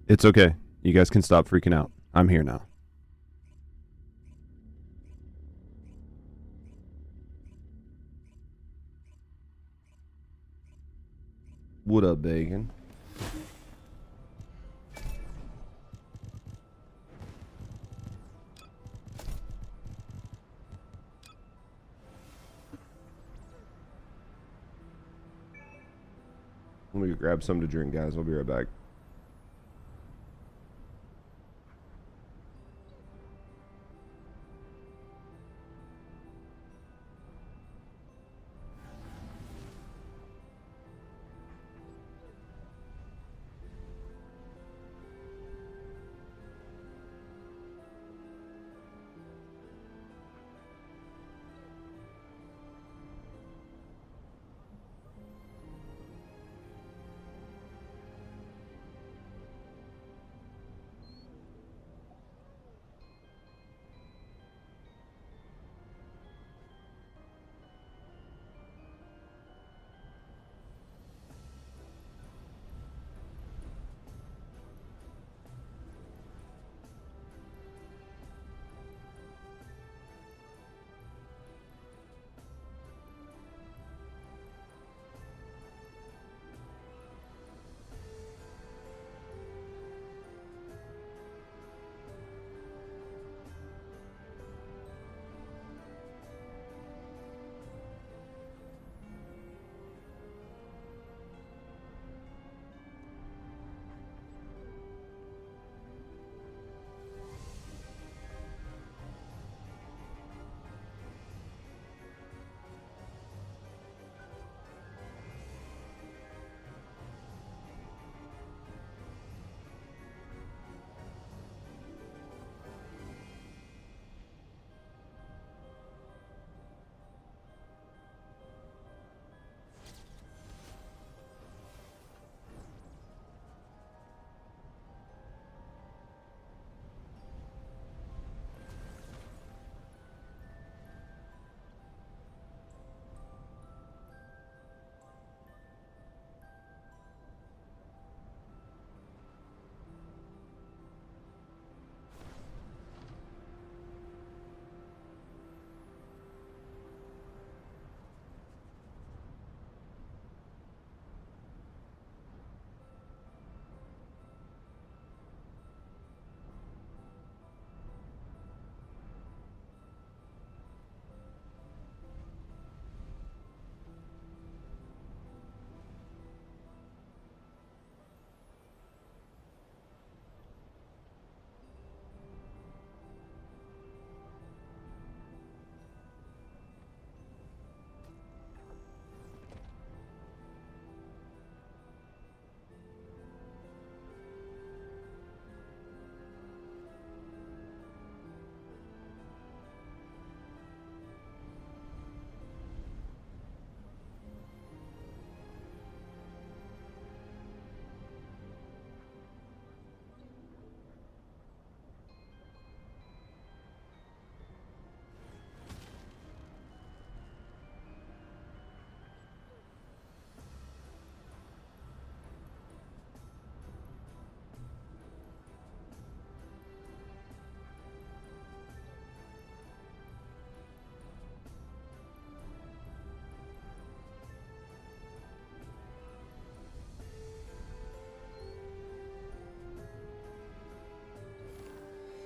It's okay. You guys can stop freaking out. I'm here now. What up, Bacon? Let me grab something to drink, guys. I'll be right back.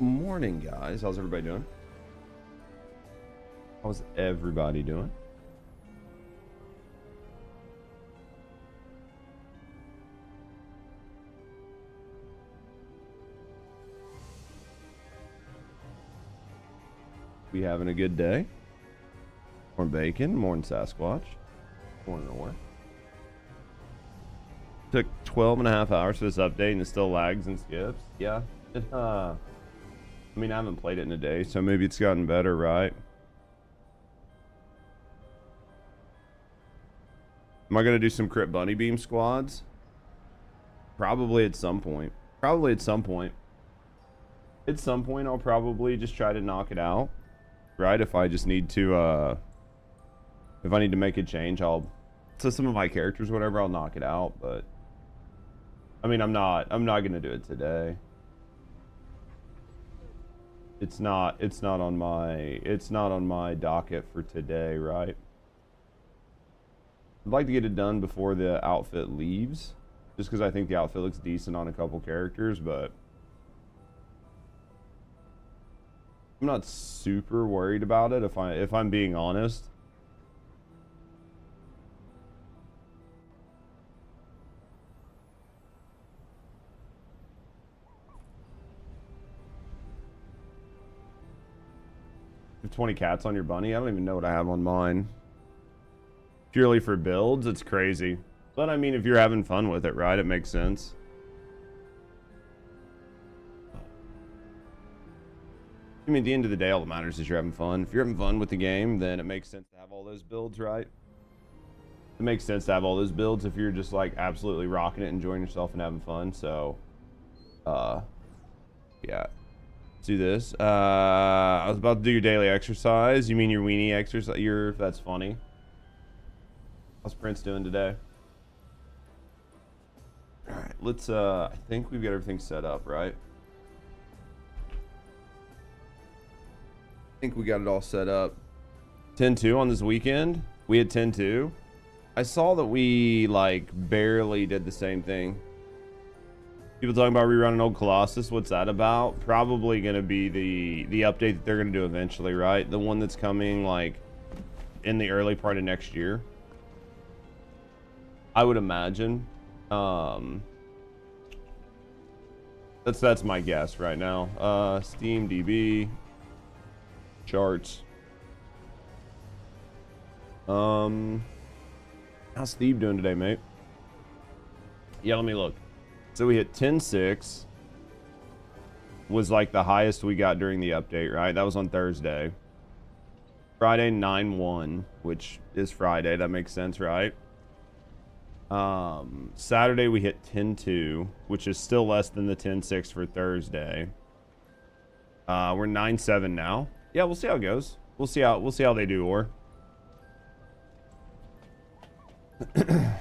Morning, guys. How's everybody doing? How's everybody doing? We having a good day? Morning, Bacon. Morning, Sasquatch. Morning, Nowhere. Took 12.5 hours for this update and it still lags and skips. Yeah. I mean, I haven't played it in a day, so maybe it's gotten better, right? Am I going to do some Crypt Bunny Beam squads? Probably at some point. Probably at some point. At some point, I'll probably just try to knock it out. Right? If I just need to, if I need to make a change, I'll... So some of my characters, whatever, I'll knock it out, but... I mean, I'm not gonna do it today. It's not on my docket for today, right? I'd like to get it done before the outfit leaves, just because I think the outfit looks decent on a couple characters, but I'm not super worried about it if I'm being honest. You have 20 cats on your bunny? I don't even know what I have on mine. Purely for builds, it's crazy. But I mean, if you're having fun with it, right, it makes sense. I mean, at the end of the day, all that matters is you're having fun. If you're having fun with the game, then it makes sense to have all those builds, right? It makes sense to have all those builds if you're just like absolutely rocking it, enjoying yourself and having fun. So, yeah. Let's do this. I was about to do your daily exercise. You mean your weenie exercise? That's funny. How's Prince doing today? All right, let's, I think we've got everything set up, right? I think we got it all set up. 10-2 on this weekend. We had 10-2. I saw that we, like, barely did the same thing. People talking about rerunning old Colossus. What's that about? Probably going to be the update that they're going to do eventually, right? The one that's coming, like, in the early part of next year. I would imagine. That's my guess right now. Steam DB charts. How's Steve doing today, mate? Yeah, let me look. So we hit 10-6. Was like the highest we got during the update, right? That was on Thursday. Friday 9-1, which is Friday. That makes sense, right? Saturday we hit 10-2, which is still less than the 10-6 for Thursday. We're 9-7 now. Yeah, we'll see how it goes. We'll see how they do, or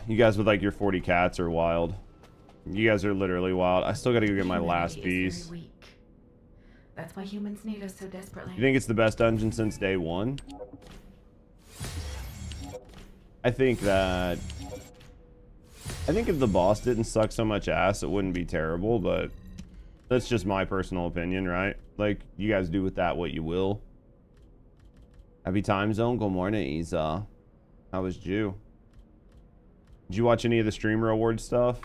you guys with like your 40 cats are wild. You guys are literally wild. I still gotta go get my last piece. That's why humans need us so desperately. You think it's the best dungeon since day one? I think if the boss didn't suck so much ass, it wouldn't be terrible, but that's just my personal opinion, right? Like, you guys do with that what you will. Happy time zone. Good morning, Isa. How was Jew? Did you watch any of the streamer award stuff?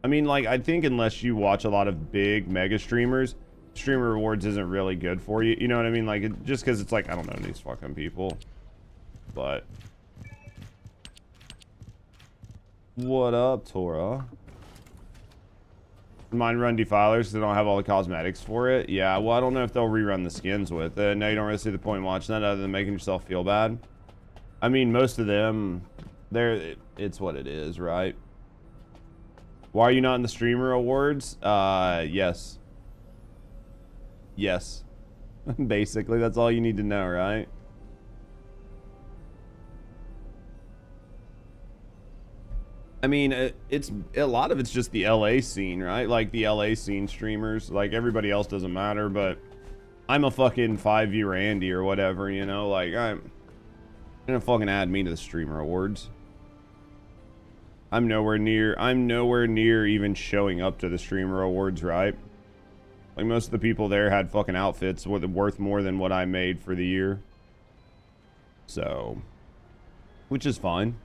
I mean, like, I think unless you watch a lot of big mega streamers, streamer awards isn't really good for you. You know what I mean? Like, just because it's like, I don't know these fucking people. But what up, Tora? Mine run defilers because they don't have all the cosmetics for it. Yeah, well, I don't know if they'll rerun the skins with it. No, you don't really see the point in watching that other than making yourself feel bad. I mean, most of them, it's what it is, right? Why are you not in the streamer awards? Yes. Yes. Basically, that's all you need to know, right? I mean, it's a lot of it's just the LA scene, right? Like the LA scene streamers, like everybody else doesn't matter, but I'm a fucking 5V Randy or whatever, you know, like I'm gonna fucking add me to the streamer awards. I'm nowhere near even showing up to the streamer awards, right? Like most of the people there had fucking outfits worth more than what I made for the year. So, which is fine.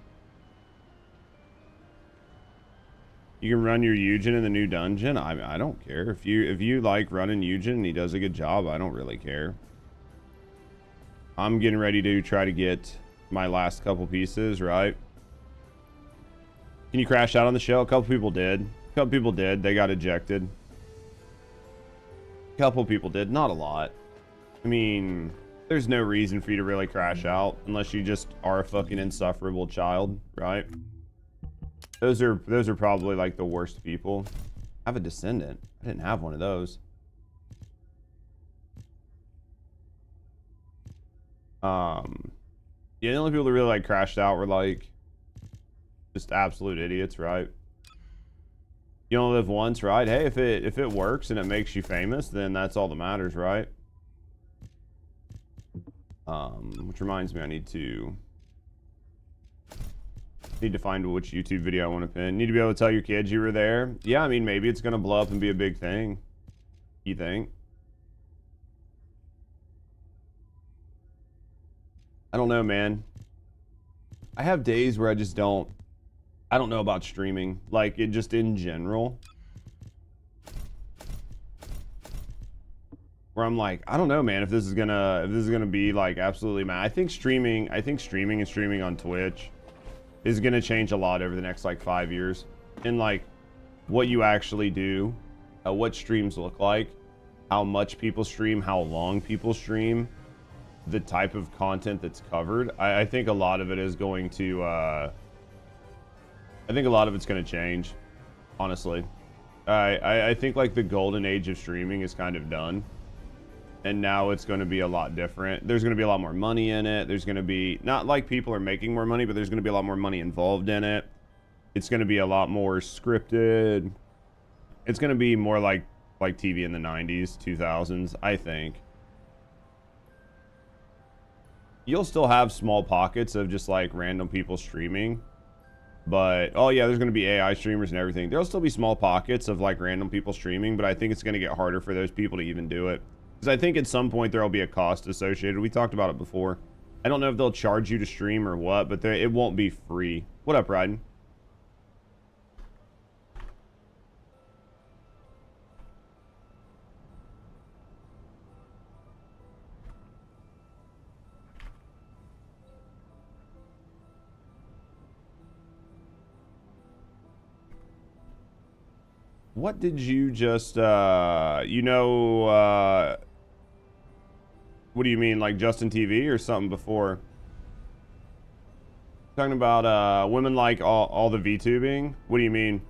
You can run your Yujin in the new dungeon. I don't care. If you like running Yujin and he does a good job, I don't really care. I'm getting ready to try to get my last couple pieces, right? Can you crash out on the show? A couple people did. A couple people did. They got ejected. A couple people did. Not a lot. I mean, there's no reason for you to really crash out unless you just are a fucking insufferable child, right? Those are probably like the worst people. I have a Descendant. I didn't have one of those. Yeah, the only people that really like crashed out were like just absolute idiots, right? You only live once, right? Hey, if it works and it makes you famous, then that's all that matters, right? Which reminds me, I need to find which YouTube video I want to pin. Need to be able to tell your kids you were there. Yeah, I mean, maybe it's gonna blow up and be a big thing. You think? I don't know, man. I have days where I just don't. I don't know about streaming, like it just in general. Where I'm like, I don't know, man, if this is gonna be like absolutely mad. I think streaming and streaming on Twitch is gonna change a lot over the next like 5 years. In like what you actually do, what streams look like, how much people stream, how long people stream, the type of content that's covered. I think a lot of it is going to I think a lot of it's gonna change, honestly. I think like the golden age of streaming is kind of done. And now it's going to be a lot different. There's going to be a lot more money in it. There's going to be, not like people are making more money, but there's going to be a lot more money involved in it. It's going to be a lot more scripted. It's going to be more like TV in the 90s, 2000s, I think. You'll still have small pockets of just like random people streaming. But, oh yeah, there's going to be AI streamers and everything. There'll still be small pockets of like random people streaming, but I think it's going to get harder for those people to even do it. Because I think at some point there will be a cost associated. We talked about it before. I don't know if they'll charge you to stream or what, but it won't be free. What up, Ryden? What did you just, you know, what do you mean, like Justin TV or something before? Talking about, women like all the VTubing? What do you mean?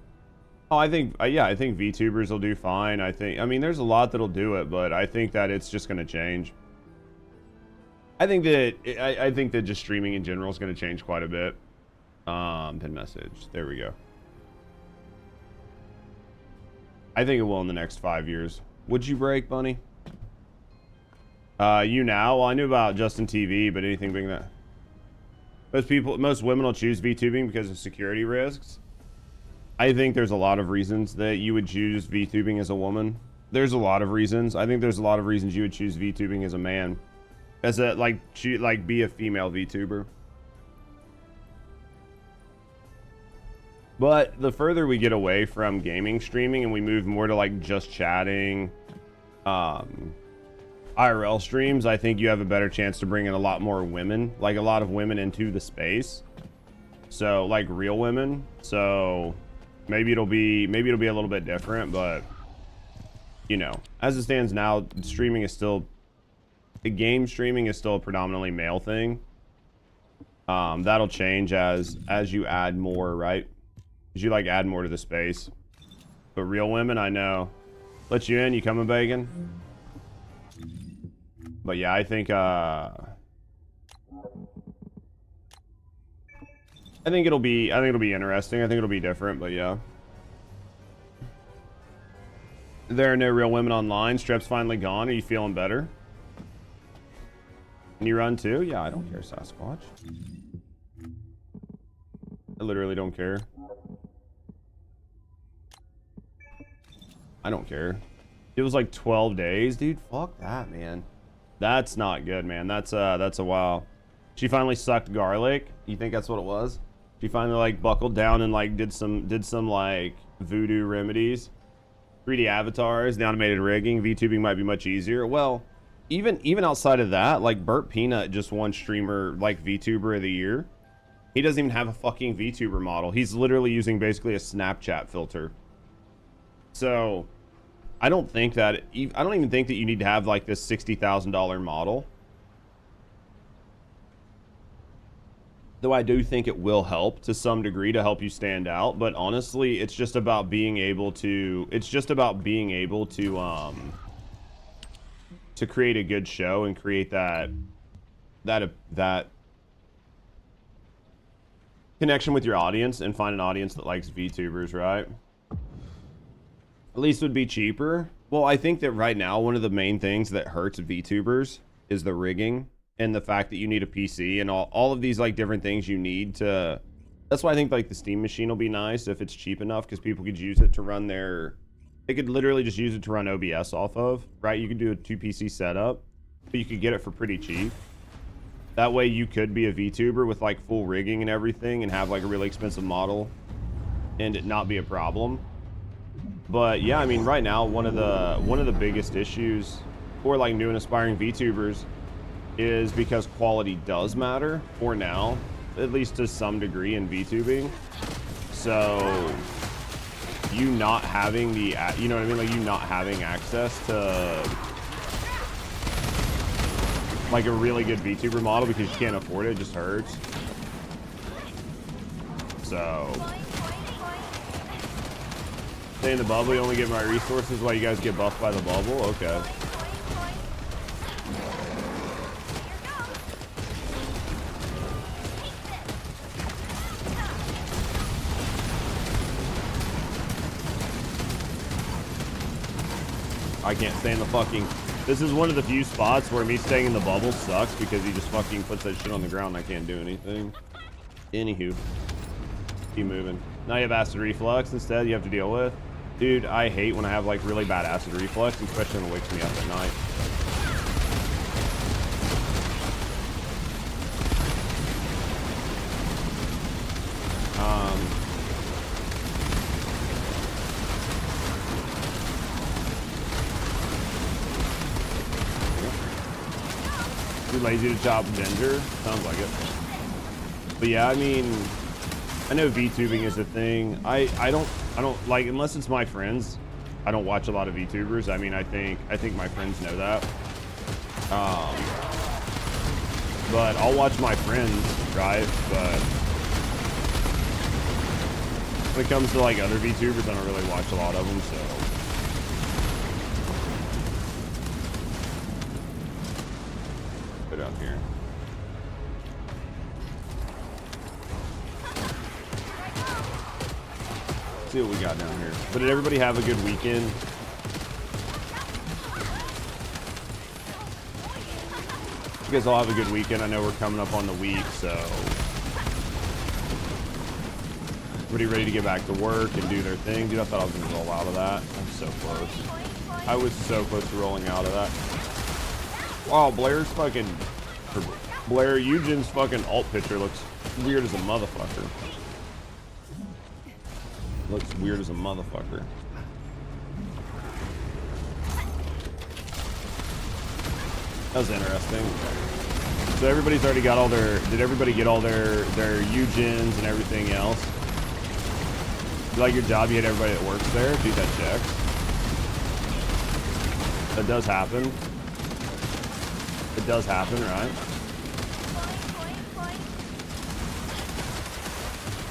Oh, I think, yeah, I think VTubers will do fine. I mean, there's a lot that'll do it, but I think that it's just going to change. I think that just streaming in general is going to change quite a bit. Pin message. There we go. I think it will in the next 5 years. Would you break, Bunny? You now? Well, I knew about Justin TV, but anything big that... Most women will choose VTubing because of security risks. I think there's a lot of reasons that you would choose VTubing as a woman. There's a lot of reasons. I think there's a lot of reasons you would choose VTubing as a man. As a, like be a female VTuber. But the further we get away from gaming streaming and we move more to like just chatting, IRL streams, I think you have a better chance to bring in a lot more women, like a lot of women into the space. So like real women. So maybe it'll be a little bit different, but you know, as it stands now, streaming is still, the game streaming is still a predominantly male thing. That'll change as you add more, right? As you like add more to the space. But real women, I know. Let you in, you coming, Bacon? But yeah, I think it'll be interesting. I think it'll be different, but yeah. There are no real women online. Strep's finally gone. Are you feeling better? Can you run too? Yeah, I don't care, Sasquatch. I literally don't care. I don't care. It was like 12 days, dude. Fuck that, man. That's not good, man. That's a while. She finally sucked garlic. You think that's what it was? She finally like buckled down and like did some like voodoo remedies. 3D avatars, the automated rigging, VTubing might be much easier. Well, even outside of that, like Burt Peanut just won streamer like VTuber of the year. He doesn't even have a fucking VTuber model. He's literally using basically a Snapchat filter. So I don't even think that you need to have like this $60,000 model. Though I do think it will help to some degree to help you stand out, but honestly, it's just about being able to create a good show and create that connection with your audience and find an audience that likes VTubers, right? At least would be cheaper. Well, I think that right now, one of the main things that hurts VTubers is the rigging and the fact that you need a PC and all of these like different things you need to. That's why I think like the Steam machine will be nice if it's cheap enough, because people could use it to run their. They could literally just use it to run OBS off of, right? You could do a 2 PC setup, but you could get it for pretty cheap. That way you could be a VTuber with like full rigging and everything and have like a really expensive model and it not be a problem. But yeah, I mean, right now, one of the biggest issues for like new and aspiring VTubers is because quality does matter for now, at least to some degree in VTubing. So you not having the, you know what I mean? Like you not having access to like a really good VTuber model because you can't afford it just hurts. So stay in the bubble, you only get my resources while you guys get buffed by the bubble? Okay. I can't stay in the fucking... This is one of the few spots where me staying in the bubble sucks because he just fucking puts that shit on the ground and I can't do anything. Anywho. Keep moving. Now you have acid reflux instead you have to deal with. Dude, I hate when I have like really bad acid reflux, especially when it wakes me up at night. Too lazy to chop ginger? Sounds like it. But yeah, I mean, I know VTubing is a thing. I don't like, unless it's my friends, I don't watch a lot of VTubers. I mean, I think my friends know that. But I'll watch my friends, right? But when it comes to like other VTubers, I don't really watch a lot of them, so. Go down here. See what we got down here. But did everybody have a good weekend? You guys all have a good weekend. I know we're coming up on the week, so everybody ready to get back to work and do their thing. Dude, I thought I was gonna roll out of that. I'm so close. I was so close to rolling out of that. Wow, Blair's fucking, Blair Yujin's fucking alt picture looks weird as a motherfucker. Looks weird as a motherfucker. That was interesting. So everybody's already got all their, did everybody get all their Yujins and everything else? You like your job, you hate everybody that works there? Dude, that checks. That does happen. It does happen, right?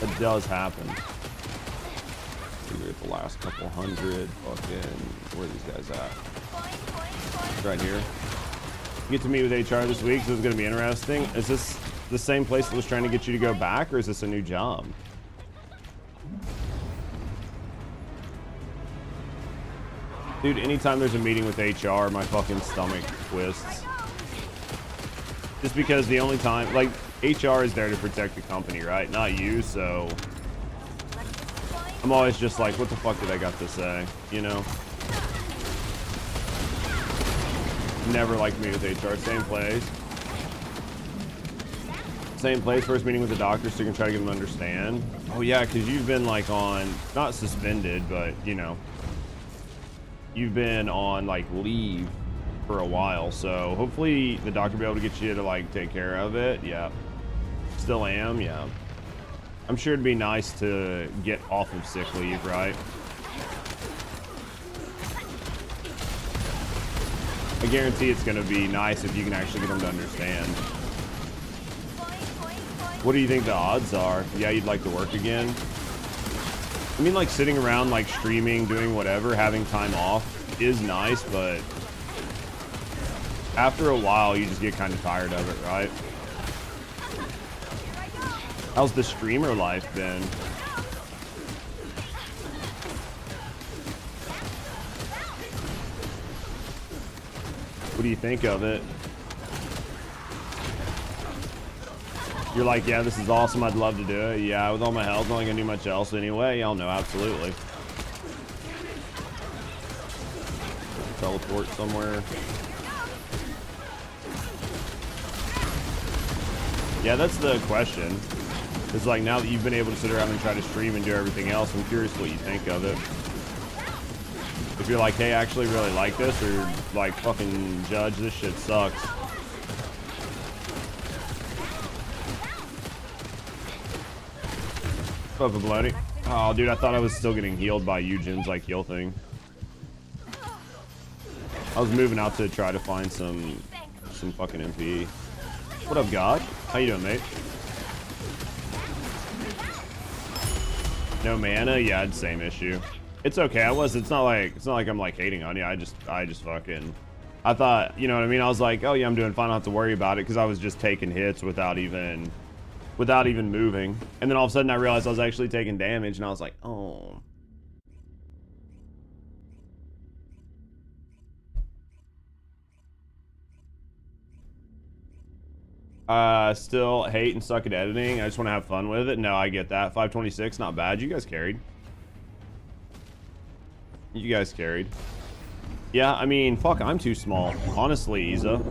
It does happen. We're at the last couple hundred. Fucking, where are these guys at? Right here. Get to meet with HR this week, so it's gonna be interesting. Is this the same place that was trying to get you to go back, or is this a new job? Dude, anytime there's a meeting with HR, my fucking stomach twists. Just because the only time, like, HR is there to protect the company, right? Not you, so I'm always just like, what the fuck did I got to say? You know? Never liked to meet with HR. Same place. Same place. First meeting with the doctor, so you can try to get them to understand. Oh yeah, because you've been like on, not suspended, but you know, you've been on like leave for a while. So hopefully the doctor will be able to get you to like take care of it. Yeah. Still am. Yeah. I'm sure it'd be nice to get off of sick leave, right? I guarantee it's going to be nice if you can actually get them to understand. What do you think the odds are? Yeah, you'd like to work again? I mean, like sitting around, like streaming, doing whatever, having time off is nice, but after a while, you just get kind of tired of it, right? How's the streamer life been? do you think of it? You're like, yeah, this is awesome. I'd love to do it. Yeah, with all my health, not gonna do much else anyway. Y'all know, absolutely. Teleport somewhere. Yeah, that's the question. It's like, now that you've been able to sit around and try to stream and do everything else, I'm curious what you think of it. If you're like, hey, I actually really like this, or like, fucking Judge, this shit sucks. Fucking bloody. Oh, dude, I thought I was still getting healed by Yujin's like heal thing. I was moving out to try to find some fucking MP. What up, God? How you doing, mate? No mana? Yeah, it's same issue. It's okay. It's not like I'm like hating on you. I just fucking, I thought, you know what I mean? I was like, oh yeah, I'm doing fine. I don't have to worry about it, because I was just taking hits without even moving. And then all of a sudden I realized I was actually taking damage, and I was like, oh. Still hate and suck at editing. I just want to have fun with it. No, I get that. 526, not bad. You guys carried. You guys carried. Yeah, I mean, fuck, I'm too small. Honestly, Isa.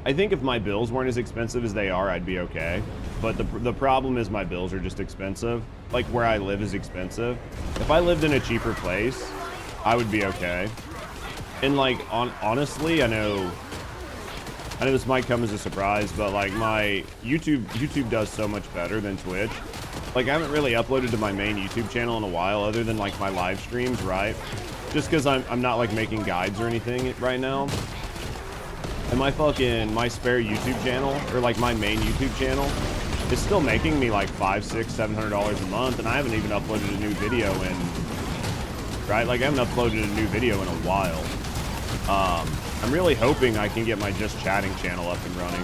I think if my bills weren't as expensive as they are, I'd be okay. But the problem is my bills are just expensive. Like, where I live is expensive. If I lived in a cheaper place, I would be okay. And like, honestly, I know this might come as a surprise, but like my YouTube does so much better than Twitch. Like, I haven't really uploaded to my main YouTube channel in a while, other than like my live streams, right? Just because I'm not like making guides or anything right now. And my spare YouTube channel, or like my main YouTube channel, is still making me like $500, $600, $700 a month, and I haven't even uploaded a new video right? Like, I haven't uploaded a new video in a while. I'm really hoping I can get my Just Chatting channel up and running.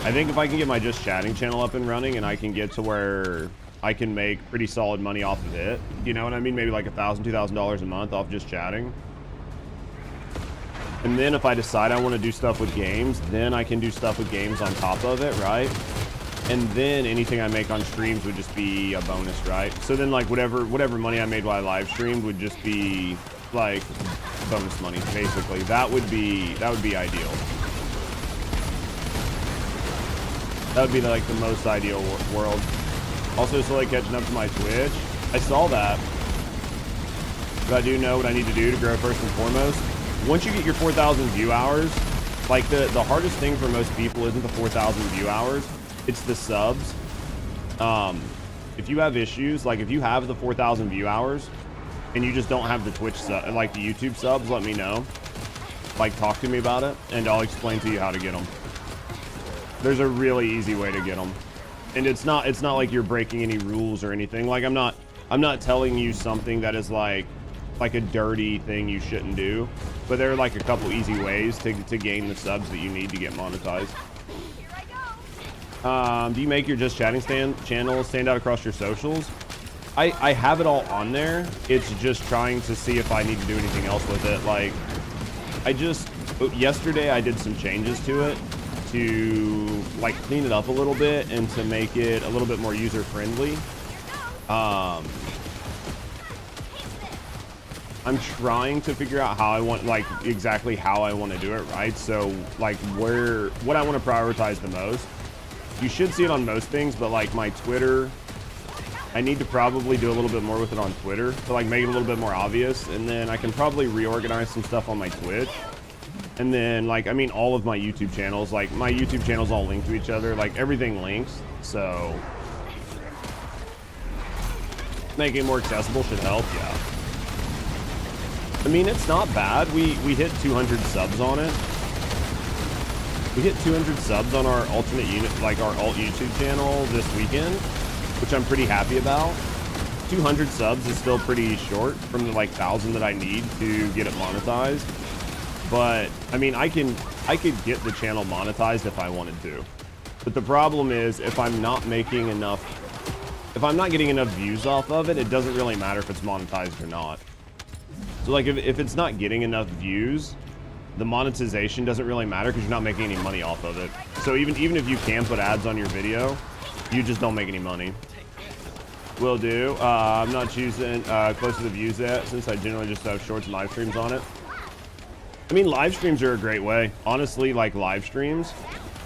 I think if I can get my Just Chatting channel up and running, and I can get to where I can make pretty solid money off of it, you know what I mean? Maybe like $1,000, $2,000 a month off Just Chatting. And then if I decide I want to do stuff with games, then I can do stuff with games on top of it, right? And then anything I make on streams would just be a bonus, right? So then like whatever money I made while I live streamed would just be like bonus money, basically. That would be ideal. That would be like the most ideal world. Also, so like catching up to my Twitch, I saw that. But I do know what I need to do to grow first and foremost. Once you get your 4,000 view hours, like the hardest thing for most people isn't the 4,000 view hours, it's the subs. If you have issues, like if you have the 4,000 view hours and you just don't have the Twitch like the YouTube subs, let me know. Like, talk to me about it, and I'll explain to you how to get them. There's a really easy way to get them, and it's not like you're breaking any rules or anything. Like, I'm not telling you something that is like a dirty thing you shouldn't do, but there are like a couple easy ways to gain the subs that you need to get monetized. Do you make your Just Chatting channel stand out across your socials? I have it all on there. It's just trying to see if I need to do anything else with it. Like, yesterday I did some changes to it to like clean it up a little bit and to make it a little bit more user friendly. I'm trying to figure out how I want, like, exactly how I want to do it, right? So like what I want to prioritize the most. You should see it on most things, but like my Twitter, I need to probably do a little bit more with it on Twitter to like make it a little bit more obvious, and then I can probably reorganize some stuff on my Twitch. And then, like, I mean, all of my YouTube channels, like my YouTube channels all link to each other, like everything links, so making it more accessible should help. Yeah, I mean, it's not bad. We hit 200 subs on it. We hit 200 subs on our alternate unit, like our alt YouTube channel this weekend, which I'm pretty happy about. 200 subs is still pretty short from the like 1,000 that I need to get it monetized. But I mean, I could get the channel monetized if I wanted to. But the problem is, if I'm not getting enough views off of it, it doesn't really matter if it's monetized or not. So like if it's not getting enough views, the monetization doesn't really matter because you're not making any money off of it. So even if you can put ads on your video, you just don't make any money. Will do. I'm not choosing close to the views yet since I generally just have shorts and live streams on it. I mean, live streams are a great way. Honestly, like live streams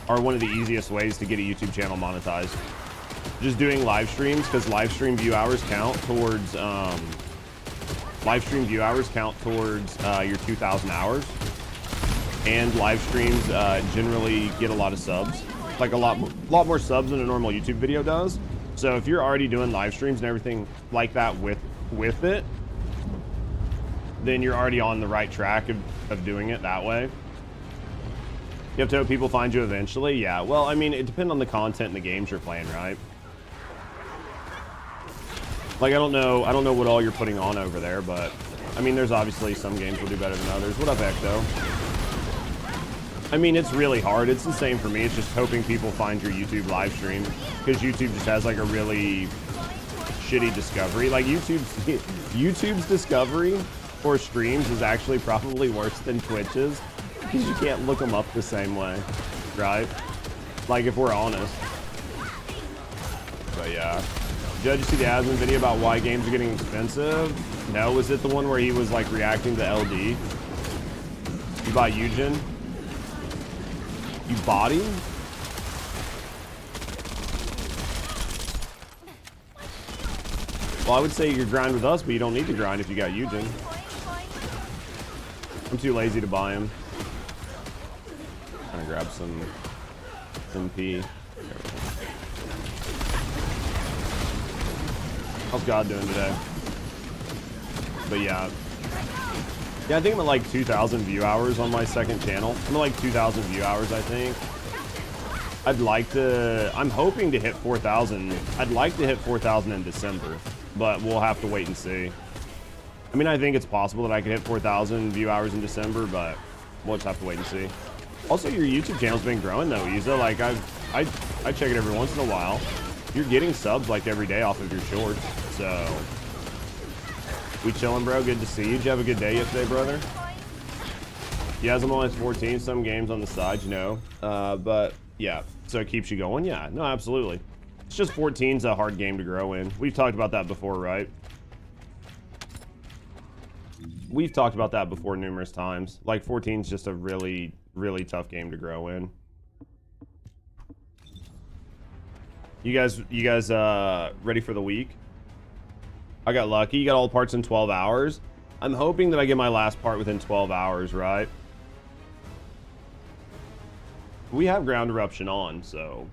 are one of the easiest ways to get a YouTube channel monetized. Just doing live streams, because live stream view hours count towards your 2,000 hours, and live streams generally get a lot of subs, like a lot more subs than a normal YouTube video does. So if you're already doing live streams and everything like that with it, then you're already on the right track of doing it that way. You have to hope people find you eventually. Yeah, well, I mean, it depends on the content and the games you're playing, right? Like, I don't know what all you're putting on over there, but I mean, there's obviously some games will do better than others. What up, Ecto? I mean, it's really hard. It's the same for me. It's just hoping people find your YouTube live stream, because YouTube just has like a really shitty discovery. Like YouTube's discovery for streams is actually probably worse than Twitch's, because you can't look them up the same way, right? Like, if we're honest. But yeah. Judge, you see the Asmon video about why games are getting expensive? No, was it the one where he was like reacting to LD? You bought Yujin? You bought him? Well, I would say you grind with us, but you don't need to grind if you got Yujin. I'm too lazy to buy him. Gonna grab some MP. How's God doing today? But yeah. Yeah, I think I'm at like 2,000 view hours on my second channel. I'm at like 2,000 view hours, I think. I'm hoping to hit 4,000. I'd like to hit 4,000 in December, but we'll have to wait and see. I mean, I think it's possible that I could hit 4,000 view hours in December, but we'll just have to wait and see. Also, your YouTube channel's been growing though, Isa. Like, I check it every once in a while. You're getting subs like every day off of your shorts, so we chilling, bro. Good to see you. Did you have a good day yesterday, brother? Yeah, I'm only 14. Some games on the side, you know, but yeah, so it keeps you going. Yeah, no, absolutely. It's just 14's a hard game to grow in. We've talked about that before, right? We've talked about that before numerous times. Like, 14's just a really, really tough game to grow in. You guys ready for the week? I got lucky. You got all the parts in 12 hours. I'm hoping that I get my last part within 12 hours, right? We have ground eruption on, so.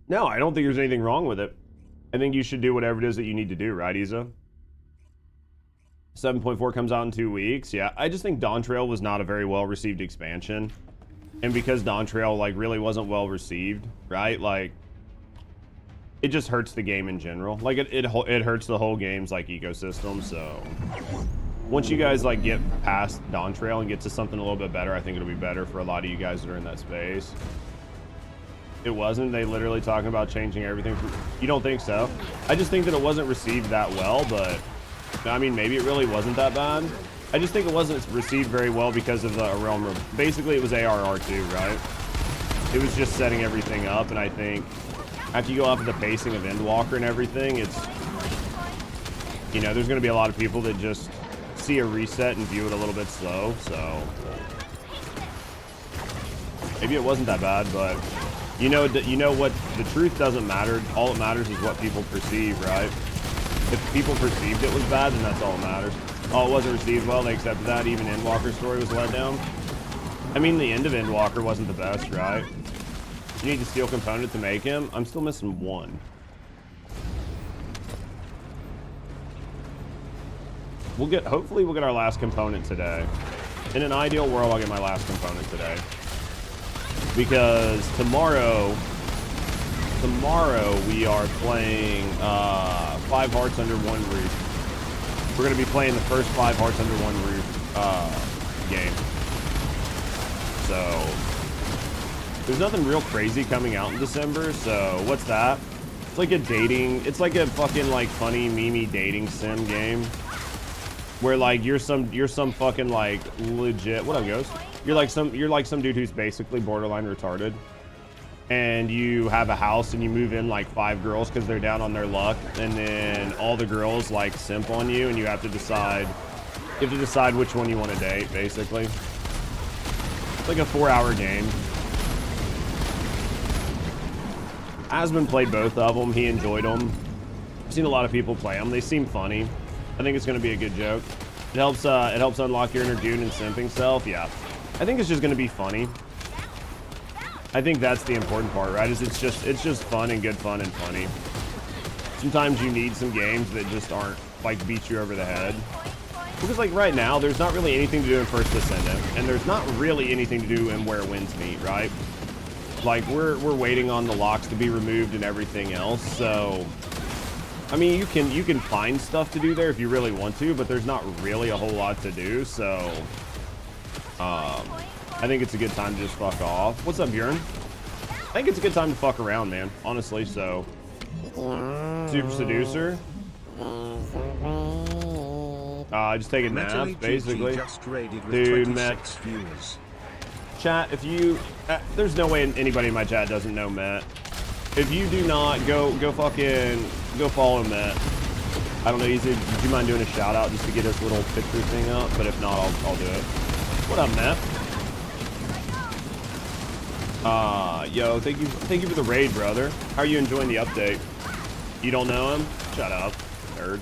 No, I don't think there's anything wrong with it. I think you should do whatever it is that you need to do, right, Isa? 7.4 comes out in 2 weeks. Yeah, I just think Dawn Trail was not a very well-received expansion. And because Dawn Trail, like, really wasn't well-received, right? Like, it just hurts the game in general. Like, it hurts the whole game's, like, ecosystem, so. Once you guys, like, get past Dawn Trail and get to something a little bit better, I think it'll be better for a lot of you guys that are in that space. It wasn't. They literally talking about changing everything. You don't think so? I just think that it wasn't received that well, but I mean, maybe it really wasn't that bad. I just think it wasn't received very well because of the realm. Basically, it was ARR2, right? It was just setting everything up, and I think after you go off of the pacing of Endwalker and everything, it's, you know, there's going to be a lot of people that just see a reset and view it a little bit slow, so maybe it wasn't that bad, but you know what, the truth doesn't matter. All that matters is what people perceive, right? If people perceived it was bad, then that's all that matters. Oh, it wasn't received well, they accepted that. Even Endwalker's story was let down. I mean, the end of Endwalker wasn't the best, right? You need the steel component to make him. I'm still missing one. Hopefully we'll get our last component today. In an ideal world, I'll get my last component today. Because tomorrow we are playing 5 Hearts Under One Roof. We're going to be playing the first 5 Hearts Under One Roof game. So there's nothing real crazy coming out in December, so what's that? It's like a dating, it's like a fucking like funny memey dating sim game where like you're some fucking like legit, what up Ghost? You're like some dude who's basically borderline retarded, and you have a house and you move in like 5 girls because they're down on their luck, and then all the girls like simp on you, and you have to decide which one you want to date, basically. It's like a 4-hour game. Asman played both of them. He enjoyed them. I've seen a lot of people play them. They seem funny. I think it's going to be a good joke. It helps unlock your inner dude and simping self. Yeah. I think it's just going to be funny. I think that's the important part, right? Is it's just fun and good fun and funny. Sometimes you need some games that just aren't like beat you over the head. Because like right now, there's not really anything to do in First Descendant, and there's not really anything to do in Where Winds Meet, right? Like we're waiting on the locks to be removed and everything else. So I mean, you can find stuff to do there if you really want to, but there's not really a whole lot to do. So I think it's a good time to just fuck off. What's up, Bjorn? I think it's a good time to fuck around, man, honestly. So Super Seducer, just taking naps, basically. Dude, Matt. Chat, if you there's no way anybody in my chat doesn't know Matt. If you do not, go follow Matt. I don't know, would you mind doing a shout out just to get his little picture thing up? But if not, I'll do it. What up, Matt? Yo, thank you for the raid, brother. How are you enjoying the update? You don't know him? Shut up, nerd.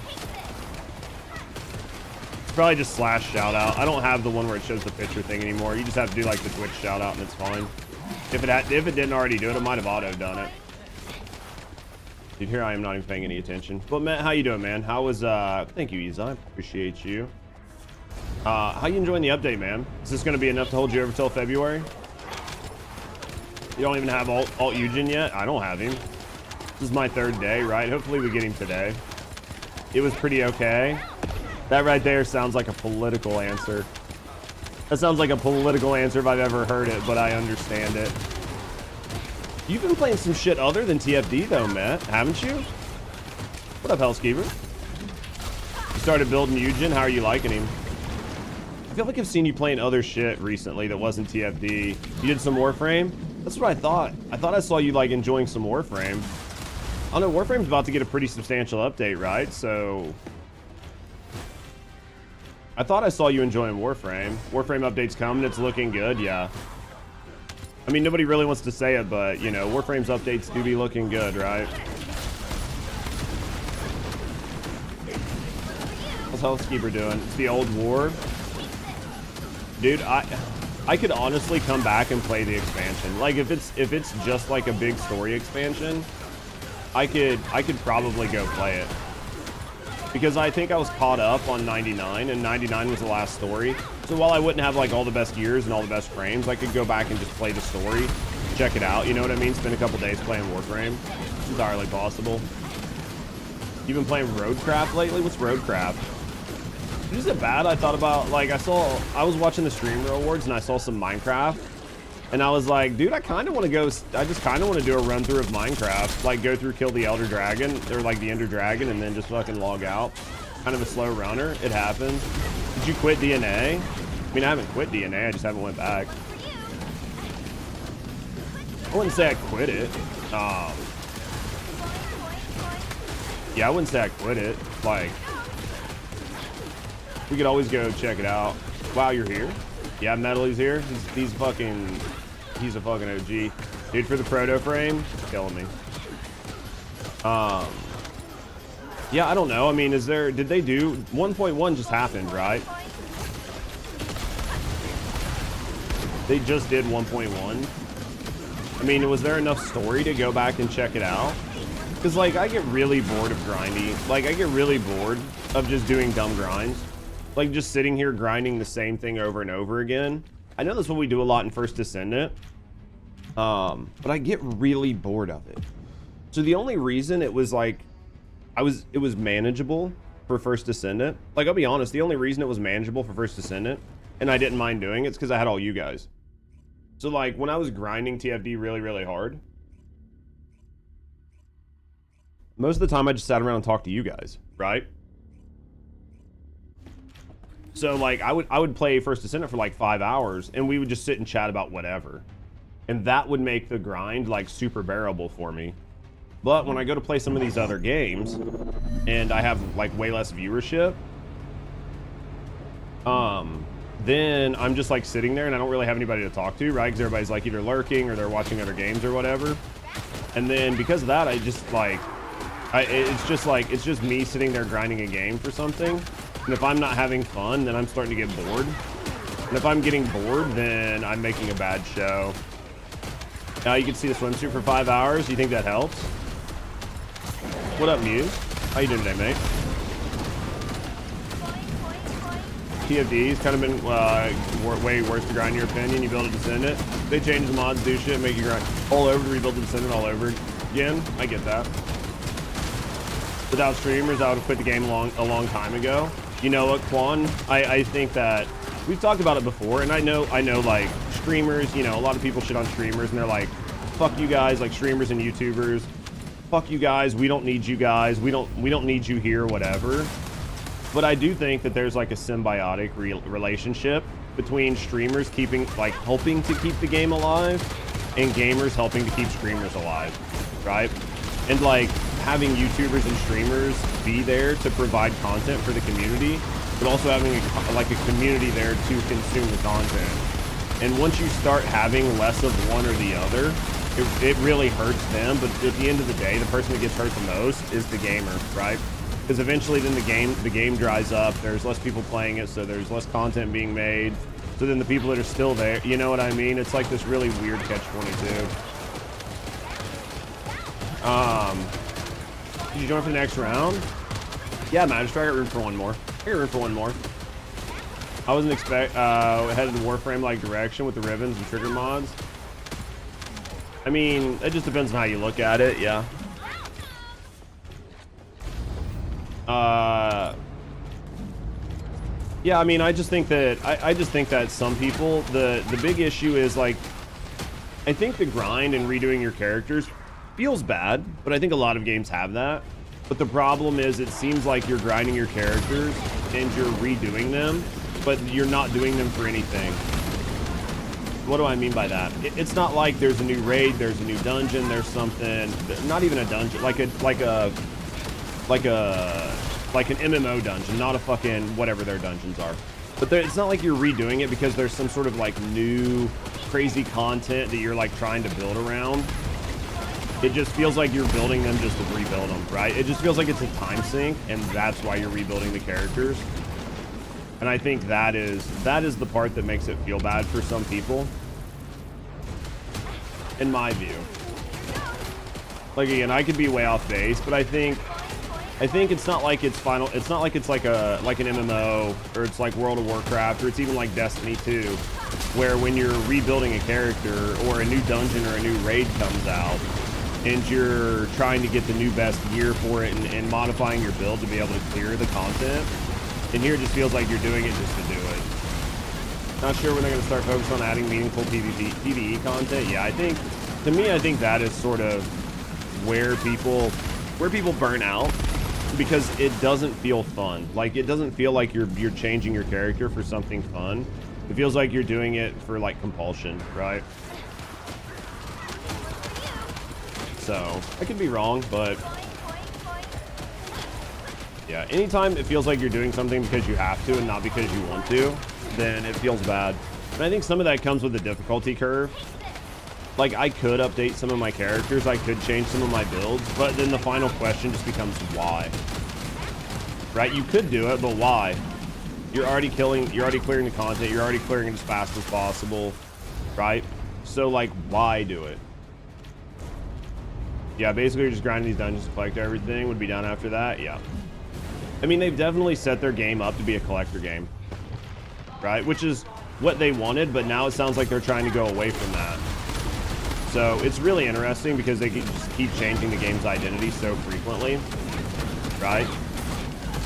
Probably just slash shout out. I don't have the one where it shows the picture thing anymore. You just have to do like the Twitch shout out and it's fine. If it didn't already do it, it might have auto done it. Dude, here I am not even paying any attention. But Matt, how you doing, man? How was thank you, Isa. I appreciate you. How you enjoying the update, man? Is this gonna be enough to hold you over till February? You don't even have alt Yujin yet? I don't have him. This is my 3rd day, right? Hopefully we get him today. It was pretty okay. That right there sounds like a political answer. That sounds like a political answer if I've ever heard it, but I understand it. You've been playing some shit other than TFD though, Matt, haven't you? What up, Hellskeeper? You started building Yujin. How are you liking him? I feel like I've seen you playing other shit recently that wasn't TFD. You did some Warframe? That's what I thought. I thought I saw you like enjoying some Warframe. I don't know, Warframe's about to get a pretty substantial update, right? So I thought I saw you enjoying Warframe. Warframe update's coming. It's looking good. Yeah. I mean, nobody really wants to say it, but, you know, Warframe's updates do be looking good, right? How's Hellskeeper doing? It's the old war. Dude, I could honestly come back and play the expansion. Like, if it's just like a big story expansion, I could probably go play it. Because I think I was caught up on 99, and 99 was the last story. So while I wouldn't have like all the best gears and all the best frames, I could go back and just play the story, check it out, you know what I mean? Spend a couple days playing Warframe. It's entirely possible. You've been playing Roadcraft lately? What's Roadcraft? Is it bad? I thought about, like, I was watching the Streamer Awards and I saw some Minecraft. And I was like, dude, I just kind of want to do a run through of Minecraft. Like, go through, kill the Elder Dragon, or like the Ender Dragon, and then just fucking log out. Kind of a slow runner. It happens. Did you quit DNA? I mean, I haven't quit DNA, I just haven't went back. I wouldn't say I quit it. Yeah, I wouldn't say I quit it. Like, we could always go check it out. Wow, you're here? Yeah, Metally's here. He's a fucking OG. Dude, for the proto frame, killing me. Yeah, I don't know. I mean, did they do 1.1 just happened, right? They just did 1.1. I mean, was there enough story to go back and check it out? Because, like, I get really bored of grinding. Like, I get really bored of just doing dumb grinds. Like, just sitting here grinding the same thing over and over again. I know that's what we do a lot in First Descendant. But I get really bored of it. So the only reason it was, like, it was manageable for First Descendant. Like, I'll be honest, the only reason it was manageable for First Descendant, and I didn't mind doing it, is because I had all you guys. So, like, when I was grinding TFD really, really hard, Most of the time I just sat around and talked to you guys, right? So like I would play First Descendant for like 5 hours and we would just sit and chat about whatever. And that would make the grind like super bearable for me. But when I go to play some of these other games and I have like way less viewership, then I'm just like sitting there and I don't really have anybody to talk to, right? Because everybody's like either lurking or they're watching other games or whatever. And then because of that, I just like, it's just me sitting there grinding a game for something. And if I'm not having fun, then I'm starting to get bored. And if I'm getting bored, then I'm making a bad show. Now you can see the swimsuit for 5 hours. You think that helps? What up, Muse? How you doing today, mate? TFD's kind of been way worse to grind in your opinion. You build a Descendant. They change the mods, do shit, make you grind all over to rebuild the Descendant all over again. I get that. Without streamers, I would have quit the game a long time ago. You know what, Quan? I think that we've talked about it before, and I know like streamers, you know, a lot of people shit on streamers and they're like, fuck you guys, like streamers and YouTubers. Fuck you guys, we don't need you guys. We don't need you here, whatever. But I do think that there's like a symbiotic relationship between streamers helping to keep the game alive and gamers helping to keep streamers alive, right? And like having YouTubers and streamers be there to provide content for the community, but also having a community there to consume the content. And once you start having less of one or the other, it really hurts them. But at the end of the day, the person that gets hurt the most is the gamer, right? Because eventually then the game dries up, there's less people playing it, so there's less content being made. So then the people that are still there, you know what I mean? It's like this really weird catch-22. Did you join for the next round? Yeah, Magistrate, I got room for one more. I got room for one more. I wasn't headed to Warframe-like direction with the ribbons and trigger mods. I mean, it just depends on how you look at it, yeah. Yeah, I mean, I just think that some people, the big issue is like, I think the grind and redoing your characters feels bad, but I think a lot of games have that. But the problem is it seems like you're grinding your characters and you're redoing them, but you're not doing them for anything. What do I mean by that? It's not like there's a new raid, there's a new dungeon, there's something, not even a dungeon, like an MMO dungeon, not a fucking whatever their dungeons are. But it's not like you're redoing it because there's some sort of like new crazy content that you're like trying to build around. It just feels like you're building them just to rebuild them, right? It just feels like it's a time sink, and that's why you're rebuilding the characters. And I think that is the part that makes it feel bad for some people, in my view. Like again, I could be way off base, but I think it's not like it's final. It's not like it's like an MMO, or it's like World of Warcraft, or it's even like Destiny 2, where when you're rebuilding a character or a new dungeon or a new raid comes out, and you're trying to get the new best gear for it and modifying your build to be able to clear the content. And here it just feels like you're doing it just to do it. Not sure when they're going to start focusing on adding meaningful PvE content. Yeah, I think that is sort of where people burn out, because it doesn't feel fun. Like, it doesn't feel like you're changing your character for something fun. It feels like you're doing it for like compulsion, right? So I could be wrong, but yeah, anytime it feels like you're doing something because you have to and not because you want to, then it feels bad. And I think some of that comes with the difficulty curve. Like, I could update some of my characters, I could change some of my builds, but then the final question just becomes why? Right? You could do it, but why? You're already clearing the content, you're already clearing it as fast as possible, right? So like, why do it? Yeah, basically you're just grinding these dungeons to collect everything. Would be done after that. Yeah. I mean, they've definitely set their game up to be a collector game, right? Which is what they wanted, but now it sounds like they're trying to go away from that. So it's really interesting because they just keep changing the game's identity so frequently, right?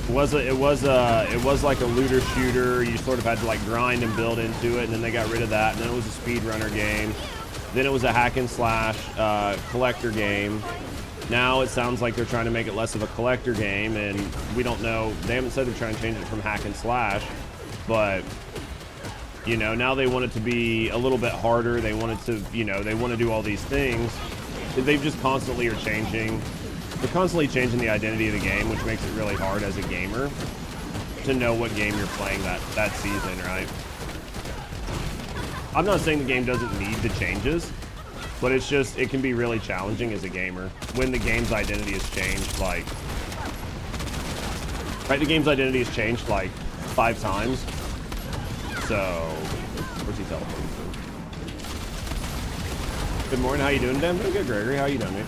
It was like a looter shooter. You sort of had to like grind and build into it, and then they got rid of that, and then it was a speedrunner game. Then it was a hack and slash collector game. Now it sounds like they're trying to make it less of a collector game, and we don't know. They haven't said they're trying to change it from hack and slash, but you know, now they want it to be a little bit harder. They want it to, you know, they want to do all these things. They've just constantly are changing. They're constantly changing the identity of the game, which makes it really hard as a gamer to know what game you're playing that season, right? I'm not saying the game doesn't need the changes, but it's just, it can be really challenging as a gamer when the game's identity has changed, like, right, the game's identity has changed like 5 times. So, where's he teleporting to? Good morning, how you doing, Dan? Doing good, Gregory, how you doing, man?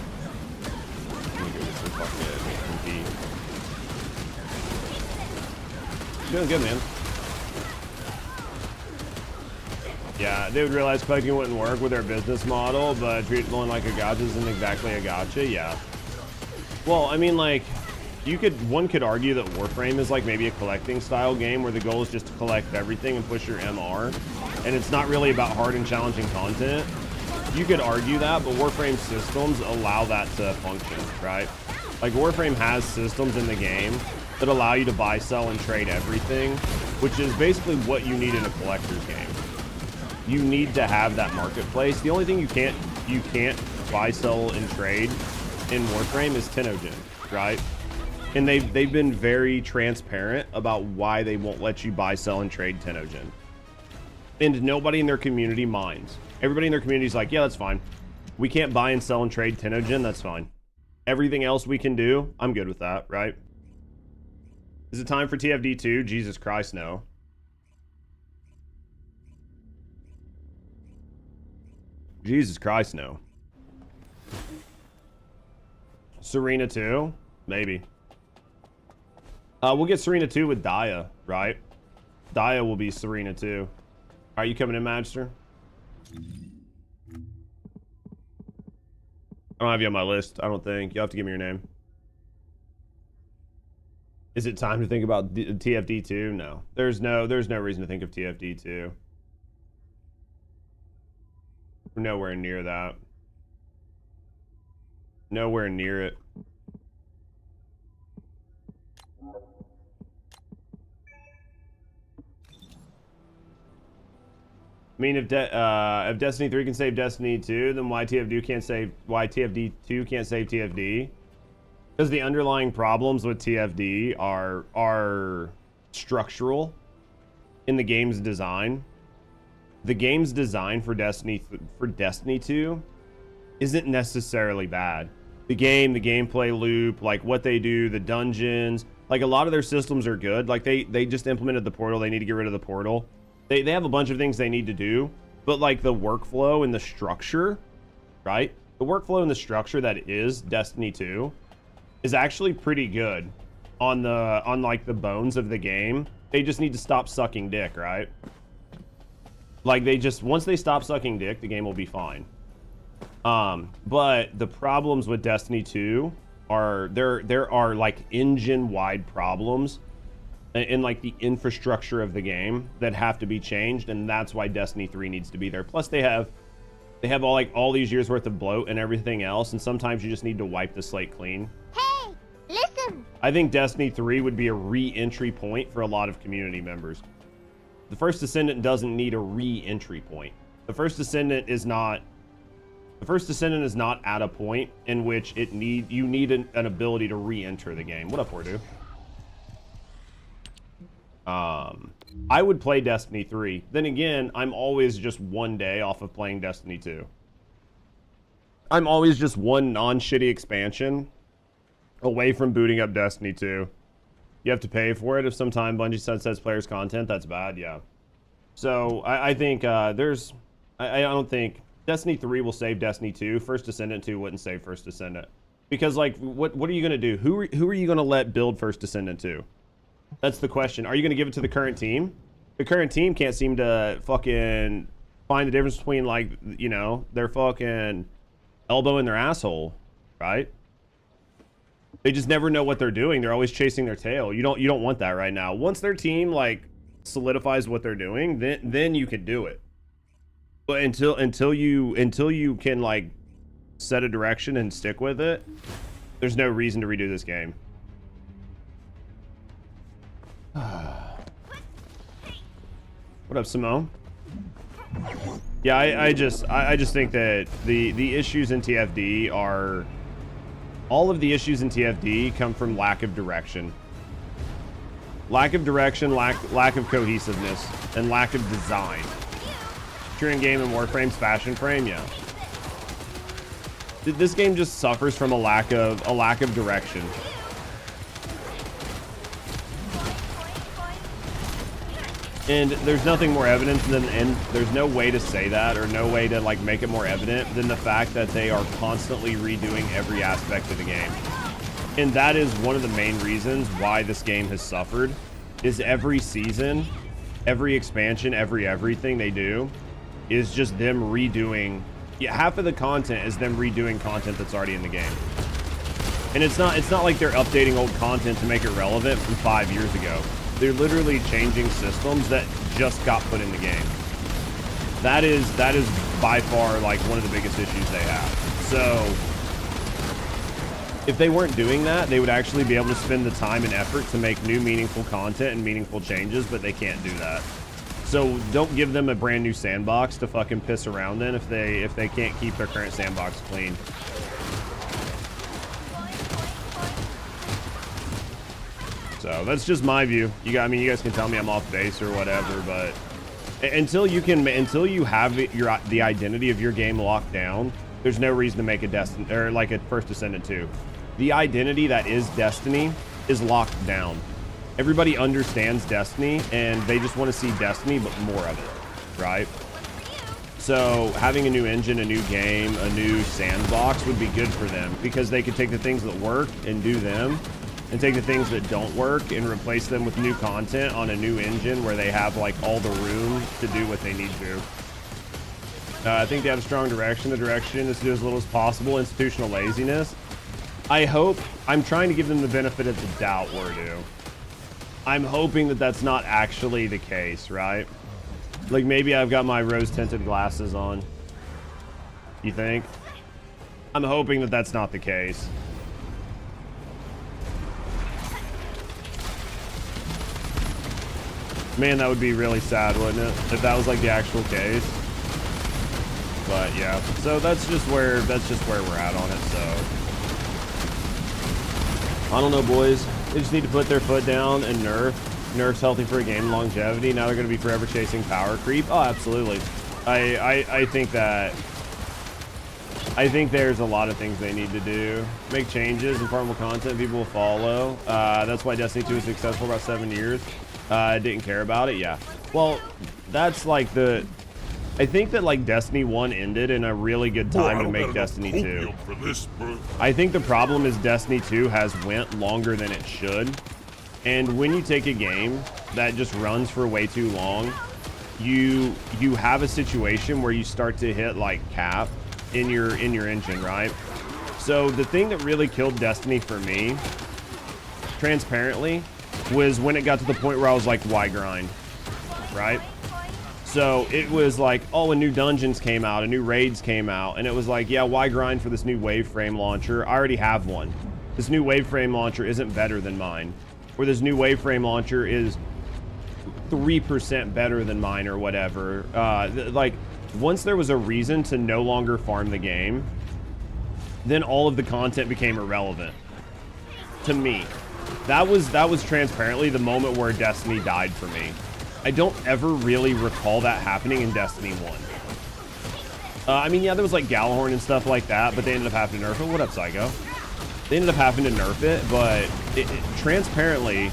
Let me go get some fucking MP. Doing good, man. Yeah, they would realize collecting wouldn't work with their business model, but treating one like a gacha isn't exactly a gacha. Yeah. Well, I mean, like, one could argue that Warframe is like maybe a collecting style game where the goal is just to collect everything and push your MR, and it's not really about hard and challenging content. You could argue that, but Warframe systems allow that to function, right? Like, Warframe has systems in the game that allow you to buy, sell, and trade everything, which is basically what you need in a collector's game. You need to have that marketplace. The only thing you can't buy, sell, and trade in Warframe is Tennogen, right? And they've been very transparent about why they won't let you buy, sell, and trade Tennogen. And nobody in their community minds. Everybody in their community is like, yeah, that's fine. We can't buy and sell and trade Tennogen, that's fine. Everything else we can do, I'm good with that, right? Is it time for TFD2? Jesus Christ, no. Jesus Christ, no. Serena 2? Maybe. We'll get Serena 2 with Daya, right? Daya will be Serena 2. Are you coming in, Magister? I don't have you on my list, I don't think. You'll have to give me your name. Is it time to think about TFD2? No. There's no reason to think of TFD2. We're nowhere near that. Nowhere near it. I mean, if Destiny 3 can save Destiny 2, then why TFD2 can't save TFD? Because the underlying problems with TFD are structural in the game's design. The game's design for Destiny 2 isn't necessarily bad. The gameplay loop, like what they do, the dungeons, like a lot of their systems are good. Like they just implemented the portal. They need to get rid of the portal. They have a bunch of things they need to do, but like the workflow and the structure, right? The workflow and the structure that is Destiny 2 is actually pretty good on like the bones of the game. They just need to stop sucking dick, right? Like once they stop sucking dick, the game will be fine. But the problems with Destiny 2 are there are like engine-wide problems in like the infrastructure of the game that have to be changed, and that's why Destiny 3 needs to be there. Plus they have all these years worth of bloat and everything else, and sometimes you just need to wipe the slate clean. Hey, listen! I think Destiny 3 would be a re-entry point for a lot of community members. The First Descendant doesn't need a re-entry point. The First Descendant is not at a point in which you need an ability to re-enter the game. What up, Ordu? I would play Destiny 3. Then again, I'm always just one day off of playing Destiny 2. I'm always just one non-shitty expansion away from booting up Destiny 2. You have to pay for it if sometime Bungie sunsets players' content. That's bad, yeah. So I think I don't think Destiny 3 will save Destiny 2. First Descendant 2 wouldn't save First Descendant. Because like, what are you gonna do? Who are you gonna let build First Descendant 2? That's the question. Are you going to give it to the current team? The current team can't seem to fucking find the difference between, like, you know, their fucking elbow in their asshole, right? They just never know what they're doing. They're always chasing their tail. You don't want that right now. Once their team like solidifies what they're doing, then you can do it. But until you can like set a direction and stick with it, there's no reason to redo this game. What up, Simone? Yeah, I just think that the issues in TFD are, all of the issues in TFD come from lack of direction. Lack of direction, lack of cohesiveness, and lack of design. Turing game and Warframe's fashion frame, yeah. This game just suffers from a lack of direction. And there's nothing more evident than, and there's no way to say that, or no way to like make it more evident than the fact that they are constantly redoing every aspect of the game. And that is one of the main reasons why this game has suffered, is every season, every expansion, everything they do is just them redoing. Yeah, half of the content is them redoing content that's already in the game. And it's not like they're updating old content to make it relevant from 5 years ago. They're literally changing systems that just got put in the game. That is by far like one of the biggest issues they have. So if they weren't doing that, they would actually be able to spend the time and effort to make new meaningful content and meaningful changes, but they can't do that. So don't give them a brand new sandbox to fucking piss around in if they can't keep their current sandbox clean. So that's just my view. I mean, you guys can tell me I'm off base or whatever, but until you have the identity of your game locked down, there's no reason to make a Destiny or like a First Descendant 2. The identity that is Destiny is locked down. Everybody understands Destiny, and they just want to see Destiny, but more of it, right? So having a new engine, a new game, a new sandbox would be good for them, because they could take the things that work and do them, and take the things that don't work and replace them with new content on a new engine where they have like all the room to do what they need to. I think they have a strong direction. The direction is to do as little as possible. Institutional laziness. I'm trying to give them the benefit of the doubt, Wordu. I'm hoping that that's not actually the case, right? Like maybe I've got my rose-tinted glasses on. You think? I'm hoping that that's not the case. Man, that would be really sad, wouldn't it? If that was like the actual case. But yeah, so that's just where we're at on it. So I don't know, boys. They just need to put their foot down and nerf. Nerf's healthy for a game longevity. Now they're going to be forever chasing power creep. Oh, absolutely. I think there's a lot of things they need to do. Make changes and farmable content people will follow. That's why Destiny 2 was successful for about 7 years. Didn't care about it. Yeah. Well, that's like I think that like Destiny 1 ended in a really good time to make Destiny 2. I think the problem is Destiny 2 has went longer than it should. And when you take a game that just runs for way too long, you have a situation where you start to hit like cap in your engine, right? So the thing that really killed Destiny for me, transparently, was when it got to the point where I was like, why grind, right? So it was like, oh, a new dungeons came out, a new raids came out, and it was like, yeah, why grind for this new wave frame launcher? I already have one. This new wave frame launcher isn't better than mine, or this new wave frame launcher is 3% better than mine, or whatever. Like, once there was a reason to no longer farm the game, then all of the content became irrelevant to me. That was transparently the moment where Destiny died for me. I don't ever really recall that happening in Destiny 1. I mean, yeah, there was like Galahorn and stuff like that, but they ended up having to nerf it. What up, Psycho? They ended up having to nerf it, but transparently,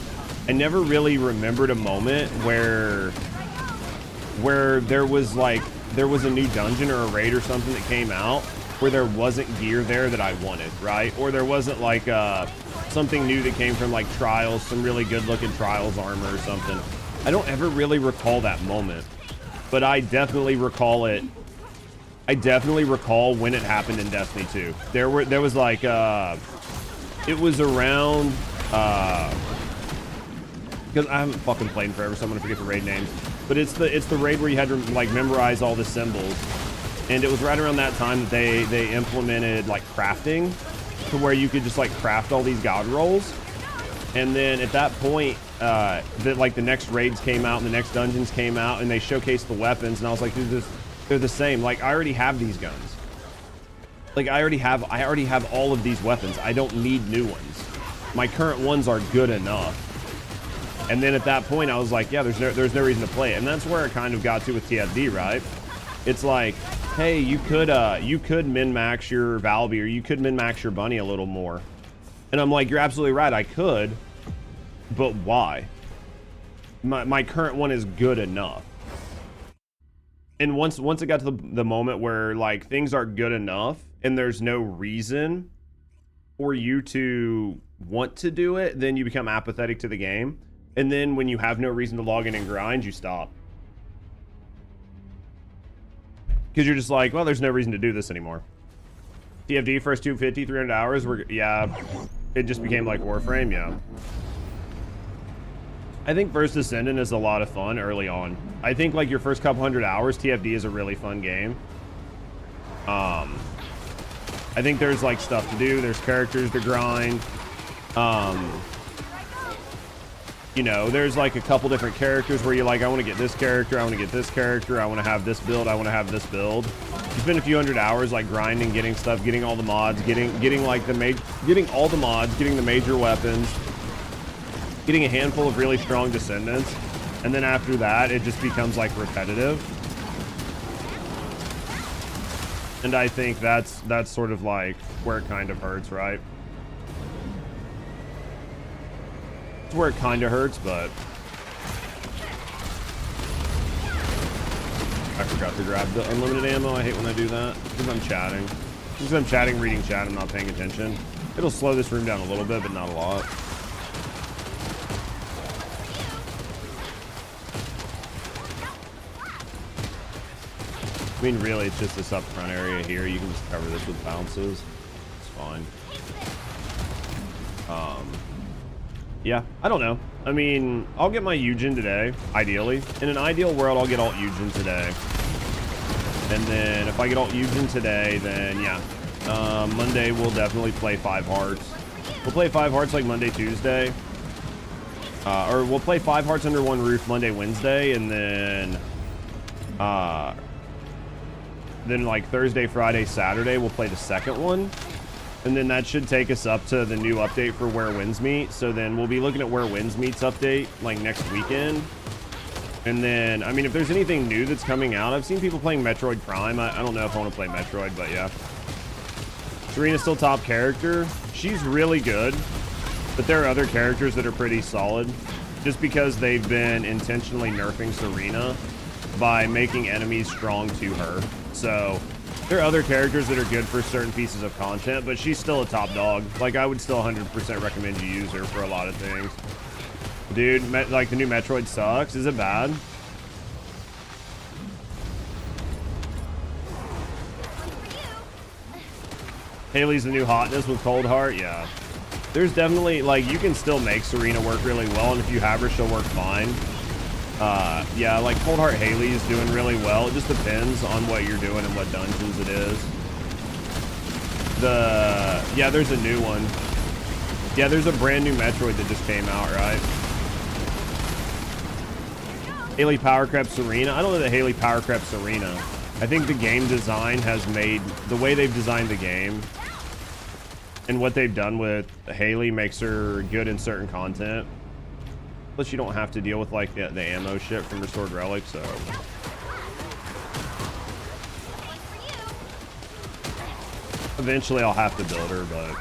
I never really remembered a moment where there was a new dungeon or a raid or something that came out where there wasn't gear there that I wanted, right? Or there wasn't like something new that came from like Trials, some really good looking Trials armor or something. I don't ever really recall that moment, but I definitely recall it. I definitely recall when it happened in Destiny 2. There was like it was around because I haven't fucking played in forever, so I'm gonna forget the raid names. But it's the raid where you had to like memorize all the symbols, and it was right around that time that they implemented like crafting, to where you could just like craft all these god rolls. And then at that point, like the next raids came out and the next dungeons came out and they showcased the weapons, and I was like, dude, they're the same. Like, I already have these guns. Like, I already have all of these weapons. I don't need new ones. My current ones are good enough. And then at that point, I was like, yeah, there's no reason to play it. And that's where it kind of got to with TFD, right? It's like, hey, you could min-max your Valby, or you could min-max your Bunny a little more. And I'm like, you're absolutely right, I could. But why? My current one is good enough. And once it got to the moment where like things are good enough and there's no reason for you to want to do it, then you become apathetic to the game. And then when you have no reason to log in and grind, you stop. Because you're just like, well, there's no reason to do this anymore. TFD first 250, 300 hours, yeah, it just became like Warframe, yeah. I think First Descendant is a lot of fun early on. I think like your first couple hundred hours, TFD is a really fun game. I think there's like stuff to do, there's characters to grind. You know, there's like a couple different characters where you're like, I want to get this character, I want to get this character, I want to have this build, I want to have this build. You spend a few hundred hours like grinding, getting stuff, getting all the mods, getting like getting all the mods, getting the major weapons, getting a handful of really strong descendants, and then after that, it just becomes like repetitive. And I think that's sort of like where it kind of hurts, right? It's where it kind of hurts, but I forgot to grab the unlimited ammo. I hate when I do that because I'm chatting. Because I'm chatting, reading chat, I'm not paying attention. It'll slow this room down a little bit, but not a lot. I mean, really, it's just this up front area here. You can just cover this with bounces. It's fine. Yeah, I don't know. I mean, I'll get my Yujin today, ideally. In an ideal world, I'll get alt Yujin today. And then if I get alt Yujin today, then yeah. Monday, we'll definitely play 5 Hearts. We'll play 5 Hearts like Monday, Tuesday. Or we'll play 5 Hearts under one roof Monday, Wednesday, and then like Thursday, Friday, Saturday, we'll play the second one. And then that should take us up to the new update for Where Winds Meet. So then we'll be looking at Where Winds Meet's update like next weekend. And then, I mean, if there's anything new that's coming out, I've seen people playing Metroid Prime. I don't know if I want to play Metroid, but yeah. Serena's still top character. She's really good, but there are other characters that are pretty solid just because they've been intentionally nerfing Serena by making enemies strong to her. So there are other characters that are good for certain pieces of content, but she's still a top dog. Like, I would still 100% recommend you use her for a lot of things. Dude, like, the new Metroid sucks. Is it bad? Haley's the new hotness with Cold Heart? Yeah. There's definitely, like, you can still make Serena work really well, and if you have her, she'll work fine. Yeah, like Cold Heart Haley is doing really well. It just depends on what you're doing and what dungeons it is. Yeah, there's a new one. Yeah, there's a brand new Metroid that just came out, right? Haley Power Crept Serena. I don't know that Haley Power Crept Serena. I think the game design has made, the way they've designed the game and what they've done with Haley makes her good in certain content. Plus, you don't have to deal with like the ammo shit from Restored Relic, so. Eventually, I'll have to build her, but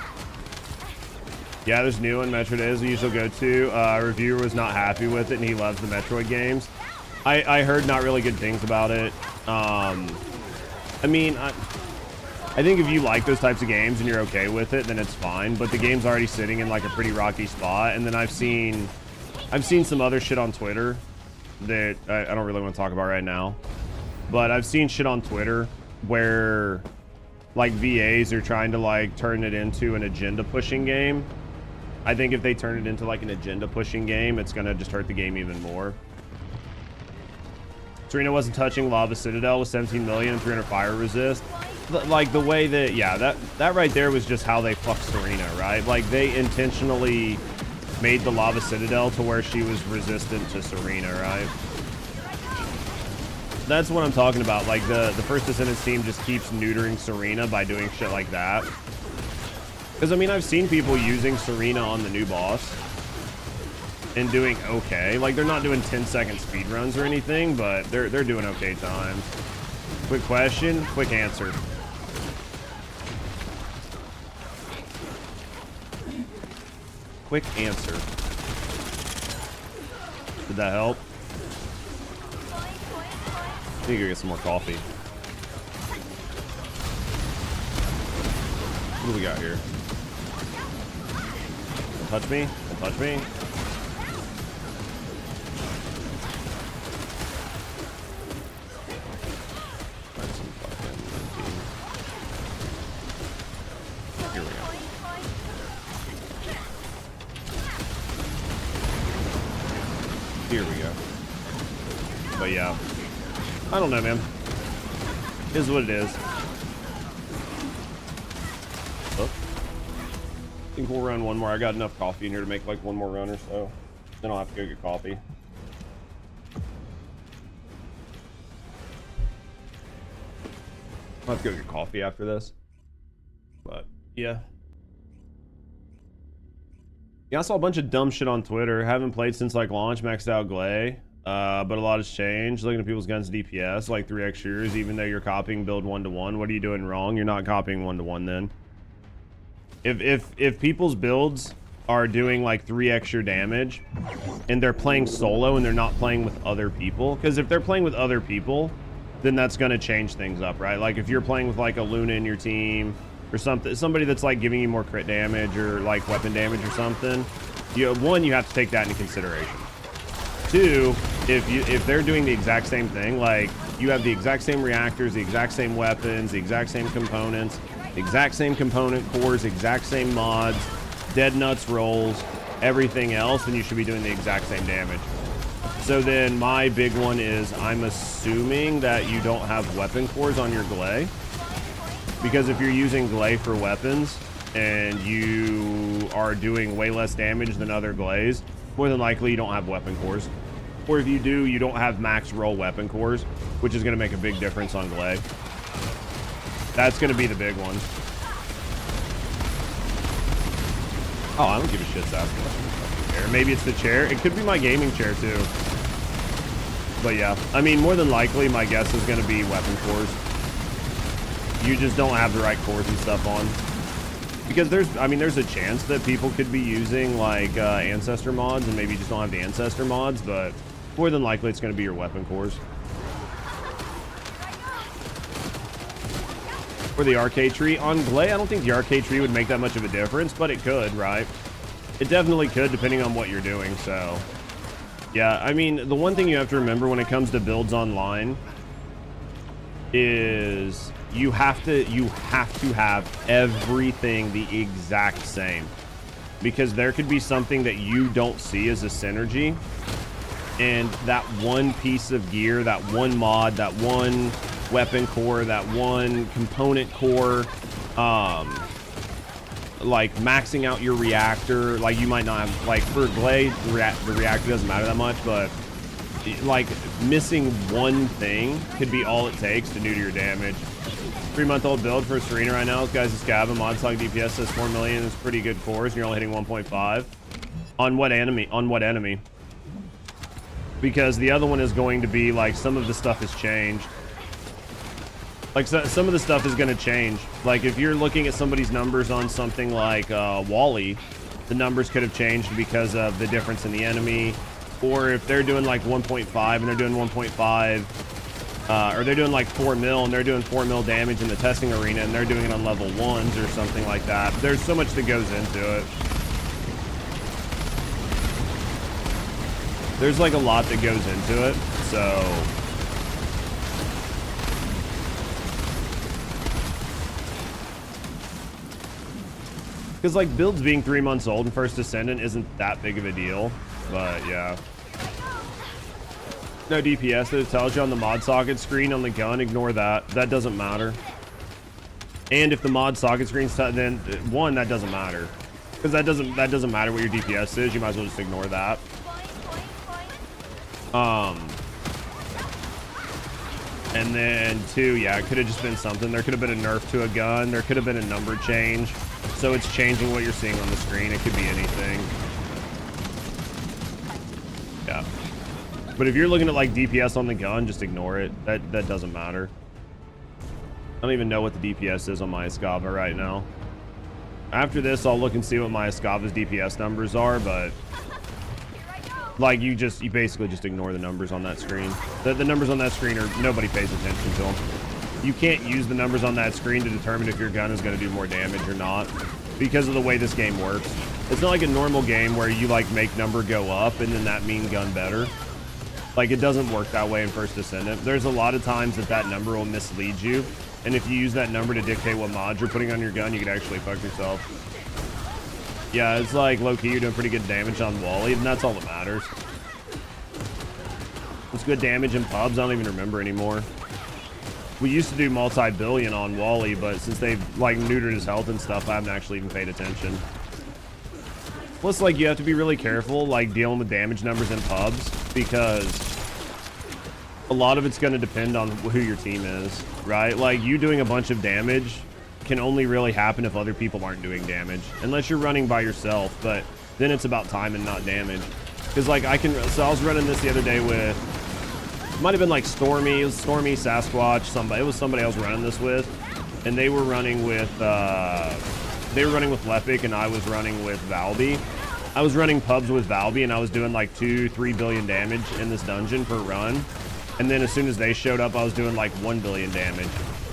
yeah, there's new one. Metroid is the usual go-to. Reviewer was not happy with it, and he loves the Metroid games. I heard not really good things about it. I mean, I think if you like those types of games and you're okay with it, then it's fine. But the game's already sitting in like a pretty rocky spot, and then I've seen some other shit on Twitter that I don't really want to talk about right now. But I've seen shit on Twitter where like VAs are trying to like turn it into an agenda pushing game. I think if they turn it into like an agenda pushing game, it's gonna just hurt the game even more. Serena wasn't touching Lava Citadel with 17 million and 300 fire resist. like the way that, yeah, that right there was just how they fucked Serena, right? Like they intentionally made the Lava Citadel to where she was resistant to Serena, right? That's what I'm talking about. Like the First Descendant team just keeps neutering Serena by doing shit like that. Because I mean, I've seen people using Serena on the new boss and doing okay. Like they're not doing 10-second speed runs or anything, but they're doing okay times. Quick question, quick answer. Quick answer. Did that help? I need to go get some more coffee. What do we got here? Don't touch me. Don't touch me. Here we go. Here we go. But yeah. I don't know, man. It is what it is. Oh. I think we'll run one more. I got enough coffee in here to make like one more run or so. Then I'll have to go get coffee. I'll have to go get coffee after this. But, yeah. Yeah, I saw a bunch of dumb shit on Twitter. Haven't played since like launch, maxed out Glay. But a lot has changed. Looking at people's guns DPS, like 3x shooters, even though you're copying build 1-to-1. What are you doing wrong? You're not copying 1-to-1 then. If people's builds are doing like 3 extra damage and they're playing solo and they're not playing with other people, because if they're playing with other people, then that's going to change things up, right? Like if you're playing with like a Luna in your team or somebody that's like giving you more crit damage or like weapon damage or something, you have to take that into consideration. Two, if they're doing the exact same thing, like you have the exact same reactors, the exact same weapons, the exact same components, the exact same component cores, exact same mods, dead nuts rolls, everything else, then you should be doing the exact same damage. So then my big one is I'm assuming that you don't have weapon cores on your Glay, because if you're using Glay for weapons and you are doing way less damage than other Glays, more than likely you don't have weapon cores. Or if you do, you don't have max roll weapon cores, which is going to make a big difference on Glay. That's going to be the big one. Oh, I don't give a shit, Sasuke. Maybe it's the chair. It could be my gaming chair too. But yeah, I mean, more than likely my guess is going to be weapon cores. You just don't have the right cores and stuff on. Because there's a chance that people could be using like ancestor mods and maybe just don't have the ancestor mods, but more than likely it's going to be your weapon cores. Or the arcade tree. On Glay, I don't think the arcade tree would make that much of a difference, but it could, right? It definitely could, depending on what you're doing, so. Yeah, I mean, the one thing you have to remember when it comes to builds online is you have to have everything the exact same, because there could be something that you don't see as a synergy, and that one piece of gear, that one mod, that one weapon core, that one component core, like maxing out your reactor, like you might not have, like for Glade, the reactor doesn't matter that much, but like missing one thing could be all it takes to neuter your damage. 3-month-old build for Serena right now. This guy's a scab, and mod slug DPS says 4 million is pretty good cores, and you're only hitting 1.5. On what enemy? On what enemy? Because the other one is going to be like some of the stuff has changed. Like some of the stuff is going to change. Like if you're looking at somebody's numbers on something like Wally, the numbers could have changed because of the difference in the enemy. Or if they're doing like 1.5 and they're doing 1.5, or they're doing like 4 mil and they're doing 4 mil damage in the testing arena and they're doing it on level 1s or something like that. There's so much that goes into it. There's like a lot that goes into it, so. Because like builds being 3 months old and First Descendant isn't that big of a deal, but yeah. No DPS that it tells you on the mod socket screen on the gun, ignore that. That doesn't matter. And if the mod socket screen's then one, that doesn't matter. Because that doesn't matter what your DPS is. You might as well just ignore that. And then two, yeah, it could have just been something. There could have been a nerf to a gun. There could have been a number change. So it's changing what you're seeing on the screen. It could be anything. Yeah. But if you're looking at like DPS on the gun, just ignore it. That doesn't matter. I don't even know what the DPS is on my Escava right now. After this, I'll look and see what my Escava's DPS numbers are, but like you basically just ignore the numbers on that screen. The numbers on that screen are, nobody pays attention to them. You can't use the numbers on that screen to determine if your gun is going to do more damage or not because of the way this game works. It's not like a normal game where you like make number go up and then that mean gun better. Like it doesn't work that way in First Descendant. There's a lot of times that number will mislead you. And if you use that number to dictate what mods you're putting on your gun, you could actually fuck yourself. Yeah, it's like low-key, you're doing pretty good damage on Wally, and that's all that matters. It's good damage in pubs, I don't even remember anymore. We used to do multi-billion on Wally, but since they've like neutered his health and stuff, I haven't actually even paid attention. Plus, like, you have to be really careful, like, dealing with damage numbers in pubs, because a lot of it's going to depend on who your team is, right? Like, you doing a bunch of damage can only really happen if other people aren't doing damage, unless you're running by yourself, but then it's about time and not damage. Because, like, so I was running this the other day with, it might have been like Stormy, it was Stormy, Sasquatch, somebody, it was somebody I was running this with, and they were running with, Lepic, and I was running with Valby. I was running pubs with Valby, and I was doing like 2-3 billion damage in this dungeon per run. And then as soon as they showed up, I was doing like 1 billion damage.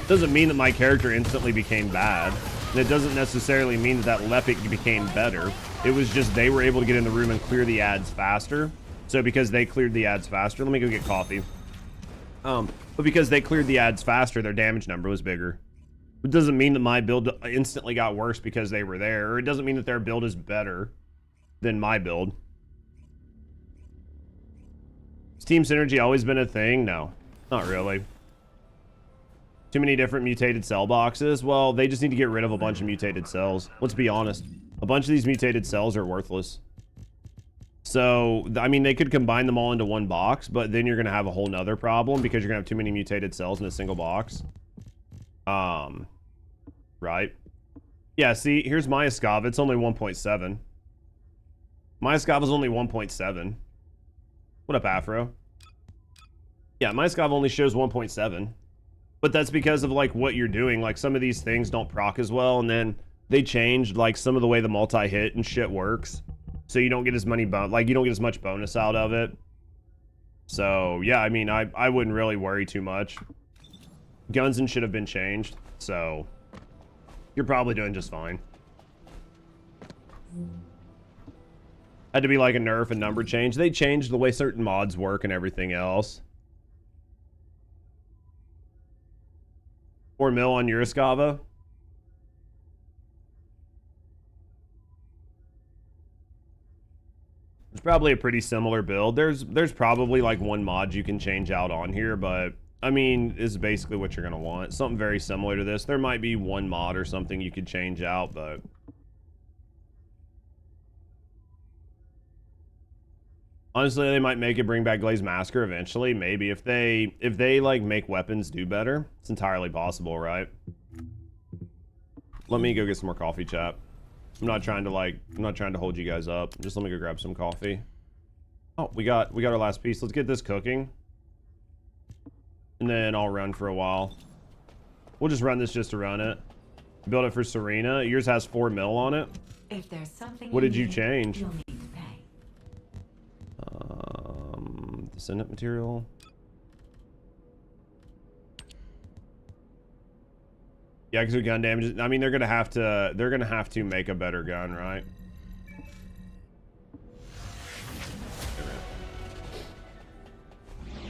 Doesn't mean that my character instantly became bad. And it doesn't necessarily mean that Lepic became better. It was just they were able to get in the room and clear the ads faster. So because they cleared the ads faster, let me go get coffee. But because they cleared the ads faster, their damage number was bigger. It doesn't mean that my build instantly got worse because they were there, or it doesn't mean that their build is better than my build. Has team synergy always been a thing? No, not really. Too many different mutated cell boxes? Well, they just need to get rid of a bunch of mutated cells. Let's be honest. A bunch of these mutated cells are worthless. So, I mean, they could combine them all into one box, but then you're going to have a whole nother problem because you're going to have too many mutated cells in a single box. Right. Yeah, see, here's my Escava. It's only 1.7. My Escava's only 1.7. What up, Afro? Yeah, my Escava only shows 1.7. But that's because of, like, what you're doing. Like, some of these things don't proc as well, and then they changed, like, some of the way the multi-hit and shit works. So you don't get as many you don't get as much bonus out of it. So, yeah, I mean, I wouldn't really worry too much. Guns and shit have been changed, so you're probably doing just fine. Had to be like a nerf and number change. They changed the way certain mods work and everything else. 4 mil on your Escava. It's probably a pretty similar build. There's probably like one mod you can change out on here, but I mean, it's basically what you're gonna want. Something very similar to this. There might be one mod or something you could change out, but honestly, they might make it bring back Glaze Masker eventually. Maybe if they like make weapons do better, it's entirely possible, right? Let me go get some more coffee, chat. I'm not trying to hold you guys up. Just let me go grab some coffee. Oh, we got our last piece. Let's get this cooking. And then I'll run for a while. We'll just run this just to run it. Build it for Serena. Yours has 4 mil on it. If there's something What did you change? You'll need to pay. Descendant material. Yeah, because of gun damage. I mean, they're gonna have to make a better gun, right?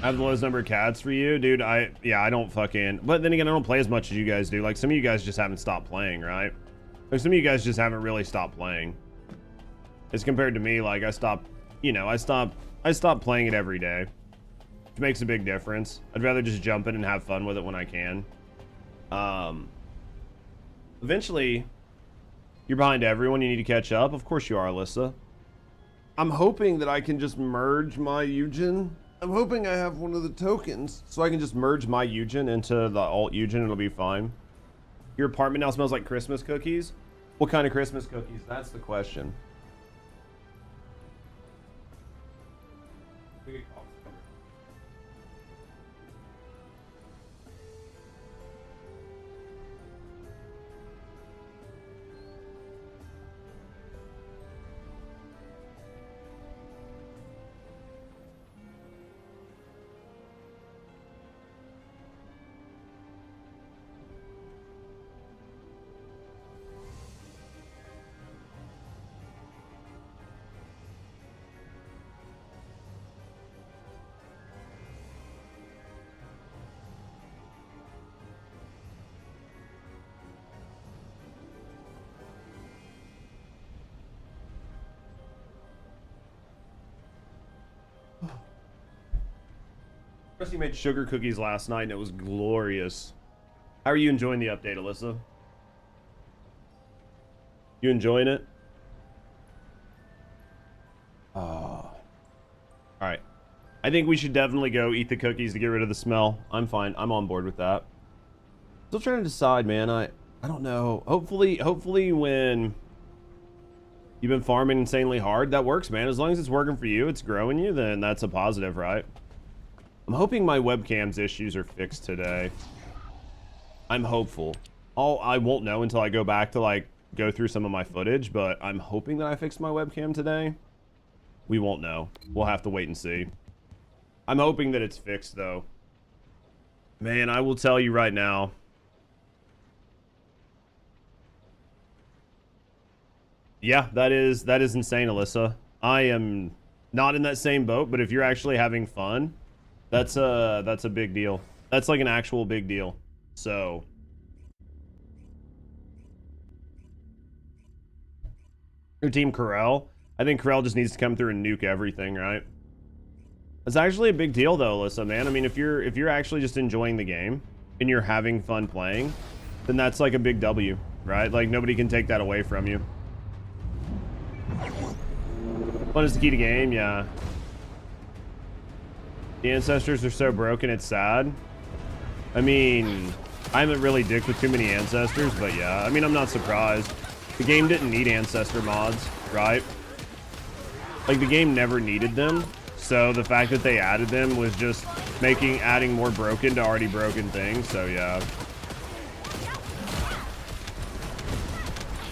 I have the lowest number of cats for you, dude. I don't fucking. But then again, I don't play as much as you guys do. Like, some of you guys just haven't stopped playing, right? Like, some of you guys just haven't really stopped playing. As compared to me, like, I stopped playing it every day, which makes a big difference. I'd rather just jump in and have fun with it when I can. Eventually, you're behind everyone. You need to catch up. Of course you are, Alyssa. I'm hoping that I can just merge my Yujin. I'm hoping I have one of the tokens so I can just merge my Yujin into the alt Yujin and it'll be fine. Your apartment now smells like Christmas cookies? What kind of Christmas cookies? That's the question. Rusty made sugar cookies last night and it was glorious. How are you enjoying the update, Alyssa? You enjoying it? All right. I think we should definitely go eat the cookies to get rid of the smell. I'm fine. I'm on board with that. Still trying to decide, man. I don't know. Hopefully when you've been farming insanely hard, that works, man. As long as it's working for you, it's growing you, then that's a positive, right? I'm hoping my webcam's issues are fixed today. I'm hopeful. I won't know until I go back to like go through some of my footage, but I'm hoping that I fixed my webcam today. We won't know. We'll have to wait and see. I'm hoping that it's fixed though. Man, I will tell you right now. Yeah, that is insane, Alyssa. I am not in that same boat, but if you're actually having fun, that's a big deal. That's like an actual big deal. So your team Corel, I think Corel just needs to come through and nuke everything, right? It's actually a big deal though, Alyssa, man. I mean, if you're actually just enjoying the game and you're having fun playing, then that's like a big W, right? Like nobody can take that away from you. Fun is the key to game, yeah. The ancestors are so broken, it's sad. I mean, I haven't really dicked with too many ancestors, but yeah. I mean, I'm not surprised. The game didn't need ancestor mods, right? Like, the game never needed them. So the fact that they added them was just adding more broken to already broken things, so yeah.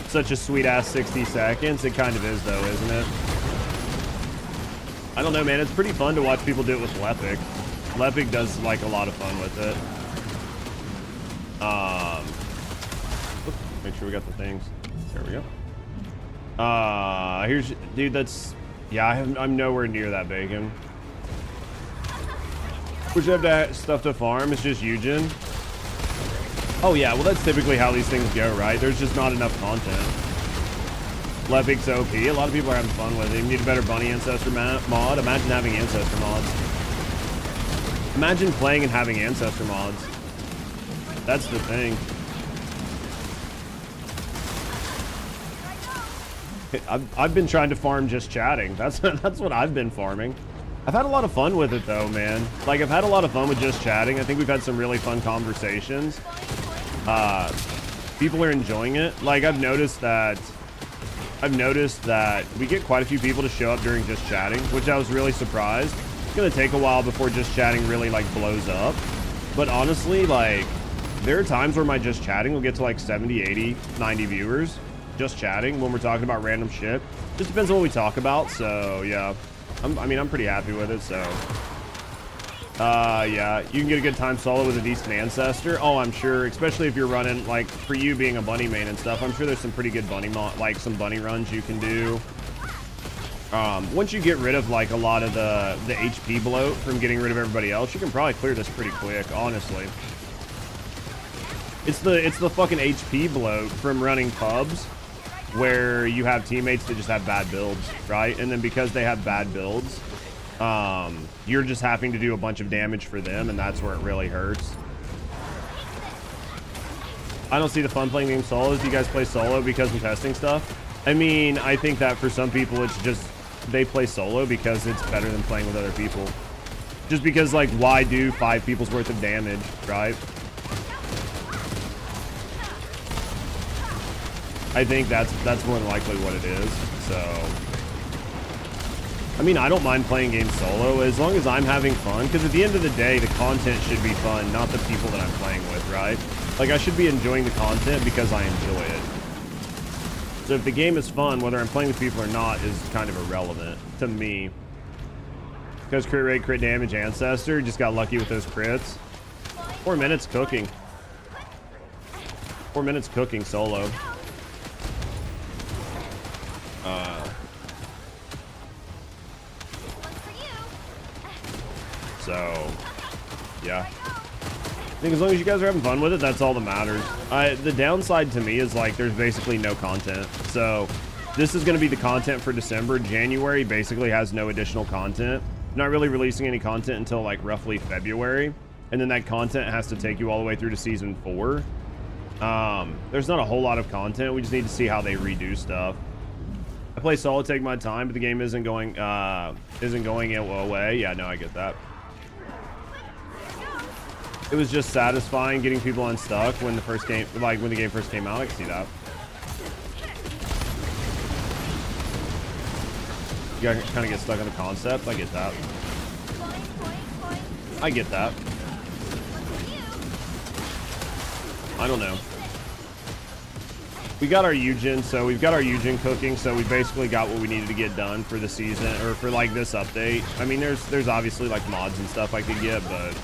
Such a sweet-ass 60 seconds. It kind of is, though, isn't it? I don't know, man. It's pretty fun to watch people do it with Lepic. Lepic does, like, a lot of fun with it. Oops, make sure we got the things. There we go. Here's... Dude, that's... Yeah, I'm nowhere near that bacon. Which have to stuff to farm. It's just Yujin. Oh, yeah. Well, that's typically how these things go, right? There's just not enough content. Lepic's OP. A lot of people are having fun with it. You need a better bunny ancestor mod. Imagine having ancestor mods. Imagine playing and having ancestor mods. That's the thing. I've been trying to farm just chatting. That's what I've been farming. I've had a lot of fun with it though, man. Like I've had a lot of fun with just chatting. I think we've had some really fun conversations. People are enjoying it. Like I've noticed that we get quite a few people to show up during just chatting, which I was really surprised. It's gonna take a while before just chatting really like blows up. But honestly, like there are times where my just chatting will get to like 70, 80, 90 viewers. Just chatting when we're talking about random shit. Just depends on what we talk about. So yeah, I mean, I'm pretty happy with it. So yeah, you can get a good time solo with a decent ancestor. Oh, I'm sure, especially if you're running like for you being a bunny main and stuff. I'm sure there's some pretty good bunny like some bunny runs you can do. Once you get rid of like a lot of the HP bloat from getting rid of everybody else, you can probably clear this pretty quick, honestly. It's the fucking HP bloat from running pubs where you have teammates that just have bad builds, right? And then because they have bad builds, you're just having to do a bunch of damage for them, and that's where it really hurts. I don't see the fun playing game solos. Do you guys play solo because I'm testing stuff? I mean, I think that for some people, it's just they play solo because it's better than playing with other people. Just because, like, why do 5 people's worth of damage, right? I think that's more than likely what it is. So, I mean, I don't mind playing games solo as long as I'm having fun. Because at the end of the day, the content should be fun, not the people that I'm playing with, right? Like, I should be enjoying the content because I enjoy it. So if the game is fun, whether I'm playing with people or not is kind of irrelevant to me. Because crit rate, crit damage, ancestor, just got lucky with those crits. 4 minutes cooking. 4 minutes cooking solo. So, yeah. I think as long as you guys are having fun with it, that's all that matters. The downside to me is, like, there's basically no content. So, this is going to be the content for December. January basically has no additional content. Not really releasing any content until, like, roughly February. And then that content has to take you all the way through to Season 4. There's not a whole lot of content. We just need to see how they redo stuff. I play solo, take my time, but the game isn't going away. Yeah, no, I get that. It was just satisfying getting people unstuck when the first game, like when the game first came out. I can see that. You gotta kind of get stuck on the concept. I get that. I get that. I don't know. We got our Yujin, so we've got our Yujin cooking, so we basically got what we needed to get done for the season, or for like this update. I mean, there's obviously like mods and stuff I could get, but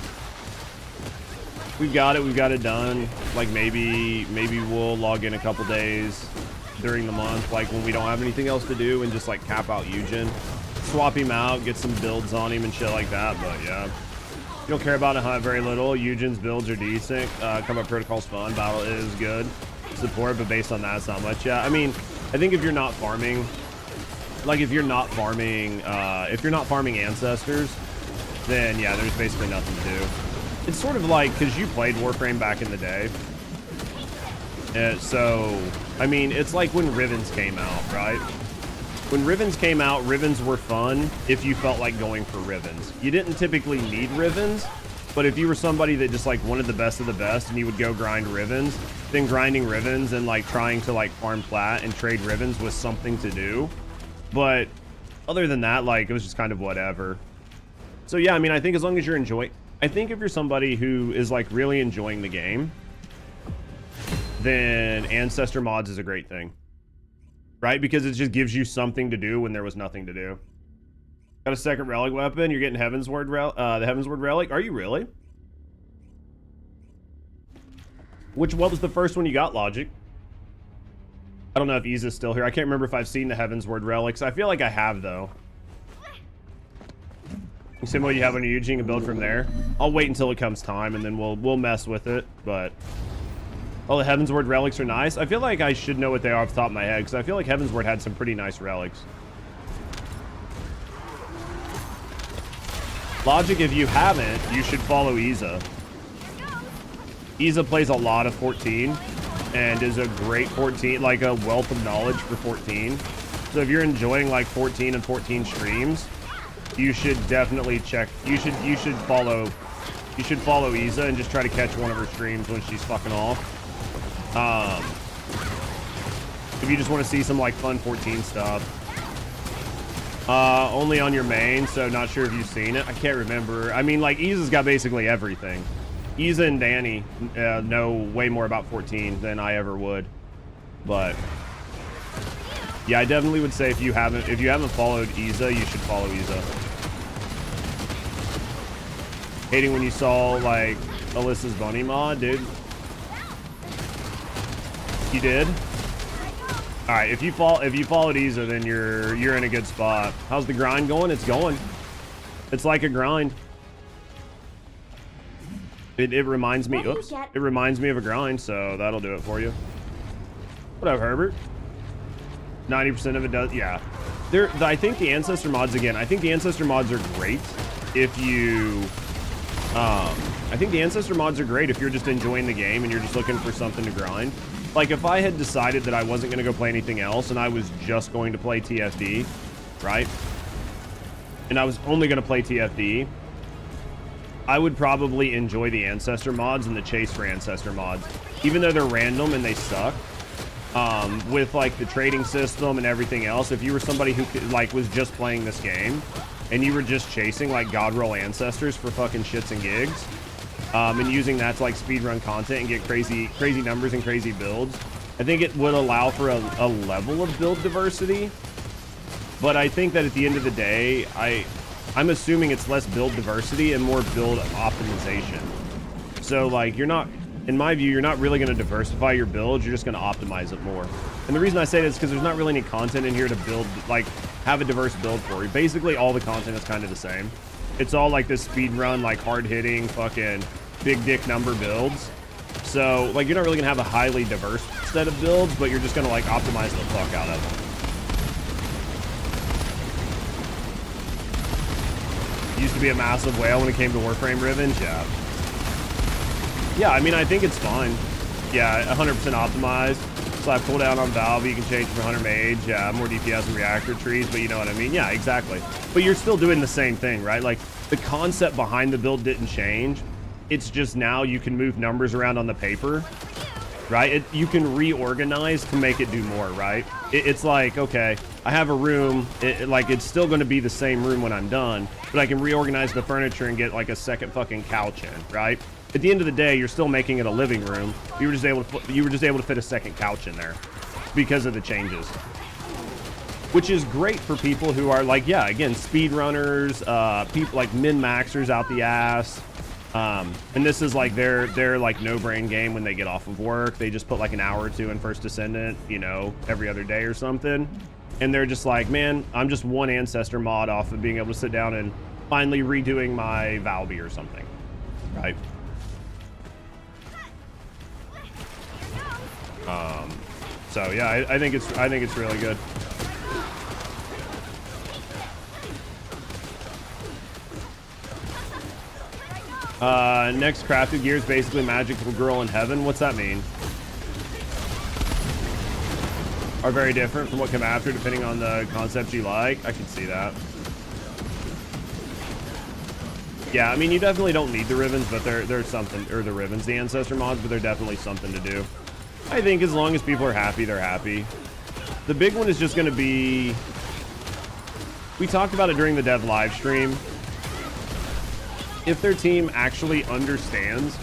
we've got it done. Like maybe we'll log in a couple days during the month, like when we don't have anything else to do, and just like cap out Yujin, swap him out, get some builds on him and shit like that. But yeah, you don't care about it very little. Yujin's builds are decent. Combat protocol's fun. Battle is good. Support, but based on that, it's not much. Yeah, I mean, I think if you're not farming, like if you're not farming ancestors, then yeah, there's basically nothing to do. It's sort of like, because you played Warframe back in the day, so I mean, it's like when Rivens came out, right? When Rivens came out, Rivens were fun if you felt like going for Rivens. You didn't typically need Rivens, but if you were somebody that just like wanted the best of the best and you would go grind Rivens, then grinding Rivens and like trying to like farm plat and trade Rivens was something to do. But other than that, like, it was just kind of whatever. So yeah, I mean, I think as long as you're enjoying, I think if you're somebody who is like really enjoying the game, then Ancestor mods is a great thing, right? Because it just gives you something to do when there was nothing to do. Got a second relic weapon. You're getting Heavensward the Heavensward relic. Are you really? What was the first one you got, Logic? I don't know if Iza's still here. I can't remember if I've seen the Heavensward relics. I feel like I have, though. You see what you have on your Yujin and build from there. I'll wait until it comes time, and then we'll mess with it. But oh, the Heavensward relics are nice. I feel like I should know what they are off the top of my head, because I feel like Heavensward had some pretty nice relics. Logic, if you haven't, you should follow Iza. Iza plays a lot of 14 and is a great 14, like a wealth of knowledge for 14. So if you're enjoying like 14 and 14 streams, you should definitely check. You should follow Iza and just try to catch one of her streams when she's fucking off. If you just want to see some like fun 14 stuff. Only on your main, so not sure if you've seen it. I can't remember. I mean, like, Iza's got basically everything. Iza and Danny know way more about 14 than I ever would. But yeah, I definitely would say if you haven't followed Iza, you should follow Iza. Hating when you saw like Alyssa's bunny mod, dude. You did? All right, if you followed Iza, then you're in a good spot. How's the grind going? It's going. It's like a grind. It reminds me. Oops. It reminds me of a grind, so that'll do it for you. What up, Herbert? 90% of it does. Yeah. I think the Ancestor mods again. I think the Ancestor mods are great if you I think the Ancestor mods are great if you're just enjoying the game and you're just looking for something to grind. Like, if I had decided that I wasn't going to go play anything else and I was just going to play TFD, right? And I was only going to play TFD, I would probably enjoy the Ancestor mods and the chase for Ancestor mods. Even though they're random and they suck, with, like, the trading system and everything else, if you were somebody who, like, was just playing this game and you were just chasing, like, God Roll Ancestors for fucking shits and gigs, and using that to, like, speedrun content and get crazy numbers and crazy builds, I think it would allow for a level of build diversity. But I think that at the end of the day, I'm assuming it's less build diversity and more build optimization. So, like, you're not, in my view, you're not really going to diversify your builds, you're just going to optimize it more. And the reason I say this is because there's not really any content in here to build, like, have a diverse build for you. Basically, all the content is kind of the same. It's all like this speed run, like hard-hitting, fucking big dick number builds. So, like, you're not really going to have a highly diverse set of builds, but you're just going to, like, optimize the fuck out of them. Used to be a massive whale when it came to Warframe Revenge, yeah. Yeah, I mean, I think it's fine. Yeah, 100% optimized. Slap cooldown on Valve, you can change from Hunter Mage, yeah, more DPS and reactor trees, but you know what I mean? Yeah, exactly. But you're still doing the same thing, right? Like, the concept behind the build didn't change. It's just now you can move numbers around on the paper, right? You can reorganize to make it do more, right? It's like, okay, I have a room, like, it's still going to be the same room when I'm done, but I can reorganize the furniture and get, like, a second fucking couch in, right? At the end of the day, you're still making it a living room. You were just able to fit a second couch in there because of the changes, which is great for people who are, like, yeah, again, speedrunners, people like min-maxers out the ass. And this is like their like no brain game when they get off of work. They just put like an hour or two in First Descendant, you know, every other day or something. And they're just like, man, I'm just one Ancestor mod off of being able to sit down and finally redoing my Valby or something, right? So yeah, I think it's really good. Next crafted gear is basically magical girl in heaven. What's that mean? Are very different from what come after depending on the concept you like. I can see that. Yeah, I mean, you definitely don't need the ribbons, but there's something, or the ribbons, the Ancestor mods, but they're definitely something to do. I think as long as people are happy, they're happy. The big one is just going to be, we talked about it during the dev live stream. If their team actually understands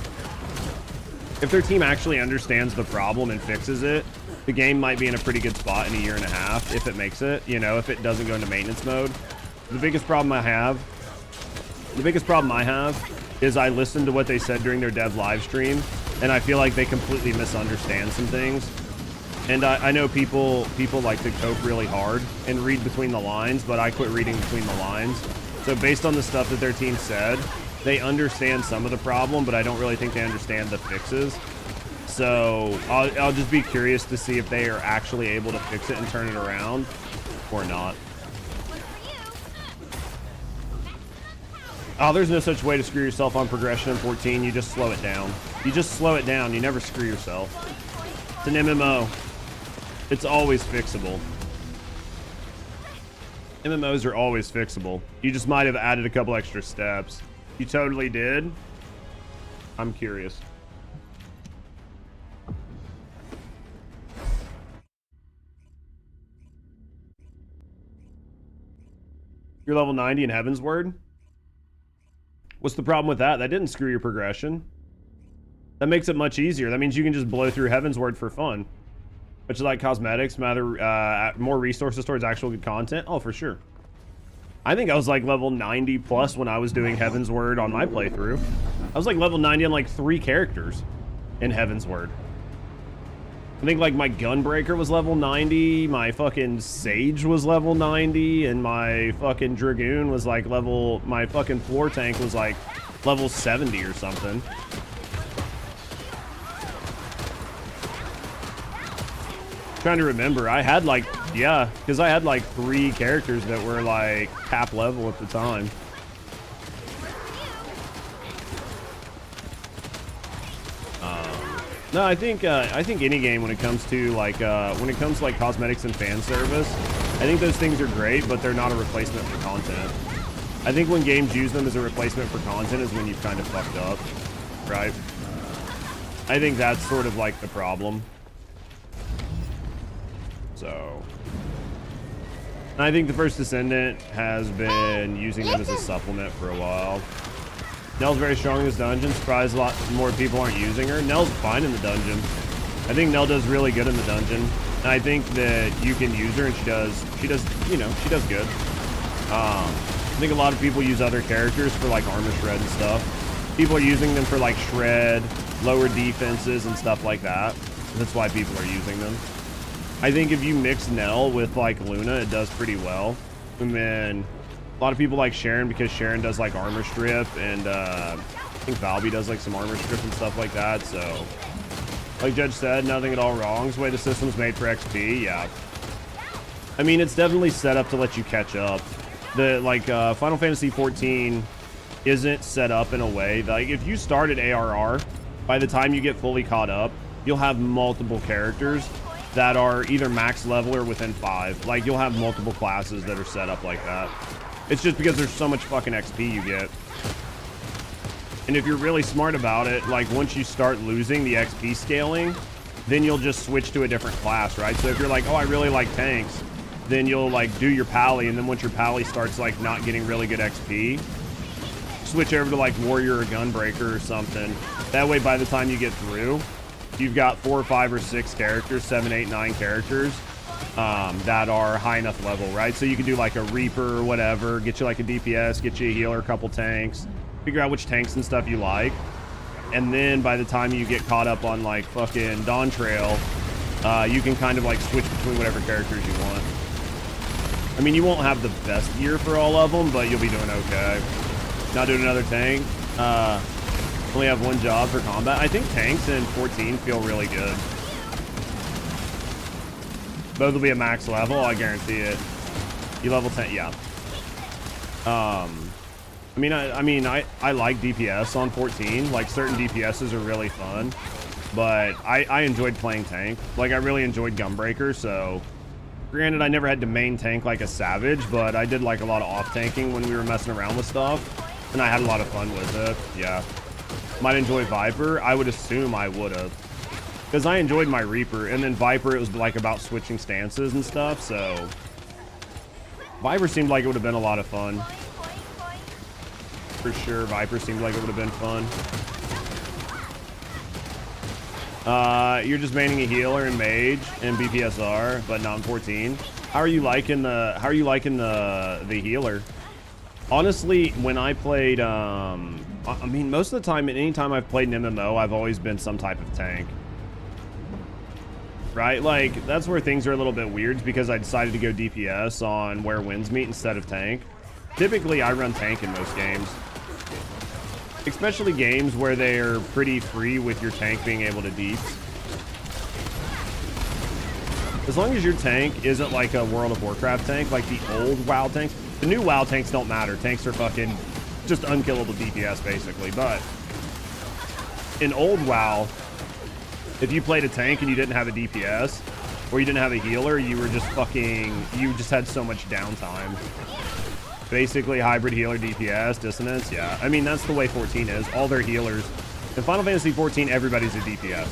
the problem and fixes it, the game might be in a pretty good spot in a year and a half if it makes it, you know, if it doesn't go into maintenance mode. The biggest problem I have is I listened to what they said during their dev live stream, and I feel like they completely misunderstand some things. And I know people like to cope really hard and read between the lines, but I quit reading between the lines. So based on the stuff that their team said, they understand some of the problem, but I don't really think they understand the fixes. So I'll just be curious to see if they are actually able to fix it and turn it around or not. Oh, there's no such way to screw yourself on progression in 14. You just slow it down. You just slow it down. You never screw yourself. It's an MMO. It's always fixable. MMOs are always fixable. You just might have added a couple extra steps. You totally did? I'm curious. You're level 90 in Heaven's Word? What's the problem with that? That didn't screw your progression. That makes it much easier. That means you can just blow through Heaven's Word for fun. But you like cosmetics, more resources towards actual good content? Oh, for sure. I think I was like level 90 plus when I was doing Heaven's Word on my playthrough. I was like level 90 on like 3 characters in Heaven's Word. I think like my Gunbreaker was level 90, my fucking Sage was level 90, and my fucking Dragoon was like my fucking floor tank was like level 70 or something. Trying to remember, I had like, yeah, because I had like 3 characters that were like cap level at the time. No, I think any game when it comes to like cosmetics and fan service, I think those things are great, but they're not a replacement for content. I think when games use them as a replacement for content is when you've kind of fucked up, right? I think that's sort of like the problem. So, and I think the First Descendant has been using them as a supplement for a while. Nell's very strong in this dungeon. Surprised a lot more people aren't using her. Nell's fine in the dungeon. I think Nell does really good in the dungeon. And I think that you can use her and she does good. I think a lot of people use other characters for like armor shred and stuff. People are using them for like shred, lower defenses and stuff like that. That's why people are using them. I think if you mix Nell with like Luna, it does pretty well. And then a lot of people like Sharon because Sharon does like armor strip, and I think Valby does like some armor strip and stuff like that. So, like Judge said, nothing at all wrong. It's the way the system's made for XP. Yeah. I mean, it's definitely set up to let you catch up. The Final Fantasy 14 isn't set up in a way like if you start at ARR, by the time you get fully caught up, you'll have multiple characters that are either max level or within 5. Like you'll have multiple classes that are set up like that. It's just because there's so much fucking XP you get. And if you're really smart about it, like once you start losing the XP scaling, then you'll just switch to a different class, right? So if you're like, oh, I really like tanks, then you'll like do your pally, and then once your pally starts like not getting really good XP, switch over to like warrior or gunbreaker or something. That way by the time you get through, you've got 4 or 5 or 6 characters, 7, 8, 9 characters that are high enough level, right? So you can do like a Reaper or whatever, get you like a DPS, get you a healer, a couple tanks, figure out which tanks and stuff you like. And then by the time you get caught up on like fucking Dawn Trail, you can kind of like switch between whatever characters you want. I mean, you won't have the best gear for all of them, but you'll be doing okay. Not doing another tank. Only have one job for combat. I think tanks in 14 feel really good. Both will be a max level, I guarantee it. You level 10, yeah. I mean, I like DPS on 14. Like certain DPSs are really fun, but I enjoyed playing tank. Like I really enjoyed Gunbreaker. So, granted, I never had to main tank like a savage, but I did like a lot of off tanking when we were messing around with stuff, and I had a lot of fun with it. Yeah. Might enjoy Viper. I would assume I would have, because I enjoyed my Reaper, and then Viper, it was like about switching stances and stuff. So Viper seemed like it would have been a lot of fun. For sure, Viper seemed like it would have been fun. You're just maining a healer and mage and BPSR, but not in 14. How are you liking the healer? Honestly, when I played, I mean, most of the time, anytime I've played an MMO, I've always been some type of tank. Right? Like, that's where things are a little bit weird, because I decided to go DPS on where winds meet instead of tank. Typically, I run tank in most games. Especially games where they're pretty free with your tank being able to deep. As long as your tank isn't like a World of Warcraft tank, like the old WoW tanks. The new WoW tanks don't matter. Tanks are fucking just unkillable DPS, basically. But in old WoW, if you played a tank and you didn't have a DPS, or you didn't have a healer, you were just fucking, you just had so much downtime. Basically, hybrid healer DPS, dissonance, yeah. I mean, that's the way 14 is. All their healers. In Final Fantasy 14, everybody's a DPS.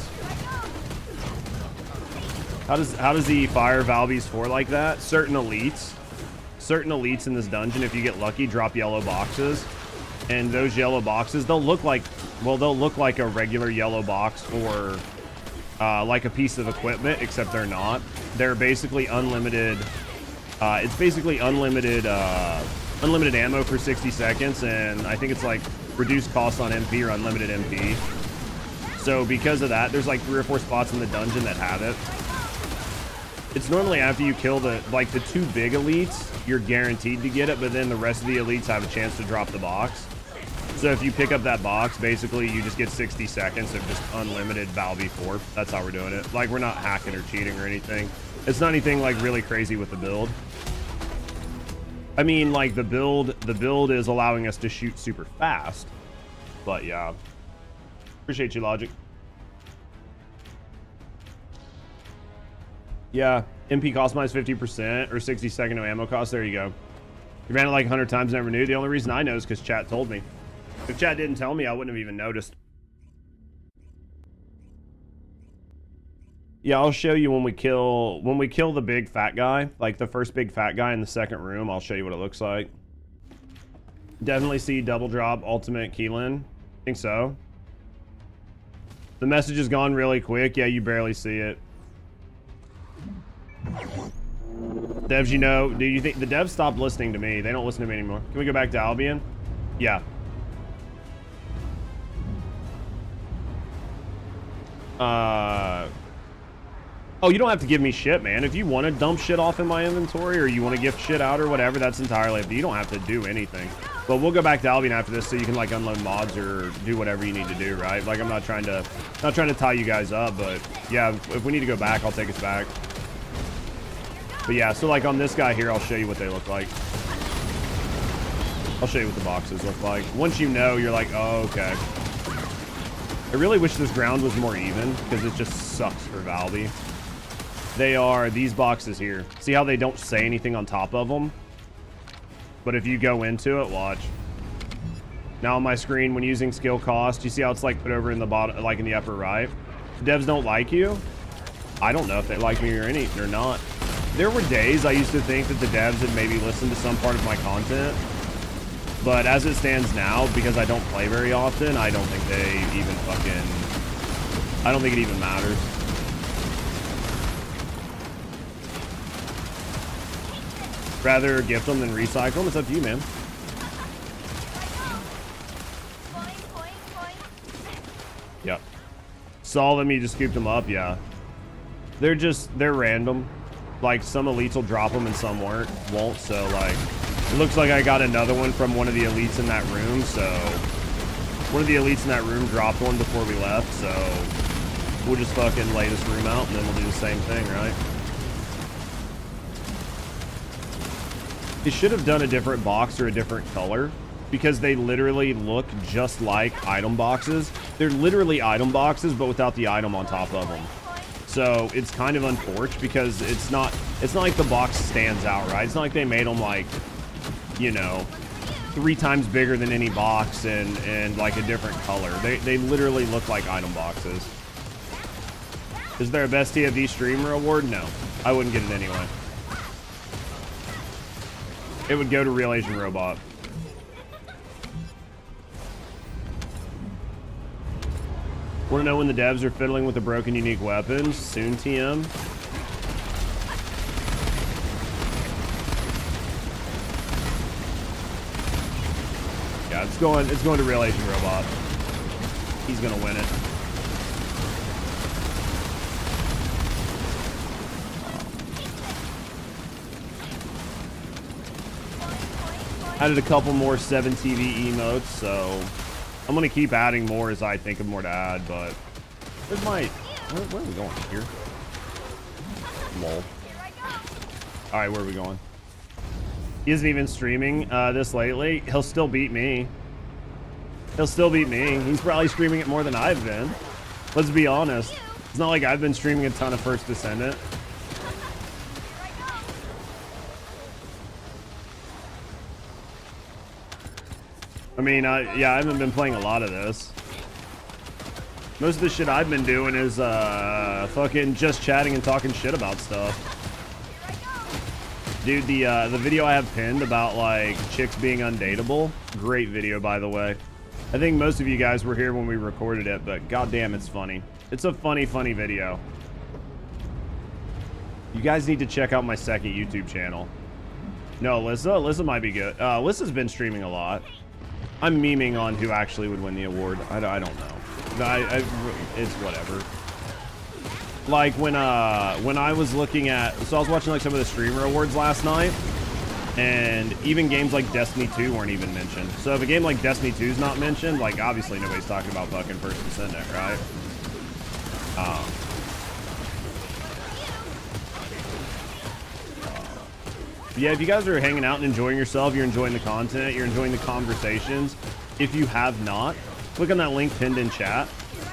How does the fire Valby's 4 like that? Certain elites in this dungeon, if you get lucky, drop yellow boxes. And those yellow boxes, they'll look like a regular yellow box, or like a piece of equipment, except they're not. They're basically unlimited. It's basically unlimited ammo for 60 seconds, and I think it's like reduced cost on MP or unlimited MP. So because of that, there's like 3 or 4 spots in the dungeon that have it. It's normally after you kill the 2 big elites, you're guaranteed to get it, but then the rest of the elites have a chance to drop the box. So if you pick up that box, basically you just get 60 seconds of just unlimited Valby 4. That's how we're doing it. Like, we're not hacking or cheating or anything. It's not anything like really crazy with the build. I mean, like, the build is allowing us to shoot super fast. But yeah. Appreciate you, Logic. Yeah, MP cost minus 50% or 60-second no ammo cost. There you go. You ran it like 100 times, never knew. The only reason I know is because chat told me. If chat didn't tell me, I wouldn't have even noticed. Yeah, I'll show you when we kill the big fat guy, like the first big fat guy in the second room. I'll show you what it looks like. Definitely see double drop ultimate Keelan. Think so. The message is gone really quick. Yeah, you barely see it. Devs, you know, do you think the devs stopped listening to me? They don't listen to me anymore. Can we go back to Albion? Yeah. Oh, you don't have to give me shit, man. If you want to dump shit off in my inventory or you want to gift shit out or whatever, that's entirely up to you. You don't have to do anything. But we'll go back to Albion after this so you can like unload mods or do whatever you need to do, right? Like I'm not trying to tie you guys up, but yeah, if we need to go back, I'll take us back. But yeah, so like on this guy here, I'll show you what they look like. I'll show you what the boxes look like. Once you know, you're like, oh, okay. I really wish this ground was more even because it just sucks for Valby. They are these boxes here. See how they don't say anything on top of them? But if you go into it, watch. Now on my screen, when using skill cost, you see how it's like put over in the bottom, like in the upper right? Devs don't like you. I don't know if they like me or not. There were days I used to think that the devs had maybe listened to some part of my content. But as it stands now, because I don't play very often, I don't think they even fucking... I don't think it even matters. Rather gift them than recycle them. It's up to you, man. Yep. Saw them, you just scooped them up, yeah. They're random. Like, some elites will drop them and some won't, so, like... It looks like I got another one from one of the elites in that room, so... One of the elites in that room dropped one before we left, so... We'll just fucking lay this room out, and then we'll do the same thing, right? They should have done a different box or a different color because they literally look just like item boxes. They're literally item boxes, but without the item on top of them. So it's kind of unfortunate because it's not like the box stands out, right? It's not like they made them like, you know, 3 times bigger than any box and like a different color. They literally look like item boxes. Is there a best TFD streamer award? No, I wouldn't get it anyway. It would go to Real Asian Robot. Want to know when the devs are fiddling with the broken unique weapons? Soon, TM. Yeah, it's going to Real Asian Robot. He's gonna win it. Added a couple more 7TV emotes, so I'm gonna keep adding more as I think of more to add, but where's my... Where are we going? Here? Lol. Alright, where are we going? He isn't even streaming this lately. He'll still beat me. He'll still beat me. He's probably streaming it more than I've been. Let's be honest. It's not like I've been streaming a ton of First Descendant. I mean, yeah, I haven't been playing a lot of this. Most of the shit I've been doing is fucking just chatting and talking shit about stuff. Dude, the video I have pinned about like chicks being undateable, great video by the way. I think most of you guys were here when we recorded it, but goddamn, it's funny. It's a funny video. You guys need to check out my second YouTube channel. No, Alyssa might be good. Alyssa's been streaming a lot. I'm memeing on who actually would win the award. I don't know. It's whatever. Like when I was looking at, so I was watching like some of the streamer awards last night, and even games like Destiny 2 weren't even mentioned. So if a game like Destiny 2 is not mentioned, like obviously nobody's talking about fucking First Descendant, right? Yeah, if you guys are hanging out and enjoying yourself, you're enjoying the content, you're enjoying the conversations. If you have not, click on that link pinned in chat.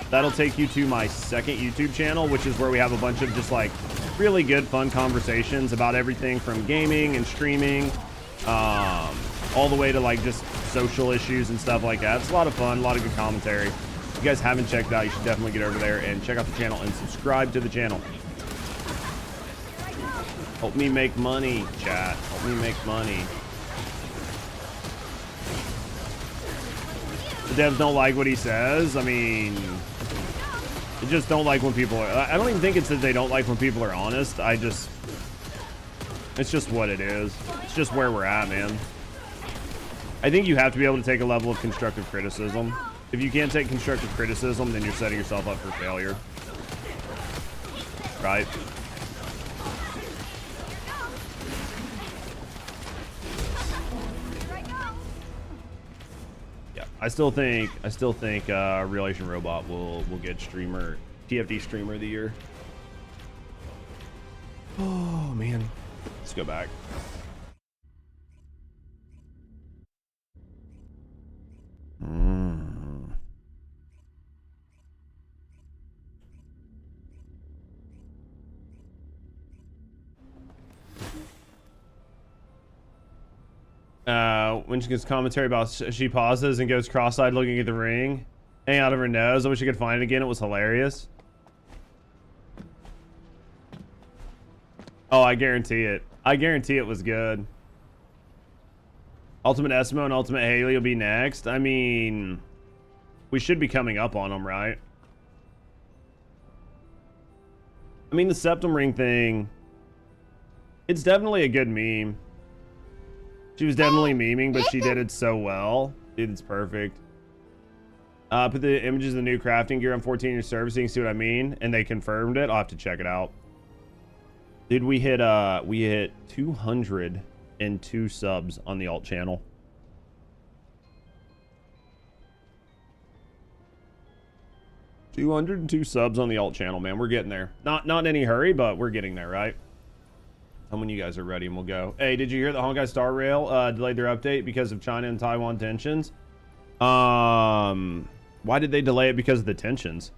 That'll take you to my second YouTube channel, which is where we have a bunch of just like really good, fun conversations about everything from gaming and streaming, all the way to like just social issues and stuff like that. It's a lot of fun, a lot of good commentary. If you guys haven't checked it out, you should definitely get over there and check out the channel and subscribe to the channel. Help me make money, chat. Help me make money. The devs don't like what he says. I mean, they just don't like when people are... I don't even think it's that they don't like when people are honest. It's just what it is. It's just where we're at, man. I think you have to be able to take a level of constructive criticism. If you can't take constructive criticism, then you're setting yourself up for failure. Right? Yeah, I still think Relation Robot will get TFD streamer of the year. Oh man. Let's go back. When she gets commentary about she pauses and goes cross-eyed looking at the ring, hanging out of her nose. I wish I could find it again. It was hilarious. Oh, I guarantee it. I guarantee it was good. Ultimate Eskimo and Ultimate Haley will be next. I mean, we should be coming up on them, right? I mean, the Septum Ring thing, it's definitely a good meme. She was definitely memeing, but she did it so well. Dude, it's perfect. Put the images of the new crafting gear on 14-year service so you can see what I mean. And they confirmed it. I'll have to check it out. Dude, we hit 202 subs on the alt channel. $202 subs on the alt channel, man. We're getting there. Not in any hurry, but we're getting there, right? And when you guys are ready, and we'll go. Hey, did you hear that Honkai Star Rail delayed their update because of China and Taiwan tensions? Why did they delay it? Because of the tensions?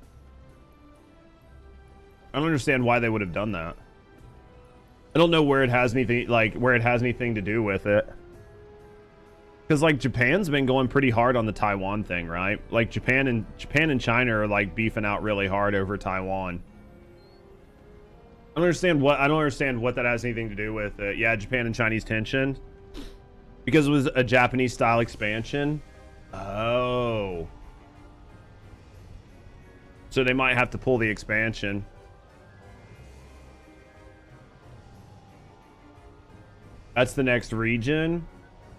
I don't understand why they would have done that. I don't know where it has anything to do with it. Because like Japan's been going pretty hard on the Taiwan thing, right? Like Japan and China are like beefing out really hard over Taiwan. I don't understand what that has anything to do with it. Yeah, Japan and Chinese tension. Because it was a Japanese style expansion. Oh. So they might have to pull the expansion. That's the next region.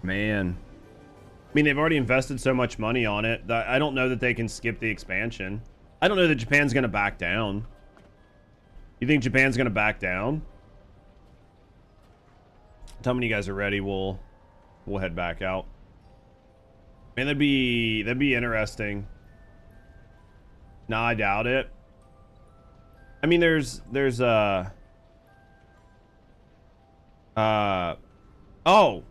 Man. I mean, they've already invested so much money on it that I don't know that they can skip the expansion. I don't know that Japan's going to back down. You think Japan's going to back down? Tell me when you guys are ready. We'll head back out. Man, that'd be interesting. Nah, I doubt it. I mean, there's oh,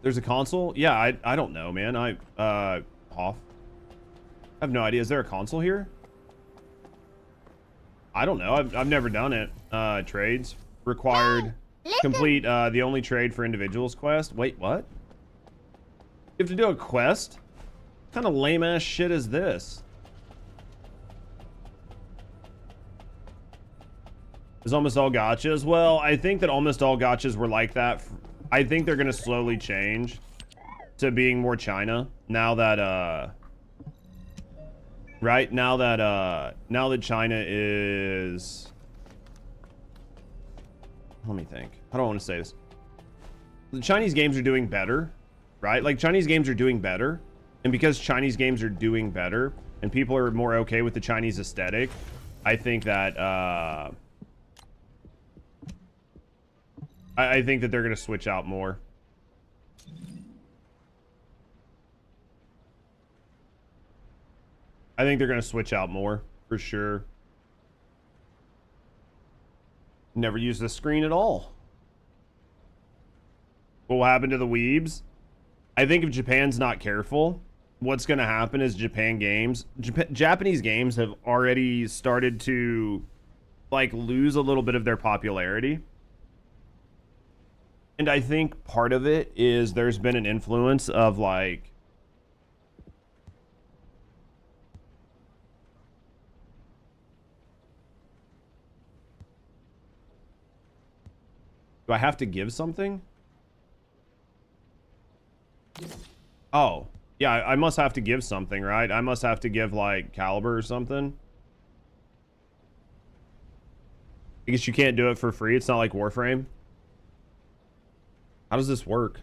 there's a console? Yeah, I don't know, man. Off. I have no idea. Is there a console here? I don't know. I've never done it. Trades required. Complete the only trade for individuals quest. Wait, what? You have to do a quest? What kind of lame ass shit is this? Is almost all gachas? Well, I think that almost all gachas were like that. I think they're gonna slowly change to being more China now that right now that China is, let me think. I don't want to say this. The Chinese games are doing better, right? Like Chinese games are doing better, and because Chinese games are doing better and people are more okay with the Chinese aesthetic, I think that I think that they're going to switch out more. I think they're going to switch out more, for sure. Never use the screen at all. What will happen to the weebs? I think if Japan's not careful, what's going to happen is Japanese games have already started to like lose a little bit of their popularity. And I think part of it is there's been an influence of like, do I have to give something? Oh, yeah, I must have to give something, right? I must have to give like caliber or something. I guess you can't do it for free. It's not like Warframe. How does this work?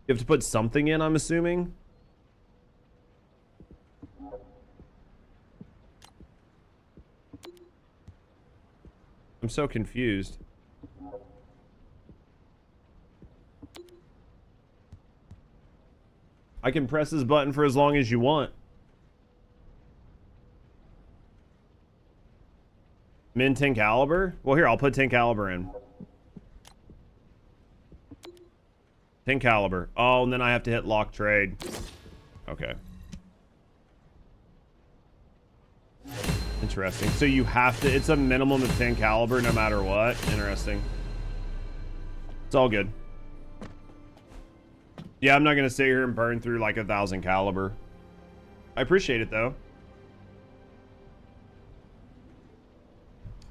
You have to put something in, I'm assuming. I'm so confused. I can press this button for as long as you want. Min 10 caliber? Well, here, I'll put 10 caliber in. 10 caliber. Oh, and then I have to hit lock trade. Okay. Interesting. So you have to, it's a minimum of 10 caliber no matter what. Interesting. It's all good. Yeah, I'm not going to sit here and burn through like 1,000 caliber. I appreciate it though.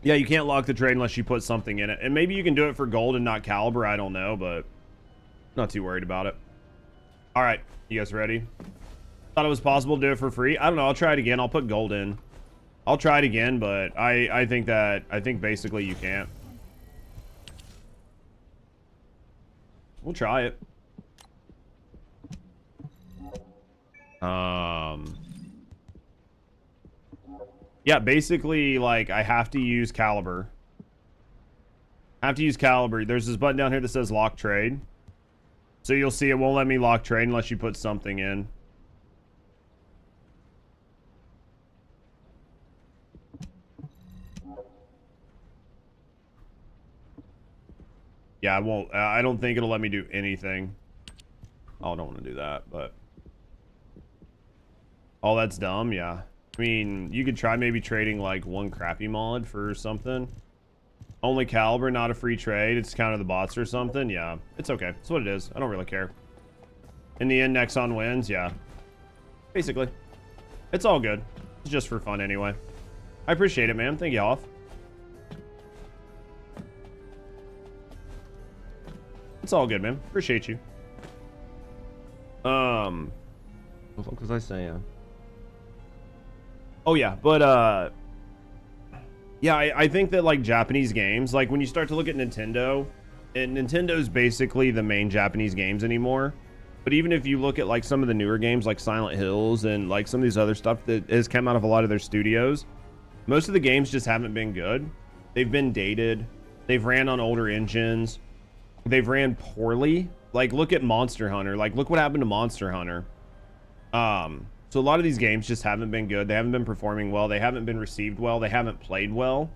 Yeah, you can't lock the trade unless you put something in it. And maybe you can do it for gold and not caliber. I don't know, but not too worried about it. All right, you guys ready? Thought it was possible to do it for free. I don't know. I'll try it again. I'll put gold in. I'll try it again, but I think basically you can't. We'll try it. Yeah, basically, like, I have to use caliber. I have to use caliber. There's this button down here that says lock trade. So you'll see it won't let me lock trade unless you put something in. Yeah, I won't. I don't think it'll let me do anything. Oh, I don't want to do that, but... Oh, that's dumb, yeah. I mean, you could try maybe trading like one crappy mod for something. Only caliber, not a free trade. It's kind of the bots or something. Yeah, it's okay. It's what it is. I don't really care. In the end, Nexon wins. Yeah. Basically. It's all good. It's just for fun anyway. I appreciate it, man. Thank you, off. It's all good, man. Appreciate you. What was I saying? Oh yeah, but yeah, I think that like Japanese games, like when you start to look at Nintendo, and Nintendo's basically the main Japanese games anymore. But even if you look at like some of the newer games like Silent Hills and like some of these other stuff that has come out of a lot of their studios, most of the games just haven't been good. They've been dated. They've ran on older engines. They've ran poorly. Like look at Monster Hunter. Like look what happened to Monster Hunter. So a lot of these games just haven't been good. They haven't been performing well. They haven't been received well. They haven't played well.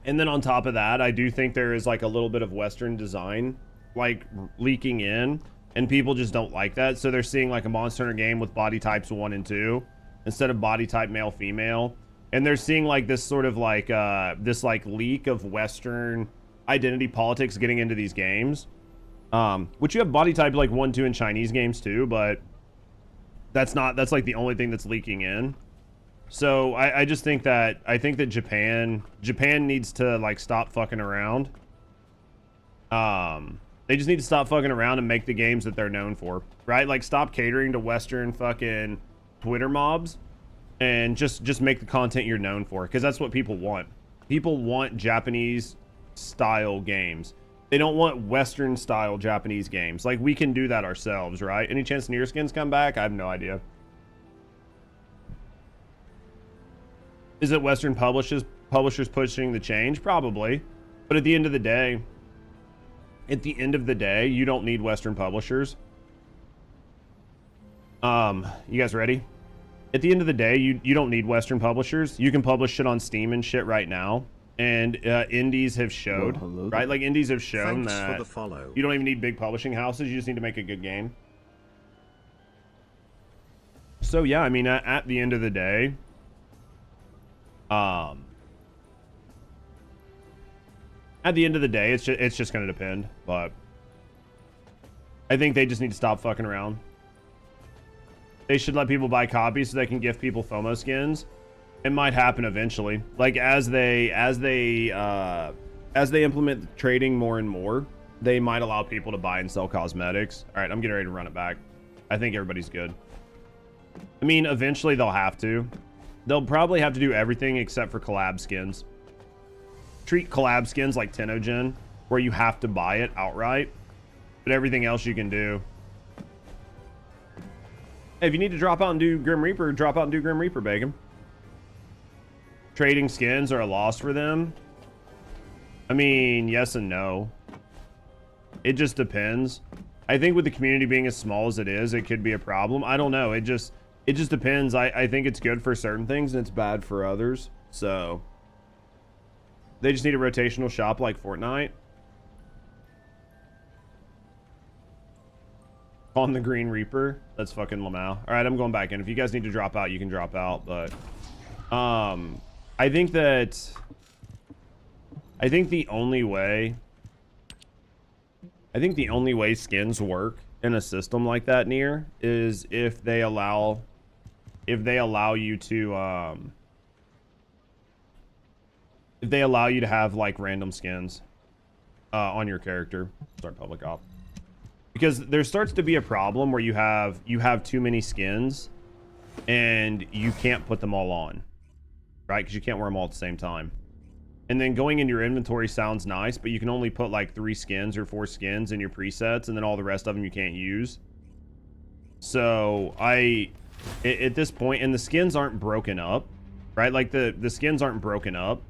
And then on top of that, I do think there is like a little bit of Western design like leaking in, and people just don't like that. So they're seeing like a Monster Hunter game with body types 1 and 2 instead of body type male female. And they're seeing like this sort of like this like leak of Western identity politics getting into these games. Which you have body type like 1, 2 in Chinese games too, but that's like the only thing that's leaking in. So I just think that Japan needs to like stop fucking around. They just need to stop fucking around and make the games that they're known for, right? Like stop catering to Western fucking Twitter mobs and just make the content you're known for, because that's what people want. People want Japanese style games. They don't want Western style Japanese games. Like we can do that ourselves, right? Any chance Nearskins come back? I have no idea. Is it Western publishers pushing the change? Probably. But at the end of the day, you don't need Western publishers. You guys ready? At the end of the day, you don't need Western publishers. You can publish shit on Steam and shit right now. And indies have showed, right? Like indies have shown that you don't even need big publishing houses. You just need to make a good game. So yeah, I mean, at the end of the day, At the end of the day, it's just going to depend. But I think they just need to stop fucking around. They should let people buy copies so they can give people FOMO skins. It might happen eventually. Like as they implement trading more and more, they might allow people to buy and sell cosmetics. All right, I'm getting ready to run it back. I think everybody's good. I mean, eventually they'll have to. They'll probably have to do everything except for collab skins. Treat collab skins like Tenogen, where you have to buy it outright, but everything else you can do. Hey, if you need to drop out and do Grim Reaper, drop out and do Grim Reaper, Bacon. Trading skins are a loss for them. I mean, yes and no. It just depends. I think with the community being as small as it is, it could be a problem. I don't know. It just depends. I think it's good for certain things and it's bad for others. So they just need a rotational shop like Fortnite. On the Green Reaper. That's fucking Lamau. All right, I'm going back in. If you guys need to drop out, you can drop out. But I think the only way skins work in a system like that near is if they allow you to have like random skins on your character. Start public op. Because there starts to be a problem where you have too many skins and you can't put them all on, right? Because you can't wear them all at the same time. And then going into your inventory sounds nice, but you can only put like 3 skins or 4 skins in your presets, and then all the rest of them you can't use. So at this point, and the skins aren't broken up, right? Like the skins aren't broken up.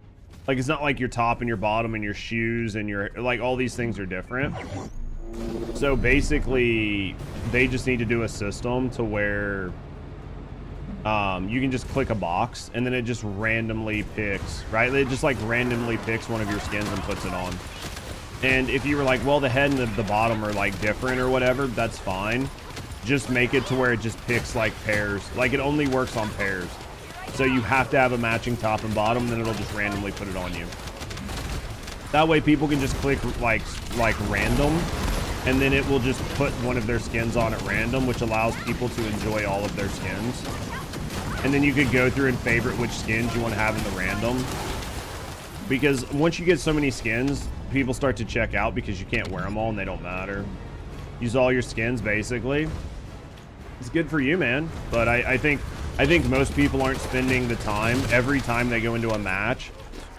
Like it's not like your top and your bottom and your shoes and your, like all these things are different. So basically, they just need to do a system to where you can just click a box and then it just randomly picks, right? It just like randomly picks one of your skins and puts it on. And if you were like, well, the head and the bottom are like different or whatever, that's fine. Just make it to where it just picks like pairs. Like it only works on pairs. So you have to have a matching top and bottom, then it'll just randomly put it on you. That way people can just click like random, and then it will just put one of their skins on at random, which allows people to enjoy all of their skins. And then you could go through and favorite which skins you want to have in the random. Because once you get so many skins, people start to check out because you can't wear them all and they don't matter. Use all your skins, basically. It's good for you, man. But I think most people aren't spending the time every time they go into a match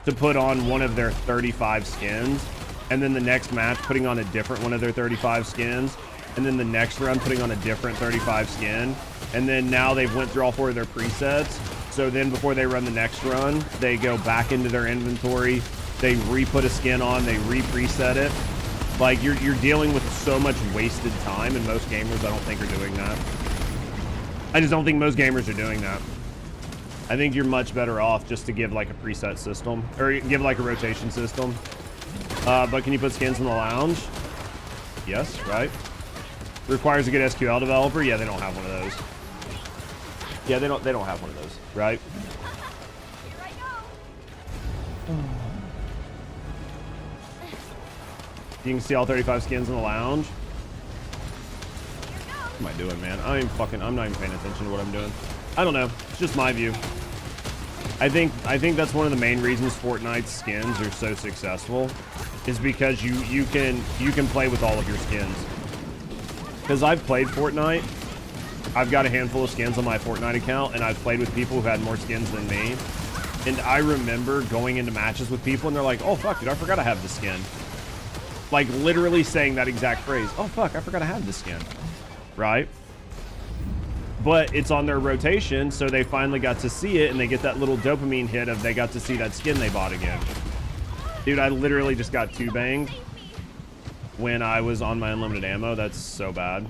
to put on one of their 35 skins, and then the next match putting on a different one of their 35 skins, and then the next run putting on a different 35 skin, and then now they've went through all 4 of their presets. So then before they run the next run, they go back into their inventory, they re-put a skin on, they re-preset it. Like you're dealing with so much wasted time, and most gamers I don't think are doing that. I just don't think most gamers are doing that. I think you're much better off just to give like a preset system, or give like a rotation system. But can you put skins in the lounge? Yes, right? Requires a good SQL developer. Yeah, they don't have one of those. Yeah, they don't have one of those, right? You can see all 35 skins in the lounge. What am I doing, man? I'm not even paying attention to what I'm doing. I don't know. It's just my view. I think that's one of the main reasons Fortnite's skins are so successful, is because you can play with all of your skins. Because I've played Fortnite, I've got a handful of skins on my Fortnite account, and I've played with people who had more skins than me. And I remember going into matches with people, and they're like, "Oh fuck, dude, I forgot I have this skin." Like literally saying that exact phrase. "Oh fuck, I forgot I had this skin." Right? But it's on their rotation, so they finally got to see it, and they get that little dopamine hit of they got to see that skin they bought again. Dude, I literally just got 2-banged when I was on my unlimited ammo. That's so bad.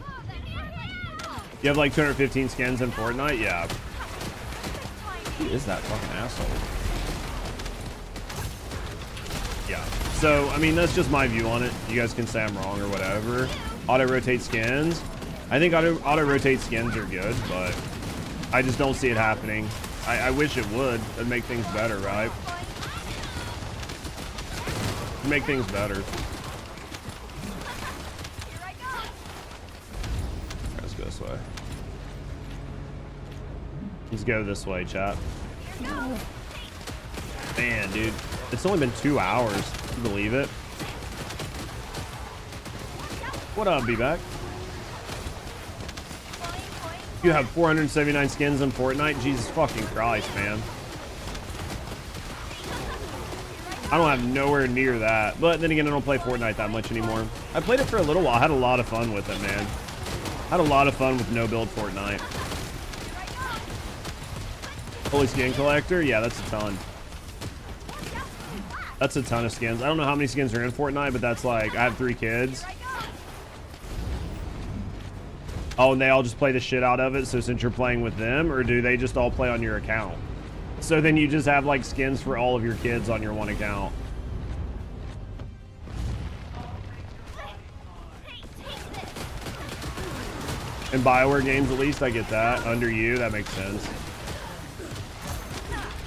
You have like 215 skins in Fortnite? Yeah. Who is that fucking asshole? Yeah. So, I mean, that's just my view on it. You guys can say I'm wrong or whatever. Auto-rotate skins. I think auto-rotate skins are good, but I just don't see it happening. I wish it would. It'd make things better, right? make things better. Let's go this way. Let's go this way, chat. Man, dude, it's only been 2 hours. Can you believe it? What up, B-Back? You have 479 skins in Fortnite? Jesus fucking Christ, man. I don't have nowhere near that. But then again, I don't play Fortnite that much anymore. I played it for a little while. I had a lot of fun with it, man. Had a lot of fun with no-build Fortnite. Holy skin collector? Yeah, that's a ton. That's a ton of skins. I don't know how many skins are in Fortnite, but that's like, I have 3 kids. Oh, and they all just play the shit out of it, so since you're playing with them, or do they just all play on your account? So then you just have like skins for all of your kids on your one account. In BioWare games, at least, I get that. Under you, that makes sense.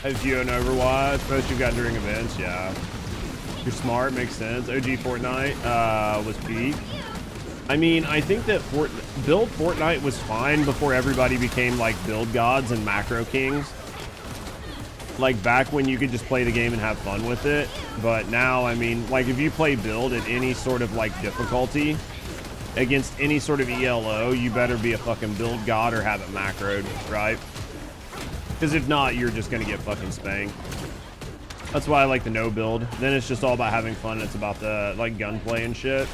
As you in Overwatch, most you've got during events, yeah. You're smart, makes sense. OG Fortnite was peak. I mean, I think that build Fortnite was fine before everybody became like build gods and macro kings. Like back when you could just play the game and have fun with it. But now, I mean, like if you play build at any sort of like difficulty against any sort of ELO, you better be a fucking build god or have it macroed, right? Because if not, you're just gonna get fucking spanked. That's why I like the no build. Then it's just all about having fun. It's about the like gunplay and shit.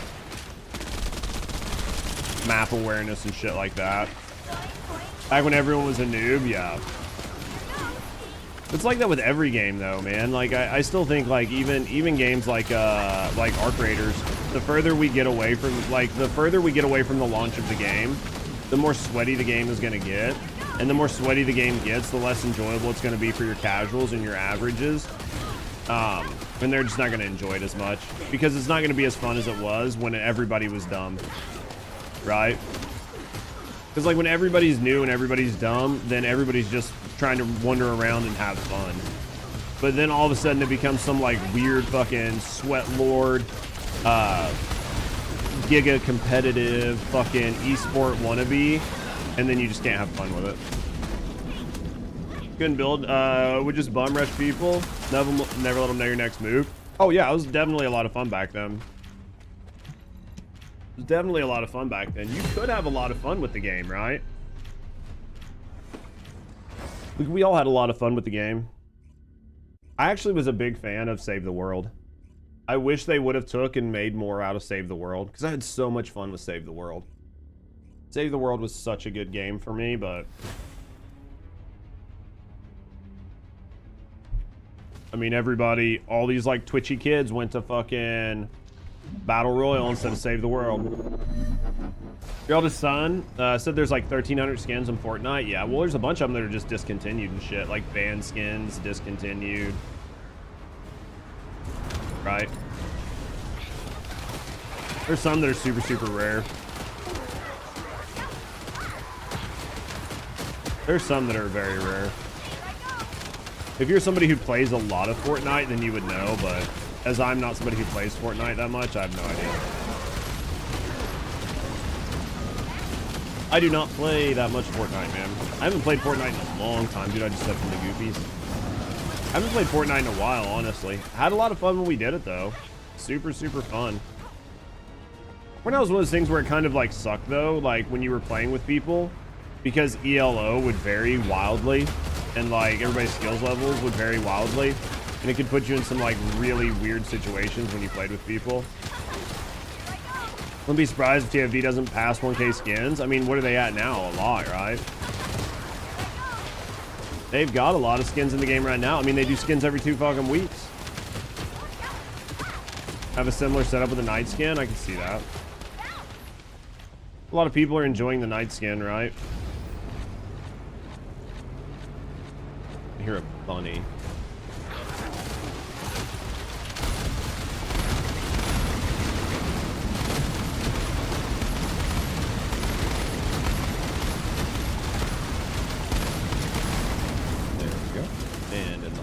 Map awareness and shit like that. Back when everyone was a noob, yeah. It's like that with every game though, man. Like I still think like even games like Arc Raiders, the further we get away from the launch of the game, the more sweaty the game is gonna get. And the more sweaty the game gets, the less enjoyable it's gonna be for your casuals and your averages. And they're just not gonna enjoy it as much because it's not gonna be as fun as it was when everybody was dumb. Right? Because like when everybody's new and everybody's dumb, then everybody's just trying to wander around and have fun. But then all of a sudden it becomes some like weird fucking sweat lord, giga competitive fucking esport wannabe, and then you just can't have fun with it. Couldn't build, would just bum rush people, never let them know your next move. Oh yeah, it was definitely a lot of fun back then. It was definitely a lot of fun back then. You could have a lot of fun with the game, right? We all had a lot of fun with the game. I actually was a big fan of Save the World. I wish they would have took and made more out of Save the World, because I had so much fun with Save the World. Save the World was such a good game for me, but... I mean, everybody, all these like twitchy kids went to fucking Battle Royale instead of Save the World. Your eldest son said there's like 1,300 skins in Fortnite. Yeah, well, there's a bunch of them that are just discontinued and shit. Like banned skins, discontinued. Right? There's some that are super, super rare. There's some that are very rare. If you're somebody who plays a lot of Fortnite, then you would know, but as I'm not somebody who plays Fortnite that much, I have no idea. I do not play that much Fortnite, man. I haven't played Fortnite in a long time, dude. I just stepped into Goofies. I haven't played Fortnite in a while, honestly. I had a lot of fun when we did it, though. Super, super fun. Fortnite was one of those things where it kind of, like, sucked, though, like, when you were playing with people, because ELO would vary wildly, and, like, everybody's skills levels would vary wildly, and it could put you in some, like, really weird situations when you played with people. Wouldn't be surprised if TFD doesn't pass 1K skins. I mean, what are they at now? A lot, right? They've got a lot of skins in the game right now. I mean, they do skins every 2 fucking weeks. Have a similar setup with a night skin? I can see that. A lot of people are enjoying the night skin, right? I hear a bunny.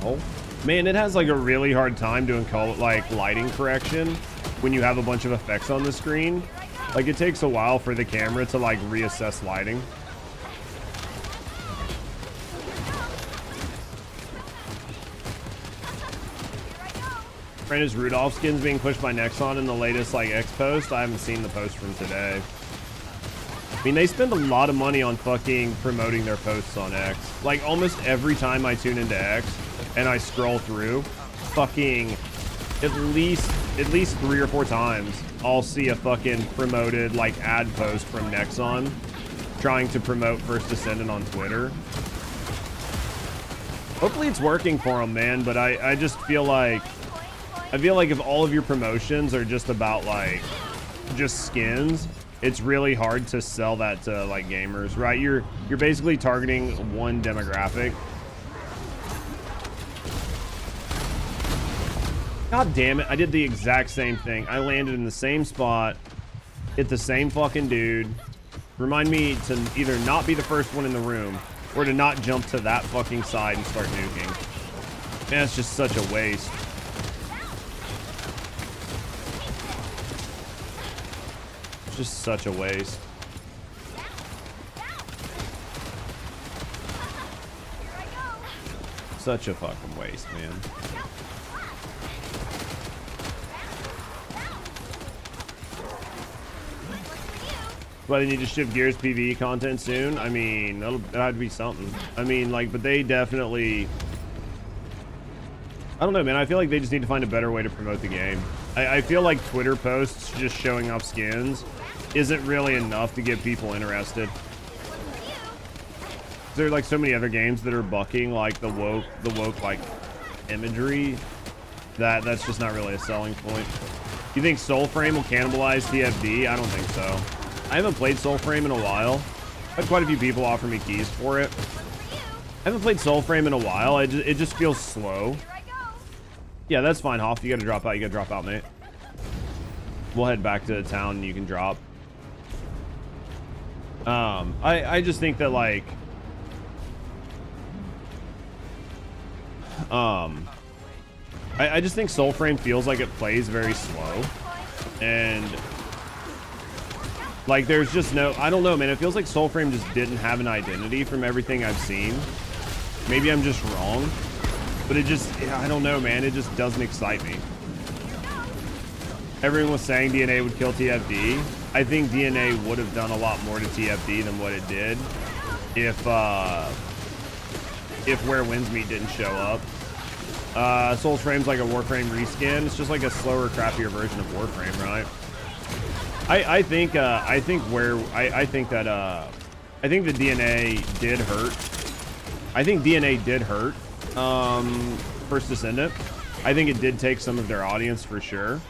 Hole. Man, it has like a really hard time doing like lighting correction when you have a bunch of effects on the screen. Like it takes a while for the camera to like reassess lighting. Brandis Rudolph skins being pushed by Nexon in the latest like X post. I haven't seen the post from today. I mean, they spend a lot of money on fucking promoting their posts on X. Like almost every time I tune into X and I scroll through, fucking at least 3 or 4 times I'll see a fucking promoted like ad post from Nexon trying to promote First Descendant on Twitter. Hopefully it's working for them, man, but I just feel like if all of your promotions are just about like just skins, it's really hard to sell that to like gamers, right? You're basically targeting one demographic. God damn it, I did the exact same thing. I landed in the same spot, hit the same fucking dude. Remind me to either not be the first one in the room or to not jump to that fucking side and start nuking. Man, it's just such a waste. It's just such a waste. Such a fucking waste, man. But they need to shift gears PvE content soon. I mean, that'll have to be something. I mean, like, but they definitely, I don't know, man. I feel like they just need to find a better way to promote the game. I feel like Twitter posts just showing off skins isn't really enough to get people interested. There are like so many other games that are bucking like the woke like imagery that's just not really a selling point. You think Soulframe will cannibalize TFD? I don't think so. I haven't played Soulframe in a while. I've had quite a few people offer me keys for it. I haven't played Soulframe in a while. It just feels slow. Yeah, that's fine, Hoff. You gotta drop out. You gotta drop out, mate. We'll head back to the town and you can drop. I just think that like I just think Soulframe feels like it plays very slow, and like there's just no, I don't know, man. It feels like Soulframe just didn't have an identity from everything I've seen. Maybe I'm just wrong, but it just, I don't know, man. It just doesn't excite me. Everyone was saying DNA would kill TFD. I think DNA would have done a lot more to TFD than what it did if Where Winds Meet didn't show up. Soulframe's like a Warframe reskin. It's just like a slower, crappier version of Warframe, right? I think the DNA did hurt. I think DNA did hurt First Descendant. I think it did take some of their audience for sure.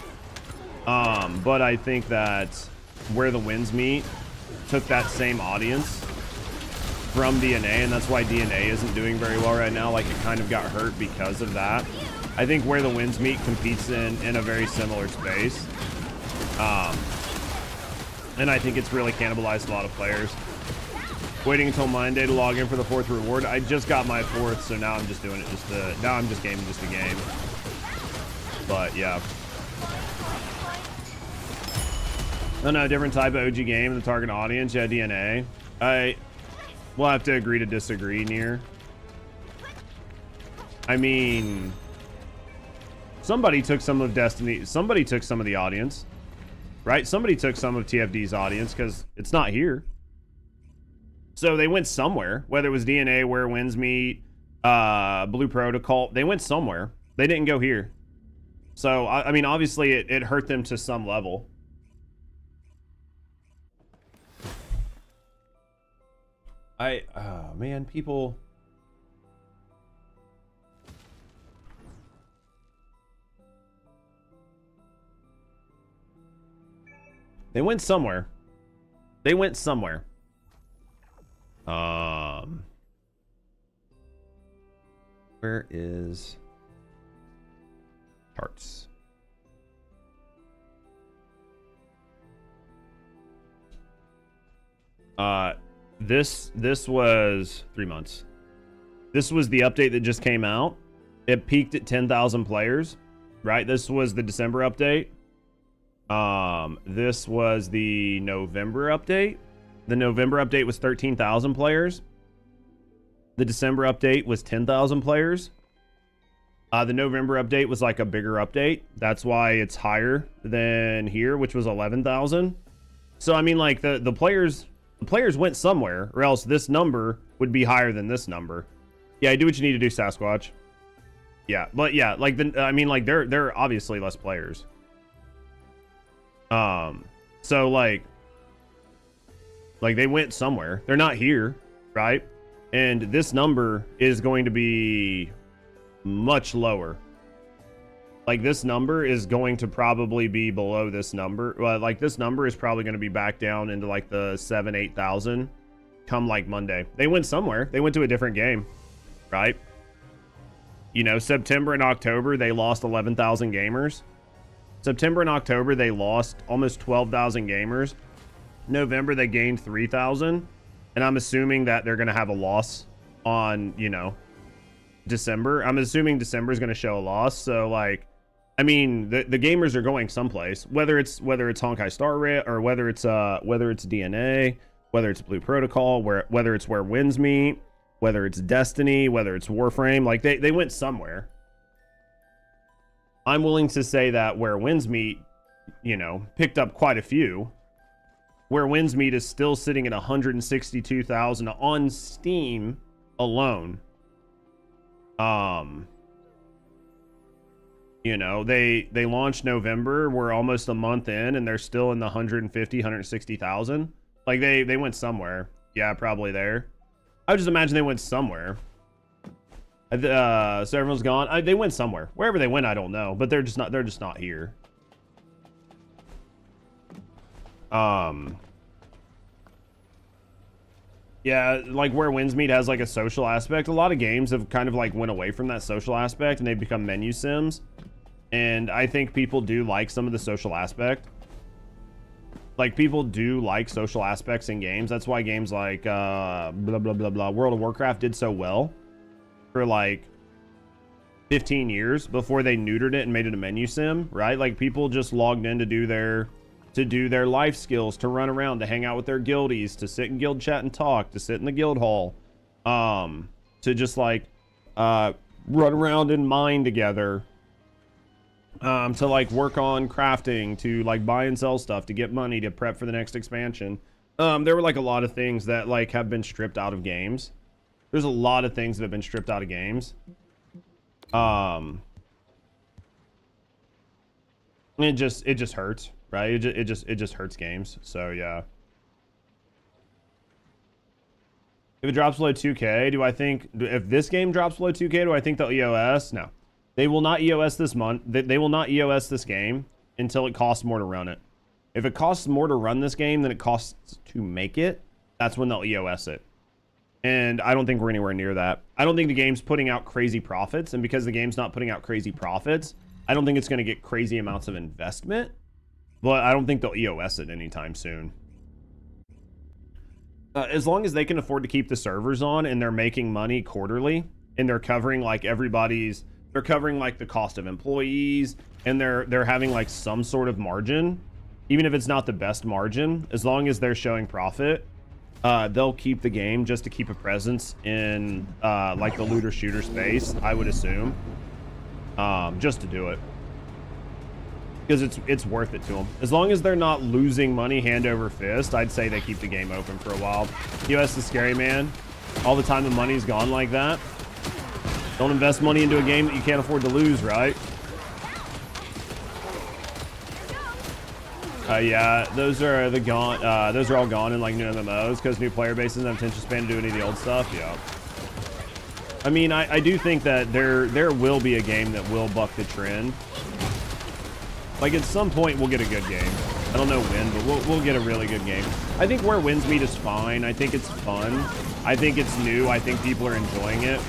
But I think that Where the Winds Meet took that same audience from DNA, and that's why DNA isn't doing very well right now. Like, it kind of got hurt because of that. I think Where the Winds Meet competes in a very similar space. And I think it's really cannibalized a lot of players. Waiting until mine day to log in for the 4th reward. I just got my 4th, so now I'm just doing it now I'm just gaming just a game. But yeah. Oh no, different type of OG game, the target audience. Yeah, DNA. We'll have to agree to disagree, Nier. I mean, somebody took some of Destiny, somebody took some of the audience, right? Somebody took some of TFD's audience because it's not here. So they went somewhere, whether it was DNA, Where Winds Meet, Blue Protocol, they went somewhere. They didn't go here. So, I mean, obviously it hurt them to some level. Oh man, people. They went somewhere. They went somewhere. Where is charts? This was 3 months. This was the update that just came out. It peaked at 10,000 players, right? This was the December update. This was the November update. The November update was 13,000 players. The December update was 10,000 players. The November update was like a bigger update. That's why it's higher than here, which was 11,000. So I mean, like the players went somewhere, or else this number would be higher than this number. Yeah, do what you need to do, Sasquatch. Yeah, but yeah, like I mean, like there are obviously less players. So like they went somewhere. They're not here, right? And this number is going to be much lower. Like this number is going to probably be below this number. Well, like this number is probably going to be back down into like the 7,000-8,000 come like Monday. They went somewhere. They went to a different game, right? You know, September and October, they lost 11,000 gamers. September and October, they lost almost 12,000 gamers. November, they gained 3,000. And I'm assuming that they're going to have a loss on, you know, December. I'm assuming December is going to show a loss. So, like, I mean, the gamers are going someplace. Whether it's Honkai Star Rail, or whether it's DNA, whether it's Blue Protocol, whether it's Where Winds Meet, whether it's Destiny, whether it's Warframe, like they went somewhere. I'm willing to say that Where Winds Meet, you know, picked up quite a few. Where Winds Meet is still sitting at 162,000 on Steam alone. You know, they launched November. We're almost a month in, and they're still in the 150, 160,000. Like they went somewhere. Yeah, probably there. I would just imagine they went somewhere. So everyone's gone. They went somewhere. Wherever they went, I don't know. But they're just not here. Yeah, like Where Winds Meet has like a social aspect. A lot of games have kind of like went away from that social aspect, and they've become menu sims. And I think people do like some of the social aspect. Like, people do like social aspects in games. That's why games like blah blah blah blah World of Warcraft did so well for like 15 years before they neutered it and made it a menu sim, right? Like, people just logged in to do their life skills, to run around, to hang out with their guildies, to sit in guild chat and talk, to sit in the guild hall, to just like run around and mine together, to like work on crafting, to like buy and sell stuff, to get money, to prep for the next expansion. There were like a lot of things that like have been stripped out of games. There's a lot of things that have been stripped out of games. It just hurts, right? It just hurts games. So yeah. If it drops below 2K, do I think, if this game drops below 2K, do I think they'll EOS? No. They will not EOS this month. They will not EOS this game until it costs more to run it. If it costs more to run this game than it costs to make it, that's when they'll EOS it. And I don't think we're anywhere near that. I don't think the game's putting out crazy profits. And because the game's not putting out crazy profits, I don't think it's going to get crazy amounts of investment. But I don't think they'll EOS it anytime soon. As long as they can afford to keep the servers on and they're making money quarterly and they're covering like they're covering like the cost of employees, and they're having like some sort of margin, even if it's not the best margin, as long as they're showing profit, they'll keep the game just to keep a presence in like the looter shooter space, I would assume, just to do it. Because it's worth it to them. As long as they're not losing money hand over fist, I'd say they keep the game open for a while. US is scary, man. All the time the money's gone like that. Don't invest money into a game that you can't afford to lose, right? Yeah, those are gone. Those are all gone in like new MMOs because new player bases don't have attention span to do any of the old stuff. Yeah. I mean, I do think that there will be a game that will buck the trend. Like, at some point, we'll get a good game. I don't know when, but we'll get a really good game. I think Where Winds Meet is fine. I think it's fun. I think it's new. I think people are enjoying it.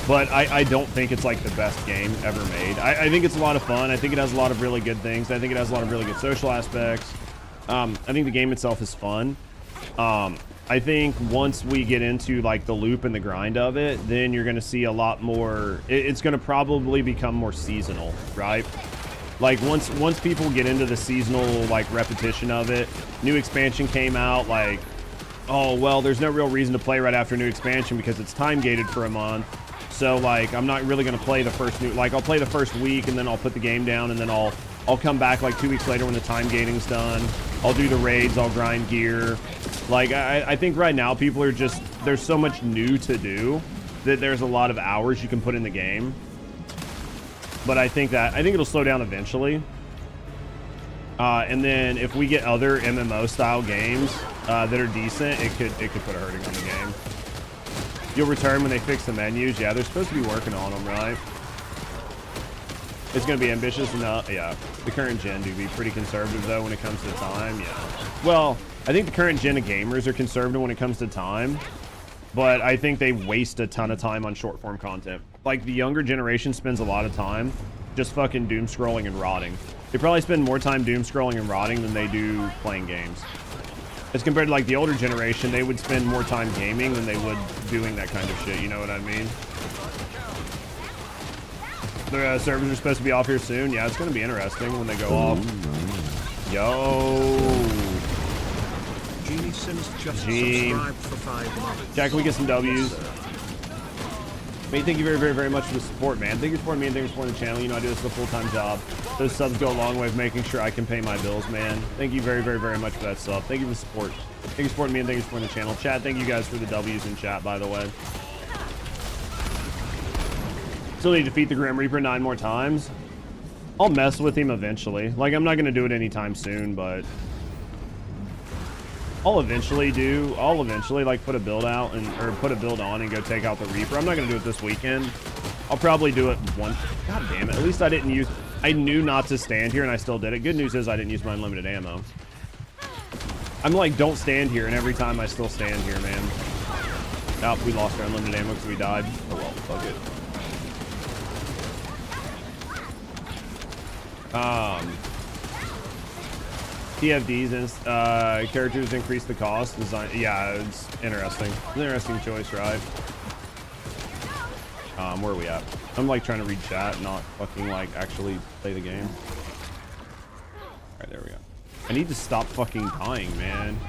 But I don't think it's like the best game ever made. I think it's a lot of fun. I think it has a lot of really good things. I think it has a lot of really good social aspects. I think the game itself is fun. I think once we get into like the loop and the grind of it, then you're going to see a lot more. It's going to probably become more seasonal, right? Like once people get into the seasonal like repetition of it, new expansion came out, like, oh well, there's no real reason to play right after new expansion because it's time gated for a month. So like I'm not really going to play the first new, like I'll play the first week and then I'll put the game down and then I'll come back like 2 weeks later when the time gating's done. I'll do the raids, I'll grind gear. Like I think right now people are just, there's so much new to do that there's a lot of hours you can put in the game. But I think it'll slow down eventually. And then if we get other MMO style games that are decent, it could put a hurting on the game. You'll return when they fix the menus. Yeah, they're supposed to be working on them, right? It's going to be ambitious enough. Yeah, the current gen do be pretty conservative though when it comes to time. Yeah. Well, I think the current gen of gamers are conservative when it comes to time, but I think they waste a ton of time on short form content. Like the younger generation spends a lot of time just fucking doom scrolling and rotting. They probably spend more time doom scrolling and rotting than they do playing games. As compared to like the older generation, they would spend more time gaming than they would doing that kind of shit. You know what I mean? The servers are supposed to be off here soon. Yeah, it's going to be interesting when they go off. Yo. Genie Sims just Gene. subscribed for 5 months. Jack, can we get some W's? Mate, thank you very, very, very much for the support, man. Thank you for supporting me and thank you for supporting the channel. You know, I do this as a full-time job. Those subs go a long way of making sure I can pay my bills, man. Thank you very, very, very much for that sub. Thank you for the support. Thank you for supporting me and thank you for supporting the channel. Chat, thank you guys for the W's in chat, by the way. Still need to defeat the Grim Reaper 9 more times. I'll mess with him eventually. Like, I'm not going to do it anytime soon, but I'll eventually like put a build out or put a build on and go take out the Reaper. I'm not going to do it this weekend. I'll probably do it once. God damn it. At least I knew not to stand here and I still did it. Good news is I didn't use my unlimited ammo. I'm like, don't stand here, and every time I still stand here, man. Oh, we lost our unlimited ammo because we died. Oh well, fuck it. TFDs and characters increase the cost. Design, yeah, it's interesting. It's an interesting choice, right? Where are we at? I'm like trying to read chat, not fucking like actually play the game. All right, there we go. I need to stop fucking dying, man.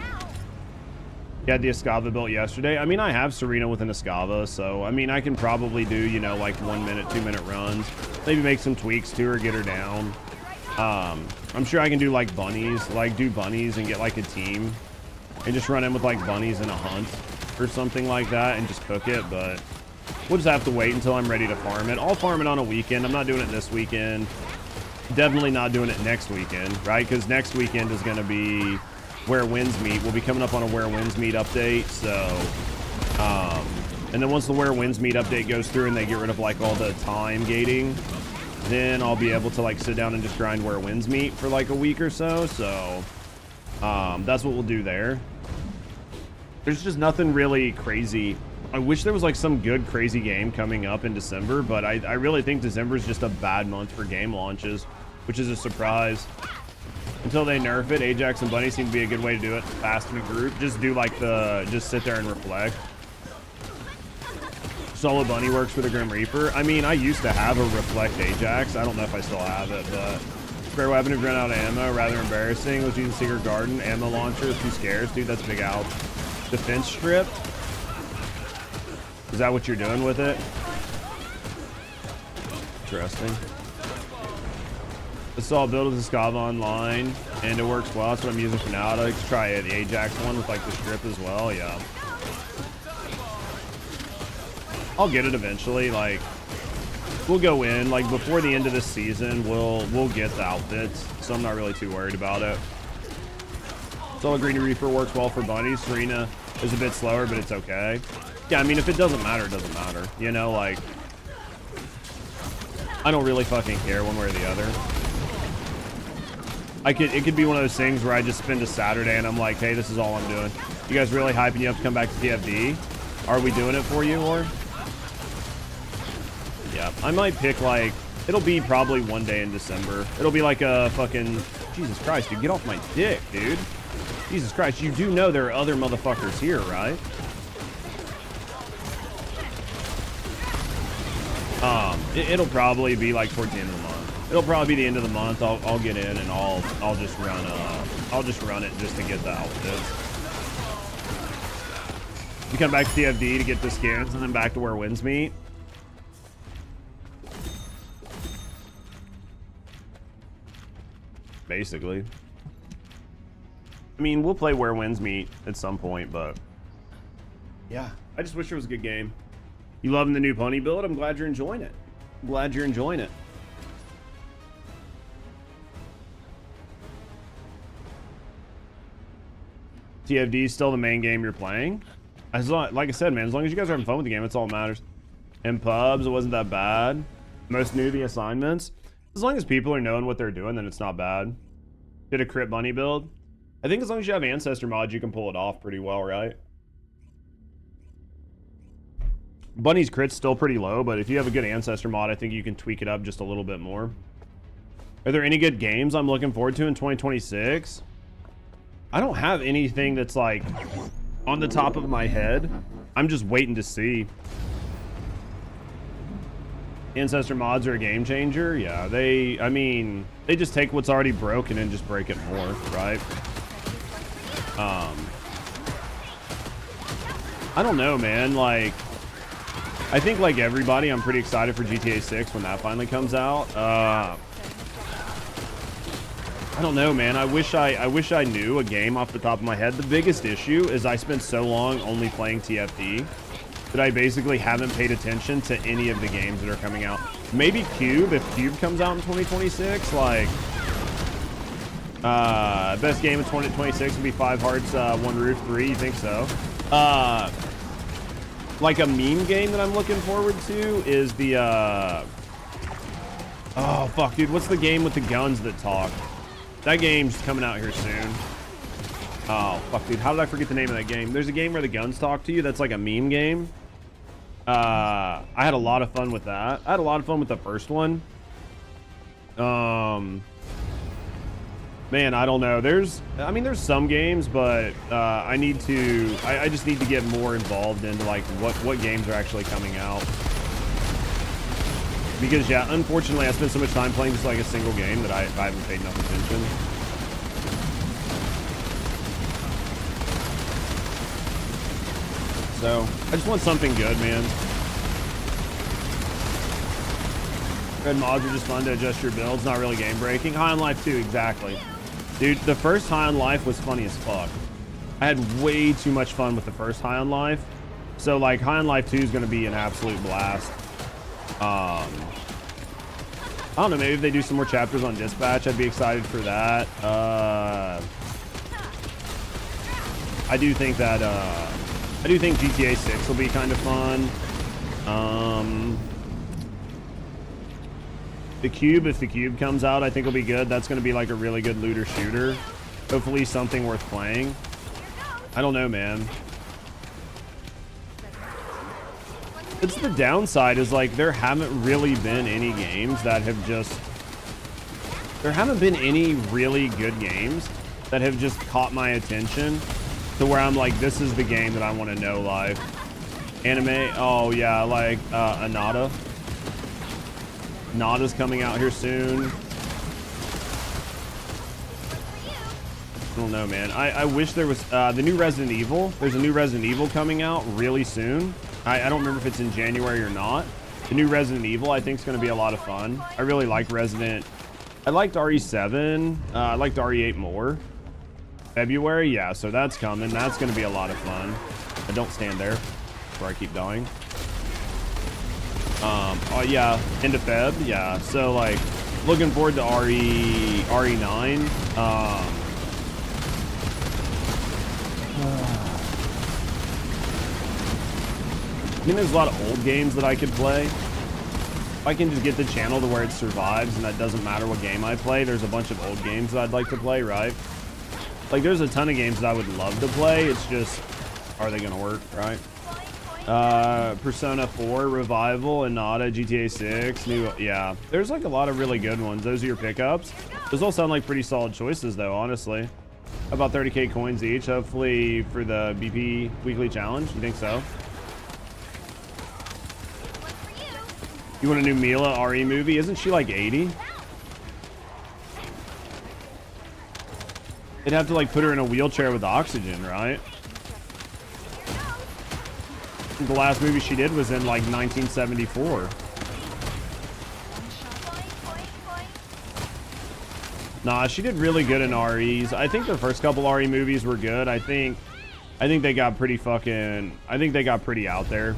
You had the Escava built yesterday. I mean, I have Serena with an Escava, so I mean, I can probably do, you know, like 1 minute, 2 minute runs. Maybe make some tweaks to her, get her down. I'm sure I can do like bunnies, like do bunnies and get like a team and just run in with like bunnies in a hunt or something like that and just cook it. But we'll just have to wait until I'm ready to farm it. I'll farm it on a weekend. I'm not doing it this weekend. Definitely not doing it next weekend, right? Because next weekend is going to be Where Winds Meet. We'll be coming up on a Where Winds Meet update. So, and then once the Where Winds Meet update goes through and they get rid of like all the time gating, then I'll be able to like sit down and just grind Where Winds Meet for like a week or so. So, that's what we'll do there. There's just nothing really crazy. I wish there was like some good crazy game coming up in December, but I really think December is just a bad month for game launches, which is a surprise. Until they nerf it, Ajax and Bunny seem to be a good way to do it fast in a group. Just do like just sit there and reflect. Solo Bunny works for the Grim Reaper. I mean, I used to have a Reflect Ajax. I don't know if I still have it, but spare weapon if you run out of ammo, rather embarrassing. Was using Secret Garden, ammo launcher, 2 scares. Dude, that's big out. Defense strip. Is that what you're doing with it? Interesting. I saw a build with the Escava online, and it works well. That's what I'm using for now. I'd like to try the Ajax one with like the strip as well. Yeah. I'll get it eventually. Like, we'll go in like before the end of this season. We'll get the outfits, so I'm not really too worried about it. Solo Greedy Reaper works well for bunnies. Serena is a bit slower, but it's okay. Yeah, I mean, if it doesn't matter, it doesn't matter. You know, like, I don't really fucking care one way or the other. It could be one of those things where I just spend a Saturday and I'm like, hey, this is all I'm doing. You guys really hyping you up to come back to TFD? Are we doing it for you, or? Yeah, I might pick like, It'll be probably one day in December. It'll be like a fucking... Jesus Christ, dude, get off my dick, dude. Jesus Christ, you do know there are other motherfuckers here, right? It'll probably be like towards the end of the month. It'll probably be the end of the month. I'll get in and I'll just run it just to get the outfits. We come back to TFD to get the skins and then back to where wins meet. Basically. I mean, we'll play where wins meet at some point, but yeah, I just wish it was a good game. You loving the new pony build? I'm glad you're enjoying it. I'm glad you're enjoying it. TFD is still the main game you're playing? Like I said, man, as long as you guys are having fun with the game, that's all that matters. And pubs, it wasn't that bad. Most knew the assignments. As long as people are knowing what they're doing, then it's not bad. Did a crit bunny build? I think as long as you have ancestor mods, you can pull it off pretty well, right? Bunny's crit's still pretty low, but if you have a good ancestor mod, I think you can tweak it up just a little bit more. Are there any good games I'm looking forward to in 2026? I don't have anything that's like on the top of my head. I'm just waiting to see. Ancestor mods are a game changer. Yeah, I mean, they just take what's already broken and just break it more, right? I don't know, man. Like, I think like everybody, I'm pretty excited for GTA 6 when that finally comes out. I don't know, man. I wish I knew a game off the top of my head. The biggest issue is I spent so long only playing TFD that I basically haven't paid attention to any of the games that are coming out. Maybe Cube, if Cube comes out in 2026, like, best game of 2026 would be 5 Hearts, 1 Roof 3, you think so? Like a meme game that I'm looking forward to is the, oh, fuck, dude, what's the game with the guns that talk? That game's coming out here soon. Oh, fuck, dude, how did I forget the name of that game? There's a game where the guns talk to you that's like a meme game. I had a lot of fun with that. I had a lot of fun with the first one. Man, I don't know. There's some games, but I just need to get more involved into like what games are actually coming out. Because yeah, unfortunately, I spent so much time playing just like a single game that I haven't paid enough attention. So I just want something good, man. Red mods are just fun to adjust your builds, not really game breaking. High on Life 2, exactly. Dude, the first High on Life was funny as fuck. I had way too much fun with the first High on Life. So like High on Life 2 is going to be an absolute blast. I don't know, maybe if they do some more chapters on Dispatch, I'd be excited for that. I do think GTA 6 will be kind of fun. The Cube, if the Cube comes out, I think will be good. That's going to be like a really good looter shooter. Hopefully something worth playing. I don't know, man. It's the downside is like there haven't really been any games that have just... There haven't been any really good games that have just caught my attention to where I'm like, this is the game that I want to know live. Anime, oh yeah, like Anata. Nada's coming out here soon. I don't know, man. I wish there was the new Resident Evil. There's a new Resident Evil coming out really soon. I don't remember if it's in January or not. The new Resident Evil, I think, is going to be a lot of fun. I really like Resident. I liked RE7. I liked RE8 more. February, yeah, so that's coming. That's going to be a lot of fun. But don't stand there where I keep going. Oh yeah, end of Feb, yeah. So like, looking forward to RE9. I mean, there's a lot of old games that I could play. If I can just get the channel to where it survives and that doesn't matter what game I play, there's a bunch of old games that I'd like to play, right? Like, there's a ton of games that I would love to play. It's just, are they gonna work, right? Persona 4 Revival, Inada, GTA 6, new, yeah. There's like a lot of really good ones. Those are your pickups. Those all sound like pretty solid choices though, honestly. About 30k coins each, hopefully for the BP weekly challenge. You think so? You want a new Mila RE movie? Isn't she like 80? They'd have to like put her in a wheelchair with oxygen, right? The last movie she did was in like 1974. Nah, she did really good in REs. I think the first couple RE movies were good. I think they got pretty fucking, I think they got pretty out there.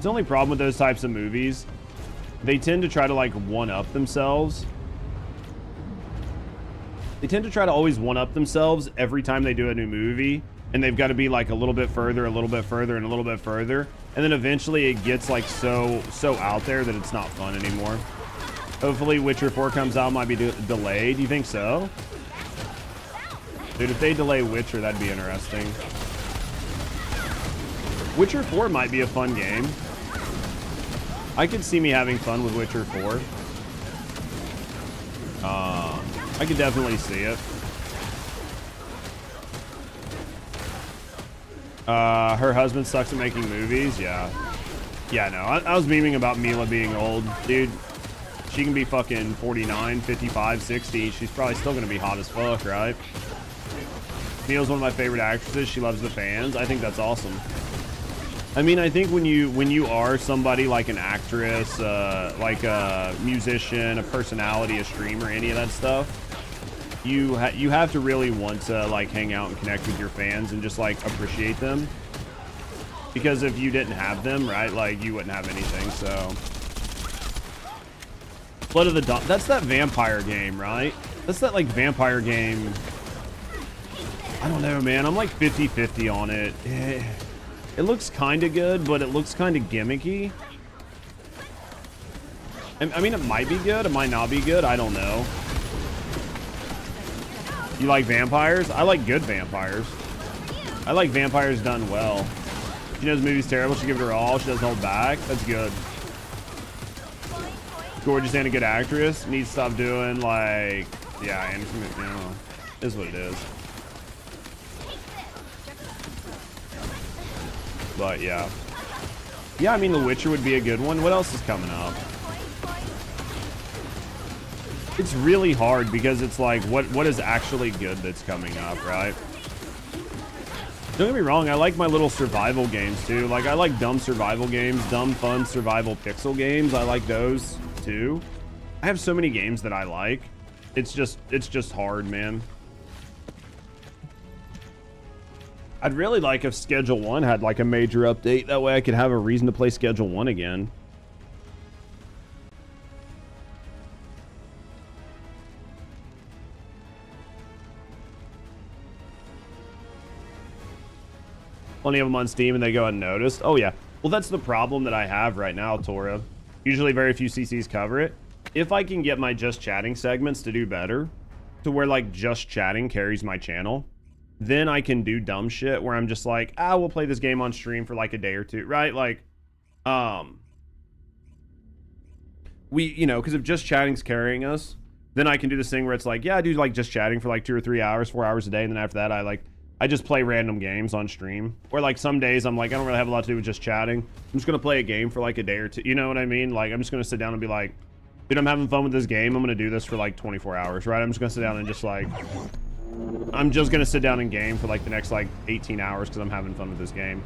The only problem with those types of movies, they tend to try to like one-up themselves. They tend to try to always one-up themselves every time they do a new movie. And they've got to be like a little bit further, a little bit further, and a little bit further. And then eventually it gets like so out there that it's not fun anymore. Hopefully Witcher 4 comes out, might be delayed. Do you think so? Dude, if they delay Witcher, that'd be interesting. Witcher 4 might be a fun game. I could see me having fun with Witcher 4. I could definitely see it. Her husband sucks at making movies. Yeah. Yeah, no. I was memeing about Mila being old. Dude, she can be fucking 49, 55, 60. She's probably still going to be hot as fuck, right? Mila's one of my favorite actresses. She loves the fans. I think that's awesome. I mean, I think when you are somebody like an actress, like a musician, a personality, a streamer, any of that stuff, you have to really want to like hang out and connect with your fans and just like appreciate them, because if you didn't have them, right, like you wouldn't have anything. So Blood of the Dawn, that's that vampire game, right? That's that like vampire game. I don't know, man. I'm like 50-50 on it. It looks kind of good, but it looks kind of gimmicky. I mean, it might be good, it might not be good, I don't know. You like vampires? I like good vampires. I like vampires done well. She knows the movie's terrible, she give it her all, she doesn't hold back. That's good. Gorgeous and a good actress. Needs to stop doing like, yeah, and you know, is what it is. But yeah. Yeah, I mean, The Witcher would be a good one. What else is coming up? It's really hard because it's like, what is actually good that's coming up, right? Don't get me wrong, I like my little survival games too. Like, I like dumb survival games, dumb fun survival pixel games. I like those too. I have so many games that I like. It's just hard, man. I'd really like if Schedule 1 had like a major update. That way I could have a reason to play Schedule 1 again. Plenty of them on Steam and they go unnoticed. Oh yeah. Well, that's the problem that I have right now, Tora. Usually very few CCs cover it. If I can get my just chatting segments to do better, to where like just chatting carries my channel, then I can do dumb shit where I'm just like, we'll play this game on stream for like a day or two, right? Like, you know, because if just chatting's carrying us, then I can do this thing where it's like, yeah, I do like just chatting for like 2 or 3 hours, 4 hours a day. And then after that, I just play random games on stream. Or like some days I'm like, I don't really have a lot to do with just chatting. I'm just going to play a game for like a day or two. You know what I mean? Like, I'm just going to sit down and be like, dude, I'm having fun with this game. I'm going to do this for like 24 hours, right? I'm just going to sit down and just like, I'm just going to sit down and game for like the next like 18 hours because I'm having fun with this game.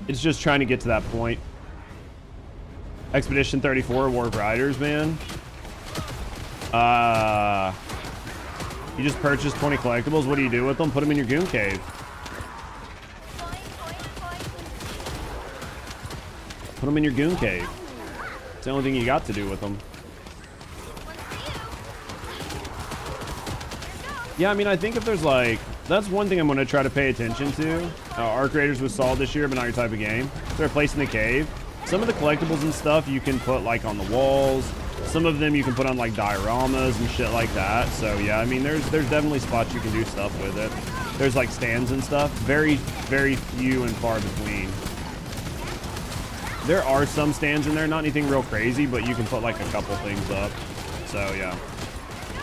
It's just trying to get to that point. Expedition 34, War of Riders, man. You just purchased 20 collectibles. What do you do with them? Put them in your goon cave. Put them in your goon cave. It's the only thing you got to do with them. Yeah, I mean, I think if there's like, that's one thing I'm going to try to pay attention to. Arc Raiders was solid this year, but not your type of game. They're placed in the cave. Some of the collectibles and stuff you can put like on the walls. Some of them you can put on like dioramas and shit like that. So yeah, I mean, there's definitely spots you can do stuff with it. There's like stands and stuff. Very, very few and far between. There are some stands in there, not anything real crazy, but you can put like a couple things up. So yeah.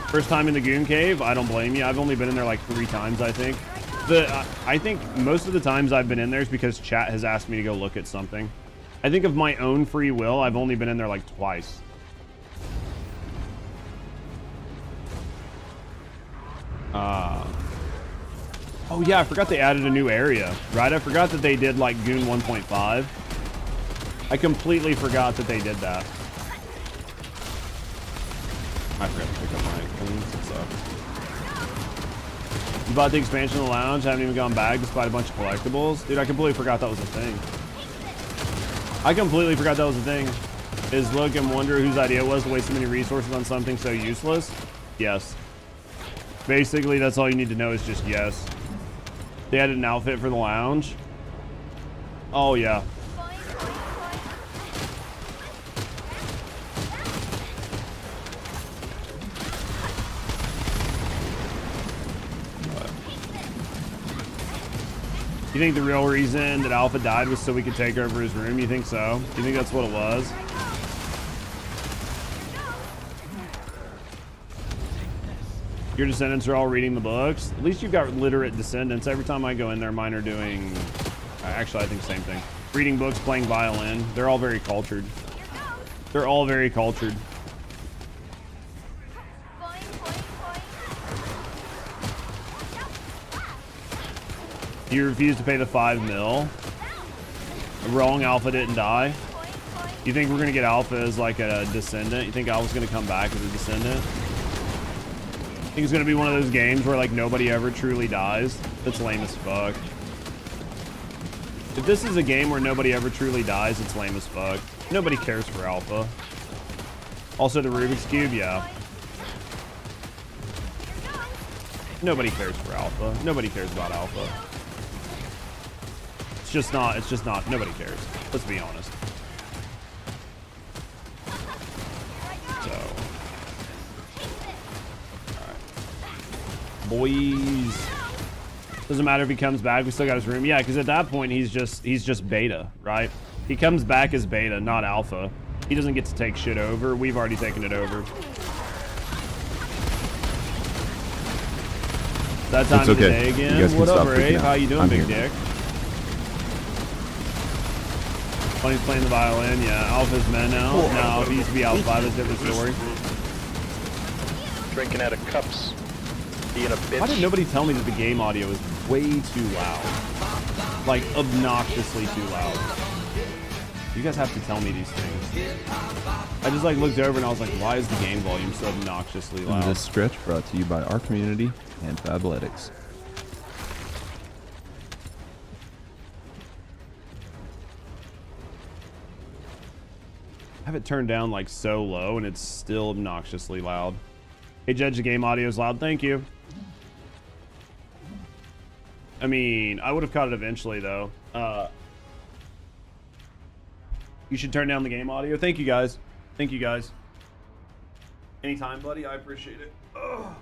First time in the Goon Cave, I don't blame you. I've only been in there like 3 times, I think. I think most of the times I've been in there is because chat has asked me to go look at something. I think of my own free will, I've only been in there like twice. Oh yeah, I forgot they added a new area, right? I forgot that they did like Goon 1.5. I completely forgot that they did that. I forgot to pick up my things. You bought the expansion of the lounge, haven't even gone back despite a bunch of collectibles. Dude, I completely forgot that was a thing. I completely forgot that was a thing. Is look and wonder whose idea it was to waste so many resources on something so useless? Yes. Basically, that's all you need to know is just yes. They added an outfit for the lounge. Oh, yeah. You think the real reason that Alpha died was so we could take over his room? You think so? You think that's what it was? Your descendants are all reading the books. At least you've got literate descendants. Every time I go in there, mine are doing... Actually, I think same thing. Reading books, playing violin. They're all very cultured. They're all very cultured. You refuse to pay the 5 mil. Wrong, Alpha didn't die. You think we're gonna get Alpha as like a descendant? You think Alpha's gonna come back as a descendant? I think it's gonna be one of those games where like nobody ever truly dies. That's lame as fuck. If this is a game where nobody ever truly dies, it's lame as fuck. Nobody cares for Alpha. Also the Rubik's Cube, yeah. Nobody cares for Alpha. Nobody cares about Alpha. It's just not, nobody cares. Let's be honest. So. Alright. Boys. Doesn't matter if he comes back, we still got his room. Yeah, because at that point, he's just beta, right? He comes back as beta, not alpha. He doesn't get to take shit over. We've already taken it over. That time of the day again. What up, Brave? How you doing, big dick? Funny's playing the violin. Yeah, Alpha's men now. No, he used to be Alpha 5. That's a different story. Drinking out of cups. Being a bitch. Why did nobody tell me that the game audio is way too loud? Like, obnoxiously too loud. You guys have to tell me these things. I just like looked over and I was like, why is the game volume so obnoxiously loud? This stretch brought to you by our community and Fabletics. I have it turned down like so low and it's still obnoxiously loud. Hey, Judge, the game audio is loud. Thank you. I mean, I would have caught it eventually though. You should turn down the game audio. Thank you guys. Thank you guys. Anytime, buddy. I appreciate it. Ugh.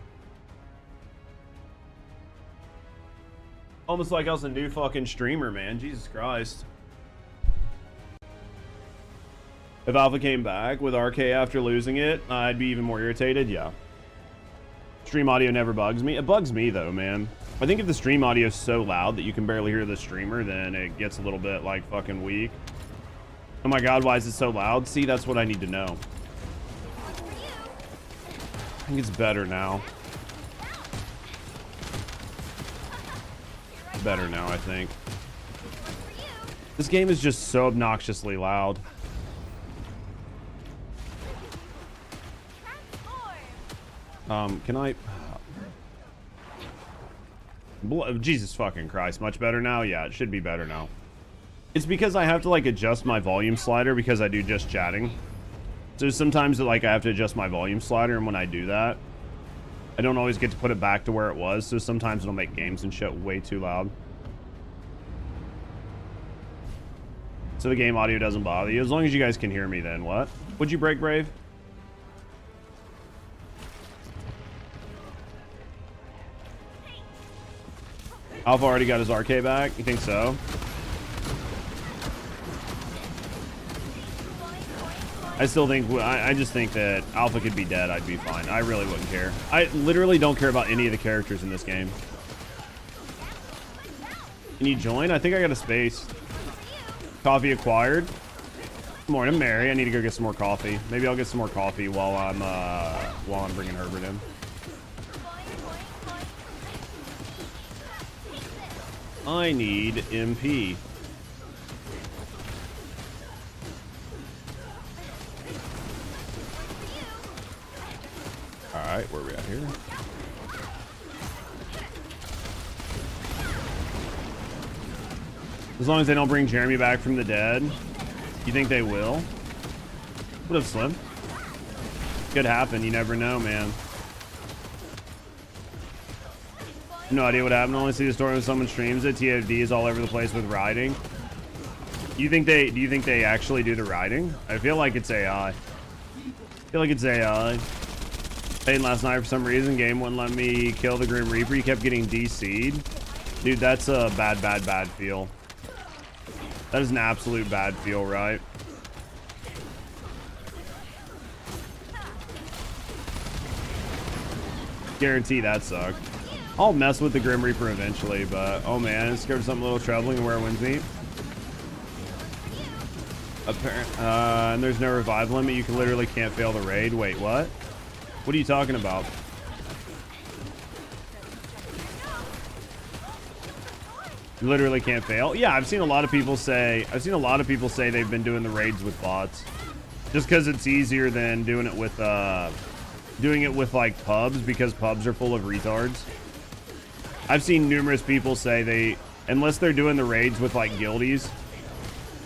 Almost like I was a new fucking streamer, man. Jesus Christ. If Alpha came back with Arche after losing it, I'd be even more irritated. Yeah. Stream audio never bugs me. It bugs me though, man. I think if the stream audio is so loud that you can barely hear the streamer, then it gets a little bit like fucking weak. Oh my god, why is it so loud? See, that's what I need to know. I think it's better now. Better now, I think. This game is just so obnoxiously loud. Can I... Jesus fucking Christ. Much better now? Yeah, it should be better now. It's because I have to, like, adjust my volume slider because I do just chatting. So sometimes, like, I have to adjust my volume slider, and when I do that, I don't always get to put it back to where it was, so sometimes it'll make games and shit way too loud. So the game audio doesn't bother you. As long as you guys can hear me, then what? Would you break, Brave? Alpha already got his Arche back. You think so? I still think, I just think that Alpha could be dead. I'd be fine. I really wouldn't care. I literally don't care about any of the characters in this game. Can you join? I think I got a space. Coffee acquired. Morning, Mary. I need to go get some more coffee. Maybe I'll get some more coffee while I'm bringing Herbert in. I need MP. All right, where are we at here? As long as they don't bring Jeremy back from the dead. You think they will? What up, Slim? Could happen. You never know, man. No idea what happened. Only see the story when someone streams it. TFD is all over the place with riding. Do you think they actually do the riding? I feel like it's AI. I feel like it's AI. Playing last night for some reason. Game wouldn't let me kill the Grim Reaper. You kept getting DC'd. Dude, that's a bad feel. That is an absolute bad feel, right? Guarantee that sucked. I'll mess with the Grim Reaper eventually, but oh man, it's scared of something a little troubling where it wins me. And there's no revive limit. You can literally can't fail the raid. Wait, what? What are you talking about? You literally can't fail. Yeah, I've seen a lot of people say they've been doing the raids with bots, just because it's easier than doing it with like pubs, because pubs are full of retards. I've seen numerous people say unless they're doing the raids with like guildies,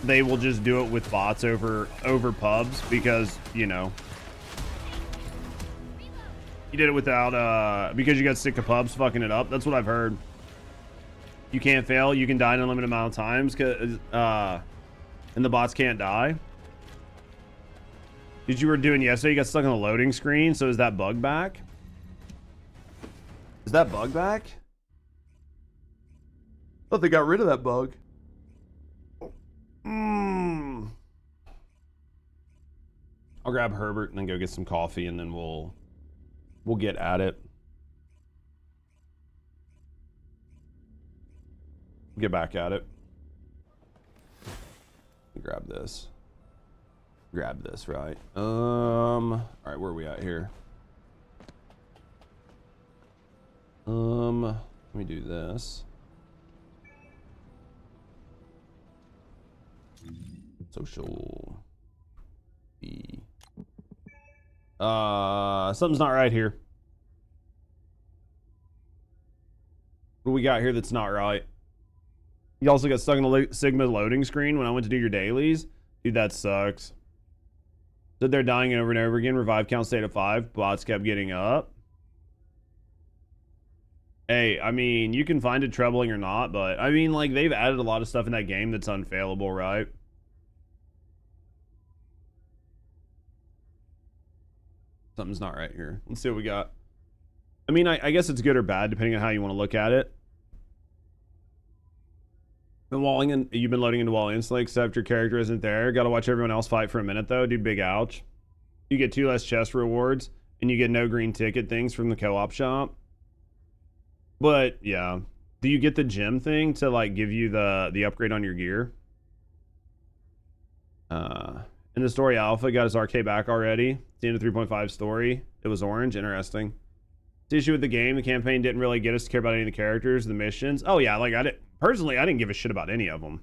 they will just do it with bots over pubs, because you know you did it without because you got sick of pubs fucking it up. That's what I've heard. You can't fail. You can die an unlimited amount of times, and the bots can't die. Did you were doing yesterday? You got stuck on the loading screen. So is that bug back? Is that bug back? I thought they got rid of that bug. I'll grab Herbert and then go get some coffee, and then we'll get at it. Get back at it. Grab this, right? All right, where are we at here? Let me do this. Social. Something's not right here. What do we got here that's not right? You also got stuck in the Sigma loading screen when I went to do your dailies. Dude, that sucks. Stood there dying over and over again. Revive count stayed at 5. Bots kept getting up. Hey, I mean, you can find it troubling or not, but I mean, like, they've added a lot of stuff in that game that's unfailable, right? Something's not right here. Let's see what we got. I mean, I guess it's good or bad, depending on how you want to look at it. You've been loading into wall instantly, except your character isn't there. Gotta watch everyone else fight for a minute though. Dude, big ouch. You get 2 less chest rewards, and you get no green ticket things from the co-op shop. But yeah, do you get the gem thing to like give you the upgrade on your gear? In the story, Alpha got his Arche back already. It's the end of 3.5 story. It was orange. Interesting. The issue with the game, the campaign didn't really get us to care about any of the characters, the missions. Oh yeah, like I didn't give a shit about any of them.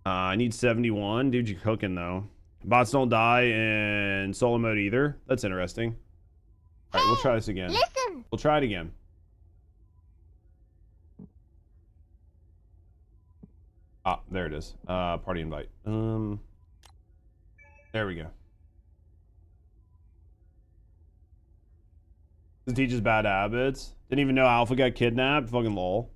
I need 71. Dude, you're cooking though. Bots don't die in solo mode either. That's interesting. All right, we'll try this again. Listen. We'll try it again. Ah, there it is. Party invite. There we go. This teaches bad habits. Didn't even know Alpha got kidnapped. Fucking lol.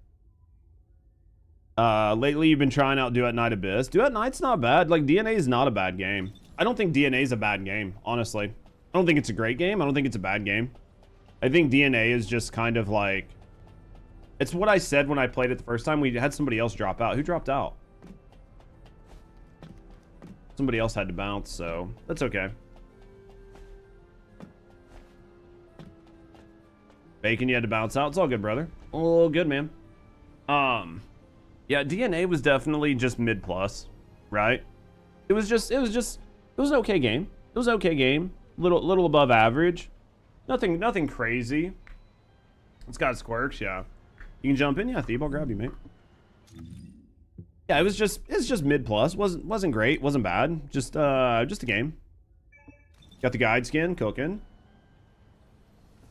Lately you've been trying out Do at Night Abyss. Do at Night's not bad. Like, DNA is not a bad game. I don't think DNA is a bad game, honestly. I don't think it's a great game. I don't think it's a bad game. I think DNA is just kind of like It's what I said when I played it the first time. We had somebody else drop out. Who dropped out? Somebody else had to bounce, so that's okay. Bacon, you had to bounce out. It's all good, brother. All good, man. Yeah, DNA was definitely just mid plus, right? It was an okay game. It was an okay game. Little above average. Nothing crazy. It's got squirks, yeah. You can jump in, yeah, Thieb, I'll grab you, mate. Yeah, it's just mid plus. Wasn't great, wasn't bad. Just a game. Got the guide skin cooking.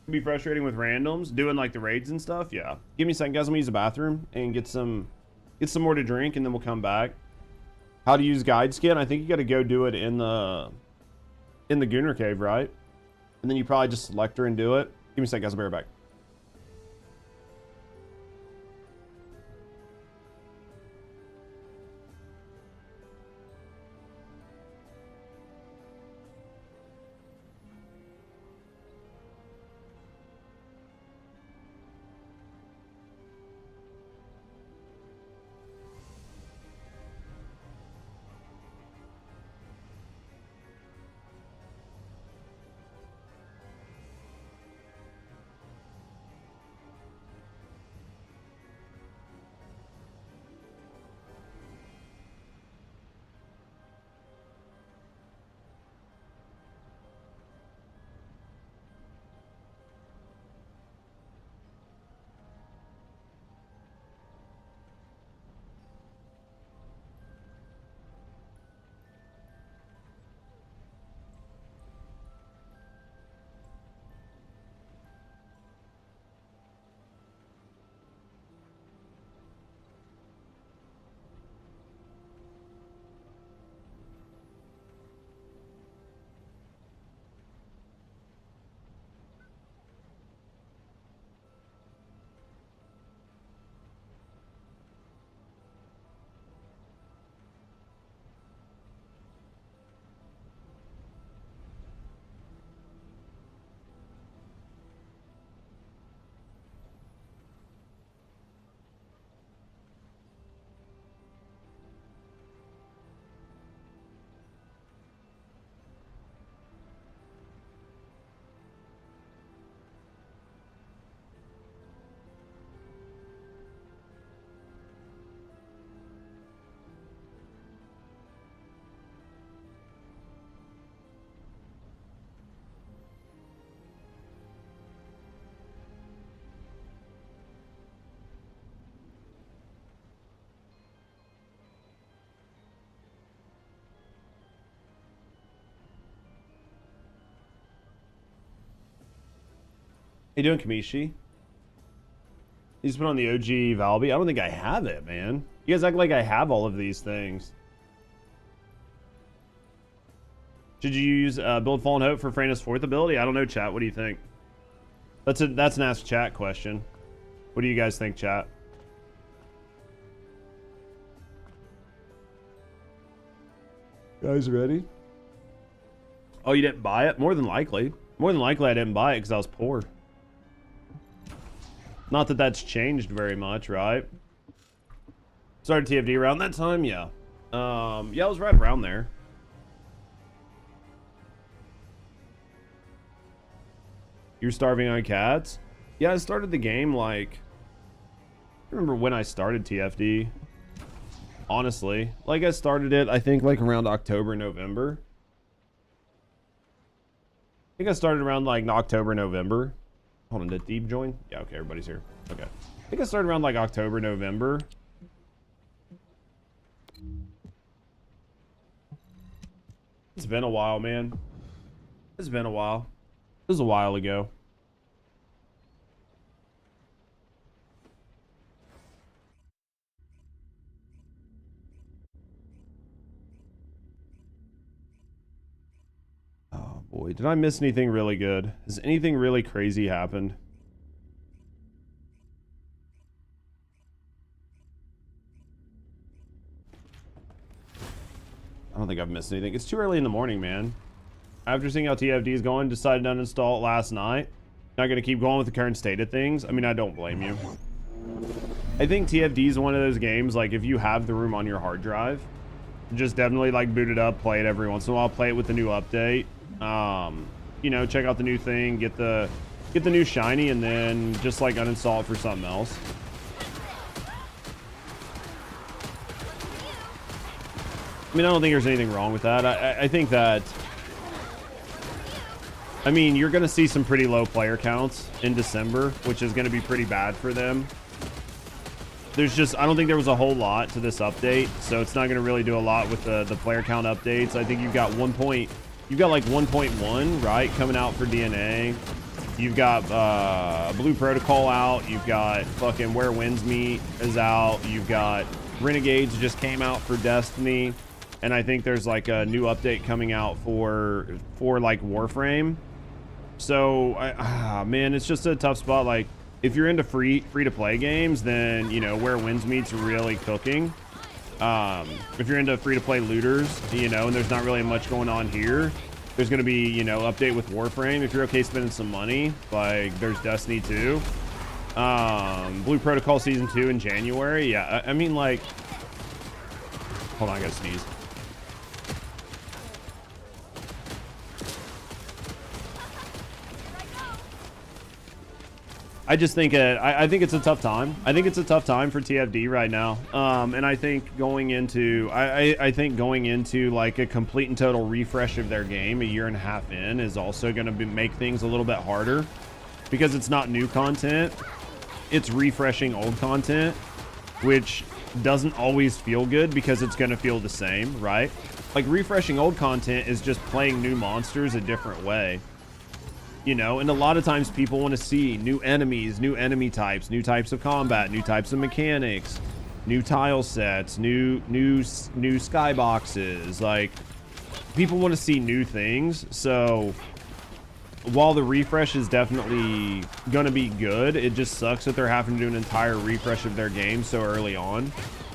Can be frustrating with randoms, doing like the raids and stuff, yeah. Give me a second, guys. I'm gonna use the bathroom and get some more to drink, and then we'll come back. How to use guide skin? I think you got to go do it in the Gunner Cave, right? And then you probably just select her and do it. Give me a second, guys. I'll be right back. How you doing, Kamishi? You just put on the OG Valby. I don't think I have it, man. You guys act like I have all of these things. Should you use Build Fallen Hope for Freyna's 4th ability? I don't know, chat. What do you think? That's an Ask Chat question. What do you guys think, chat? Guys ready? Oh, you didn't buy it? More than likely. More than likely I didn't buy it because I was poor. Not that that's changed very much, right? Started TFD around that time, yeah. Yeah, I was right around there. You're starving on cats? Yeah, I started the game like... I remember when I started TFD. Honestly. Like, I started it, I think, like around October, November. I think I started around like October, November. Hold on, did Deep join? Yeah, okay, everybody's here. Okay. I think I started around like October, November. It's been a while, man. It's been a while. It was a while ago. Oh boy, did I miss anything really good? Has anything really crazy happened? I don't think I've missed anything. It's too early in the morning, man. After seeing how TFD is going, decided to uninstall it last night. Not going to keep going with the current state of things. I mean, I don't blame you. I think TFD is one of those games, like, if you have the room on your hard drive, just definitely, like, boot it up, play it every once in a while, play it with the new update. You know, check out the new thing, get the new shiny, and then just, like, uninstall it for something else. I mean, I don't think there's anything wrong with that. I think that... I mean, you're going to see some pretty low player counts in December, which is going to be pretty bad for them. There's just, I don't think there was a whole lot to this update, so it's not going to really do a lot with the player count updates. I think you've got like 1.1, right, coming out for DNA. You've got Blue Protocol out. You've got fucking Where Winds Meet is out. You've got Renegades just came out for Destiny. And I think there's like a new update coming out for like Warframe. So, man, it's just a tough spot. Like, if you're into free to play games, then, you know, Where Winds Meet's really cooking. If you're into free to play looters, you know, and there's not really much going on here, there's going to be, you know, update with Warframe. If you're okay spending some money, like, there's Destiny 2. Blue Protocol Season 2 in January. Yeah, I mean, like, hold on, I gotta sneeze. I just think I think it's a tough time. I think it's a tough time for TFD right now. And I think going into I think going into like a complete and total refresh of their game a year and a half in is also going to make things a little bit harder, because it's not new content. It's refreshing old content, which doesn't always feel good because it's going to feel the same, right? Like, refreshing old content is just playing new monsters a different way. You know, and a lot of times people want to see new enemies, new enemy types, new types of combat, new types of mechanics, new tile sets, new skyboxes. Like, people want to see new things. So while the refresh is definitely going to be good, it just sucks that they're having to do an entire refresh of their game so early on,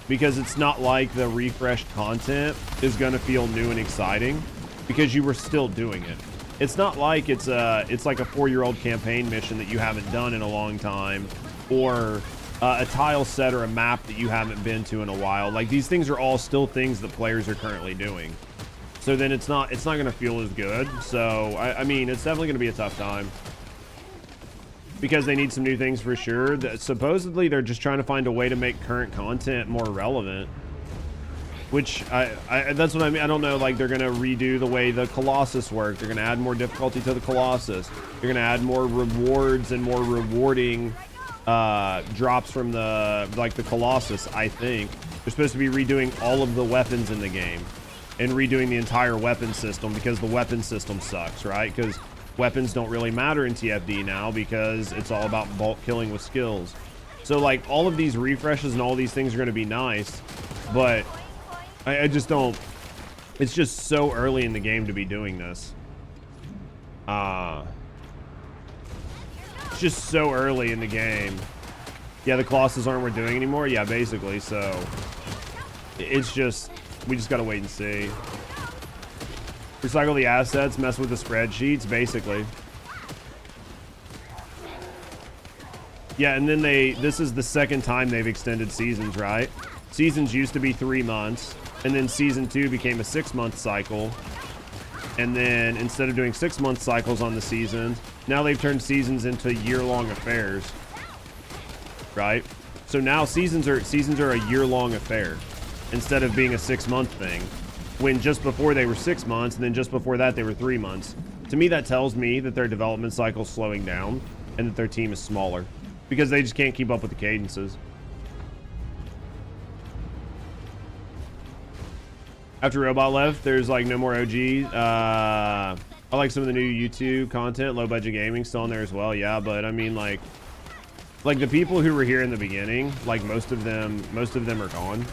because it's not like the refreshed content is going to feel new and exciting because you were still doing it. It's not like it's like a 4-year-old campaign mission that you haven't done in a long time, or a tile set or a map that you haven't been to in a while. Like, these things are all still things that players are currently doing. So then it's not going to feel as good. So I mean, it's definitely going to be a tough time, because they need some new things for sure. Supposedly they're just trying to find a way to make current content more relevant. Which, that's what I mean. I don't know, like, they're going to redo the way the Colossus worked. They're going to add more difficulty to the Colossus. They're going to add more rewards and more rewarding drops from the Colossus, I think. They're supposed to be redoing all of the weapons in the game and redoing the entire weapon system, because the weapon system sucks, right? Because weapons don't really matter in TFD now, because it's all about bulk killing with skills. So, like, all of these refreshes and all these things are going to be nice, but I just don't, it's just so early in the game to be doing this. It's just so early in the game. Yeah, the Colossus aren't worth doing anymore. Yeah, basically. So it's just, we just gotta wait and see. Recycle the assets, mess with the spreadsheets, basically. Yeah, and then this is the second time they've extended seasons, right? Seasons used to be 3 months. And then season 2 became a 6-month cycle. And then instead of doing 6-month cycles on the seasons, now they've turned seasons into year-long affairs. Right? So now seasons are a year-long affair instead of being a 6-month thing. When just before they were 6 months, and then just before that they were 3 months. To me, that tells me that their development cycle is slowing down and that their team is smaller, because they just can't keep up with the cadences. After Robot left, there's like no more OG. I like some of the new YouTube content. Low budget gaming still on there as well. Yeah, but I mean, like the people who were here in the beginning, like most of them are gone.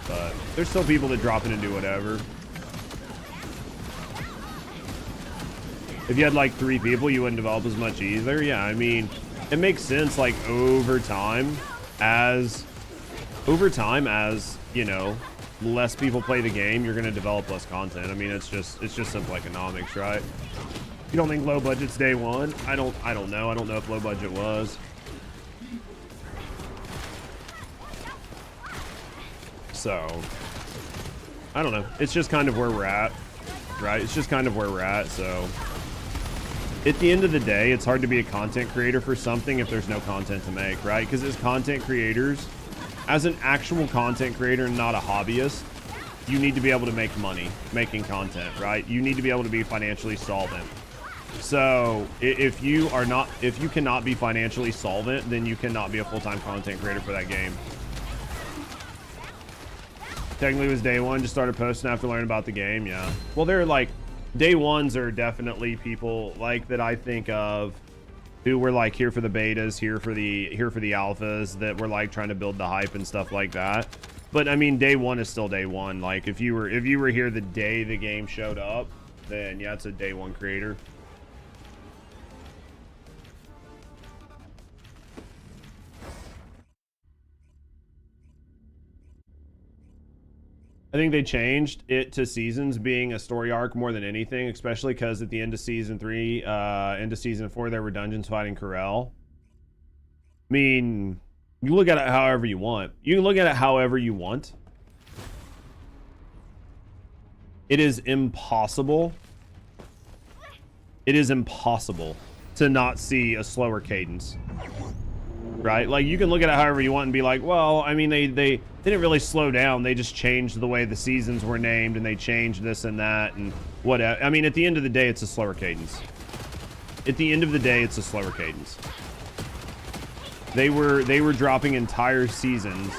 But there's still people that drop in and do whatever. If you had like 3 people, you wouldn't develop as much either. Yeah, I mean, it makes sense. Like over time, as you know, less people play the game, you're going to develop less content. I mean, it's just simple economics, right? You don't think low budget's day one? I don't know. I don't know if low budget was. So, I don't know. It's just kind of where we're at, right? It's just kind of where we're at, so. At the end of the day, it's hard to be a content creator for something if there's no content to make, right? Because as content creators, as an actual content creator and not a hobbyist, you need to be able to make money making content, right? You need to be able to be financially solvent. So if you cannot be financially solvent, then you cannot be a full-time content creator for that game. Technically it was day one, just started posting after learning about the game. Yeah. Well, they're like, day ones are definitely people like that I think of who were like here for the betas, here for the alphas, that were like trying to build the hype and stuff like that. But I mean, day one is still day one. Like if you were here the day the game showed up, then yeah, it's a day one creator. I think they changed it to seasons being a story arc more than anything, especially because at the end of season 3, into season 4, there were dungeons fighting Corel. I mean, you look at it however you want. You can look at it however you want. It is impossible. It is impossible to not see a slower cadence. Right? Like, you can look at it however you want and be like, well, I mean, they didn't really slow down. They just changed the way the seasons were named, and they changed this and that and whatever. I mean, at the end of the day, it's a slower cadence. At the end of the day, it's a slower cadence. They were dropping entire seasons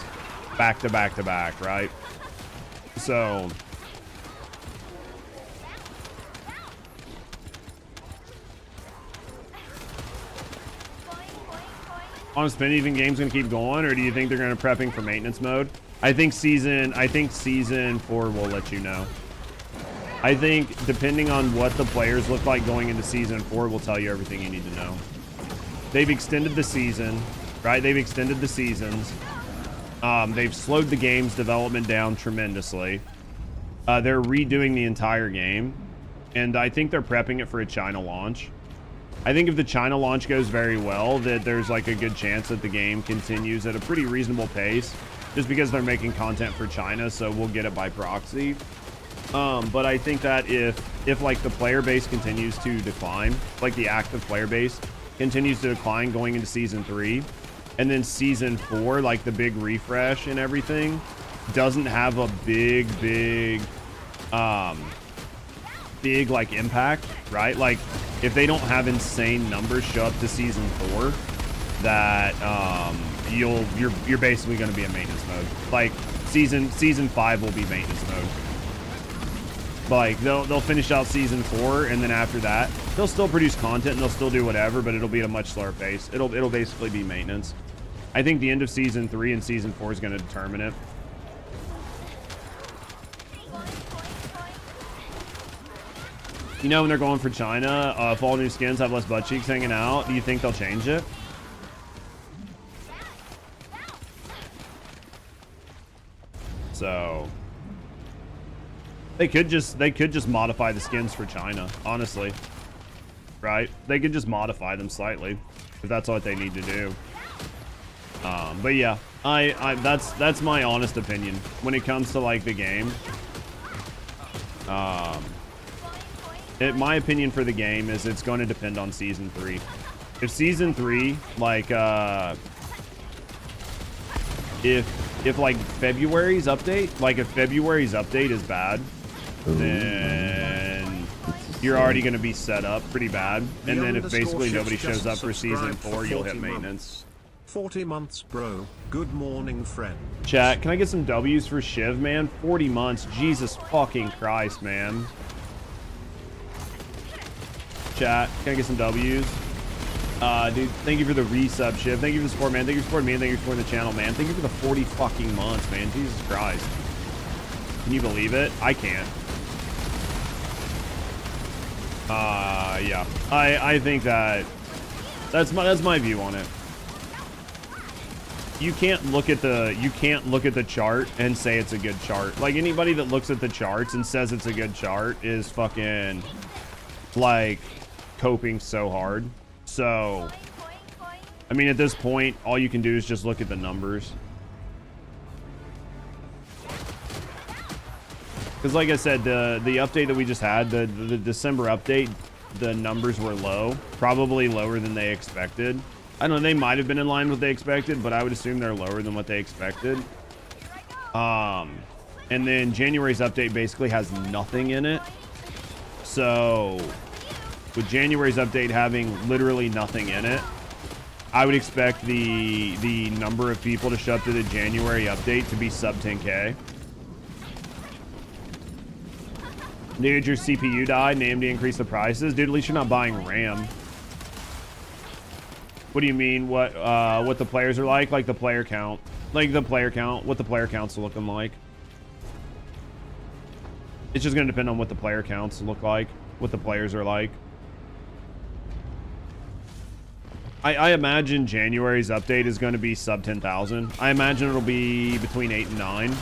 back to back to back, right? So honest opinion, you think game's gonna keep going, or do you think they're gonna prepping for maintenance mode? I think season 4 will let you know. I think depending on what the players look like going into season 4 will tell you everything you need to know. They've extended the season, right? They've extended the seasons. They've slowed the game's development down tremendously. They're redoing the entire game, and I think they're prepping it for a China launch. I think if the China launch goes very well, that there's like a good chance that the game continues at a pretty reasonable pace, just because they're making content for China, so we'll get it by proxy. But I think that if like the player base continues to decline, like the active player base continues to decline going into season 3, and then season 4, like the big refresh and everything, doesn't have a big like impact, right? Like if they don't have insane numbers show up to season 4, that you're basically going to be in maintenance mode. Like season 5 will be maintenance mode. Like they'll finish out season 4, and then after that they'll still produce content and they'll still do whatever, but it'll be at a much slower pace. It'll basically be maintenance. I think the end of season 3 and season 4 is going to determine it. You know, when they're going for China, if all new skins have less butt cheeks hanging out, do you think they'll change it? So they could just modify the skins for China, honestly. Right? They could just modify them slightly if that's what they need to do. But yeah, that's my honest opinion when it comes to like the game. My opinion for the game is it's going to depend on season 3. If season 3, like, if like February's update, like if February's update is bad, then you're already going to be set up pretty bad. And then if basically nobody shows up for season 4, you'll hit maintenance. 40 months, bro. Good morning, friend. Chat, can I get some W's for Shiv, man? 40 months. Jesus fucking Christ, man. Chat, can I get some W's? Dude, thank you for the resub, Shiv. Thank you for the support, man. Thank you for supporting me, and thank you for supporting the channel, man. Thank you for the 40 fucking months, man. Jesus Christ. Can you believe it? I can't. Yeah. I think that's my view on it. You can't look at the chart and say it's a good chart. Like anybody that looks at the charts and says it's a good chart is fucking like coping so hard. So I mean, at this point all you can do is just look at the numbers. Because like I said, the update that we just had, the December update, the numbers were low, probably lower than they expected. I don't know, they might have been in line with what they expected, but I would assume they're lower than what they expected. And then January's update basically has nothing in it. So with January's update having literally nothing in it, I would expect the number of people to show up to the January update to be sub 10K. Dude, your CPU died and AMD increased the prices. Dude, at least you're not buying RAM. What do you mean? What the players are like? Like the player count. Like the player count. What the player counts are looking like. It's just going to depend on what the player counts look like. What the players are like. I imagine January's update is going to be sub 10,000. I imagine it'll be between 8 and 9.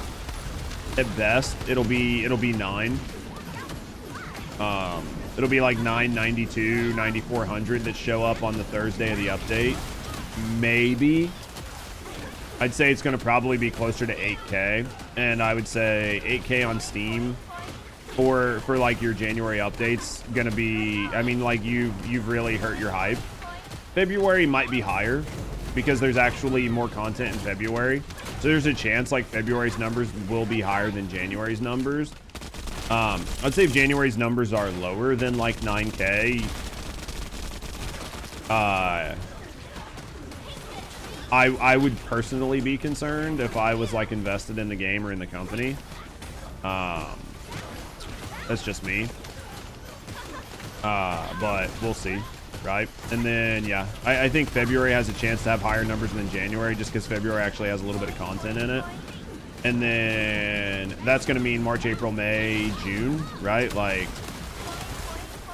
At best, it'll be 9. It'll be like 992, 9400 that show up on the Thursday of the update. Maybe. I'd say it's going to probably be closer to 8K. And I would say 8K on Steam for like your January updates going to be, I mean, like you've really hurt your hype. February might be higher because there's actually more content in February. So there's a chance like February's numbers will be higher than January's numbers. I'd say if January's numbers are lower than like 9K, I would personally be concerned if I was like invested in the game or in the company. That's just me. But we'll see, right? And then, yeah, I think February has a chance to have higher numbers than January just because February actually has a little bit of content in it. And then that's going to mean March, April, May, June, right? Like,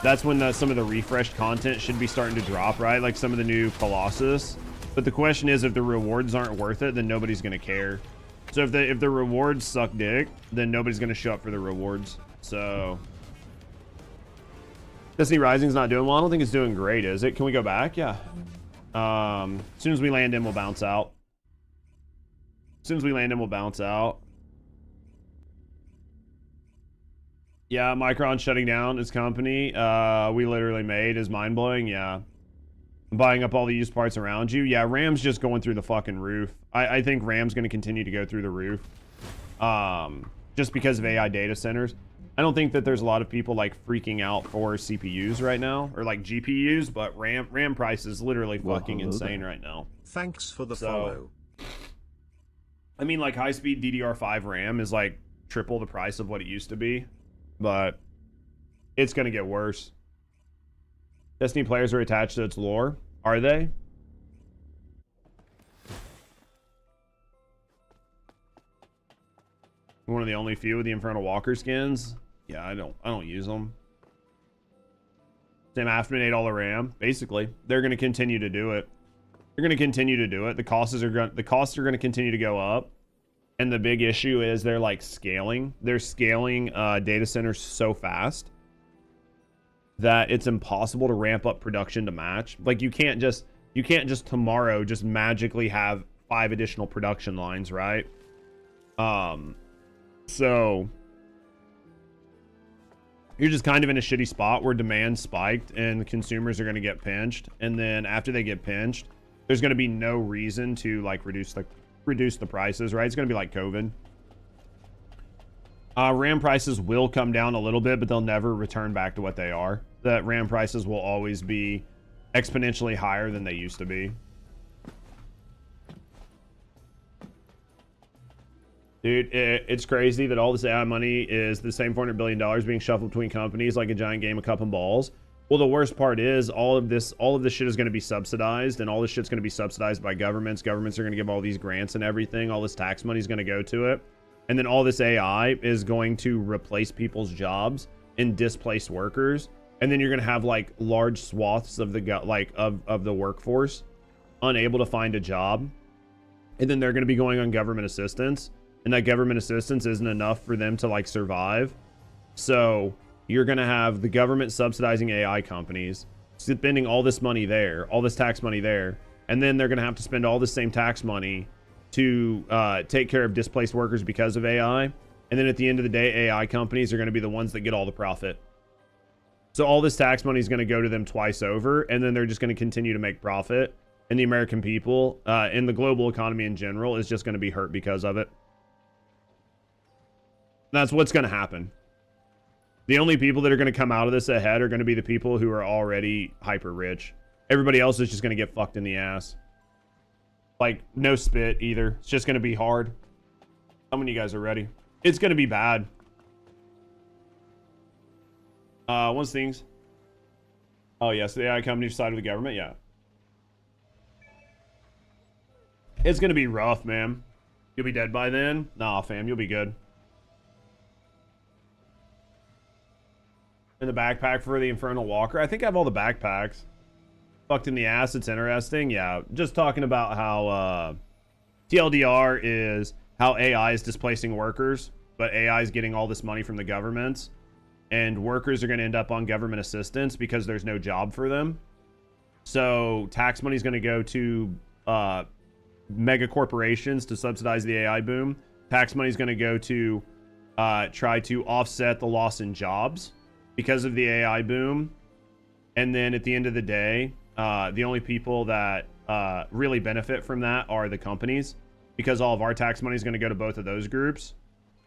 that's when some of the refreshed content should be starting to drop, right? Like some of the new Colossus. But the question is, if the rewards aren't worth it, then nobody's going to care. So if the rewards suck dick, then nobody's going to show up for the rewards. So Destiny Rising's not doing well. I don't think it's doing great, is it? Can we go back? Yeah. As soon as we land in, we'll bounce out. As soon as we land in, we'll bounce out. Yeah, Micron shutting down its company we literally made is mind-blowing. Yeah. Buying up all the used parts around you. Yeah, RAM's just going through the fucking roof. I think RAM's going to continue to go through the roof. Just because of AI data centers. I don't think that there's a lot of people like freaking out for CPUs right now. Or like GPUs, but RAM price is literally fucking insane right now. Thanks for the follow. I mean, like, high-speed DDR5 RAM is, like, triple the price of what it used to be. But it's going to get worse. Destiny players are attached to its lore. Are they? One of the only few with the Infernal Walker skins. Yeah, I don't use them. Same Afterman ate all the RAM. Basically, they're going to continue to do it. They're going to continue to do it. The costs are going to continue to go up. And the big issue is they're like scaling. They're scaling data centers so fast that it's impossible to ramp up production to match. Like you can't just tomorrow just magically have 5 additional production lines, right? So you're just kind of in a shitty spot where demand spiked and consumers are going to get pinched. And then after they get pinched, there's going to be no reason to like reduce the prices, right? It's going to be like COVID. RAM prices will come down a little bit, but they'll never return back to what they are. The RAM prices will always be exponentially higher than they used to be. Dude, it's crazy that all this AI money is the same $400 billion being shuffled between companies like a giant game of cup and balls. Well, the worst part is all of this shit is going to be subsidized, and all this shit's going to be subsidized by governments. Governments are going to give all these grants and everything. All this tax money is going to go to it. And then all this AI is going to replace people's jobs and displace workers. And then you're going to have like large swaths of the workforce unable to find a job. And then they're going to be going on government assistance. And that government assistance isn't enough for them to like survive. So you're going to have the government subsidizing AI companies, spending all this money there, all this tax money there, and then they're going to have to spend all the same tax money to take care of displaced workers because of AI. And then at the end of the day, AI companies are going to be the ones that get all the profit. So all this tax money is going to go to them twice over, and then they're just going to continue to make profit. And the American people, and the global economy in general, is just going to be hurt because of it. That's what's going to happen. The only people that are going to come out of this ahead are going to be the people who are already hyper rich. Everybody else is just going to get fucked in the ass. Like, no spit either. It's just going to be hard. How many of you guys are ready? It's going to be bad. Once things. Oh, yes. The AI company side of the government. Yeah. It's going to be rough, man. You'll be dead by then? Nah, fam. You'll be good. In the backpack for the Infernal Walker. I think I have all the backpacks. Fucked in the ass. It's interesting. Yeah. Just talking about how TLDR is how AI is displacing workers, but AI is getting all this money from the governments, and workers are going to end up on government assistance because there's no job for them. So tax money is going to go to mega corporations to subsidize the AI boom. Tax money is going to go to try to offset the loss in jobs because of the AI boom. And then at the end of the day, the only people that really benefit from that are the companies, because all of our tax money is going to go to both of those groups.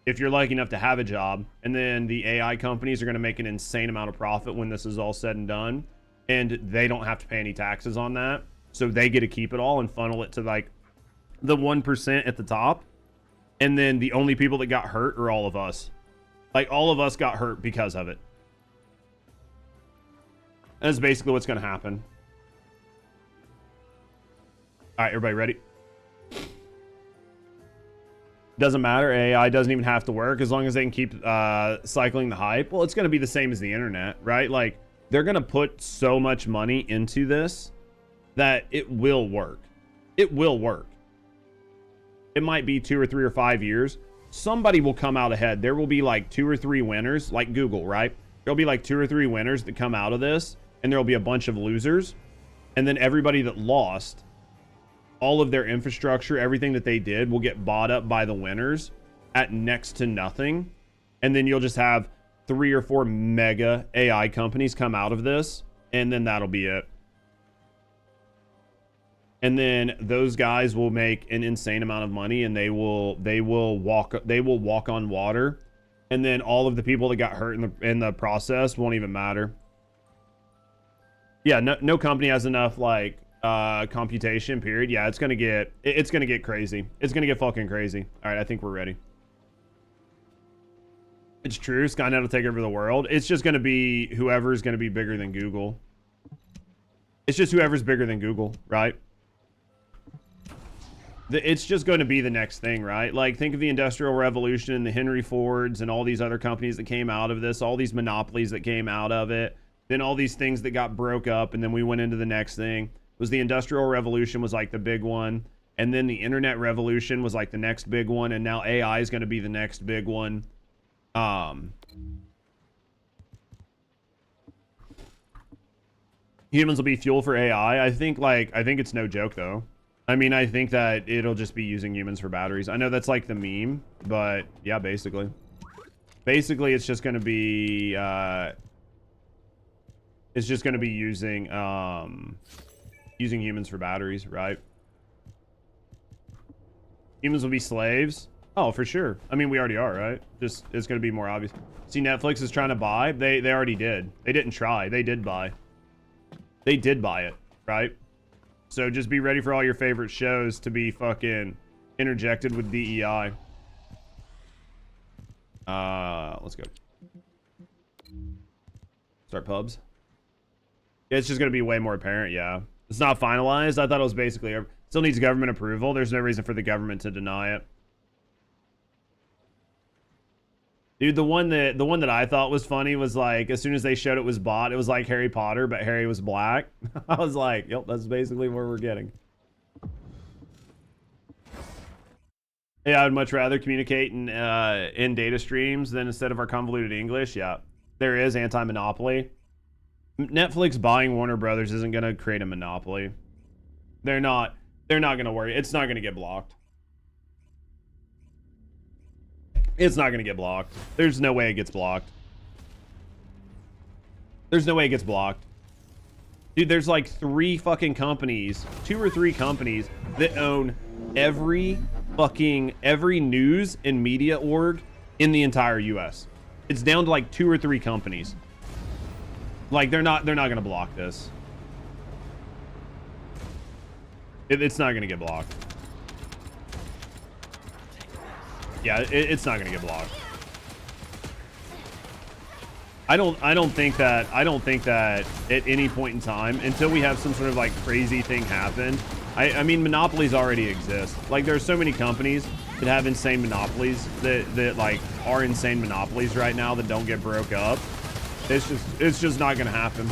If you're lucky enough to have a job, and then the AI companies are going to make an insane amount of profit when this is all said and done, and they don't have to pay any taxes on that. So they get to keep it all and funnel it to like the 1% at the top. And then the only people that got hurt are all of us. Like, all of us got hurt because of it. That's basically what's going to happen. All right, everybody ready? Doesn't matter. AI doesn't even have to work as long as they can keep cycling the hype. Well, it's going to be the same as the internet, right? Like, they're going to put so much money into this that it will work. It will work. It might be 2 or 3 or 5 years. Somebody will come out ahead. There will be like 2 or 3 winners, like Google, right? There'll be like 2 or 3 winners that come out of this, and there'll be a bunch of losers. And then everybody that lost, all of their infrastructure, everything that they did will get bought up by the winners at next to nothing. And then you'll just have 3 or 4 mega AI companies come out of this, and then that'll be it. And then those guys will make an insane amount of money, and they will walk on water. And then all of the people that got hurt in the process won't even matter. Yeah, no company has enough like computation, period. Yeah, it's gonna get crazy. It's gonna get fucking crazy. All right, I think we're ready. It's true. Skynet will take over the world. It's just gonna be whoever's gonna be bigger than Google. It's just whoever's bigger than Google, right? It's just going to be the next thing, right? Like, think of the Industrial Revolution and the Henry Fords and all these other companies that came out of this, all these monopolies that came out of it, then all these things that got broke up, and then we went into the next thing. It was the Industrial Revolution was like the big one, and then the Internet Revolution was like the next big one, and now AI is going to be the next big one. Humans will be fuel for AI. I think it's no joke though. I mean, I think that it'll just be using humans for batteries. I know that's like the meme, but yeah, basically. Basically, it's just going to be using using humans for batteries, right? Humans will be slaves. Oh, for sure. I mean, we already are, right? Just it's going to be more obvious. See, Netflix is trying to buy. They already did. They didn't try. They did buy. They did buy it, right? So just be ready for all your favorite shows to be fucking interjected with DEI. Let's go. Start pubs. Yeah, it's just going to be way more apparent, yeah. It's not finalized. I thought it was basically... Still needs government approval. There's no reason for the government to deny it. Dude, the one that I thought was funny was like, as soon as they showed it was bot, it was like Harry Potter, but Harry was black. I was like, yep, that's basically where we're getting. Yeah, I would much rather communicate in data streams than instead of our convoluted English. Yeah, there is anti-monopoly. Netflix buying Warner Brothers isn't going to create a monopoly. They're not going to worry. It's not going to get blocked. It's not going to get blocked. There's no way it gets blocked. There's no way it gets blocked. Dude, there's like 3 fucking companies, 2 or 3 companies that own every news and media org in the entire US. It's down to like 2 or 3 companies. Like they're not going to block this. It's not going to get blocked. Yeah, it's not going to get blocked. I don't think that at any point in time, until we have some sort of like crazy thing happen. I mean, monopolies already exist. Like there's so many companies that have insane monopolies that like are insane monopolies right now that don't get broke up. It's just not gonna happen.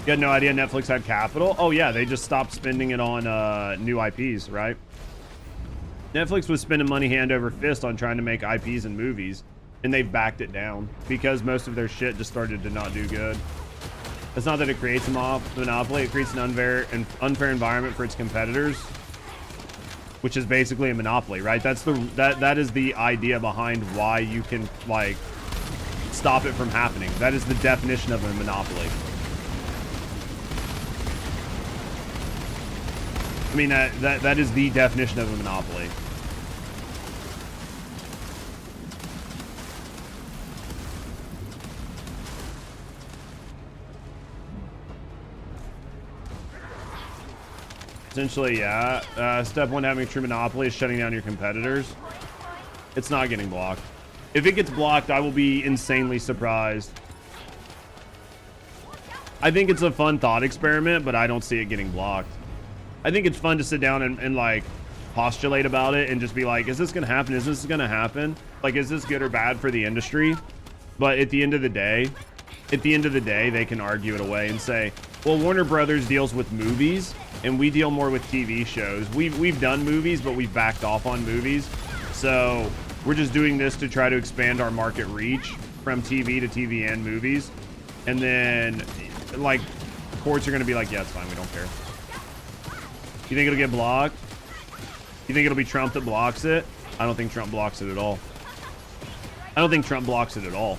You had no idea Netflix had capital? Oh yeah, they just stopped spending it on new IPs, right? Netflix was spending money hand over fist on trying to make IPs and movies, and they've backed it down because most of their shit just started to not do good. It's not that it creates a monopoly, it creates an unfair environment for its competitors, which is basically a monopoly, right? That is the idea behind why you can like stop it from happening. That is the definition of a monopoly. I mean, that is the definition of a monopoly. Essentially, yeah. Step 1, having a true monopoly is shutting down your competitors. It's not getting blocked. If it gets blocked, I will be insanely surprised. I think it's a fun thought experiment, but I don't see it getting blocked. I think it's fun to sit down and like postulate about it and just be like, is this gonna happen? Is this gonna happen? Like, is this good or bad for the industry? But at the end of the day, they can argue it away and say, well, Warner Brothers deals with movies and we deal more with TV shows. We've done movies, but we've backed off on movies. So we're just doing this to try to expand our market reach from TV to TV and movies. And then like courts are going to be like, yeah, it's fine. We don't care. You think it'll get blocked? You think it'll be Trump that blocks it? I don't think Trump blocks it at all. I don't think Trump blocks it at all.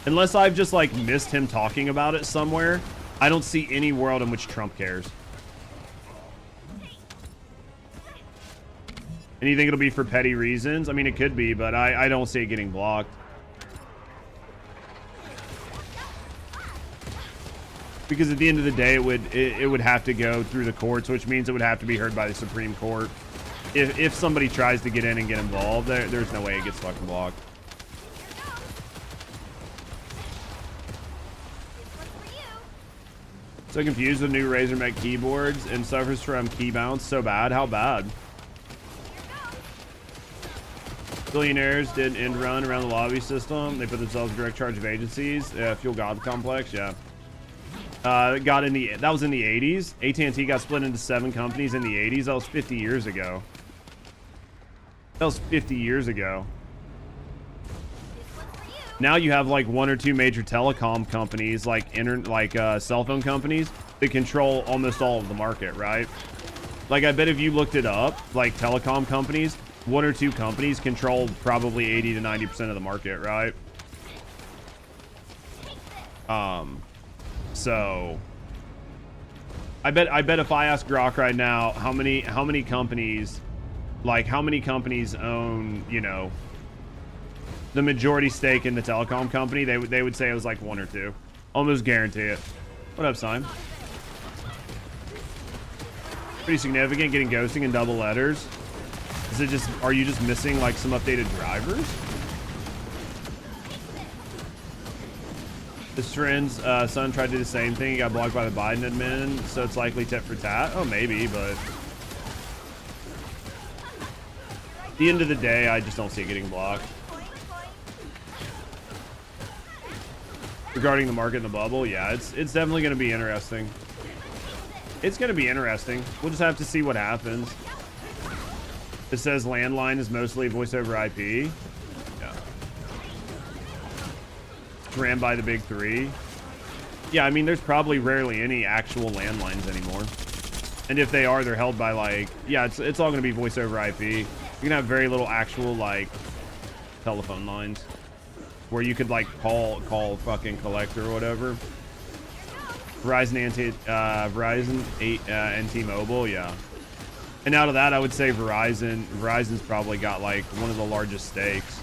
Unless I've just like missed him talking about it somewhere, I don't see any world in which Trump cares. And you think it'll be for petty reasons? I mean, it could be, but I don't see it getting blocked. Because at the end of the day, it would have to go through the courts, which means it would have to be heard by the Supreme Court. If somebody tries to get in and get involved, there's no way it gets fucking blocked. So confused with new Razer Mech keyboards and suffers from key bounce so bad. How bad? Billionaires did an end run around the lobby system. They put themselves in direct charge of agencies. Fuel God Complex, yeah. That was in the 80s. AT&T got split into 7 companies in the 80s. That was 50 years ago. That was 50 years ago. Now you have like 1 or 2 major telecom companies, like cell phone companies, that control almost all of the market, right? Like, I bet if you looked it up, like telecom companies, 1 or 2 companies control probably 80 to 90% of the market, right? So I bet if I ask Grok right now how many companies own, you know, the majority stake in the telecom company, they would say it was like 1 or 2. Almost guarantee it. What up, Simon? Pretty significant, getting ghosting in double letters. Is it just, are you just missing like some updated drivers? His friend's son tried to do the same thing. He got blocked by the Biden admin, so it's likely tit for tat. Oh, maybe, but at the end of the day, I just don't see it getting blocked. Regarding the market and the bubble, yeah, it's definitely going to be interesting. It's going to be interesting. We'll just have to see what happens. It says landline is mostly voice over IP. Yeah. It's ran by the big 3. Yeah, I mean, there's probably rarely any actual landlines anymore. And if they are, they're held by like, yeah, it's all gonna be voice over IP. You can have very little actual like telephone lines where you could like call fucking collect or whatever. Verizon 8 and T-Mobile, yeah. And out of that, I would say Verizon's probably got like one of the largest stakes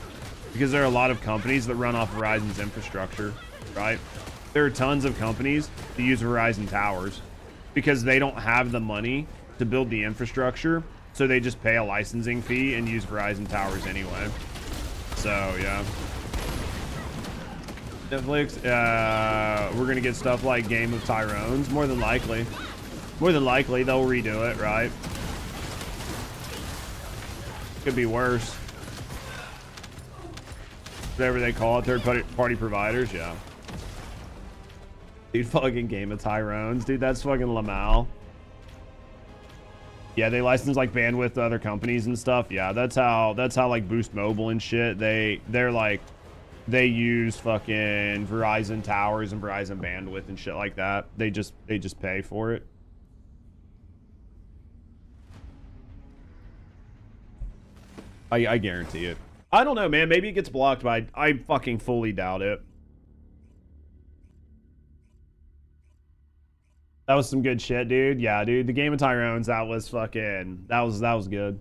because there are a lot of companies that run off Verizon's infrastructure, right? There are tons of companies that use Verizon towers because they don't have the money to build the infrastructure, so they just pay a licensing fee and use Verizon towers anyway. So yeah. Netflix, we're gonna get stuff like Game of Tyrones, more than likely. More than likely, they'll redo it, right? Could be worse. Whatever they call it, third-party providers, yeah. Dude, fucking Game of Tyrones, dude, that's fucking Lamal. Yeah, they license like bandwidth to other companies and stuff. Yeah, that's how like Boost Mobile and shit. They're like, they use fucking Verizon towers and Verizon bandwidth and shit like that. They just pay for it. I guarantee it. I don't know, man. Maybe it gets blocked, but I fucking fully doubt it. That was some good shit, dude. Yeah, dude. The Game of Tyrones, that was fucking... That was good.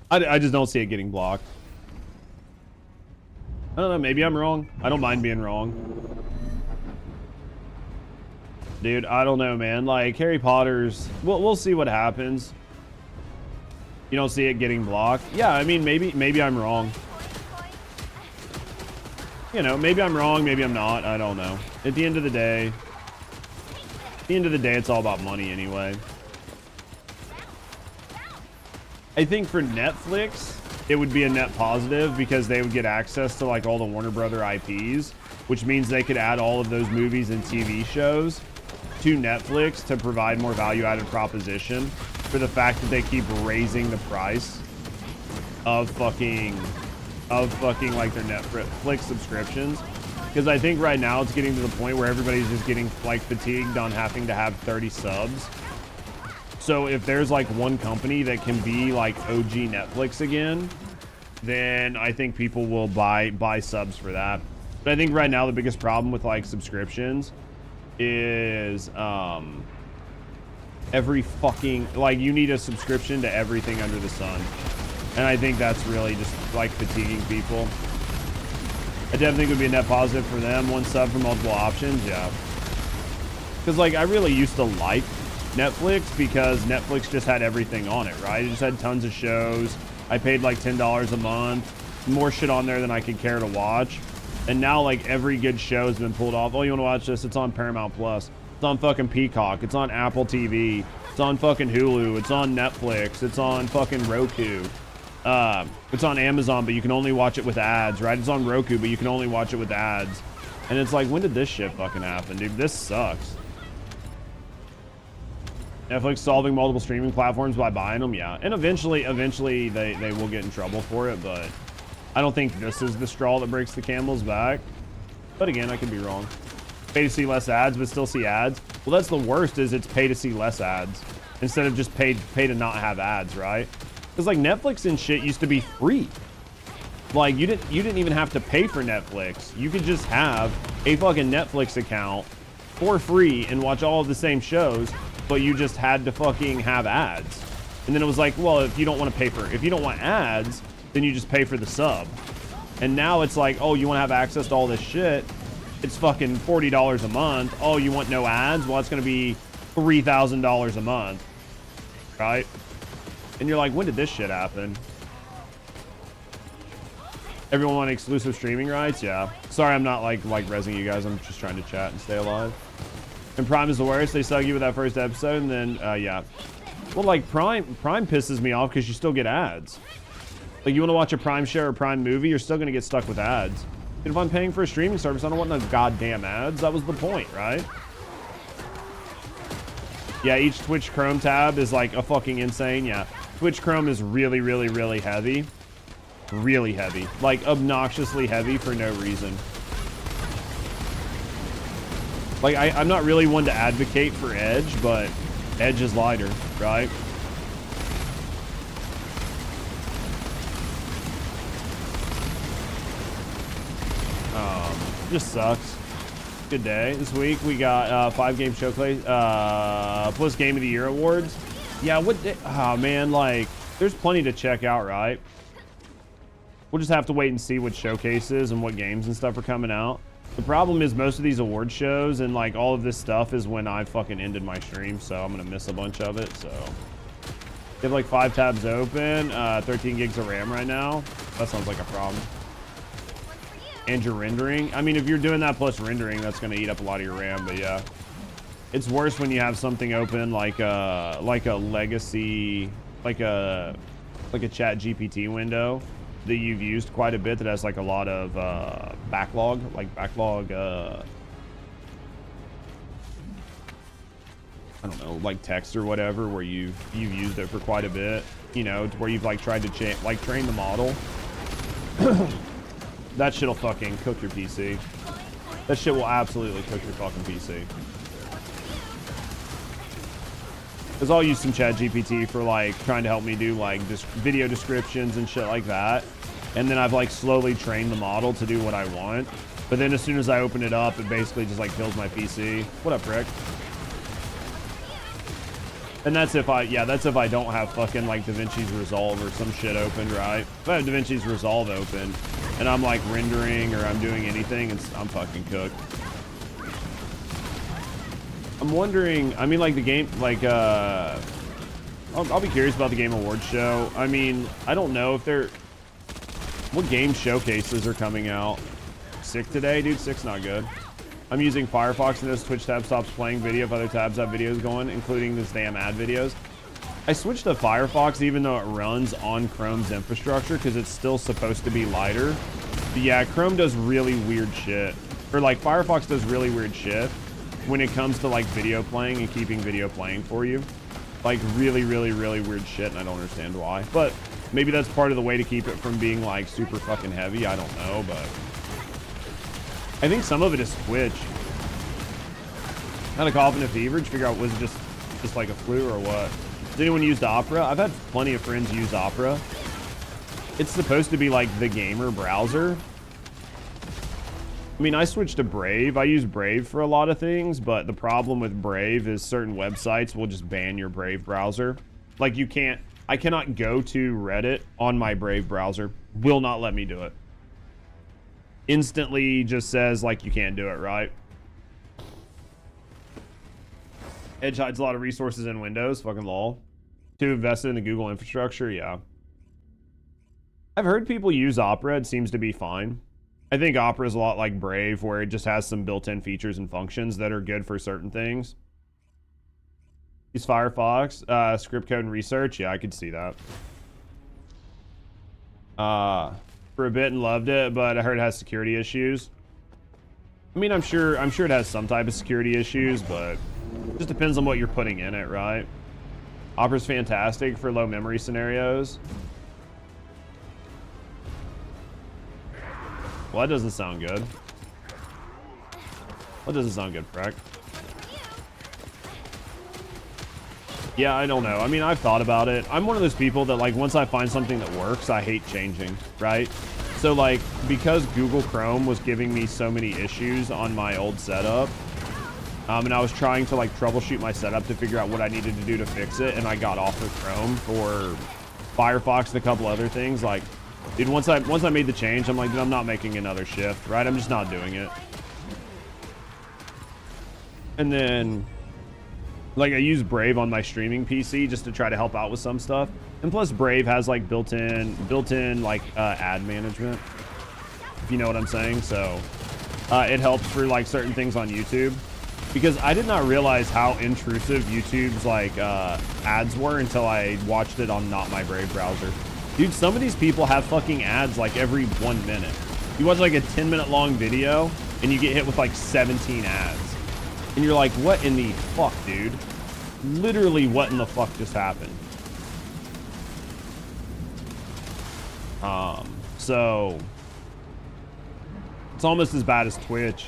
I just don't see it getting blocked. I don't know. Maybe I'm wrong. I don't mind being wrong. Dude, I don't know, man. Like, Harry Potter's... We'll see what happens. You don't see it getting blocked? Yeah, I mean, maybe I'm wrong. You know, maybe I'm wrong, maybe I'm not. I don't know. At the end of the day, it's all about money anyway. I think for Netflix, it would be a net positive because they would get access to like all the Warner Brother IPs, which means they could add all of those movies and TV shows to Netflix to provide more value-added proposition for the fact that they keep raising the price of fucking like their Netflix subscriptions. Because I think right now it's getting to the point where everybody's just getting like fatigued on having to have 30 subs. So if there's like one company that can be like OG Netflix again, then I think people will buy subs for that. But I think right now the biggest problem with like subscriptions is every fucking, like, you need a subscription to everything under the sun. And I think that's really just like fatiguing people. I definitely think it would be a net positive for them. One sub for multiple options, yeah. Because like I really used to like Netflix because Netflix just had everything on it, right? It just had tons of shows. I paid like $10 a month, more shit on there than I could care to watch. And now like every good show has been pulled off. Oh, you want to watch this? It's on Paramount Plus. It's on fucking Peacock. It's on Apple TV. It's on fucking Hulu. It's on Netflix. It's on fucking Roku. It's on Amazon, but you can only watch it with ads, right? It's on Roku, but you can only watch it with ads. And it's like, when did this shit fucking happen, dude? This sucks. Netflix solving multiple streaming platforms by buying them, yeah. And eventually they will get in trouble for it, but I don't think this is the straw that breaks the camel's back. But again, I could be wrong. Pay to see less ads, but still see ads. Well, that's the worst, is it's pay to see less ads instead of just pay to not have ads, right? Because like Netflix and shit used to be free. Like you didn't even have to pay for Netflix. You could just have a fucking Netflix account for free and watch all of the same shows, but you just had to fucking have ads. And then it was like, well, if you don't want ads, then you just pay for the sub. And now it's like, oh, you want to have access to all this shit? It's fucking $40 a month. Oh, you want no ads? Well, it's going to be $3,000 a month, right? And you're like, when did this shit happen? Everyone want exclusive streaming rights? Yeah. Sorry, I'm not like rezzing you guys. I'm just trying to chat and stay alive. And Prime is the worst. They suck you with that first episode, and then yeah. Well, like Prime pisses me off because you still get ads. Like you want to watch a Prime share or Prime movie, you're still gonna get stuck with ads. And if I'm paying for a streaming service, I don't want no goddamn ads. That was the point, right? Yeah, each Twitch Chrome tab is like a fucking insane. Yeah, Twitch Chrome is really, really, really heavy. really heavy, like obnoxiously heavy for no reason. Like I'm not really one to advocate for Edge, but Edge is lighter, right? Just sucks. Good day. This week we got 5 game showcase plus Game of the Year awards. Yeah, what day? Oh man, like there's plenty to check out, right? We'll just have to wait and see what showcases and what games and stuff are coming out. The problem is most of these award shows and like all of this stuff is when I fucking ended my stream, so I'm gonna miss a bunch of it. So you have like 5 tabs open, 13 gigs of RAM right now. That sounds like a problem. And you're rendering. I mean, if you're doing that plus rendering, that's gonna eat up a lot of your RAM. But yeah, it's worse when you have something open like a legacy, like a Chat GPT window that you've used quite a bit that has like a lot of backlog, I don't know, like text or whatever, where you've used it for quite a bit, you know, to where you've like tried to train the model. That shit'll fucking cook your PC. That shit will absolutely cook your fucking PC. Because I'll use some Chat GPT for like trying to help me do like video descriptions and shit like that. And then I've like slowly trained the model to do what I want. But then as soon as I open it up, it basically just like kills my PC. What up, Rick? And that's if I don't have fucking like DaVinci's Resolve or some shit open, right? If I have DaVinci's Resolve open and I'm like rendering or I'm doing anything, I'm fucking cooked. I'm wondering, I mean, like the game, like, I'll be curious about the Game Awards show. I mean, I don't know if what game showcases are coming out. Sick today, dude. Sick's not good. I'm using Firefox and this Twitch tab stops playing video if other tabs have videos going, including this damn ad videos. I switched to Firefox even though it runs on Chrome's infrastructure because it's still supposed to be lighter. But yeah, Chrome does really weird shit. Or like Firefox does really weird shit when it comes to like video playing and keeping video playing for you. Like really, really, really weird shit, and I don't understand why. But maybe that's part of the way to keep it from being like super fucking heavy. I don't know, but I think some of it is Twitch. Had a cough and a fever. Did you figure out was it just like a flu or what? Has anyone used Opera? I've had plenty of friends use Opera. It's supposed to be like the gamer browser. I mean, I switched to Brave. I use Brave for a lot of things, but the problem with Brave is certain websites will just ban your Brave browser. Like I cannot go to Reddit on my Brave browser. Will not let me do it. Instantly just says like you can't do it, right? Edge hides a lot of resources in Windows, fucking lol. Too invested in the Google infrastructure, yeah. I've heard people use Opera, it seems to be fine. I think Opera is a lot like Brave, where it just has some built-in features and functions that are good for certain things. Use Firefox, script code and research, yeah, I could see that. For a bit and loved it, but I heard it has security issues. I mean, I'm sure it has some type of security issues, but it just depends on what you're putting in it, right? Opera's fantastic for low memory scenarios. Well, that doesn't sound good. That doesn't sound good, Freck. Yeah, I don't know. I mean, I've thought about it. I'm one of those people that, like, once I find something that works, I hate changing, right? So, like, because Google Chrome was giving me so many issues on my old setup, and I was trying to, like, troubleshoot my setup to figure out what I needed to do to fix it, and I got off of Chrome for Firefox and a couple other things, like, dude, once I made the change, I'm like, dude, I'm not making another shift, right? I'm just not doing it. And then, like, I use Brave on my streaming PC just to try to help out with some stuff. And plus, Brave has, like, built-in like, ad management, if you know what I'm saying. So, it helps for, like, certain things on YouTube. Because I did not realize how intrusive YouTube's, like, ads were until I watched it on not my Brave browser. Dude, some of these people have fucking ads like every 1 minute. You watch like a 10-minute long video and you get hit with like 17 ads. And you're like, what in the fuck, dude? Literally, what in the fuck just happened? So it's almost as bad as Twitch.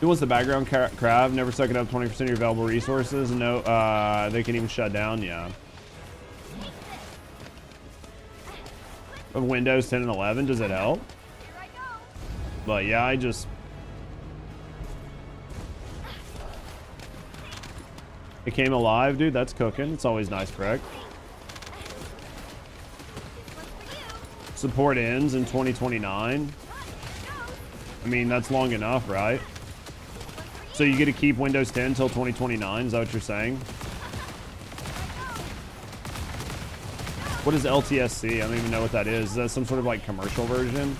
Who wants the background crab? Never suck it up 20% of your available resources. No, they can even shut down. Yeah. Of Windows 10 and 11, does it help? But yeah, it came alive, dude. That's cooking. It's always nice, correct? Support ends in 2029. I mean, that's long enough, right? So you get to keep Windows 10 until 2029. Is that what you're saying? What is LTSC? I don't even know what that is. Is that some sort of like commercial version?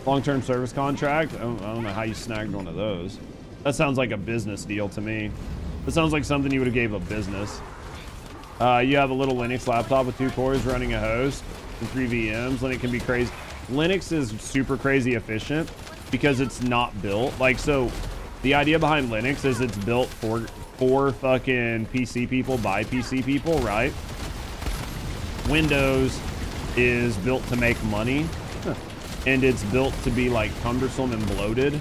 Long-term service contract? I don't know how you snagged one of those. That sounds like a business deal to me. That sounds like something you would have gave a business. You have a little Linux laptop with 2 cores running a host and 3 VMs. Linux can be crazy. Linux is super crazy efficient because it's not built. Like, so the idea behind Linux is it's built for fucking PC people by PC people, right? Windows is built to make money. And it's built to be like cumbersome and bloated,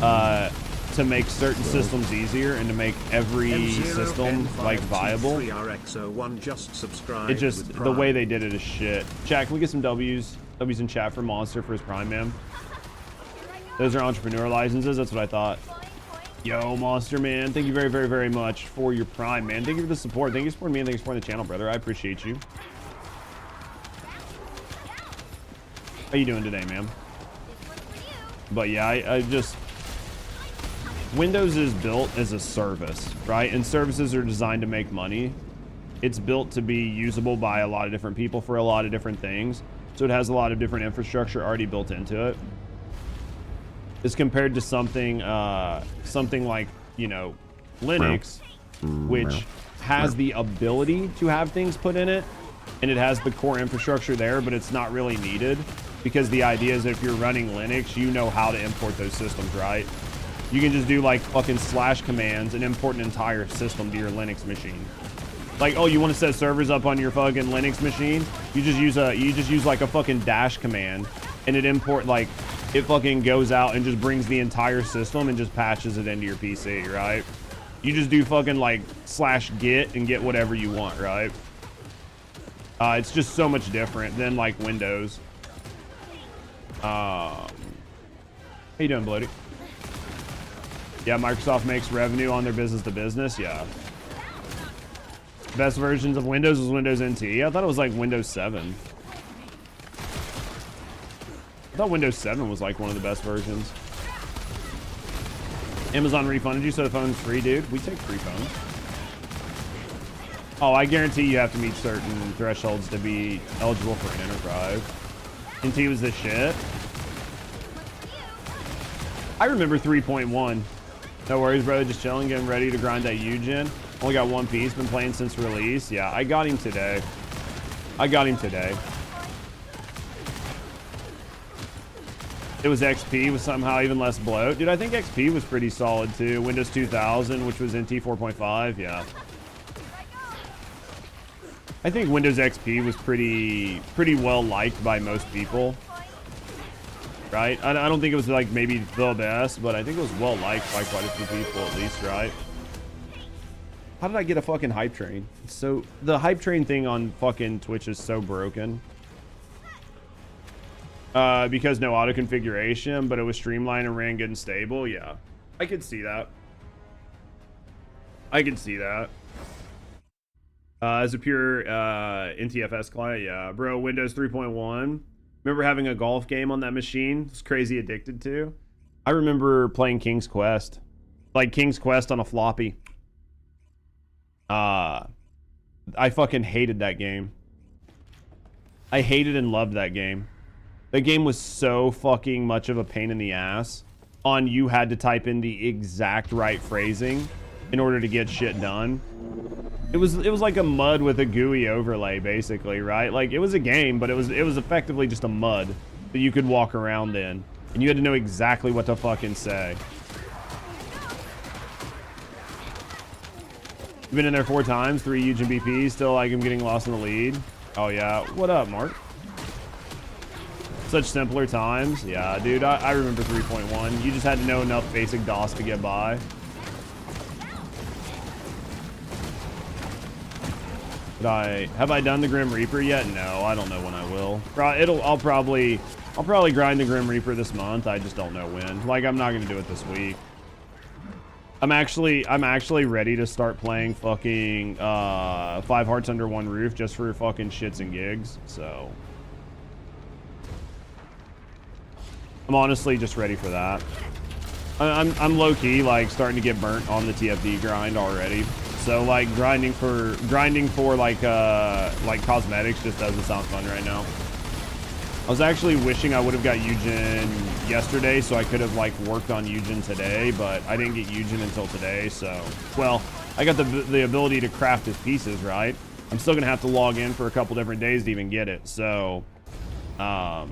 to make certain systems easier and to make every system like viable. It just, the way they did it is shit. Chat, can we get some W's in chat for Monster for his Prime, man? Those are entrepreneur licenses. That's what I thought. Yo, Monster, man. Thank you very, very, very much for your Prime, man. Thank you for the support. Thank you for supporting me and thank you for supporting the channel, brother. I appreciate you. How you doing today, man? But yeah, I just... Windows is built as a service, right? And services are designed to make money. It's built to be usable by a lot of different people for a lot of different things. So it has a lot of different infrastructure already built into it. As compared to something like, you know, Linux, which has the ability to have things put in it, and it has the core infrastructure there, but it's not really needed. Because the idea is if you're running Linux, you know how to import those systems, right? You can just do like fucking / commands and import an entire system to your Linux machine. Like, oh, you want to set servers up on your fucking Linux machine? You just use like a fucking dash command and it fucking goes out and just brings the entire system and just patches it into your PC, right? You just do fucking like /git and get whatever you want, right? It's just so much different than like Windows. How you doing, Bloody? Yeah, Microsoft makes revenue on their business to business. Yeah. Best versions of Windows was Windows NT. I thought it was like Windows 7. I thought Windows 7 was like one of the best versions. Amazon refunded you, so the phone's free, dude. We take free phones. Oh, I guarantee you have to meet certain thresholds to be eligible for an enterprise. NT was the shit. I remember 3.1. No worries, brother. Just chilling, getting ready to grind that Yujin. Only got one piece. Been playing since release. Yeah, I got him today. It was XP with somehow even less bloat. Dude, I think XP was pretty solid too. Windows 2000, which was NT 4.5. Yeah. I think Windows XP was pretty well liked by most people, right? I don't think it was like maybe the best, but I think it was well liked by quite a few people at least, right? How did I get a fucking hype train? So the hype train thing on fucking Twitch is so broken. Because no auto configuration, but it was streamlined and ran good and stable. Yeah, I could see that. As a pure NTFS client, yeah. Bro, Windows 3.1. Remember having a golf game on that machine? It's crazy addicted to. I remember playing King's Quest. Like King's Quest on a floppy. I fucking hated that game. I hated and loved that game. That game was so fucking much of a pain in the ass. You had to type in the exact right phrasing in order to get shit done. It was like a mud with a GUI overlay, basically, right? Like, it was a game, but it was effectively just a mud that you could walk around in. And you had to know exactly what to fucking say. Been in there 4 times, 3 Yujin BPs. Still like I'm getting lost in the lead. Oh yeah. What up, Mark? Such simpler times. Yeah, dude. I remember 3.1. You just had to know enough basic DOS to get by. Have I done the Grim Reaper yet? No, I don't know when I will. I'll probably grind the Grim Reaper this month. I just don't know when. Like, I'm not gonna do it this week. I'm actually ready to start playing fucking 5 Hearts Under One Roof just for fucking shits and gigs. So I'm honestly just ready for that. I'm low key like starting to get burnt on the TFD grind already. So like grinding for like cosmetics just doesn't sound fun right now. I was actually wishing I would have got Yujin yesterday so I could have like worked on Yujin today, but I didn't get Yujin until today. So, well, I got the ability to craft his pieces, right? I'm still gonna have to log in for a couple different days to even get it. So, yeah.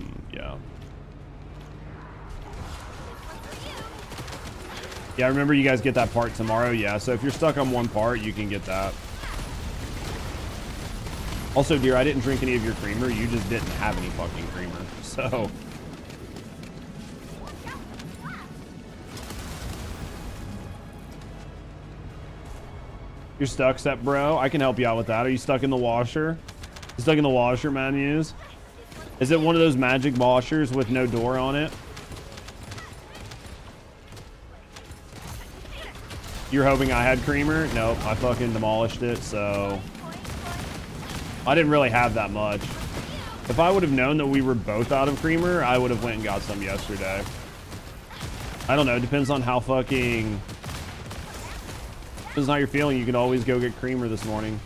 Yeah, remember you guys get that part tomorrow. Yeah, so if you're stuck on one part, you can get that. Also, dear, I didn't drink any of your creamer. You just didn't have any fucking creamer. So. You're stuck, Sep, bro. I can help you out with that. Are you stuck in the washer? You stuck in the washer, menus? Is it one of those magic washers with no door on it? You're hoping I had creamer? Nope, I fucking demolished it, so I didn't really have that much. If I would have known that we were both out of creamer, I would have went and got some yesterday. I don't know, it depends on how fucking... Depends on how you're feeling. You can always go get creamer this morning.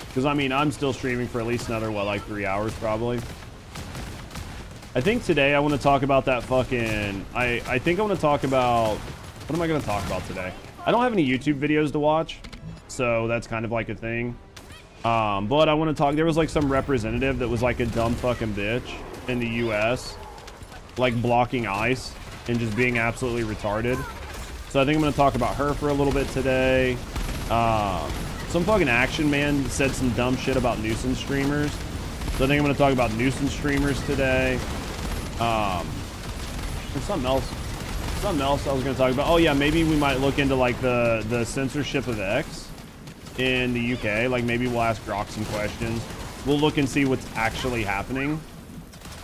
Because, I mean, I'm still streaming for at least another, what, like 3 hours probably. I think today I want to talk about that fucking... I think I want to talk about... What am I going to talk about today? I don't have any YouTube videos to watch, so that's kind of like a thing. But I want to talk... There was like some representative that was like a dumb fucking bitch in the US, like blocking ICE and just being absolutely retarded. So I think I'm going to talk about her for a little bit today. Some fucking action man said some dumb shit about nuisance streamers. So I think I'm going to talk about nuisance streamers today. There's something else I was going to talk about. Oh yeah, maybe we might look into like the censorship of X in the UK. Like maybe we'll ask Grok some questions. We'll look and see what's actually happening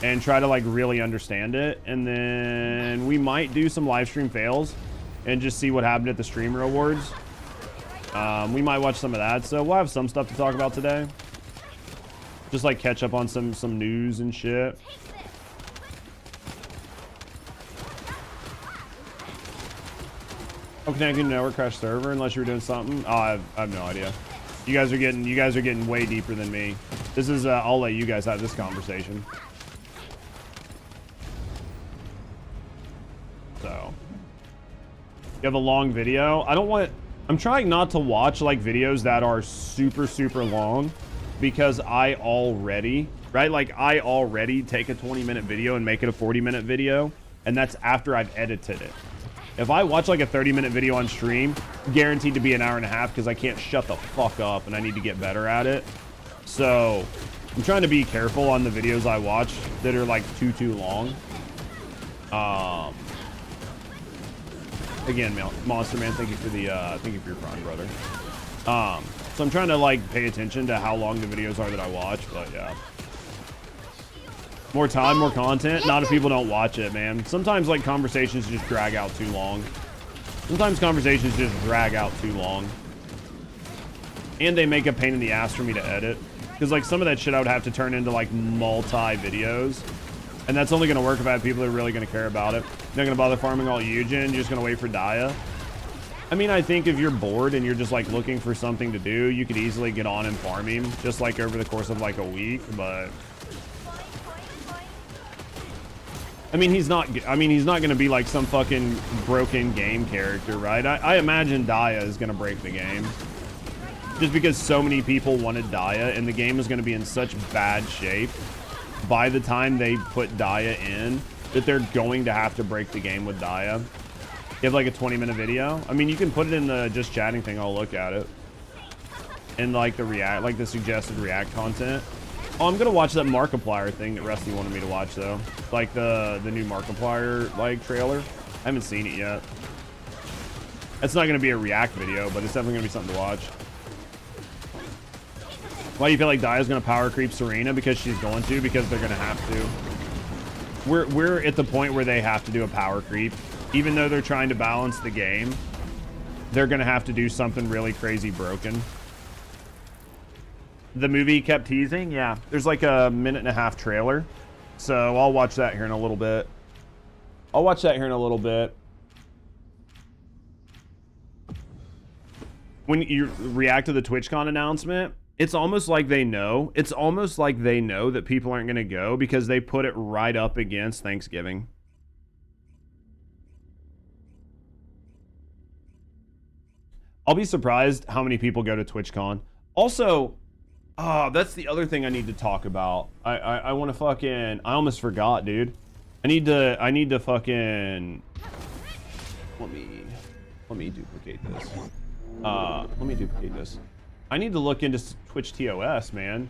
and try to like really understand it. And then we might do some live stream fails and just see what happened at the streamer awards. We might watch some of that. So we'll have some stuff to talk about today. Just like catch up on some news and shit. Oh, connecting to network crash server unless you were doing something. Oh, I have no idea. You guys are getting way deeper than me. This is I'll let you guys have this conversation. So you have a long video. I'm trying not to watch like videos that are super long because I already take a 20-minute video and make it a 40-minute video, and that's after I've edited it. If I watch like a 30-minute video on stream, guaranteed to be an hour and a half because I can't shut the fuck up and I need to get better at it. So I'm trying to be careful on the videos I watch that are like too long. Again, Monster Man, thank you for your prime, brother. So I'm trying to like pay attention to how long the videos are that I watch, but yeah. More time, more content. Not if people don't watch it, man. Sometimes like conversations just drag out too long. And they make a pain in the ass for me to edit. Because like some of that shit I would have to turn into like multi-videos. And that's only going to work if I have people that are really going to care about it. You're not going to bother farming all Yujin. You're just going to wait for Daya. I mean, I think if you're bored and you're just like looking for something to do, you could easily get on and farm him just like over the course of like a week, but I mean, he's not going to be like some fucking broken game character, right? I imagine Daya is going to break the game just because so many people wanted Daya and the game is going to be in such bad shape by the time they put Daya in that they're going to have to break the game with Daya. You have like a 20-minute video. I mean, you can put it in the just chatting thing. I'll look at it. And like the react, like the suggested react content. Oh, I'm gonna watch that Markiplier thing that Rusty wanted me to watch though. Like the new Markiplier like trailer. I haven't seen it yet. It's not gonna be a react video, but it's definitely gonna be something to watch. Why do you feel like Dia's gonna power creep Serena? Because she's going to, because they're gonna have to. We're at the point where they have to do a power creep. Even though they're trying to balance the game, they're gonna have to do something really crazy broken. The movie kept teasing, yeah. There's like a 1.5-minute trailer. So I'll watch that here in a little bit. When you react to the TwitchCon announcement, it's almost like they know. It's almost like they know that people aren't gonna go because they put it right up against Thanksgiving. I'll be surprised how many people go to TwitchCon. Also, that's the other thing I need to talk about. I want to fucking... I almost forgot, dude. I need to fucking... Let me duplicate this. Let me duplicate this. I need to look into Twitch TOS, man.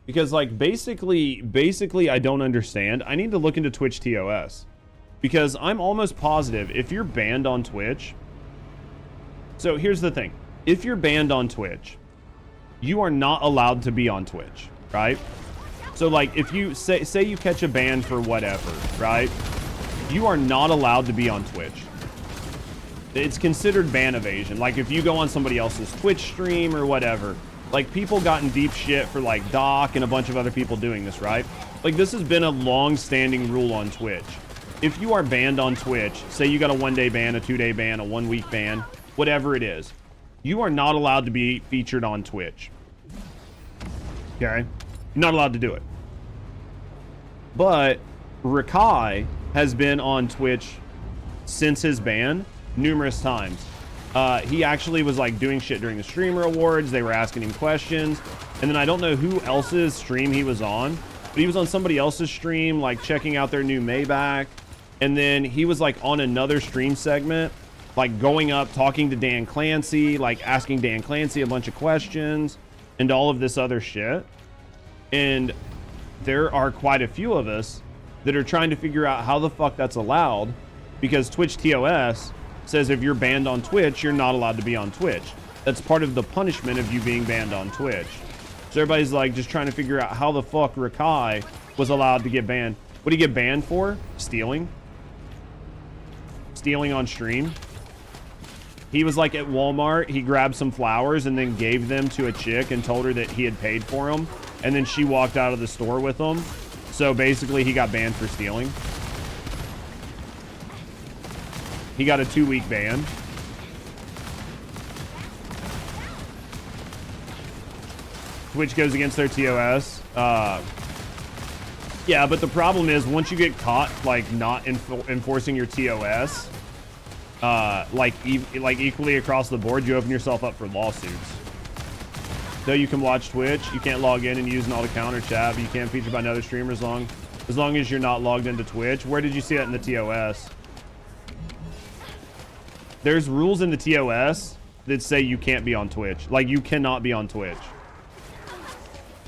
Because like basically I don't understand. I need to look into Twitch TOS because I'm almost positive if you're banned on Twitch. So here's the thing. If you're banned on Twitch, you are not allowed to be on Twitch, right? So like if you say you catch a ban for whatever, right? You are not allowed to be on Twitch. It's considered ban evasion. Like if you go on somebody else's Twitch stream or whatever, like people got in deep shit for like Doc and a bunch of other people doing this, right? Like this has been a long-standing rule on Twitch. If you are banned on Twitch, say you got a 1-day ban, a 2-day ban, a 1-week ban, whatever it is, you are not allowed to be featured on Twitch. Okay? You're not allowed to do it. But Rakai has been on Twitch since his ban numerous times. He actually was like doing shit during the streamer awards. They were asking him questions. And then I don't know who else's stream he was on, but he was on somebody else's stream, like checking out their new Maybach. And then he was like on another stream segment, like going up, talking to Dan Clancy, like asking Dan Clancy a bunch of questions and all of this other shit. And there are quite a few of us that are trying to figure out how the fuck that's allowed, because Twitch TOS says if you're banned on Twitch, you're not allowed to be on Twitch. That's part of the punishment of you being banned on Twitch. So everybody's like just trying to figure out how the fuck Rakai was allowed to get banned. What did he get banned for? Stealing. Stealing on stream. He was like at Walmart, he grabbed some flowers and then gave them to a chick and told her that he had paid for them. And then she walked out of the store with them. So basically he got banned for stealing. He got a 2-week ban. Twitch goes against their TOS. Yeah, but the problem is once you get caught like not enforcing your TOS, like equally across the board, you open yourself up for lawsuits. Though you can watch Twitch, you can't log in and use an alt account or chat, but you can feature by another streamer as long as you're not logged into Twitch. Where did you see that in the TOS? There's rules in the TOS that say you can't be on Twitch. Like, you cannot be on Twitch.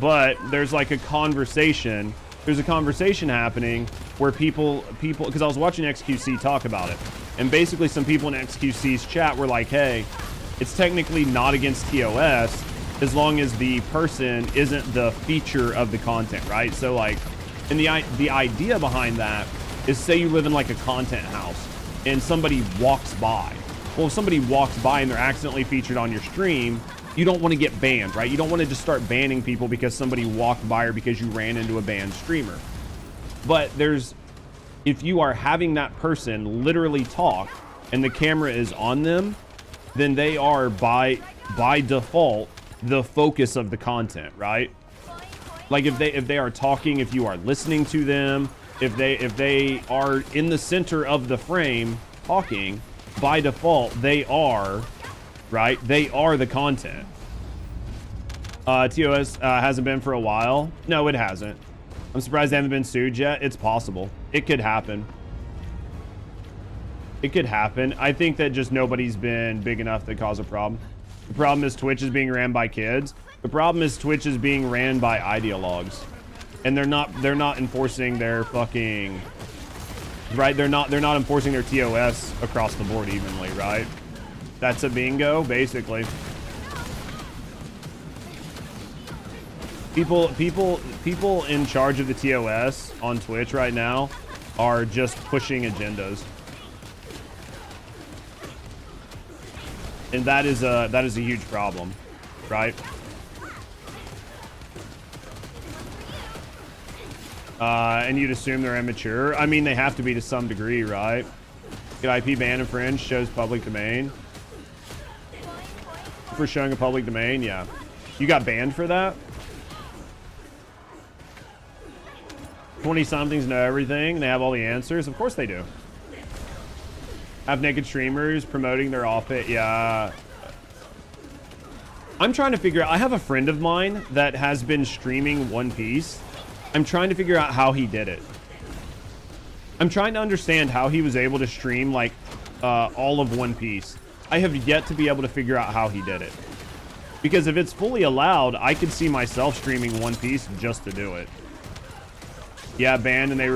But there's like a conversation. There's a conversation happening where people, because I was watching XQC talk about it. And basically some people in XQC's chat were like, hey, it's technically not against TOS as long as the person isn't the feature of the content, right? So like, and the idea behind that is, say you live in like a content house and somebody walks by. Well, if somebody walks by and they're accidentally featured on your stream, you don't want to get banned, right? You don't want to just start banning people because somebody walked by or because you ran into a banned streamer. But if you are having that person literally talk and the camera is on them, then they are by default the focus of the content, right? Like if they are talking, if you are listening to them, if they are in the center of the frame talking, by default they are right? They are the content. TOS hasn't been for a while. No, it hasn't. I'm surprised they haven't been sued yet. It's possible. It could happen. It could happen. I think that just nobody's been big enough to cause a problem. The problem is Twitch is being ran by kids. The problem is Twitch is being ran by ideologues. And they're not enforcing their fucking, right? They're not enforcing their TOS across the board evenly, right? That's a bingo, basically. People in charge of the TOS on Twitch right now are just pushing agendas. And that is a huge problem, right? And you'd assume they're immature. I mean, they have to be to some degree, right? Get IP ban infringed, shows public domain. For showing a public domain, yeah. You got banned for that? 20-somethings know everything. They have all the answers. Of course they do. Have naked streamers promoting their off-it. Yeah. I'm trying to figure out. I have a friend of mine that has been streaming One Piece. I'm trying to figure out how he did it. I'm trying to understand how he was able to stream like all of One Piece. I have yet to be able to figure out how he did it. Because if it's fully allowed, I could see myself streaming One Piece just to do it. Yeah, banned and they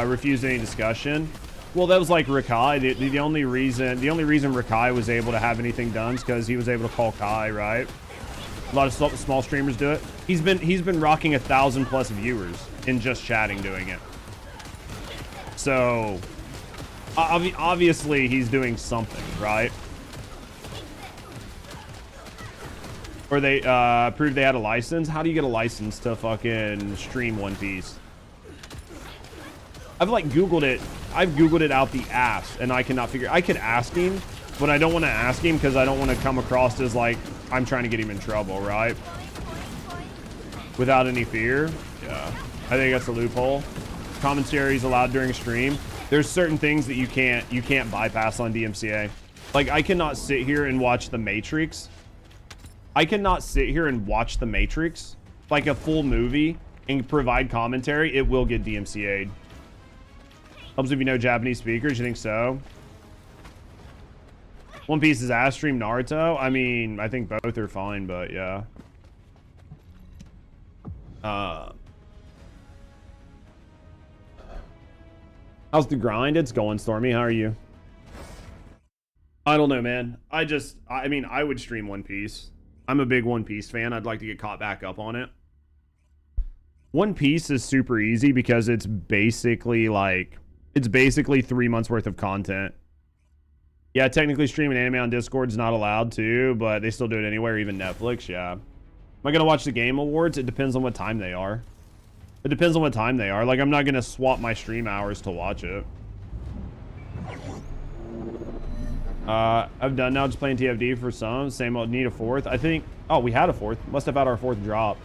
refused any discussion. Well, that was like Rakai. The only reason Rakai was able to have anything done is because he was able to call Kai, right? A lot of small streamers do it. He's been rocking 1,000+ viewers in just chatting doing it. So obviously he's doing something, right? Or they proved they had a license. How do you get a license to fucking stream One Piece? I've like Googled it. I've Googled it out the ass and I cannot figure. I could ask him, but I don't want to ask him because I don't want to come across as like I'm trying to get him in trouble, right? Without any fear. Yeah, I think that's a loophole. Commentary is allowed during a stream. There's certain things that you can't bypass on DMCA. Like I cannot sit here and watch The Matrix. I cannot sit here and watch The Matrix like a full movie and provide commentary. It will get DMCA'd. Helps if you know Japanese speakers. You think so? One Piece is ass stream Naruto. I mean, I think both are fine, but yeah. How's the grind? It's going, Stormy. How are you? I don't know, man. I mean, I would stream One Piece. I'm a big One Piece fan. I'd like to get caught back up on it. One Piece is super easy because it's basically 3 months worth of content. Yeah, technically streaming anime on Discord is not allowed to, but they still do it anywhere, even Netflix, yeah. Am I going to watch the Game Awards? It depends on what time they are. It depends on what time they are. Like, I'm not going to swap my stream hours to watch it. I've done now, just playing TFD for some. Same old, need a fourth. I think, oh, we had a fourth. Must have had our fourth drop.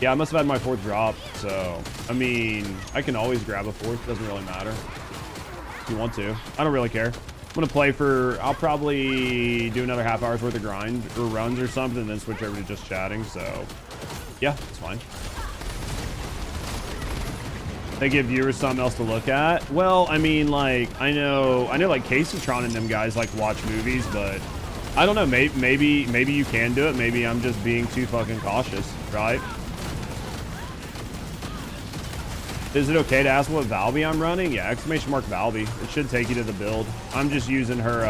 Yeah, I must have had my fourth drop, so, I mean, I can always grab a fourth. Doesn't really matter. If you want to. I don't really care. I'm going to play for, I'll probably do another half hour's worth of grind or runs or something, and then switch over to just chatting, so, yeah, it's fine. They give viewers something else to look at. Well, I mean, like, I know like Caseytron and them guys like watch movies, but I don't know, maybe you can do it. Maybe I'm just being too fucking cautious, right? Is it okay to ask what Valby I'm running? Yeah, exclamation mark Valby. It should take you to the build. I'm just using her,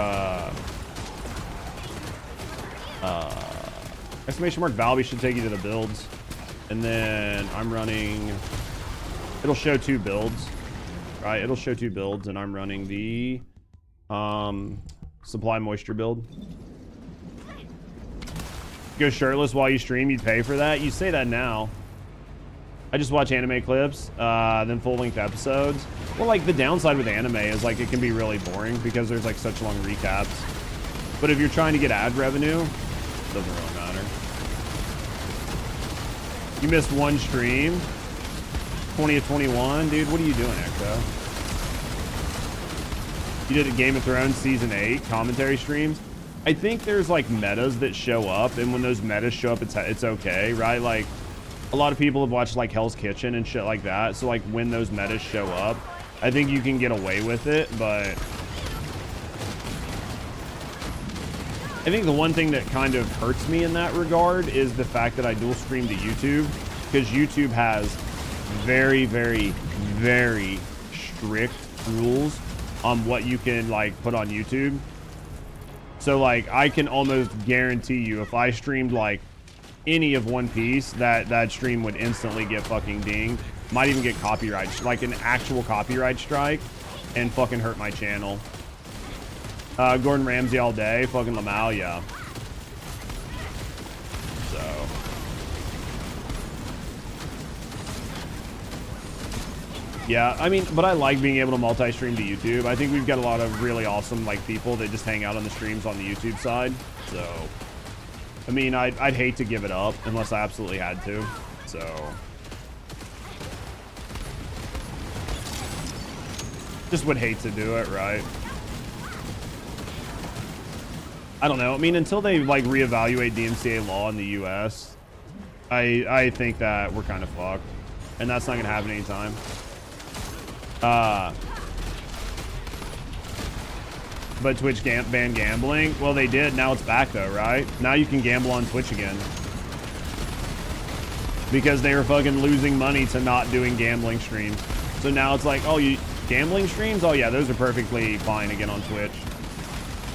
exclamation mark Valby should take you to the builds. And then I'm running, it'll show 2 builds, right? It'll show 2 builds, and I'm running the, supply moisture build. Go shirtless while you stream, you'd pay for that? You say that now. I just watch anime clips, then full-length episodes. Well, like, the downside with anime is, like, it can be really boring because there's, like, such long recaps. But if you're trying to get ad revenue, it doesn't really matter. You missed 1 stream. 20 of 21. Dude, what are you doing, Echo? You did a Game of Thrones Season 8 commentary streams. I think there's like metas that show up, and when those metas show up, it's okay, right? Like a lot of people have watched like Hell's Kitchen and shit like that. So like when those metas show up, I think you can get away with it, but I think the one thing that kind of hurts me in that regard is the fact that I dual stream to YouTube, because YouTube has very, very, very strict rules on what you can like put on YouTube. So like I can almost guarantee you if I streamed like any of One Piece, that stream would instantly get fucking dinged. Might even get copyright, like an actual copyright strike, and fucking hurt my channel. Gordon Ramsay all day, fucking Lamau, yeah. So yeah, I mean, but I like being able to multi-stream to YouTube. I think we've got a lot of really awesome like people that just hang out on the streams on the YouTube side. So, I mean, I'd hate to give it up unless I absolutely had to. So, just would hate to do it, right? I don't know. I mean, until they like reevaluate DMCA law in the U.S., I think that we're kind of fucked, and that's not gonna happen anytime. But Twitch banned gambling. Well, they did. Now it's back though, right? Now you can gamble on Twitch again because they were fucking losing money to not doing gambling streams. So now it's like, oh, you gambling streams? Oh yeah, those are perfectly fine again on Twitch.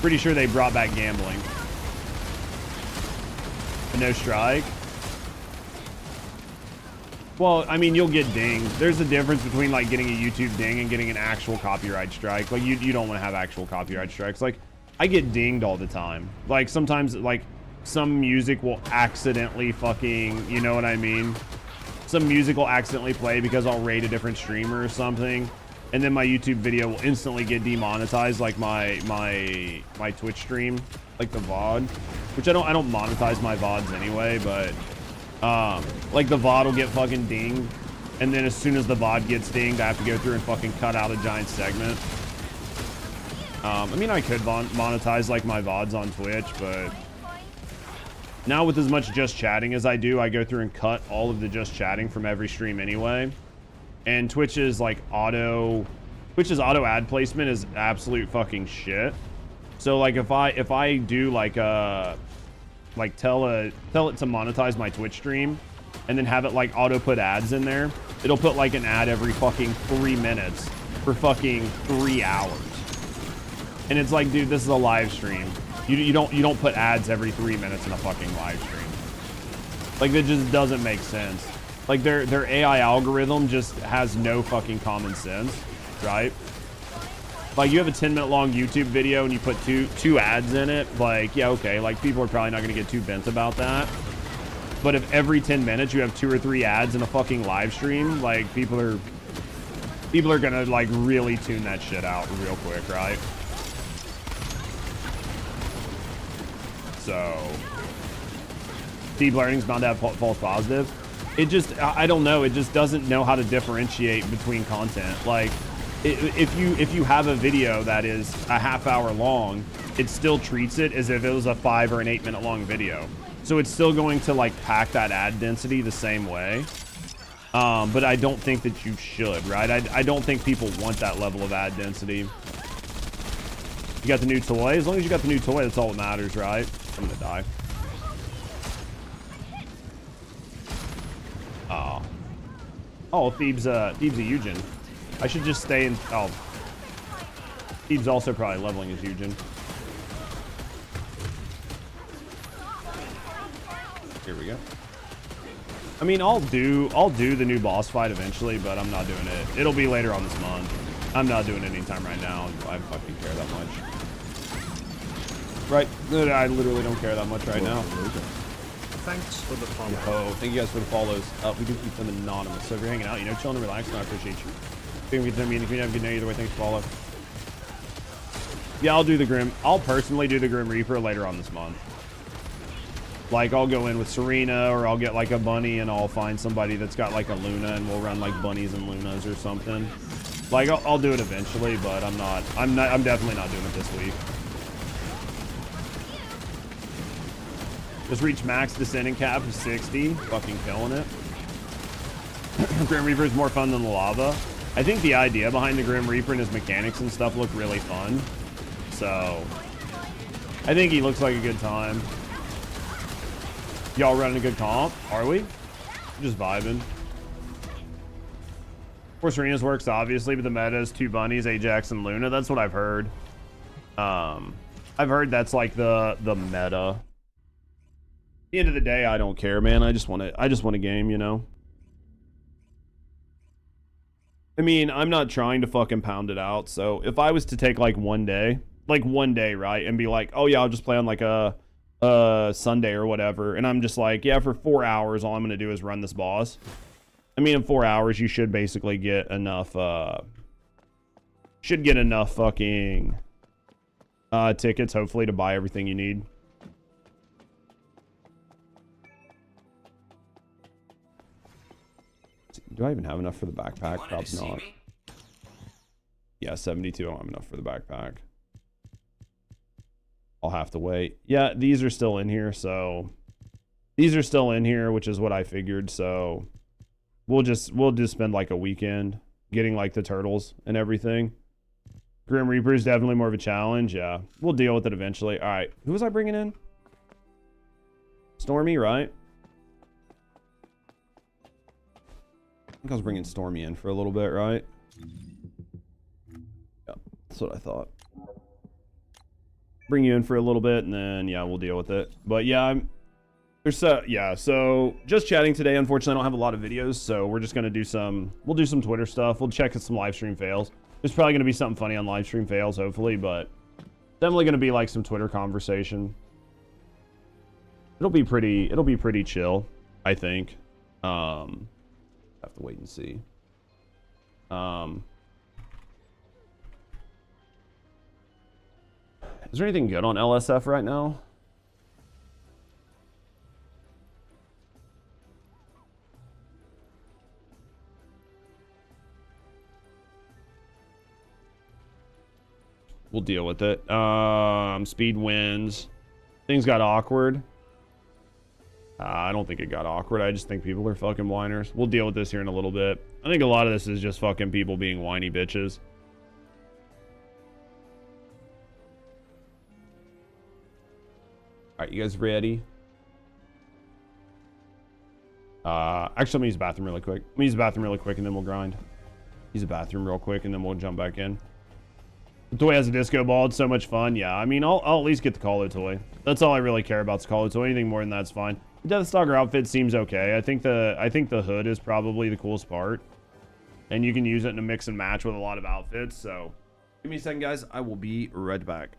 Pretty sure they brought back gambling. But no strike. Well, I mean, you'll get dinged. There's a difference between like getting a YouTube ding and getting an actual copyright strike. Like you don't want to have actual copyright strikes. Like I get dinged all the time. Like sometimes like some music will accidentally fucking, you know what I mean? Some music will accidentally play because I'll raid a different streamer or something. And then my YouTube video will instantly get demonetized, like my Twitch stream, like the VOD, which I don't monetize my VODs anyway, but like the VOD will get fucking dinged, and then as soon as the VOD gets dinged, I have to go through and fucking cut out a giant segment. I mean, I could monetize like my VODs on Twitch, but now with as much just chatting as I do, I go through and cut all of the just chatting from every stream anyway. And Twitch's auto ad placement is absolute fucking shit. So like if I do like tell it to monetize my Twitch stream and then have it like auto put ads in there, it'll put like an ad every fucking 3 minutes for fucking 3 hours. And it's like, dude, this is a live stream. You don't put ads every 3 minutes in a fucking live stream. Like that just doesn't make sense. Like their AI algorithm just has no fucking common sense, right? Like you have a 10-minute long YouTube video and you put two ads in it, like, yeah, okay, like people are probably not gonna get too bent about that. But if every 10 minutes you have 2 or 3 ads in a fucking live stream, like people are gonna like really tune that shit out real quick, right? So deep learning's bound to have false positive. It just, I don't know, it just doesn't know how to differentiate between content. Like if you have a video that is a half-hour long, it still treats it as if it was a 5 or an 8-minute long video. So it's still going to like pack that ad density the same way. But I don't think that you should, right? I don't think people want that level of ad density. You got the new toy? As long as you got the new toy, that's all that matters, right? I'm gonna die. Oh, Thebes a Yujin. I should just stay in. Oh, Thebes also probably leveling as Yujin. Here we go. I mean, I'll do the new boss fight eventually, but I'm not doing it. It'll be later on this month. I'm not doing it anytime right now. I fucking care that much. Right? I literally don't care that much right now. Thanks for the follow. Oh, thank you guys for the follows. We do keep them anonymous. So if you're hanging out, chilling and relaxing, I appreciate you. If you can have a good night either way, thanks for follow. Yeah, I'll do the Grim. I'll personally do the Grim Reaper later on this month. Like, I'll go in with Serena, or I'll get like a bunny and I'll find somebody that's got like a Luna and we'll run like bunnies and Lunas or something. Like, I'll do it eventually, but I'm definitely not doing it this week. Just reached max Descendant cap of 60. Fucking killing it. Grim Reaper is more fun than the lava. I think the idea behind the Grim Reaper and his mechanics and stuff look really fun. So, I think he looks like a good time. Y'all running a good comp? Are we? Just vibing. Of course, Arenas works, obviously, but the meta is 2 bunnies, Ajax, and Luna. That's what I've heard. I've heard that's like the meta. At the end of the day, I don't care, man. I just want a game, you know? I mean, I'm not trying to fucking pound it out. So if I was to take like one day, right, and be like, oh yeah, I'll just play on like a Sunday or whatever, and I'm just like, yeah, for 4 hours, all I'm gonna do is run this boss. I mean, in 4 hours, you should basically get enough. Should get enough fucking tickets, hopefully, to buy everything you need. Do I even have enough for the backpack? Probably not. Yeah, 72. I don't have enough for the backpack. I'll have to wait. Yeah, these are still in here, so these are still in here, which is what I figured. So we'll just spend like a weekend getting like the turtles and everything. Grim Reaper is definitely more of a challenge. Yeah, we'll deal with it eventually. All right, who was I bringing in? Stormy, right? I think I was bringing Stormy in for a little bit, right? Yeah, that's what I thought. Bring you in for a little bit, and then yeah, we'll deal with it. But yeah, so just chatting today. Unfortunately, I don't have a lot of videos, so we're just gonna do we'll do some Twitter stuff. We'll check some live stream fails. There's probably gonna be something funny on live stream fails, hopefully, but definitely gonna be like some Twitter conversation. It'll be pretty chill, I think. Have to wait and see. Is there anything good on LSF right now? We'll deal with it. Speed wins. Things got awkward. I don't think it got awkward. I just think people are fucking whiners. We'll deal with this here in a little bit. I think a lot of this is just fucking people being whiny bitches. Alright, you guys ready? Actually, let me use the bathroom really quick. Let me use the bathroom really quick and then we'll grind. Use the bathroom real quick and then we'll jump back in. The toy has a disco ball. It's so much fun. Yeah, I mean, I'll at least get the Colo toy. That's all I really care about is Colo toy. Anything more than that's fine. The Deathstalker outfit seems okay. I think the hood is probably the coolest part. And you can use it in a mix and match with a lot of outfits. So give me a second, guys. I will be right back.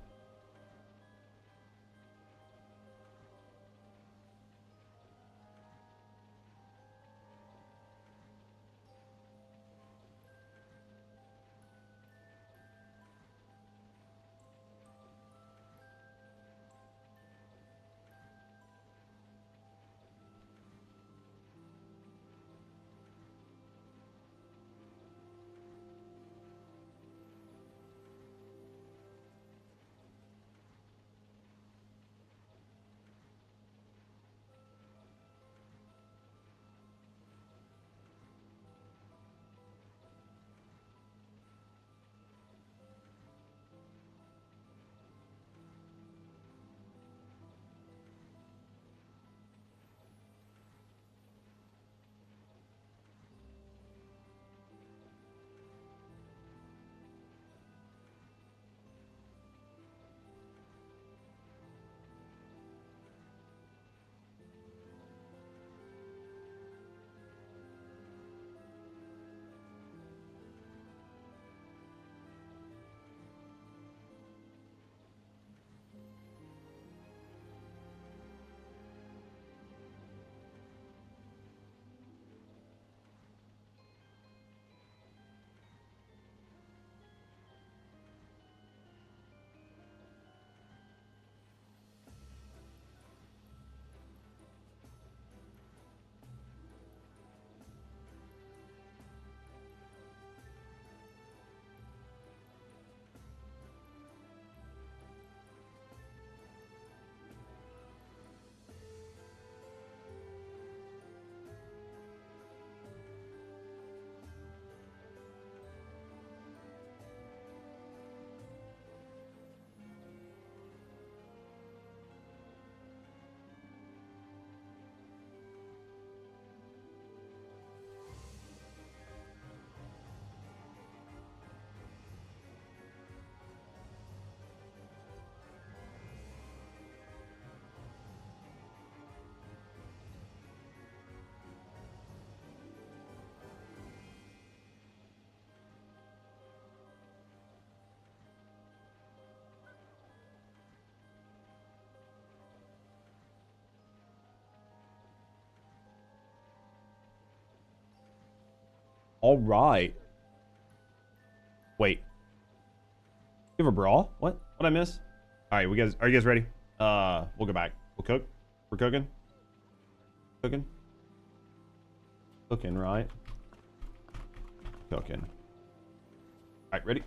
All right. Wait. You have a brawl? What? What'd I miss? All right, are you guys ready? We'll go back. We'll cook. We're cooking. Cooking. Cooking, right? Cooking. All right, ready?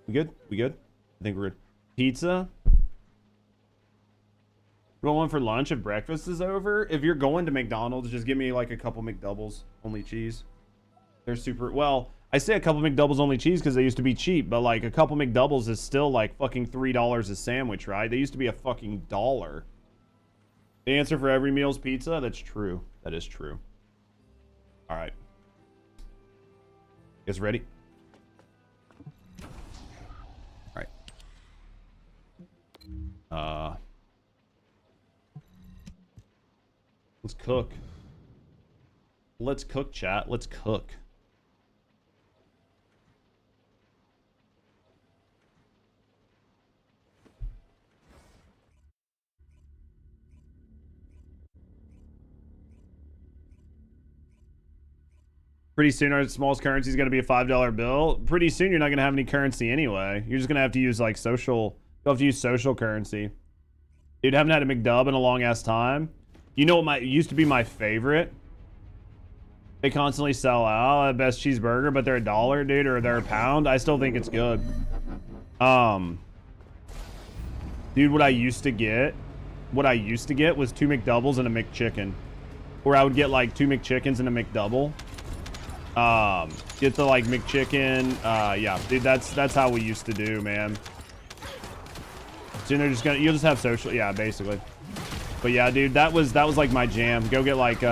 We good? We good? I think we're good. Pizza. Going for lunch if breakfast is over. If you're going to McDonald's, just give me like a couple McDoubles, only cheese. They're super, well, I say a couple McDoubles only cheese because they used to be cheap, but like a couple McDoubles is still like fucking $3 a sandwich, right? They used to be a fucking $1. The answer for every meal is pizza? That's true. That is true. All right. You guys ready? All right. Let's cook. Let's cook, chat. Let's cook. Pretty soon our smallest currency is going to be a $5 bill. Pretty soon you're not going to have any currency anyway. You're just going to have to use like social. You'll have to use social currency. Dude, haven't had a McDub in a long ass time. You know what used to be my favorite? They constantly sell out the best cheeseburger, but they're $1, dude, or they're £1. I still think it's good. Dude, what I used to get was 2 McDoubles and a McChicken. Or I would get like 2 McChickens and a McDouble. Get the like McChicken. Yeah, dude, that's how we used to do, man. So they're just you'll just have social, yeah, basically. But yeah, dude, that was like my jam. Go get like 2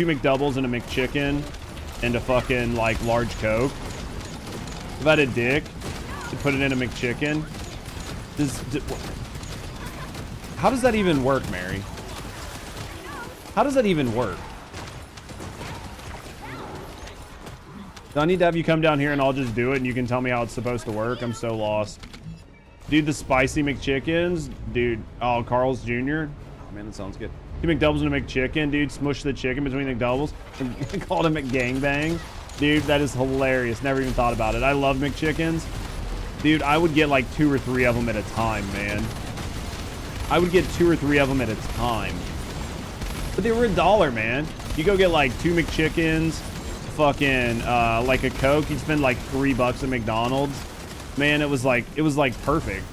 McDoubles and a McChicken and a fucking like large Coke. If I had a dick, to put it in a McChicken. How does that even work, Mary? How does that even work? Do I need to have you come down here and I'll just do it and you can tell me how it's supposed to work? I'm so lost. Dude, the spicy McChickens. Dude, oh, Carl's Jr. Oh, man, that sounds good. 2 McDoubles and a McChicken. Dude, smush the chicken between the McDoubles. Called him McGangbang. Dude, that is hilarious. Never even thought about it. I love McChickens. Dude, I would get like 2 or 3 of them at a time, man. I would get 2 or 3 of them at a time. But they were $1, man. You go get like 2 McChickens, fucking like a Coke. You'd spend like $3 at McDonald's. Man, it was like perfect.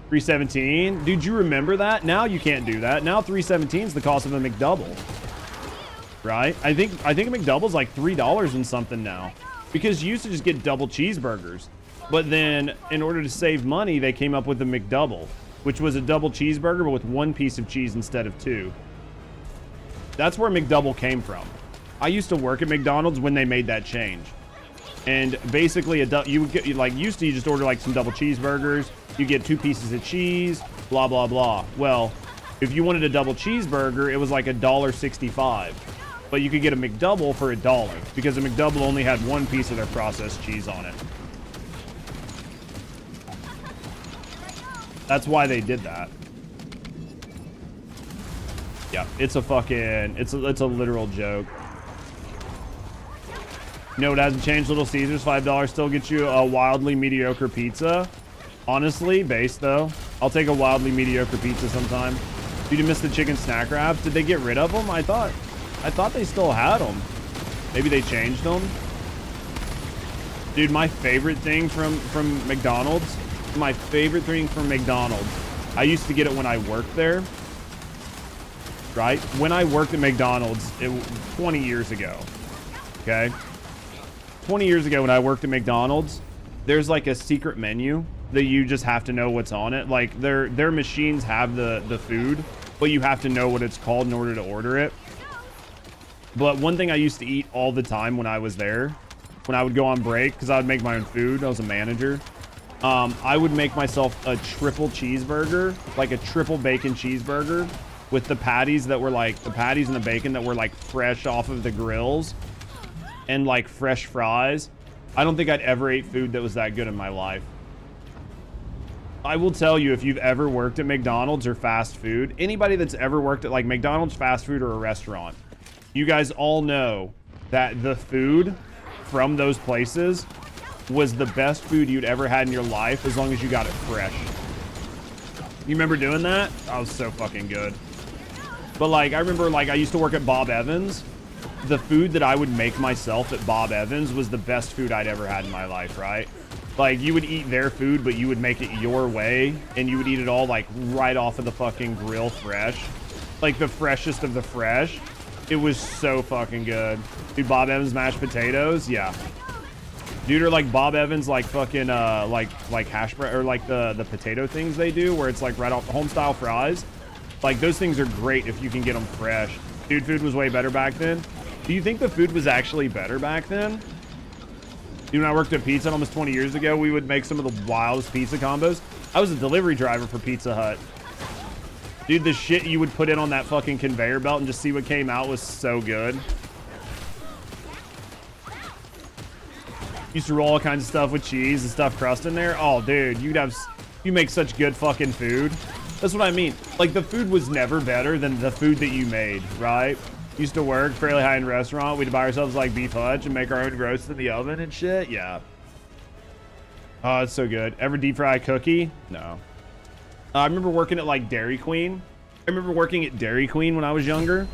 317. Dude, you remember that? Now you can't do that. Now 317 is the cost of a McDouble. Right? I think a McDouble's like $3 and something now. Because you used to just get double cheeseburgers. But then in order to save money, they came up with the McDouble, which was a double cheeseburger but with 1 piece of cheese instead of 2. That's where McDouble came from. I used to work at McDonald's when they made that change. And basically, you would get, like, used to you just order like some double cheeseburgers. You get 2 pieces of cheese, blah, blah, blah. Well, if you wanted a double cheeseburger, it was like $1.65. But you could get a McDouble for $1 because a McDouble only had 1 piece of their processed cheese on it. That's why they did that. Yeah, it's a fucking, it's a literal joke. No, it hasn't changed. Little Caesars, $5 still gets you a wildly mediocre pizza. Honestly, base though. I'll take a wildly mediocre pizza sometime. Dude, you missed the chicken snack wraps. Did they get rid of them? I thought they still had them. Maybe they changed them. Dude, my favorite thing from McDonald's. My favorite thing from McDonald's. I used to get it when I worked there. Right? When I worked at McDonald's, 20 years ago. Okay? 20 years ago when I worked at McDonald's, there's like a secret menu that you just have to know what's on it. Like their machines have the food, but you have to know what it's called in order to order it. But one thing I used to eat all the time when I was there, when I would go on break, because I would make my own food, I was a manager. I would make myself a triple cheeseburger, like a triple bacon cheeseburger with the patties that were like, the patties and the bacon that were like fresh off of the grills. And like fresh fries. I don't think I'd ever ate food that was that good in my life. I will tell you, if you've ever worked at McDonald's or fast food, anybody that's ever worked at like McDonald's, fast food, or a restaurant, you guys all know that the food from those places was the best food you'd ever had in your life as long as you got it fresh. You remember doing that? That was so fucking good. But like, I remember like I used to work at Bob Evans. The food that I would make myself at Bob Evans was the best food I'd ever had in my life, right? Like, you would eat their food, but you would make it your way, and you would eat it all like right off of the fucking grill fresh. Like the freshest of the fresh. It was so fucking good. Dude, Bob Evans mashed potatoes, yeah. Dude, or like Bob Evans, like fucking like hash brown, or like the potato things they do where it's like right off home style fries. Like those things are great if you can get them fresh. Dude, food was way better back then. Do you think the food was actually better back then? Dude, when I worked at Pizza almost 20 years ago, we would make some of the wildest pizza combos. I was a delivery driver for Pizza Hut. Dude, the shit you would put in on that fucking conveyor belt and just see what came out was so good. Used to roll all kinds of stuff with cheese and stuff crust in there. Oh, dude, you make such good fucking food. That's what I mean. Like, the food was never better than the food that you made, right? Used to work fairly high-end restaurant. We'd buy ourselves like beef hutch and make our own roast in the oven and shit. Yeah. Oh, it's so good. Ever deep fry a cookie? No. I remember working at like Dairy Queen. I remember working at Dairy Queen when I was younger.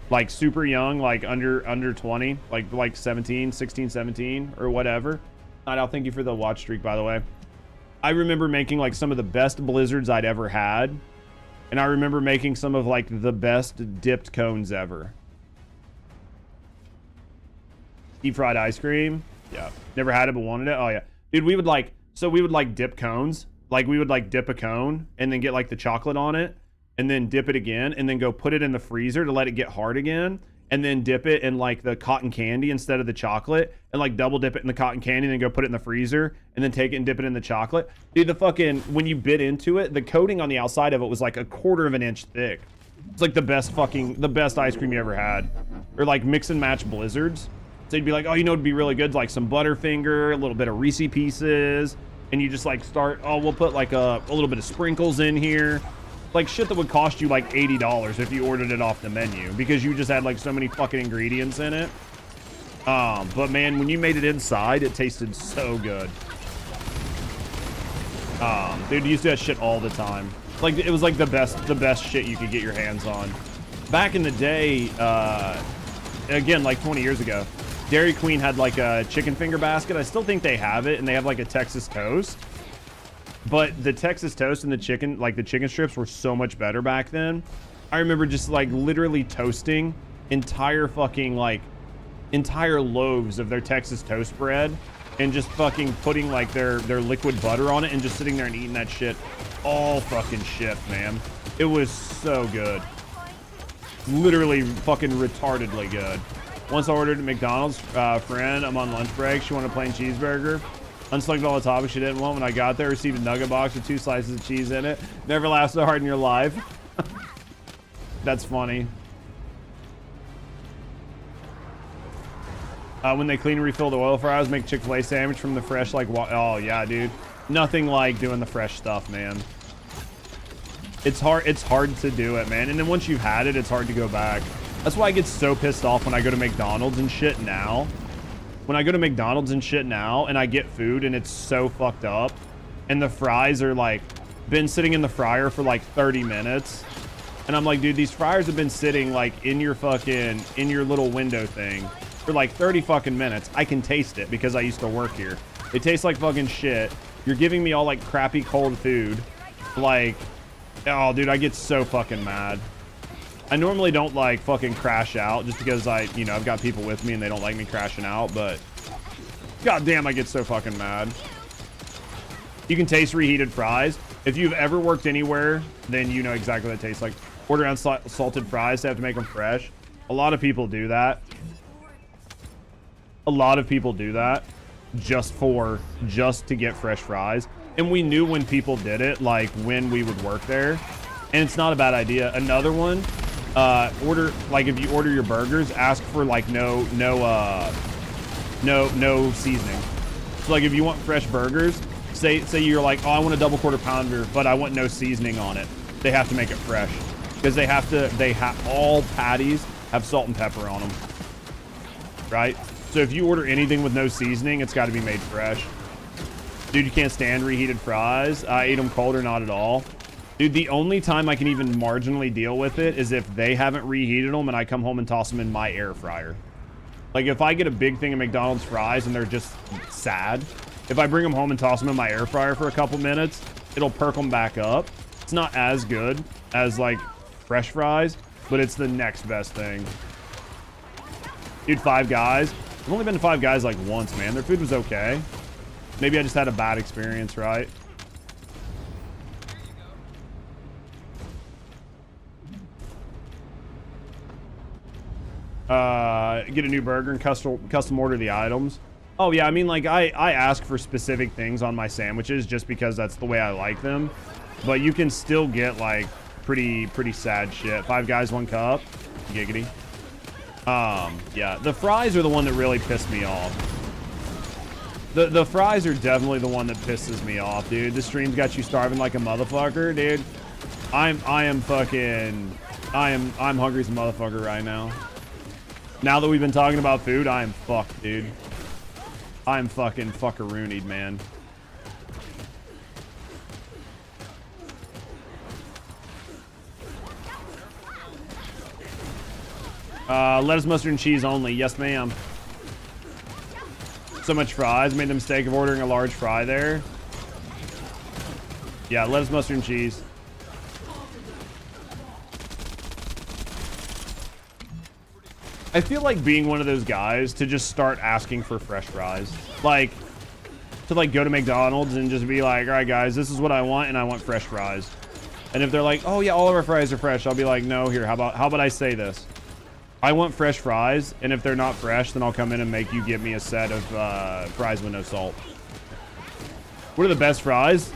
Like super young, like under 20, like 17, 16, 17 or whatever. I'll thank you for the watch streak, by the way. I remember making like some of the best blizzards I'd ever had. And I remember making some of like the best dipped cones ever. Deep fried ice cream. Yeah. Never had it, but wanted it. Oh yeah. Dude, we would like dip cones. Like we would like dip a cone and then get like the chocolate on it and then dip it again and then go put it in the freezer to let it get hard again. And then dip it in like the cotton candy instead of the chocolate and like double dip it in the cotton candy and then go put it in the freezer and then take it and dip it in the chocolate. Dude, the fucking, when you bit into it, the coating on the outside of it was like 1/4 of an inch thick. It's like the best ice cream you ever had. Or like mix and match blizzards. So you'd be like, oh, you know, it'd be really good. Like some Butterfinger, a little bit of Reese Pieces. And you just like start, oh, we'll put like a little bit of sprinkles in here. Like shit that would cost you like $80 if you ordered it off the menu because you just had like so many fucking ingredients in it. But man, when you made it inside, it tasted so good. Dude, you used to do that shit all the time. Like it was like the best shit you could get your hands on. Back in the day, again, like 20 years ago, Dairy Queen had like a chicken finger basket. I still think they have it, and they have like a Texas toast. But the Texas toast and the chicken, like the chicken strips, were so much better back then. I remember just like literally toasting entire loaves of their Texas toast bread and just fucking putting like their liquid butter on it and just sitting there and eating that shit all fucking shift, man. It was so good. Literally fucking retardedly good. Once I ordered at McDonald's, friend, I'm on lunch break. She wanted a plain cheeseburger. Unselected all the topics she didn't want. When I got there, received a nugget box with 2 slices of cheese in it. Never laughed so hard in your life. That's funny. When they clean and refill the oil fries, make Chick-fil-A sandwich from the fresh, like, oh yeah, dude. Nothing like doing the fresh stuff, man. It's hard to do it, man. And then once you've had it, it's hard to go back. That's why I get so pissed off when I go to McDonald's and shit now. When I go to McDonald's and shit now and I get food and it's so fucked up and the fries are like been sitting in the fryer for like 30 minutes and I'm like, dude, these fryers have been sitting like in your little window thing for like 30 fucking minutes. I can taste it because I used to work here. It tastes like fucking shit. You're giving me all like crappy cold food. Like, oh dude, I get so fucking mad. I normally don't like fucking crash out just because I've got people with me and they don't like me crashing out, but goddamn, I get so fucking mad. You can taste reheated fries. If you've ever worked anywhere, then you know exactly what it tastes like. Order unsalted fries, they have to make them fresh. A lot of people do that. A lot of people do that just to get fresh fries. And we knew when people did it, like when we would work there. And it's not a bad idea. Another one, if you order your burgers, ask for like no seasoning. So like if you want fresh burgers, say you're like, oh, I want a double quarter pounder, but I want no seasoning on it. They have to make it fresh because all patties have salt and pepper on them, right? So if you order anything with no seasoning, it's got to be made fresh. Dude, you can't stand reheated fries. I ate them cold or not at all. Dude, the only time I can even marginally deal with it is if they haven't reheated them and I come home and toss them in my air fryer. Like if I get a big thing of McDonald's fries and they're just sad, if I bring them home and toss them in my air fryer for a couple minutes, it'll perk them back up. It's not as good as like fresh fries, but it's the next best thing. Dude, Five Guys. I've only been to Five Guys like once, man. Their food was okay. Maybe I just had a bad experience, right? Get a new burger and custom order the items. Oh yeah, I mean like I ask for specific things on my sandwiches just because that's the way I like them. But you can still get like pretty sad shit. Five Guys, 1 cup. Giggity. Yeah, the fries are the one that really pissed me off. The fries are definitely the one that pisses me off, dude. The stream's got you starving like a motherfucker, dude. I'm hungry as a motherfucker right now. Now that we've been talking about food, I am fucked, dude. I'm fucking fuckaroonied, man. Lettuce, mustard, and cheese only. Yes, ma'am. So much fries. Made the mistake of ordering a large fry there. Yeah, lettuce, mustard, and cheese. I feel like being one of those guys to just start asking for fresh fries. Like, to like go to McDonald's and just be like, all right, guys, this is what I want, and I want fresh fries. And if they're like, oh yeah, all of our fries are fresh, I'll be like, no, here, how about I say this? I want fresh fries, and if they're not fresh, then I'll come in and make you give me a set of fries with no salt. What are the best fries?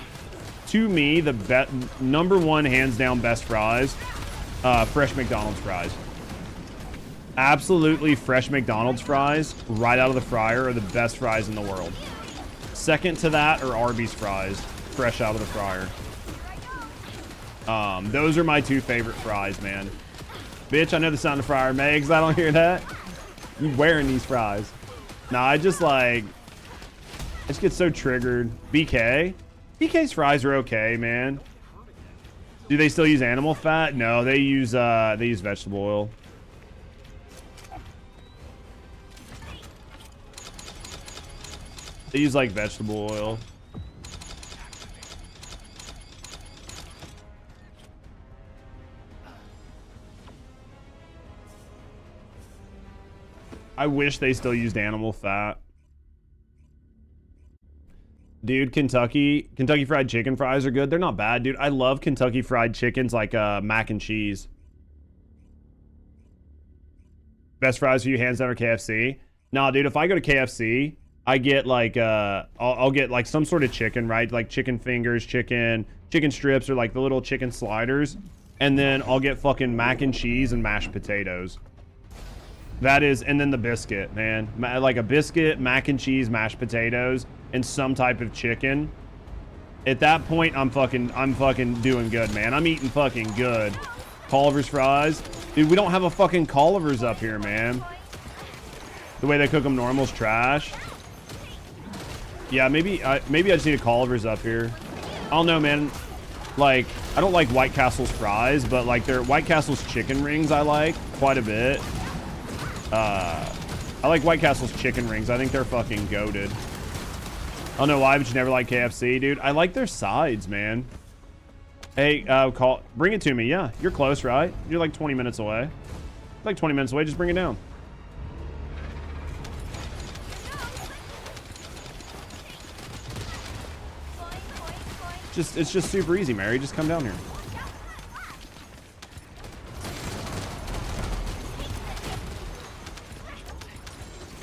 To me, the number one, hands down, best fries, fresh McDonald's fries. Absolutely fresh McDonald's fries right out of the fryer are the best fries in the world. Second to that are Arby's fries, fresh out of the fryer. Those are my 2 favorite fries, man. Bitch, I know the sound of fryer Megs. I don't hear that. You wearing these fries? Nah, I just get so triggered. BK's fries are okay, man. Do they still use animal fat? No, they use vegetable oil. They use like vegetable oil. I wish they still used animal fat. Dude, Kentucky Fried Chicken fries are good. They're not bad, dude. I love Kentucky Fried Chickens like mac and cheese. Best fries for you, hands down, are KFC. Nah, dude, if I go to KFC, I get like I'll get like some sort of chicken, right? Like chicken fingers, chicken strips, or like the little chicken sliders, and then I'll get fucking mac and cheese and mashed potatoes. That is, and then the biscuit, man. Like a biscuit, mac and cheese, mashed potatoes, and some type of chicken. At that point, I'm fucking doing good, man. I'm eating fucking good. Culver's fries, dude. We don't have a fucking Culver's up here, man. The way they cook them normal is trash. Yeah, maybe I just need a Culver's up here. I don't know, man. Like, I don't like White Castle's fries, but like their White Castle's chicken rings I like quite a bit. I like White Castle's chicken rings. I think they're fucking goated. I don't know why, but you never like KFC, dude. I like their sides, man. Hey, bring it to me. Yeah, you're close, right? You're like 20 minutes away. Like 20 minutes away, just bring it down. It's just super easy, Mary. Just come down here.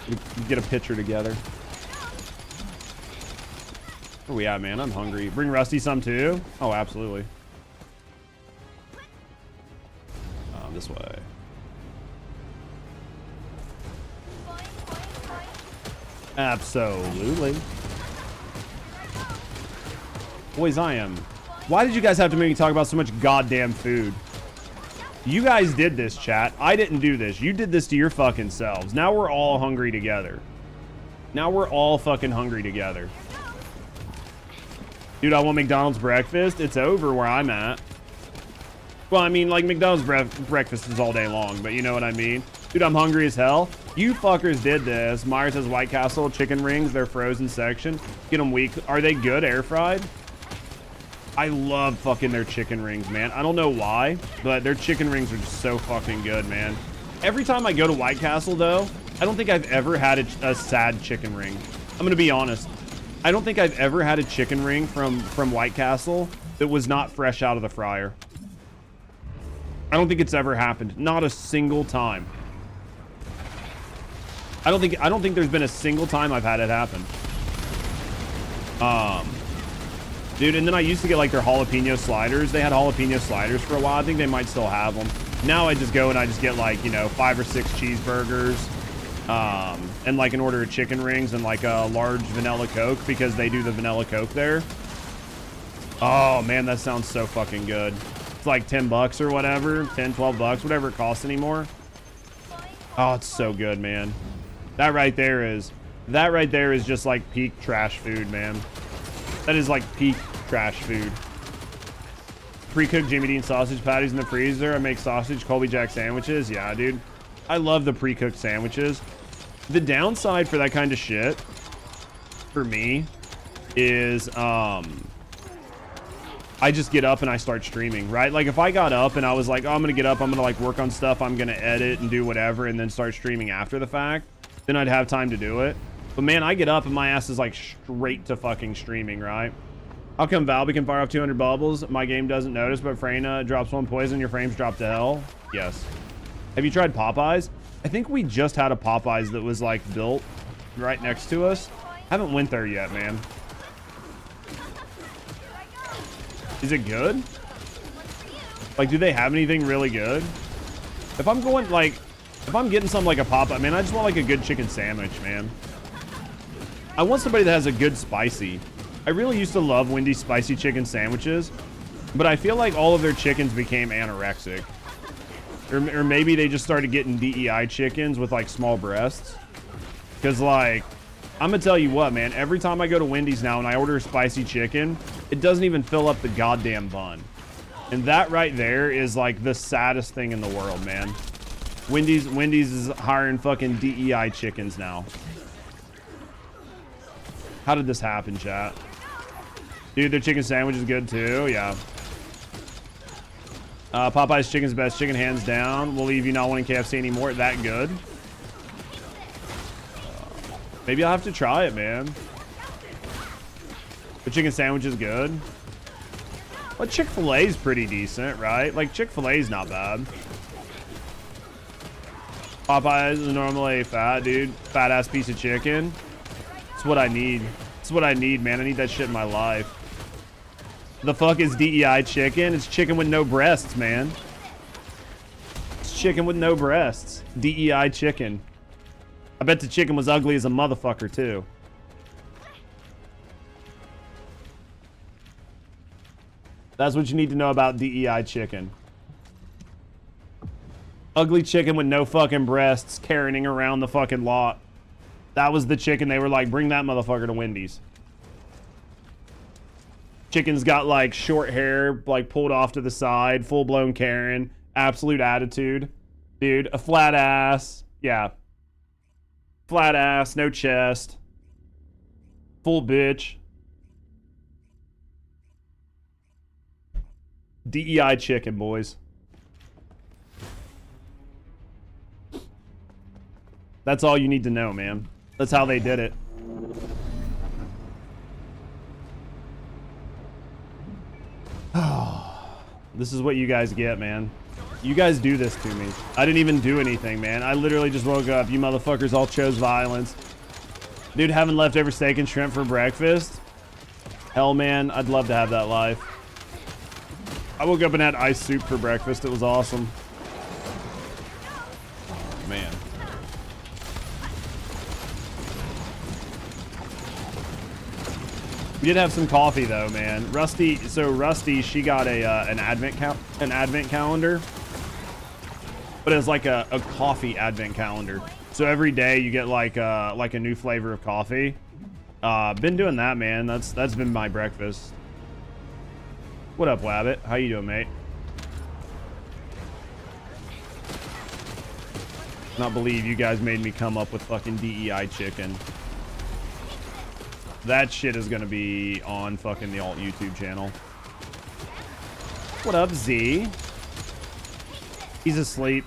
We get a picture together. Where we at, man? I'm hungry. Bring Rusty some too? Oh, absolutely. This way. Absolutely. Boys, I am. Why did you guys have to make me talk about so much goddamn food? You guys did this, chat. I didn't do this. You did this to your fucking selves. Now we're all hungry together. Now we're all fucking hungry together. Dude, I want McDonald's breakfast. It's over where I'm at. Well, I mean, like, McDonald's breakfast is all day long, but you know what I mean? Dude, I'm hungry as hell. You fuckers did this. Myers has White Castle chicken rings. They're frozen section. Get them weak. Are they good air fried? I love fucking their chicken rings, man. I don't know why, but their chicken rings are just so fucking good, man. Every time I go to White Castle, though, I don't think I've ever had a sad chicken ring. I'm going to be honest. I don't think I've ever had a chicken ring from White Castle that was not fresh out of the fryer. I don't think it's ever happened. Not a single time. I don't think there's been a single time I've had it happen. Dude, and then I used to get like their jalapeno sliders. They had jalapeno sliders for a while. I think they might still have them. Now I just go and I just get like, you know, 5 or 6 cheeseburgers, and like an order of chicken rings and like a large vanilla Coke because they do the vanilla Coke there. Oh man, that sounds so fucking good. It's like 10 bucks or whatever, 10, 12 bucks, whatever it costs anymore. Oh, it's so good, man. That right there is just like peak trash food, man. That is like peak trash food. Pre-cooked Jimmy Dean sausage patties in the freezer. I make sausage Colby Jack sandwiches. Yeah, dude. I love the pre-cooked sandwiches. The downside for that kind of shit, for me, is I just get up and I start streaming, right? Like if I got up and I was like, oh, I'm gonna get up, I'm gonna like work on stuff, I'm gonna edit and do whatever and then start streaming after the fact, then I'd have time to do it. But man, I get up and my ass is like straight to fucking streaming, right? How come Valby can fire off 200 bubbles? My game doesn't notice, but Freyna drops 1 poison, your frames drop to hell? Yes. Have you tried Popeyes? I think we just had a Popeyes that was like built right next to us. Haven't went there yet, man. Is it good? Like, do they have anything really good? If I'm going like, if I'm getting something like a Popeye, man, I just want like a good chicken sandwich, man. I want somebody that has a good spicy. I really used to love Wendy's spicy chicken sandwiches, but I feel like all of their chickens became anorexic. Or maybe they just started getting DEI chickens with like small breasts. Cause like, I'm gonna tell you what, man, every time I go to Wendy's now and I order a spicy chicken, it doesn't even fill up the goddamn bun. And that right there is like the saddest thing in the world, man. Wendy's is hiring fucking DEI chickens now. How did this happen, chat? Dude, their chicken sandwich is good too, yeah. Popeye's chicken's best chicken, hands down. Will leave you not wanting KFC anymore. That good? Maybe I'll have to try it, man. The chicken sandwich is good. Well, Chick-fil-A is pretty decent, right? Like, Chick-fil-A is not bad. Popeyes is normally fat, dude. Fat ass piece of chicken. It's what I need. It's what I need, man. I need that shit in my life. The fuck is DEI chicken? It's chicken with no breasts, man. It's chicken with no breasts. DEI chicken. I bet the chicken was ugly as a motherfucker, too. That's what you need to know about DEI chicken. Ugly chicken with no fucking breasts carrying around the fucking lot. That was the chicken. They were like, bring that motherfucker to Wendy's. Chicken's got like short hair, like pulled off to the side, full-blown Karen, absolute attitude. Dude, a flat ass. Yeah. Flat ass, no chest. Full bitch. DEI chicken, boys. That's all you need to know, man. That's how they did it. This is what you guys get, man. You guys do this to me. I didn't even do anything, man. I literally just woke up. You motherfuckers all chose violence. Dude, having leftover steak and shrimp for breakfast? Hell, man, I'd love to have that life. I woke up and had ice soup for breakfast. It was awesome. Oh, man. We did have some coffee though, man. Rusty, she got a an advent calendar, but as like a coffee advent calendar. So every day you get like a new flavor of coffee. Been doing that, man. That's been my breakfast. What up, Wabbit? How you doing, mate? Not believe you guys made me come up with fucking DEI chicken. That shit is gonna be on fucking the alt YouTube channel. What up, Z? He's asleep.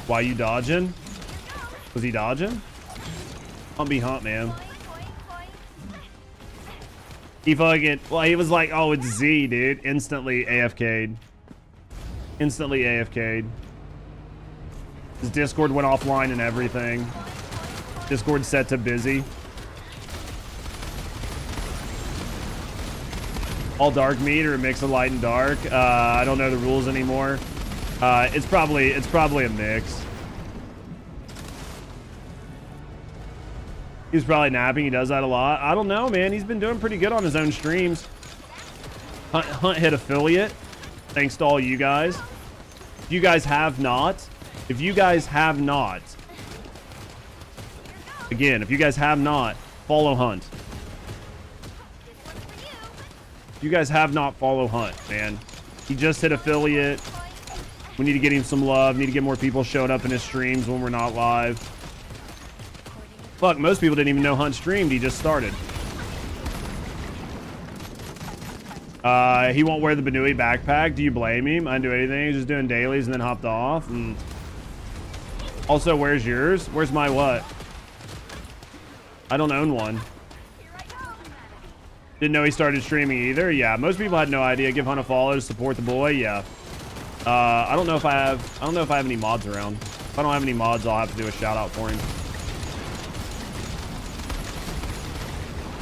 Why you dodging? Was he dodging? I'll be hunt, man. He fucking, well, he was like, oh, it's Z, dude. Instantly AFK'd. Instantly AFK'd. His Discord went offline and everything. Discord set to busy. All dark meat or a mix of light and dark? I don't know the rules anymore. It's probably a mix. He's probably napping. He does that a lot. I don't know, man. He's been doing pretty good on his own streams. Hunt hit affiliate. Thanks to all you guys. If you guys have not, again, if you guys have not, follow Hunt. If you guys have not, follow Hunt, man. He just hit affiliate. We need to get him some love. Need to get more people showing up in his streams when we're not live. Fuck, most people didn't even know Hunt streamed. He just started. He won't wear the Benui backpack. Do you blame him? I didn't do anything. He's just doing dailies and then hopped off. And also, where's yours? Where's my what? I don't own one. Didn't know he started streaming either. Yeah, most people had no idea. Give Hunt a follow to support the boy. Yeah. I don't know if I have any mods around. If I don't have any mods, I'll have to do a shout out for him.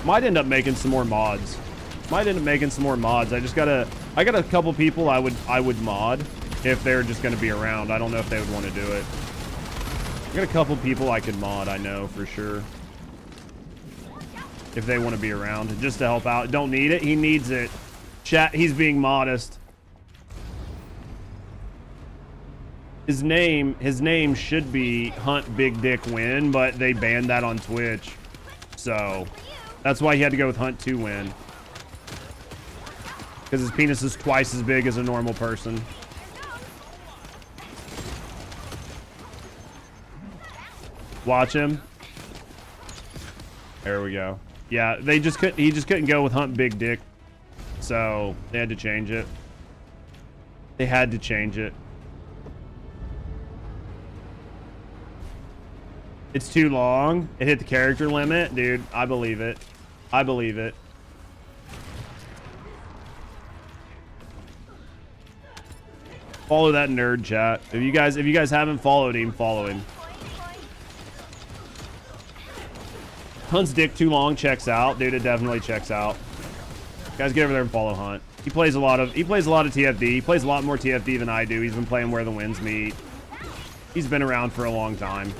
Might end up making some more mods. I got a couple people I would mod if they're just gonna be around. I don't know if they would want to do it. I got a couple people I could mod, I know for sure. If they want to be around, just to help out. Don't need it. He needs it. Chat, he's being modest. His name should be Hunt Big Dick Win, but they banned that on Twitch. So that's why he had to go with Hunt 2 Win. Because his penis is twice as big as a normal person. Watch him. There we go. Yeah, he just couldn't go with Hunt Big Dick. So they had to change it. They had to change it. It's too long. It hit the character limit. Dude, I believe it. I believe it. Follow that nerd, chat. If you guys haven't followed him, follow him. Hunt's dick too long checks out. Dude, it definitely checks out. Guys, get over there and follow Hunt. He plays a lot of TFD. He plays a lot more TFD than I do. He's been playing Where the Winds Meet. He's been around for a long time.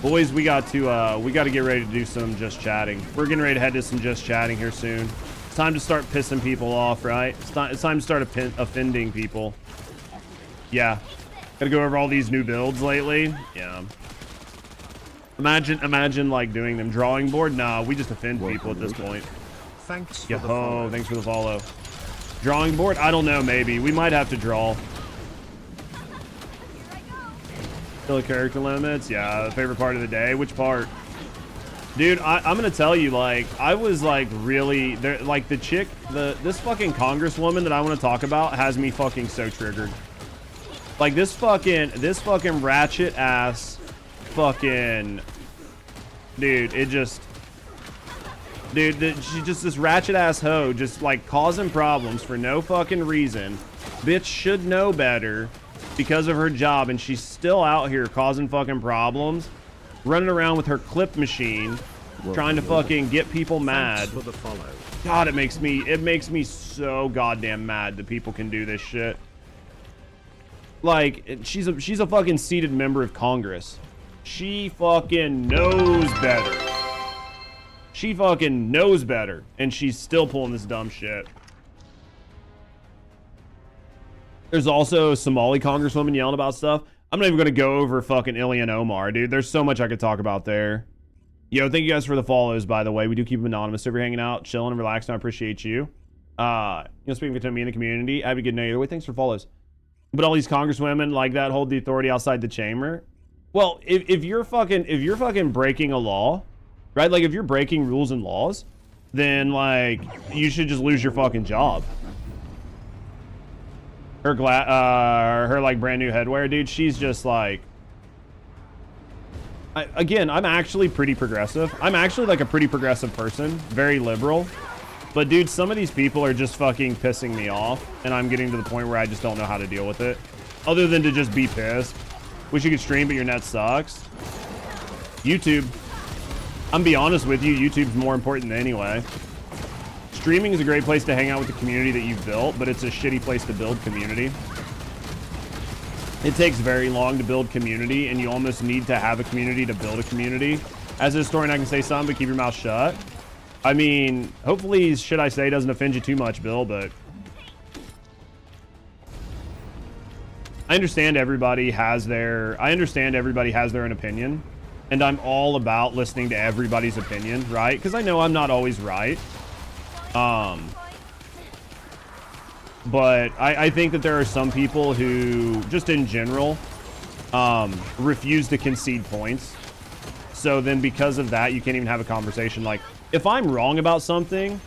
Boys, we got to get ready to do some just chatting. We're getting ready to head to some just chatting here soon. It's time to start pissing people off, right? It's time to start offending people. Yeah. Gotta go over all these new builds lately. Yeah. Imagine like doing them. Drawing board? Nah, we just offend people at this point. Thanks for the follow. Thanks for the follow. Drawing board? I don't know, maybe. We might have to draw. Still character limits? Yeah, the favorite part of the day. Which part? Dude, I'm gonna tell you, like, I was like really there, like the chick, this fucking congresswoman that I want to talk about has me fucking so triggered. Like this fucking ratchet ass fucking dude, she just this ratchet ass hoe just like causing problems for no fucking reason. Bitch should know better because of her job, and she's still out here causing fucking problems, running around with her clip machine, trying to fucking get people mad. For the follow. God, it makes me so goddamn mad that people can do this shit. Like, she's a fucking seated member of Congress. She fucking knows better. She fucking knows better, and she's still pulling this dumb shit. There's also Somali congresswoman yelling about stuff. I'm not even going to go over fucking Ilyan Omar, dude. There's so much I could talk about there. Yo, thank you guys for the follows, by the way. We do keep them anonymous over hanging out, chilling and relaxing. I appreciate you. Speaking to me in the community, have a good night either way. Thanks for follows. But all these congresswomen like that hold the authority outside the chamber. Well, if you're fucking breaking a law, right? Like if you're breaking rules and laws, then like you should just lose your fucking job. Her like brand new headwear, dude. She's just like, I'm actually pretty progressive. I'm actually like a pretty progressive person, very liberal. But dude, some of these people are just fucking pissing me off, and I'm getting to the point where I just don't know how to deal with it, other than to just be pissed. Wish you could stream, but your net sucks. YouTube. I'm be honest with you, YouTube's more important than anyway. Streaming is a great place to hang out with the community that you've built, but it's a shitty place to build community. It takes very long to build community, and you almost need to have a community to build a community. As a historian, I can say something, but keep your mouth shut. I mean, hopefully shit I say doesn't offend you too much, Bill, but I understand everybody has their own opinion, and I'm all about listening to everybody's opinion, right? Because I know I'm not always right. But I think that there are some people who, just in general, refuse to concede points. So then because of that, you can't even have a conversation. Like, if I'm wrong about something,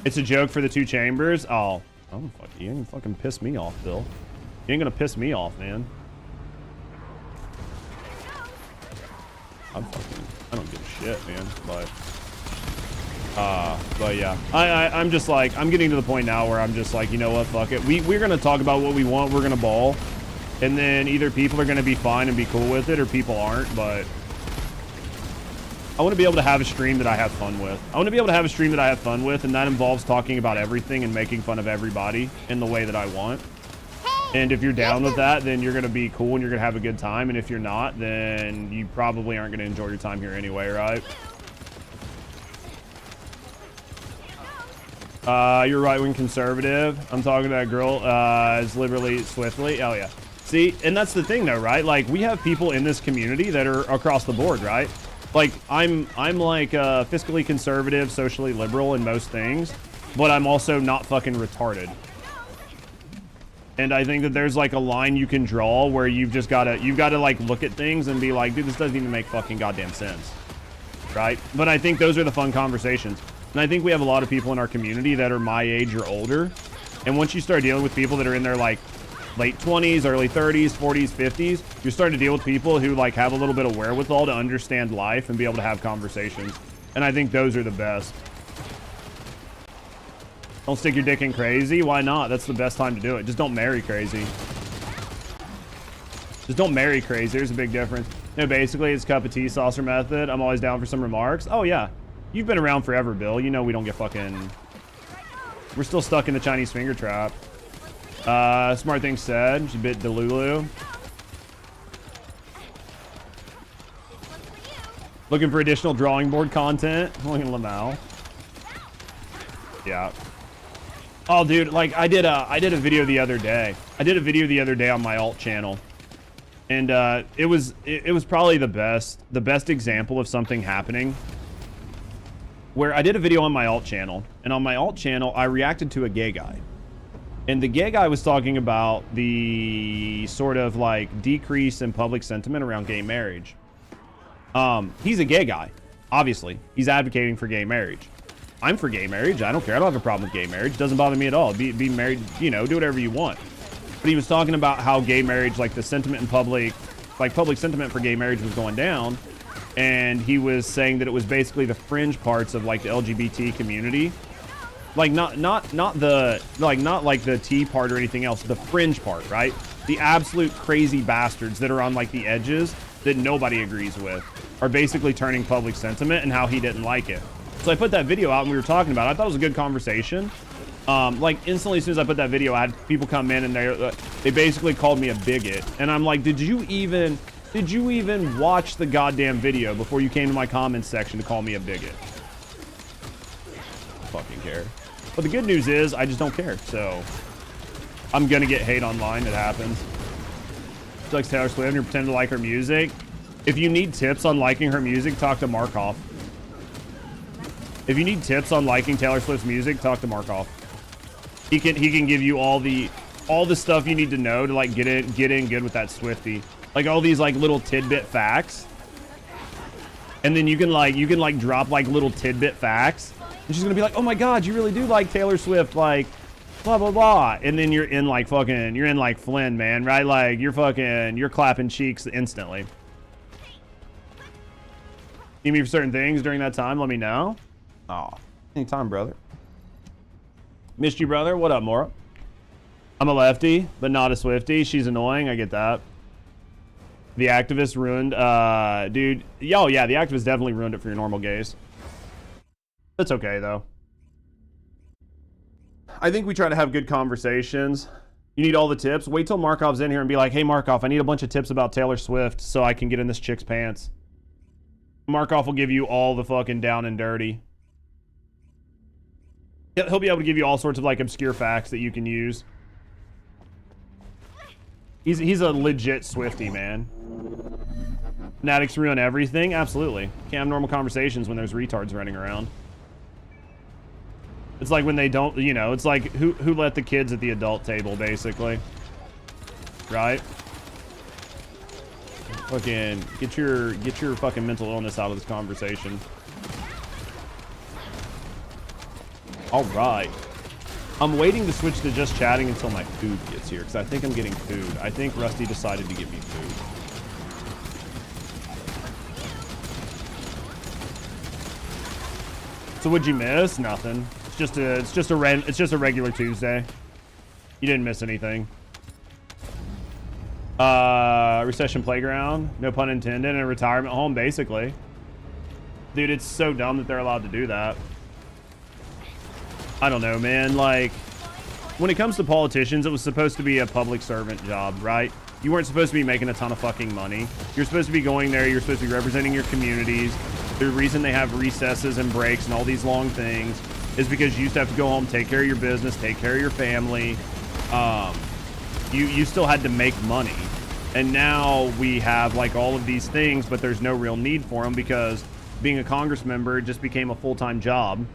it's a joke for the two chambers. Oh, fuck, you ain't gonna fucking piss me off, Bill. You ain't gonna piss me off, man. I don't give a shit, man. But yeah, I'm just like, I'm getting to the point now where I'm just like, you know what, fuck it. We're gonna talk about what we want. We're gonna ball, and then either people are gonna be fine and be cool with it, or people aren't. But I want to be able to have a stream that I have fun with. And that involves talking about everything and making fun of everybody in the way that I want. And if you're down with that, then you're gonna be cool and you're gonna have a good time. And if you're not, then you probably aren't gonna enjoy your time here anyway, right? You're right-wing conservative. I'm talking to that girl, is liberally swiftly. Oh yeah. See, and that's the thing though, right? Like, we have people in this community that are across the board, right? Like, I'm like fiscally conservative, socially liberal in most things, but I'm also not fucking retarded. And I think that there's like a line you can draw where you've got to like look at things and be like, dude, this doesn't even make fucking goddamn sense, right? But I think those are the fun conversations. And I think we have a lot of people in our community that are my age or older. And once you start dealing with people that are in their like late 20s, early 30s, 40s, 50s, you're starting to deal with people who like have a little bit of wherewithal to understand life and be able to have conversations. And I think those are the best. Don't stick your dick in crazy. Why not? That's the best time to do it. Just don't marry crazy. Just don't marry crazy. There's a big difference. No, basically, it's cup of tea saucer method. I'm always down for some remarks. Oh, yeah. You've been around forever, Bill. You know we don't get fucking... We're still stuck in the Chinese finger trap. Smart thing said. She's a bit delulu. Looking for additional drawing board content. Look at Lamau. Yeah. Oh, dude, like I did a video the other day. On my alt channel, and it was probably the best example of something happening. Where I did a video on my alt channel, and on my alt channel, I reacted to a gay guy, and the gay guy was talking about the sort of like decrease in public sentiment around gay marriage. He's a gay guy, obviously. He's advocating for gay marriage. I'm for gay marriage. I don't care. I don't have a problem with gay marriage. It doesn't bother me at all. Be married, you know, do whatever you want. But he was talking about how gay marriage, like the sentiment in public sentiment for gay marriage was going down. And he was saying that it was basically the fringe parts of like the LGBT community. Like not like the T part or anything else, the fringe part, right? The absolute crazy bastards that are on like the edges that nobody agrees with are basically turning public sentiment, and how he didn't like it. So I put that video out and we were talking about it. I thought it was a good conversation. Like instantly as soon as I put that video, I had people come in and they basically called me a bigot. And I'm like, did you even watch the goddamn video before you came to my comments section to call me a bigot? I fucking care. But the good news is I just don't care. So I'm gonna get hate online. It happens. She likes Taylor Swift and you pretend to like her music. If you need tips on liking her music, talk to Markov. If you need tips on liking Taylor Swift's music, talk to Markov. He can give you all the stuff you need to know to like get in good with that Swiftie. Like all these like little tidbit facts. And then you can drop like little tidbit facts. And she's gonna be like, oh my god, you really do like Taylor Swift, like blah blah blah. And then you're in like Flynn, man, right? Like you're clapping cheeks instantly. Need me for certain things during that time, let me know. Oh, anytime, brother. Missed you, brother. What up, Mora? I'm a lefty, but not a Swiftie. She's annoying. I get that. The activist ruined, dude. Yo, yeah, the activist definitely ruined it for your normal gays. That's okay, though. I think we try to have good conversations. You need all the tips. Wait till Markov's in here and be like, hey, Markov, I need a bunch of tips about Taylor Swift so I can get in this chick's pants. Markov will give you all the fucking down and dirty. He'll be able to give you all sorts of like obscure facts that you can use. He's a legit Swiftie, man. Fanatics ruin everything? Absolutely. Can't have normal conversations when there's retards running around. It's like when they don't, you know, it's like who let the kids at the adult table, basically. Right? Fucking get your fucking mental illness out of this conversation. All right. I'm waiting to switch to just chatting until my food gets here, because I think I'm getting food. I think Rusty decided to give me food. So what'd you miss? Nothing. It's just a regular Tuesday. You didn't miss anything. Recession playground, no pun intended, and a retirement home, basically. Dude, it's so dumb that they're allowed to do that. I don't know, man. Like, when it comes to politicians, it was supposed to be a public servant job, right? You weren't supposed to be making a ton of fucking money. You're supposed to be going there. You're supposed to be representing your communities. The reason they have recesses and breaks and all these long things is because you used to have to go home, take care of your business, take care of your family. You still had to make money. And now we have like all of these things, but there's no real need for them because being a Congress member just became a full-time job.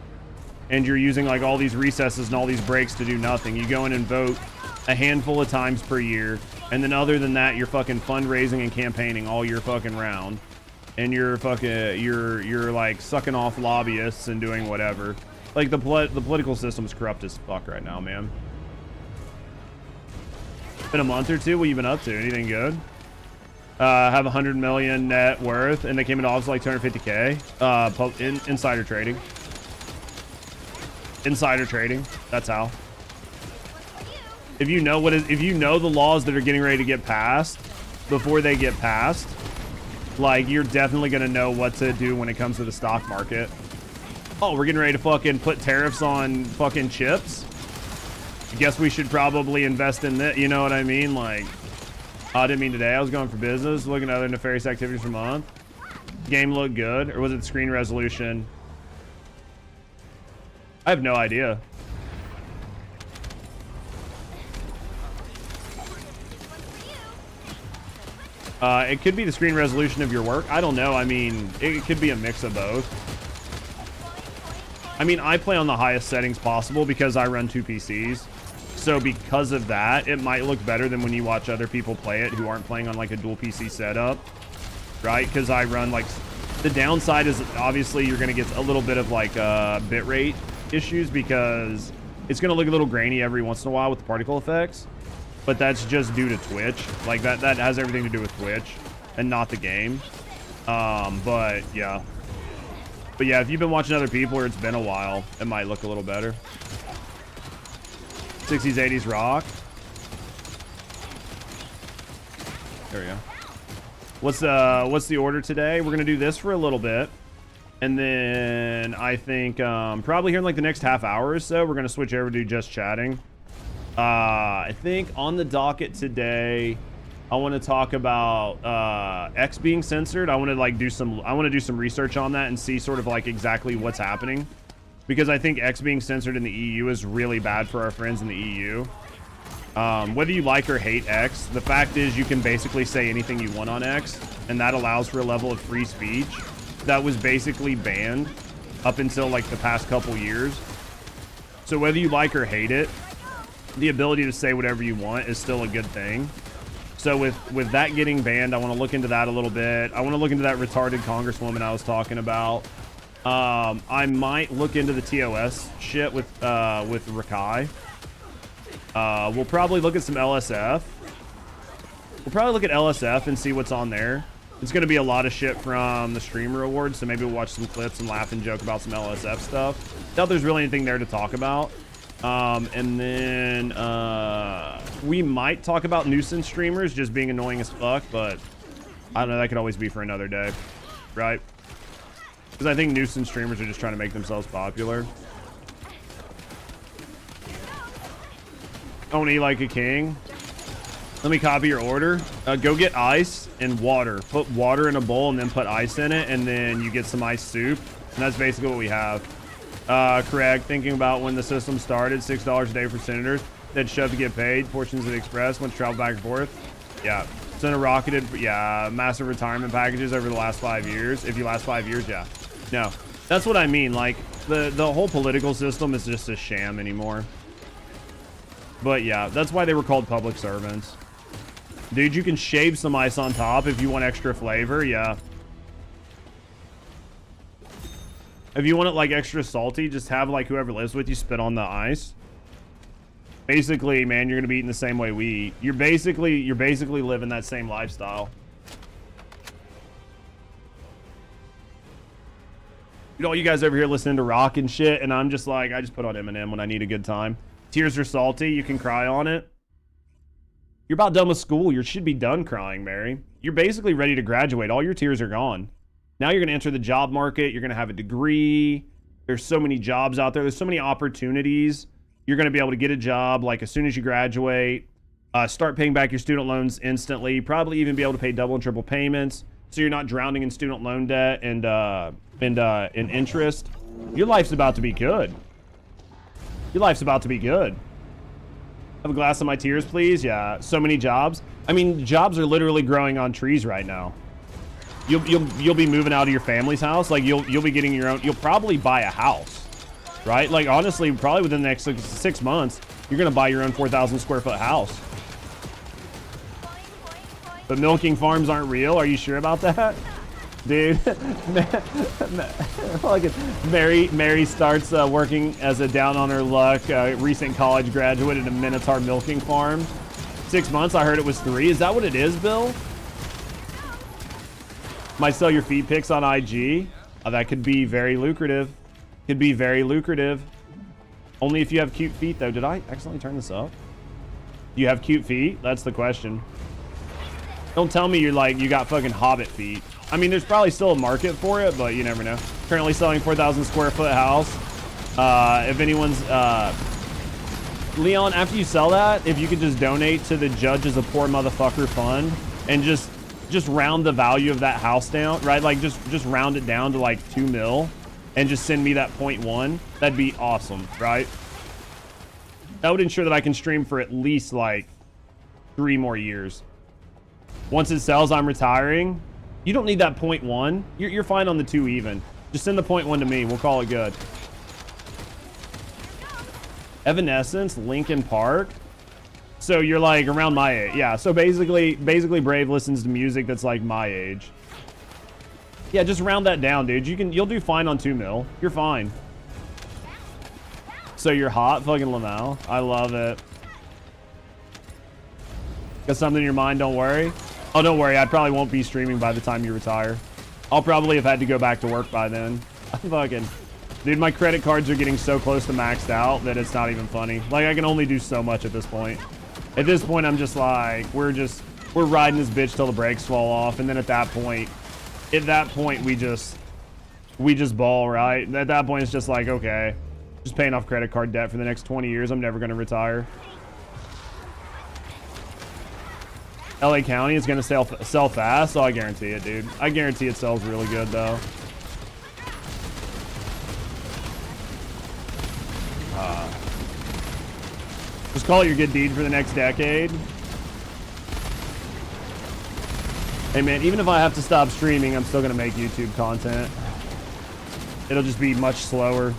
And you're using like all these recesses and all these breaks to do nothing. You go in and vote a handful of times per year. And then other than that, you're fucking fundraising and campaigning all year fucking round. And you're like sucking off lobbyists and doing whatever. Like the political system is corrupt as fuck right now, man. Been a month or two. What you been up to? Anything good? Have 100 million net worth, and they came into office like 250K. Insider trading. Insider trading. That's how. If you know the laws that are getting ready to get passed before they get passed, like you're definitely gonna know what to do when it comes to the stock market. Oh, we're getting ready to fucking put tariffs on fucking chips. I guess we should probably invest in that. You know what I mean? Like, I didn't mean today. I was going for business, looking at other nefarious activities for a month. Game looked good, or was it screen resolution? I have no idea. It could be the screen resolution of your work. I don't know. I mean, it could be a mix of both. I mean, I play on the highest settings possible because I run 2 PCs. So because of that, it might look better than when you watch other people play it who aren't playing on like a dual PC setup, right? Because I run like, the downside is obviously you're going to get a little bit of like bitrate issues because it's going to look a little grainy every once in a while with the particle effects. But that's just due to Twitch. Like that has everything to do with Twitch and not the game. But yeah. But yeah, if you've been watching other people or it's been a while, it might look a little better. 60s, 80s rock. There we go. What's the order today? We're gonna do this for a little bit. And then I think probably here in like the next half hour or so, we're gonna switch over to just chatting. I think on the docket today, I want to talk about X being censored. I want to do some research on that and see sort of like exactly what's happening, because I think X being censored in the EU is really bad for our friends in the EU. Whether you like or hate X, the fact is you can basically say anything you want on X, and that allows for a level of free speech that was basically banned up until like the past couple years. So whether you like or hate it, the ability to say whatever you want is still a good thing. So with that getting banned, I want to look into that a little bit. I want to look into that retarded congresswoman I was talking about. I might look into the TOS shit with Rakai. We'll probably look at some LSF. We'll probably look at LSF and see what's on there. It's going to be a lot of shit from the streamer awards, so maybe we'll watch some clips and laugh and joke about some LSF stuff. Doubt there's really anything there to talk about. And then we might talk about nuisance streamers just being annoying as fuck, but I don't know, that could always be for another day, right? Because I think nuisance streamers are just trying to make themselves popular. Don't eat like a king. Let me copy your order. Go get ice and water. Put water in a bowl and then put ice in it, and then you get some ice soup. And that's basically what we have. Correct. Thinking about when the system started, $6 a day for senators. That shoved to get paid. Portions of the express went to travel back and forth. Yeah. Senate rocketed. Yeah. Massive retirement packages over the last 5 years. If you last 5 years, yeah. No. That's what I mean. Like, the whole political system is just a sham anymore. But yeah, that's why they were called public servants. Dude, you can shave some ice on top if you want extra flavor, yeah. If you want it like extra salty, just have like whoever lives with you spit on the ice. Basically, man, you're gonna be eating the same way we eat. You're basically living that same lifestyle. You know, you guys over here listening to rock and shit, and I'm just like, I just put on Eminem when I need a good time. Tears are salty, you can cry on it. You're about done with school. You should be done crying, Mary. You're basically ready to graduate. All your tears are gone. Now you're going to enter the job market. You're going to have a degree. There's so many jobs out there. There's so many opportunities. You're going to be able to get a job like as soon as you graduate. Start paying back your student loans instantly. Probably even be able to pay double and triple payments, so you're not drowning in student loan debt and in interest. Your life's about to be good. Your life's about to be good. Have a glass of my tears, please. Yeah, so many jobs. I mean, jobs are literally growing on trees right now. You'll be moving out of your family's house. Like you'll be getting your own. You'll probably buy a house, right? Like honestly, probably within the next 6 months, you're gonna buy your own 4,000 square foot house. But milking farms aren't real. Are you sure about that? Dude, Mary starts working as a down on her luck recent college graduate at a Minotaur milking farm. 6 months, I heard it was 3. Is that what it is, Bill? Might sell your feet pics on IG. That could be very lucrative. Could be very lucrative. Only if you have cute feet, though. Did I accidentally turn this up? Do you have cute feet? That's the question. Don't tell me you're like, you got fucking hobbit feet. I mean, there's probably still a market for it, but you never know. Currently selling 4,000 square foot house. If anyone's, Leon, after you sell that, if you could just donate to the Judge as a Poor Motherfucker fund and just round the value of that house down, right? Like just round it down to like 2 mil and just send me that 0.1. That'd be awesome, right? That would ensure that I can stream for at least like 3 more years. Once it sells, I'm retiring. You don't need that 0.1. You're fine on the 2 even. Just send the 0.1 to me. We'll call it good. Evanescence, Linkin Park. So you're like around my age. Yeah, so basically Brave listens to music that's like my age. Yeah, just round that down, dude. You'll do fine on 2 mil. You're fine. So you're hot, fucking Lamal. I love it. Got something in your mind, don't worry. Oh, don't worry. I probably won't be streaming by the time you retire. I'll probably have had to go back to work by then. Dude, my credit cards are getting so close to maxed out that it's not even funny. Like, I can only do so much at this point. At this point, I'm just like, we're riding this bitch till the brakes fall off. And then at that point, we just ball, right? At that point, it's just like, okay, just paying off credit card debt for the next 20 years. I'm never going to retire. LA County is going to sell fast. Oh, I guarantee it, dude. I guarantee it sells really good, though. Just Call it your good deed for the next decade. Hey man, even if I have to stop streaming, I'm still gonna make YouTube content. It'll just be much slower.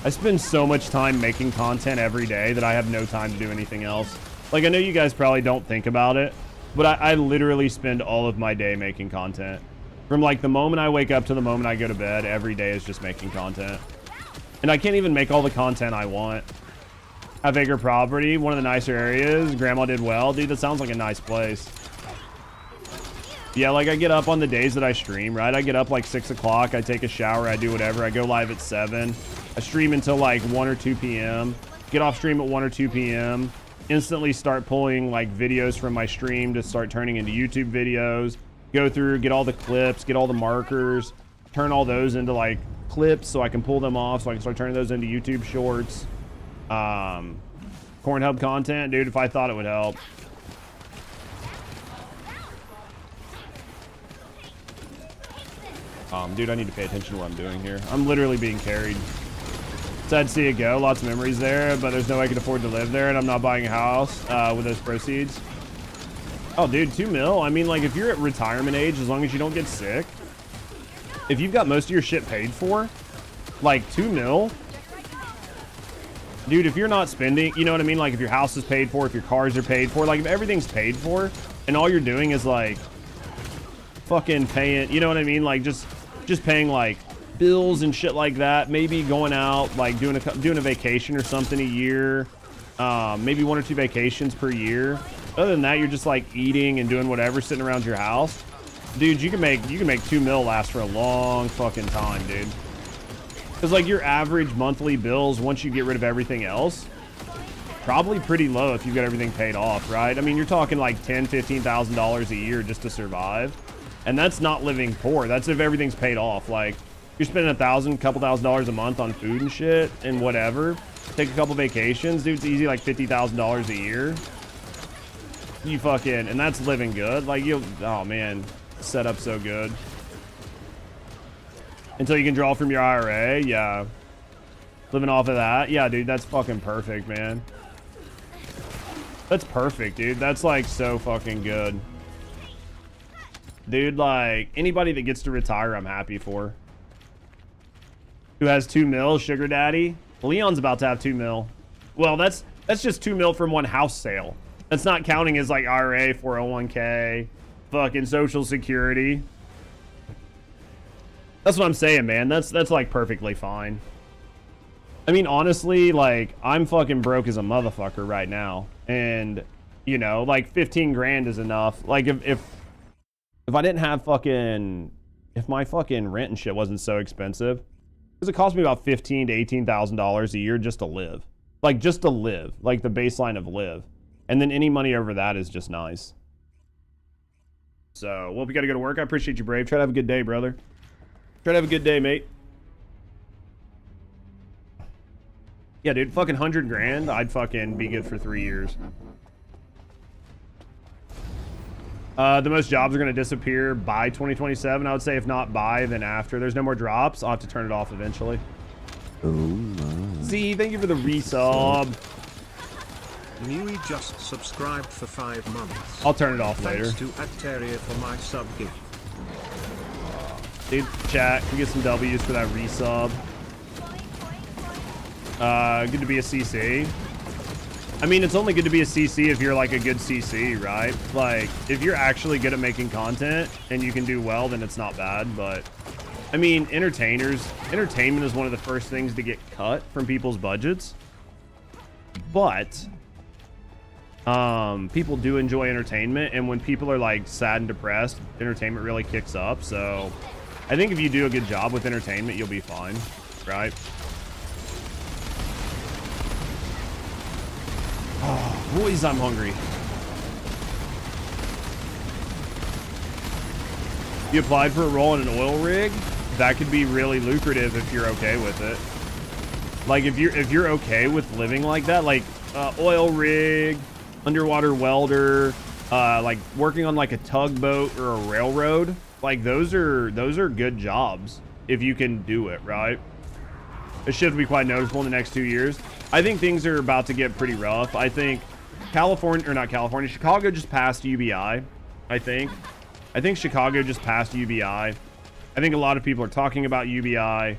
I spend so much time making content every day that I have no time to do anything else. Like, I know you guys probably don't think about it, but I literally spend all of my day making content. From like the moment I wake up to the moment I go to bed, every day is just making content. And I can't even make all the content I want. Have acre property, one of the nicer areas. Grandma did well. Dude, that sounds like a nice place. Yeah, like I get up on the days that I stream, right? I get up like 6 o'clock. I take a shower. I do whatever. I go live at 7. I stream until like 1 or 2 p.m. Get off stream at 1 or 2 p.m. Instantly start pulling like videos from my stream to start turning into YouTube videos. Go through, get all the clips, get all the markers, turn all those into like clips so I can pull them off so I can start turning those into YouTube shorts. Corn Hub content, dude, if I thought it would help. Dude, I need to pay attention to what I'm doing here. I'm literally being carried. Sad to see it go. Lots of memories there, but there's no way I can afford to live there, and I'm not buying a house with those proceeds. Oh, dude, 2 mil? I mean, like, if you're at retirement age, as long as you don't get sick, if you've got most of your shit paid for, like, 2 mil? Dude, if you're not spending, you know what I mean? Like, if your house is paid for, if your cars are paid for, like, if everything's paid for, and all you're doing is, like, fucking paying, you know what I mean? Like, just paying, like, bills and shit like that, maybe going out, like doing a vacation or something a year, maybe 1 or 2 vacations per year. Other than that, you're just like eating and doing whatever, sitting around your house. Dude, you can make 2 mil last for a long fucking time, dude. Because like your average monthly bills, once you get rid of everything else, probably pretty low if you've got everything paid off, right? I mean, you're talking like $10,000-$15,000 a year just to survive, and that's not living poor. That's if everything's paid off. Like, you're spending couple thousand dollars a month on food and shit and whatever. Take a couple vacations, dude. It's easy, like $50,000 a year. You fucking, and that's living good. Like oh man, set up so good. Until you can draw from your IRA, yeah. Living off of that, yeah, dude. That's fucking perfect, man. That's perfect, dude. That's like so fucking good, dude. Like anybody that gets to retire, I'm happy for. Who has 2 mil, sugar daddy? Leon's about to have 2 mil. Well, that's just 2 mil from one house sale. That's not counting as like IRA, 401k, fucking social security. That's what I'm saying, man. That's like perfectly fine. I mean, honestly, like I'm fucking broke as a motherfucker right now, and you know, like 15 grand is enough. Like if I didn't have fucking, if my fucking rent and shit wasn't so expensive. Because it cost me about $15,000 to $18,000 a year just to live. Like, just to live. Like, the baseline of live. And then any money over that is just nice. So, well, if you got to go to work, I appreciate you, Brave. Try to have a good day, brother. Try to have a good day, mate. Yeah, dude, fucking 100 grand, I'd fucking be good for 3 years. The most jobs are going to disappear by 2027. I would say if not by, then after. There's no more drops. I'll have to turn it off eventually. Oh, Z, thank you for the resub. Newey just subscribed for 5 months. I'll turn it off later. Thanks to Acteria for my sub gift. Dude, chat, we get some W's for that resub. Good to be a CC. I mean, it's only good to be a CC if you're like a good CC, right? Like, if you're actually good at making content and you can do well, then it's not bad. But, I mean, entertainment is one of the first things to get cut from people's budgets. But, people do enjoy entertainment. And when people are like sad and depressed, entertainment really kicks up. So, I think if you do a good job with entertainment, you'll be fine, right? Oh, boys, I'm hungry. You applied for a role in an oil rig? That could be really lucrative if you're okay with it. Like if you're okay with living like that, like oil rig, underwater welder, like working on like a tugboat or a railroad, like those are good jobs if you can do it, right? It should be quite noticeable in the next 2 years. I think things are about to get pretty rough. I think Chicago just passed UBI, I think. I think Chicago just passed UBI. I think a lot of people are talking about UBI. I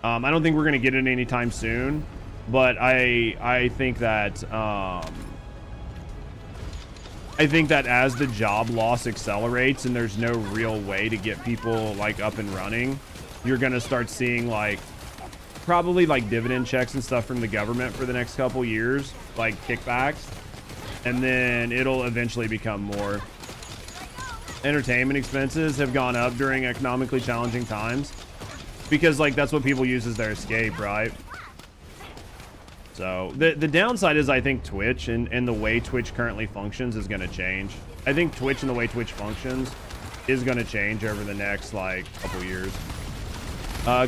don't think we're going to get it anytime soon, but I think that as the job loss accelerates and there's no real way to get people like up and running, you're going to start seeing like probably like dividend checks and stuff from the government for the next couple years, like kickbacks, and then it'll eventually become more. Entertainment expenses have gone up during economically challenging times because like that's what people use as their escape, right? So the downside is I think Twitch and the way Twitch currently functions is going to change. I think Twitch and the way Twitch functions is going to change over the next like couple years.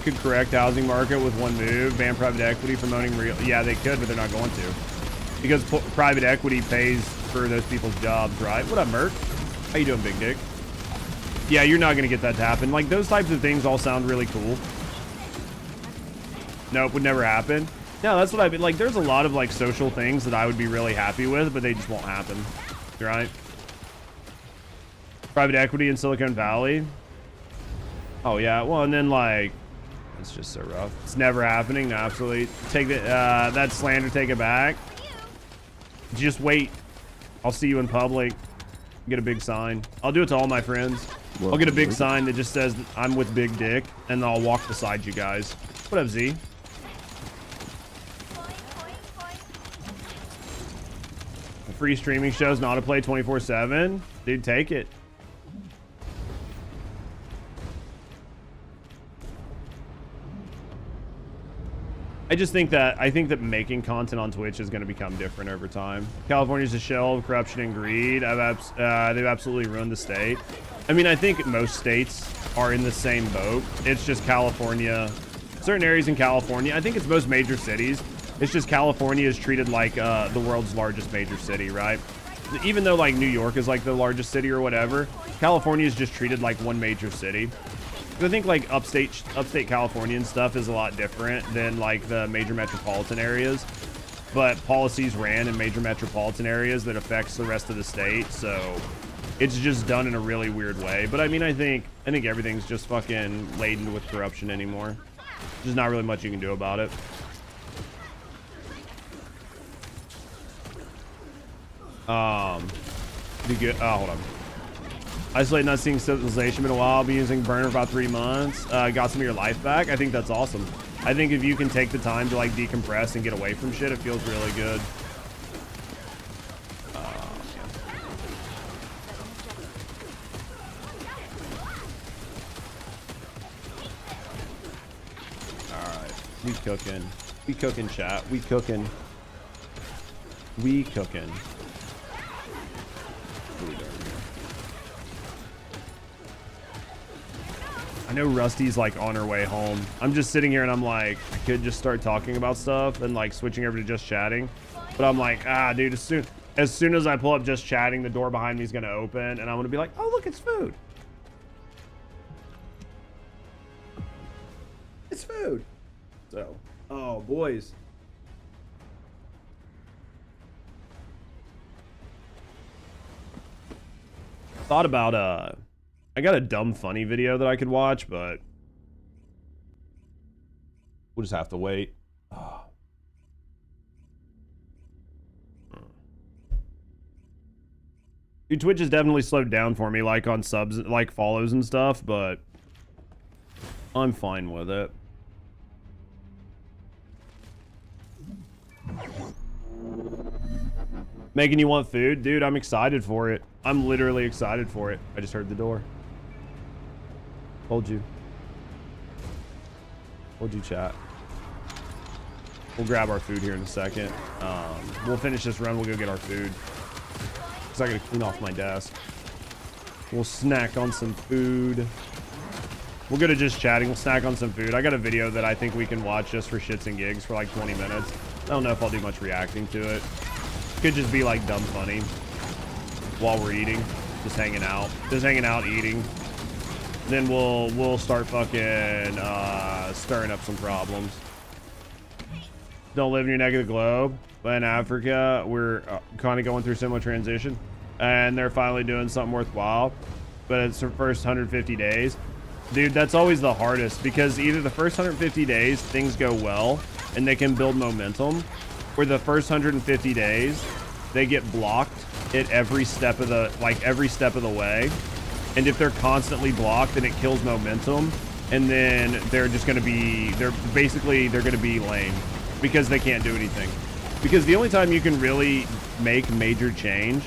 Could correct housing market with one move, ban private equity from owning real. Yeah, they could, but they're not going to, because private equity pays for those people's jobs, right? What up, Merc? How you doing, Big Dick? Yeah, you're not gonna get that to happen. Like those types of things all sound really cool. Nope, would never happen. No, that's what I've been like. There's a lot of like social things that I would be really happy with, but they just won't happen, right? Private equity in Silicon Valley. Oh yeah, well, and then like, it's just so rough. It's never happening. Absolutely. Take the that slander. Take it back. Just wait. I'll see you in public. Get a big sign. I'll do it to all my friends. I'll get a big sign that just says I'm with Big Dick, and I'll walk beside you guys. What up, Z? Free streaming shows, not to play 24/7. Dude, take it. I think that making content on Twitch is going to become different over time. California's a shell of corruption and greed. They've absolutely ruined the state. I mean, I think most states are in the same boat. It's just California, certain areas in California. I think it's most major cities. It's just California is treated like the world's largest major city, right? Even though like New York is like the largest city or whatever, California is just treated like one major city. I think like upstate California and stuff is a lot different than like the major metropolitan areas, but policies ran in major metropolitan areas that affects the rest of the state, so it's just done in a really weird way. But I mean, I think everything's just fucking laden with corruption anymore. There's not really much you can do about it. Be good. Oh, hold on. Isolate, not seeing civilization in a while. I'll be using burner for about 3 months. Got some of your life back. I think that's awesome. I think if you can take the time to like decompress and get away from shit, it feels really good. All right, we cooking. We cooking, chat. We cooking. We cooking. I know Rusty's like on her way home. I'm just sitting here and I'm like, I could just start talking about stuff and like switching over to just chatting. But I'm like, dude, as soon as I pull up just chatting, the door behind me is going to open and I'm going to be like, oh, look, it's food. It's food. So, oh, boys. Thought about, I got a dumb funny video that I could watch, but we'll just have to wait. Oh. Dude, Twitch has definitely slowed down for me, like on subs, like follows and stuff, but I'm fine with it. Making you want food? Dude, I'm excited for it. I'm literally excited for it. I just heard the door. Told you. Told you, chat. We'll grab our food here in a second. We'll finish this run. We'll go get our food. Because I gotta clean off my desk. We'll snack on some food. We'll go to just chatting. We'll snack on some food. I got a video that I think we can watch just for shits and gigs for like 20 minutes. I don't know if I'll do much reacting to it. Could just be like dumb funny while we're eating. Just hanging out. Just hanging out, eating. Then we'll start fucking stirring up some problems. don't live in your neck of the globe, but in Africa, we're kind of going through similar transition, and they're finally doing something worthwhile, but it's the first 150 days. Dude, that's always the hardest, because either the first 150 days, things go well, and they can build momentum, or the first 150 days, they get blocked at every step of the, way. And if they're constantly blocked, then it kills momentum. And then they're just going to be, they're going to be lame because they can't do anything. Because the only time you can really make major change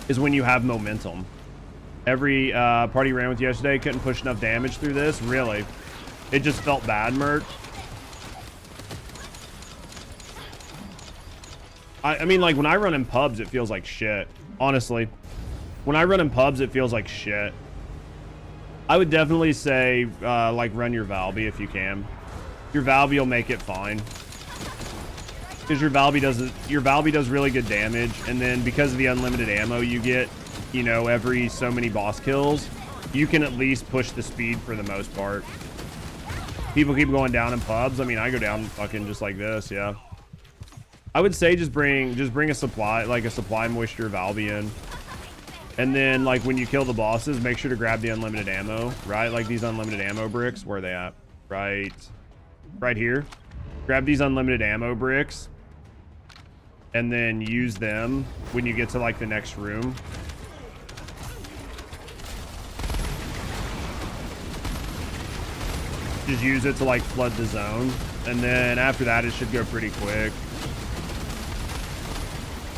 is when you have momentum. Every party ran with yesterday couldn't push enough damage through this. Really. It just felt bad, Mert. I mean, like, when I run in pubs, it feels like shit. Honestly. When I run in pubs, it feels like shit. I would definitely say, like, run your Valby if you can. Your Valby will make it fine. Because your Valby does really good damage. And then because of the unlimited ammo you get, you know, every so many boss kills, you can at least push the speed for the most part. People keep going down in pubs. I mean, I go down fucking just like this, yeah. I would say just bring a supply, like a supply moisture Valby in. And then, like, when you kill the bosses, make sure to grab the unlimited ammo, right? Like these unlimited ammo bricks. Where are they at? Right here. Grab these unlimited ammo bricks. And then use them when you get to, like, the next room. Just use it to, like, flood the zone. And then after that, it should go pretty quick.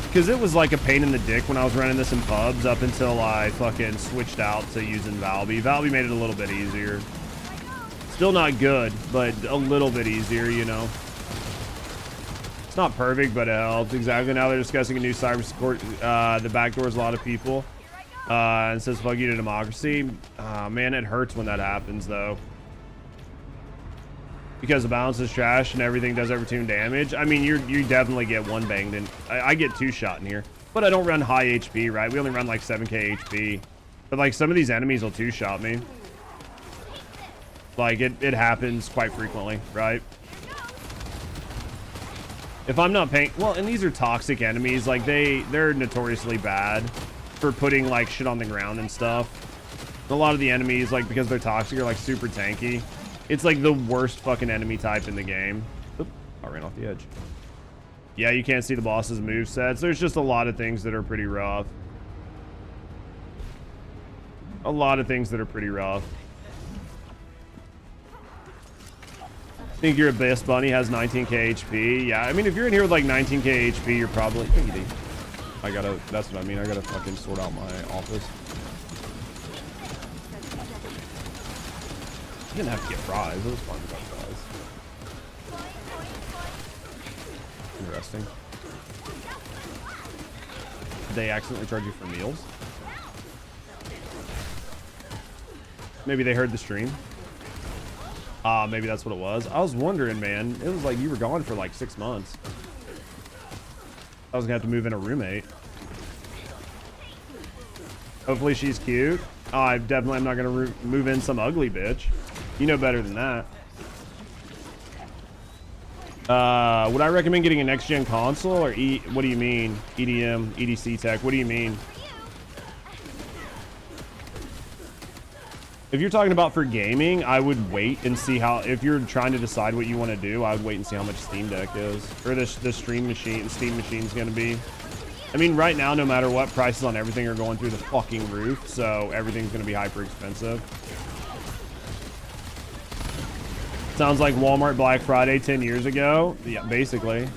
Because it was like a pain in the dick when I was running this in pubs up until I fucking switched out to using Valby. Valby made it a little bit easier. Still not good, but a little bit easier, you know. It's not perfect, but it helps. Exactly. Now they're discussing a new cyber support. The backdoors a lot of people. And says fuck you to democracy. Man, it hurts when that happens, though. Because the balance is trash and everything does overtune damage. I mean, you definitely get one banged in. I get 2 shot in here, but I don't run high HP, right? We only run like 7k HP, but like some of these enemies will 2-shot me. Like it happens quite frequently, right? If I'm not paying, well, and these are toxic enemies. Like they're notoriously bad for putting like shit on the ground and stuff. A lot of the enemies, like, because they're toxic, are like super tanky. It's like the worst fucking enemy type in the game. Oop, I ran off the edge. Yeah, you can't see the boss's movesets. There's just a lot of things that are pretty rough. A lot of things that are pretty rough. Think your best bunny has 19k HP? Yeah, I mean, if you're in here with like 19k HP, you're probably... that's what I mean. I gotta fucking sort out my office. You didn't have to get fries. It was fun to get fries. Interesting. Did they accidentally charge you for meals? Maybe they heard the stream. Maybe that's what it was. I was wondering, man. It was like you were gone for like 6 months. I was gonna have to move in a roommate. Hopefully she's cute. I'm not gonna move in some ugly bitch. You know better than that. Would I recommend getting a next-gen console or what do you mean? EDM, EDC tech, what do you mean? If you're talking about for gaming, I would wait and see how, if you're trying to decide what you want to do, I would wait and see how much Steam Deck is, or the Steam machine's gonna be. I mean, right now, no matter what, prices on everything are going through the fucking roof, so everything's gonna be hyper expensive. Sounds like Walmart Black Friday 10 years ago. Yeah, basically.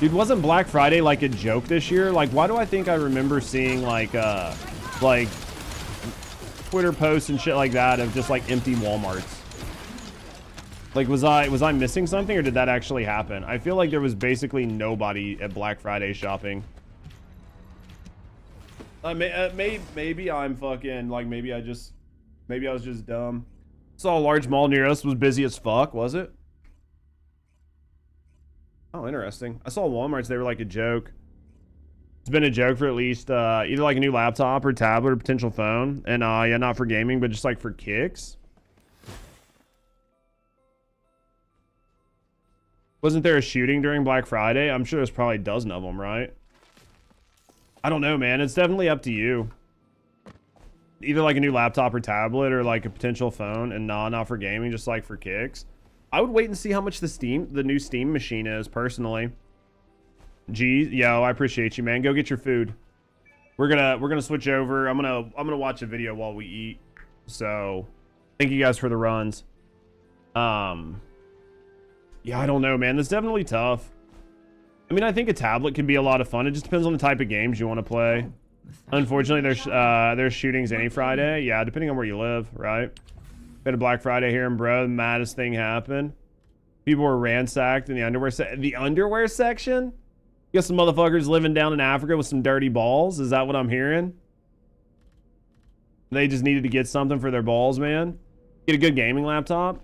Dude, wasn't Black Friday like a joke this year? Like, why do I think I remember seeing like Twitter posts and shit like that of just like empty Walmarts? Like, was I missing something, or did that actually happen? I feel like there was basically nobody at Black Friday shopping. Maybe I'm fucking like, maybe I was just dumb. Saw a large mall near us was busy as fuck, was it? Oh, interesting. I saw Walmart's, they were like a joke. It's been a joke for at least either like a new laptop or tablet or potential phone. And yeah, not for gaming, but just like for kicks. Wasn't there a shooting during Black Friday? I'm sure there's probably a dozen of them, right? I don't know, man. It's definitely up to you. Either like a new laptop or tablet or like a potential phone, and not for gaming, just like for kicks. I would wait and see how much the new Steam machine is, personally. Gee, yo, I appreciate you, man. Go get your food. We're gonna switch over. I'm gonna watch a video while we eat. So thank you guys for the runs. Yeah, I don't know, man. That's definitely tough. I mean, I think a tablet can be a lot of fun. It just depends on the type of games you want to play. Unfortunately, there's shootings any Friday. Yeah, depending on where you live, right? We had a Black Friday here, and bro, the maddest thing happened. People were ransacked in the underwear section. You got some motherfuckers living down in Africa with some dirty balls. Is that what I'm hearing? They just needed to get something for their balls, man. Get a good gaming laptop.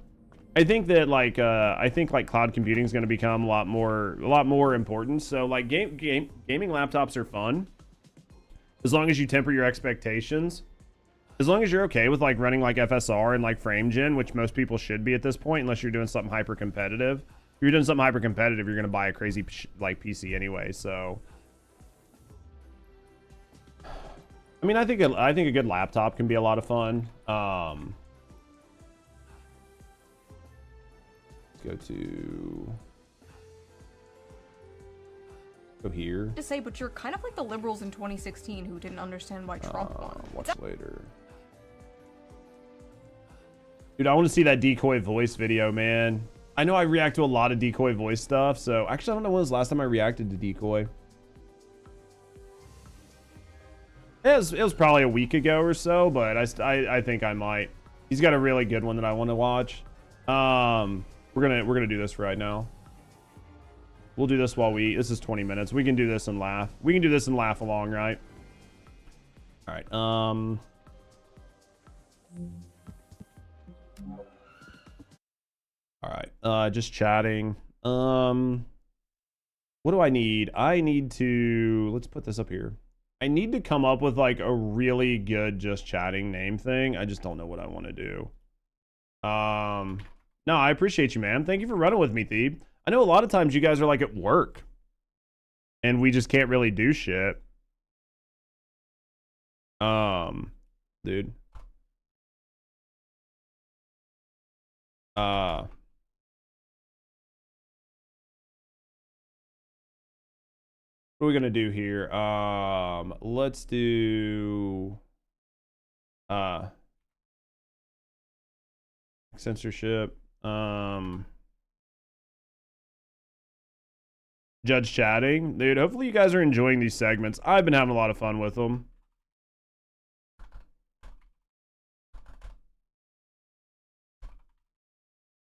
I think that like cloud computing is going to become a lot more important. So like gaming laptops are fun as long as you temper your expectations. As long as you're okay with like running like FSR and like frame gen, which most people should be at this point, unless you're doing something hyper competitive. If you're doing something hyper competitive, you're going to buy a crazy like PC anyway. So I mean, I think a good laptop can be a lot of fun. Go here. To say, but you're kind of like the liberals in 2016 who didn't understand why Trump won. Watch later. Dude, I want to see that decoy voice video, man. I know I react to a lot of decoy voice stuff, so actually I don't know when was the last time I reacted to decoy. It was probably a week ago or so, but I think I might. He's got a really good one that I want to watch. We're gonna do this right now. We'll do this while we eat. This is 20 minutes. We can do this and laugh. We can do this and laugh along, right? All right. All right. Just chatting. What do I need? I need to, let's put this up here. I need to come up with like a really good just chatting name thing. I just don't know what I want to do. No, I appreciate you, man. Thank you for running with me, Thebe. I know a lot of times you guys are like at work and we just can't really do shit. Dude. What are we gonna do here? Let's do censorship. Judge chatting. Dude, hopefully you guys are enjoying these segments. I've been having a lot of fun with them.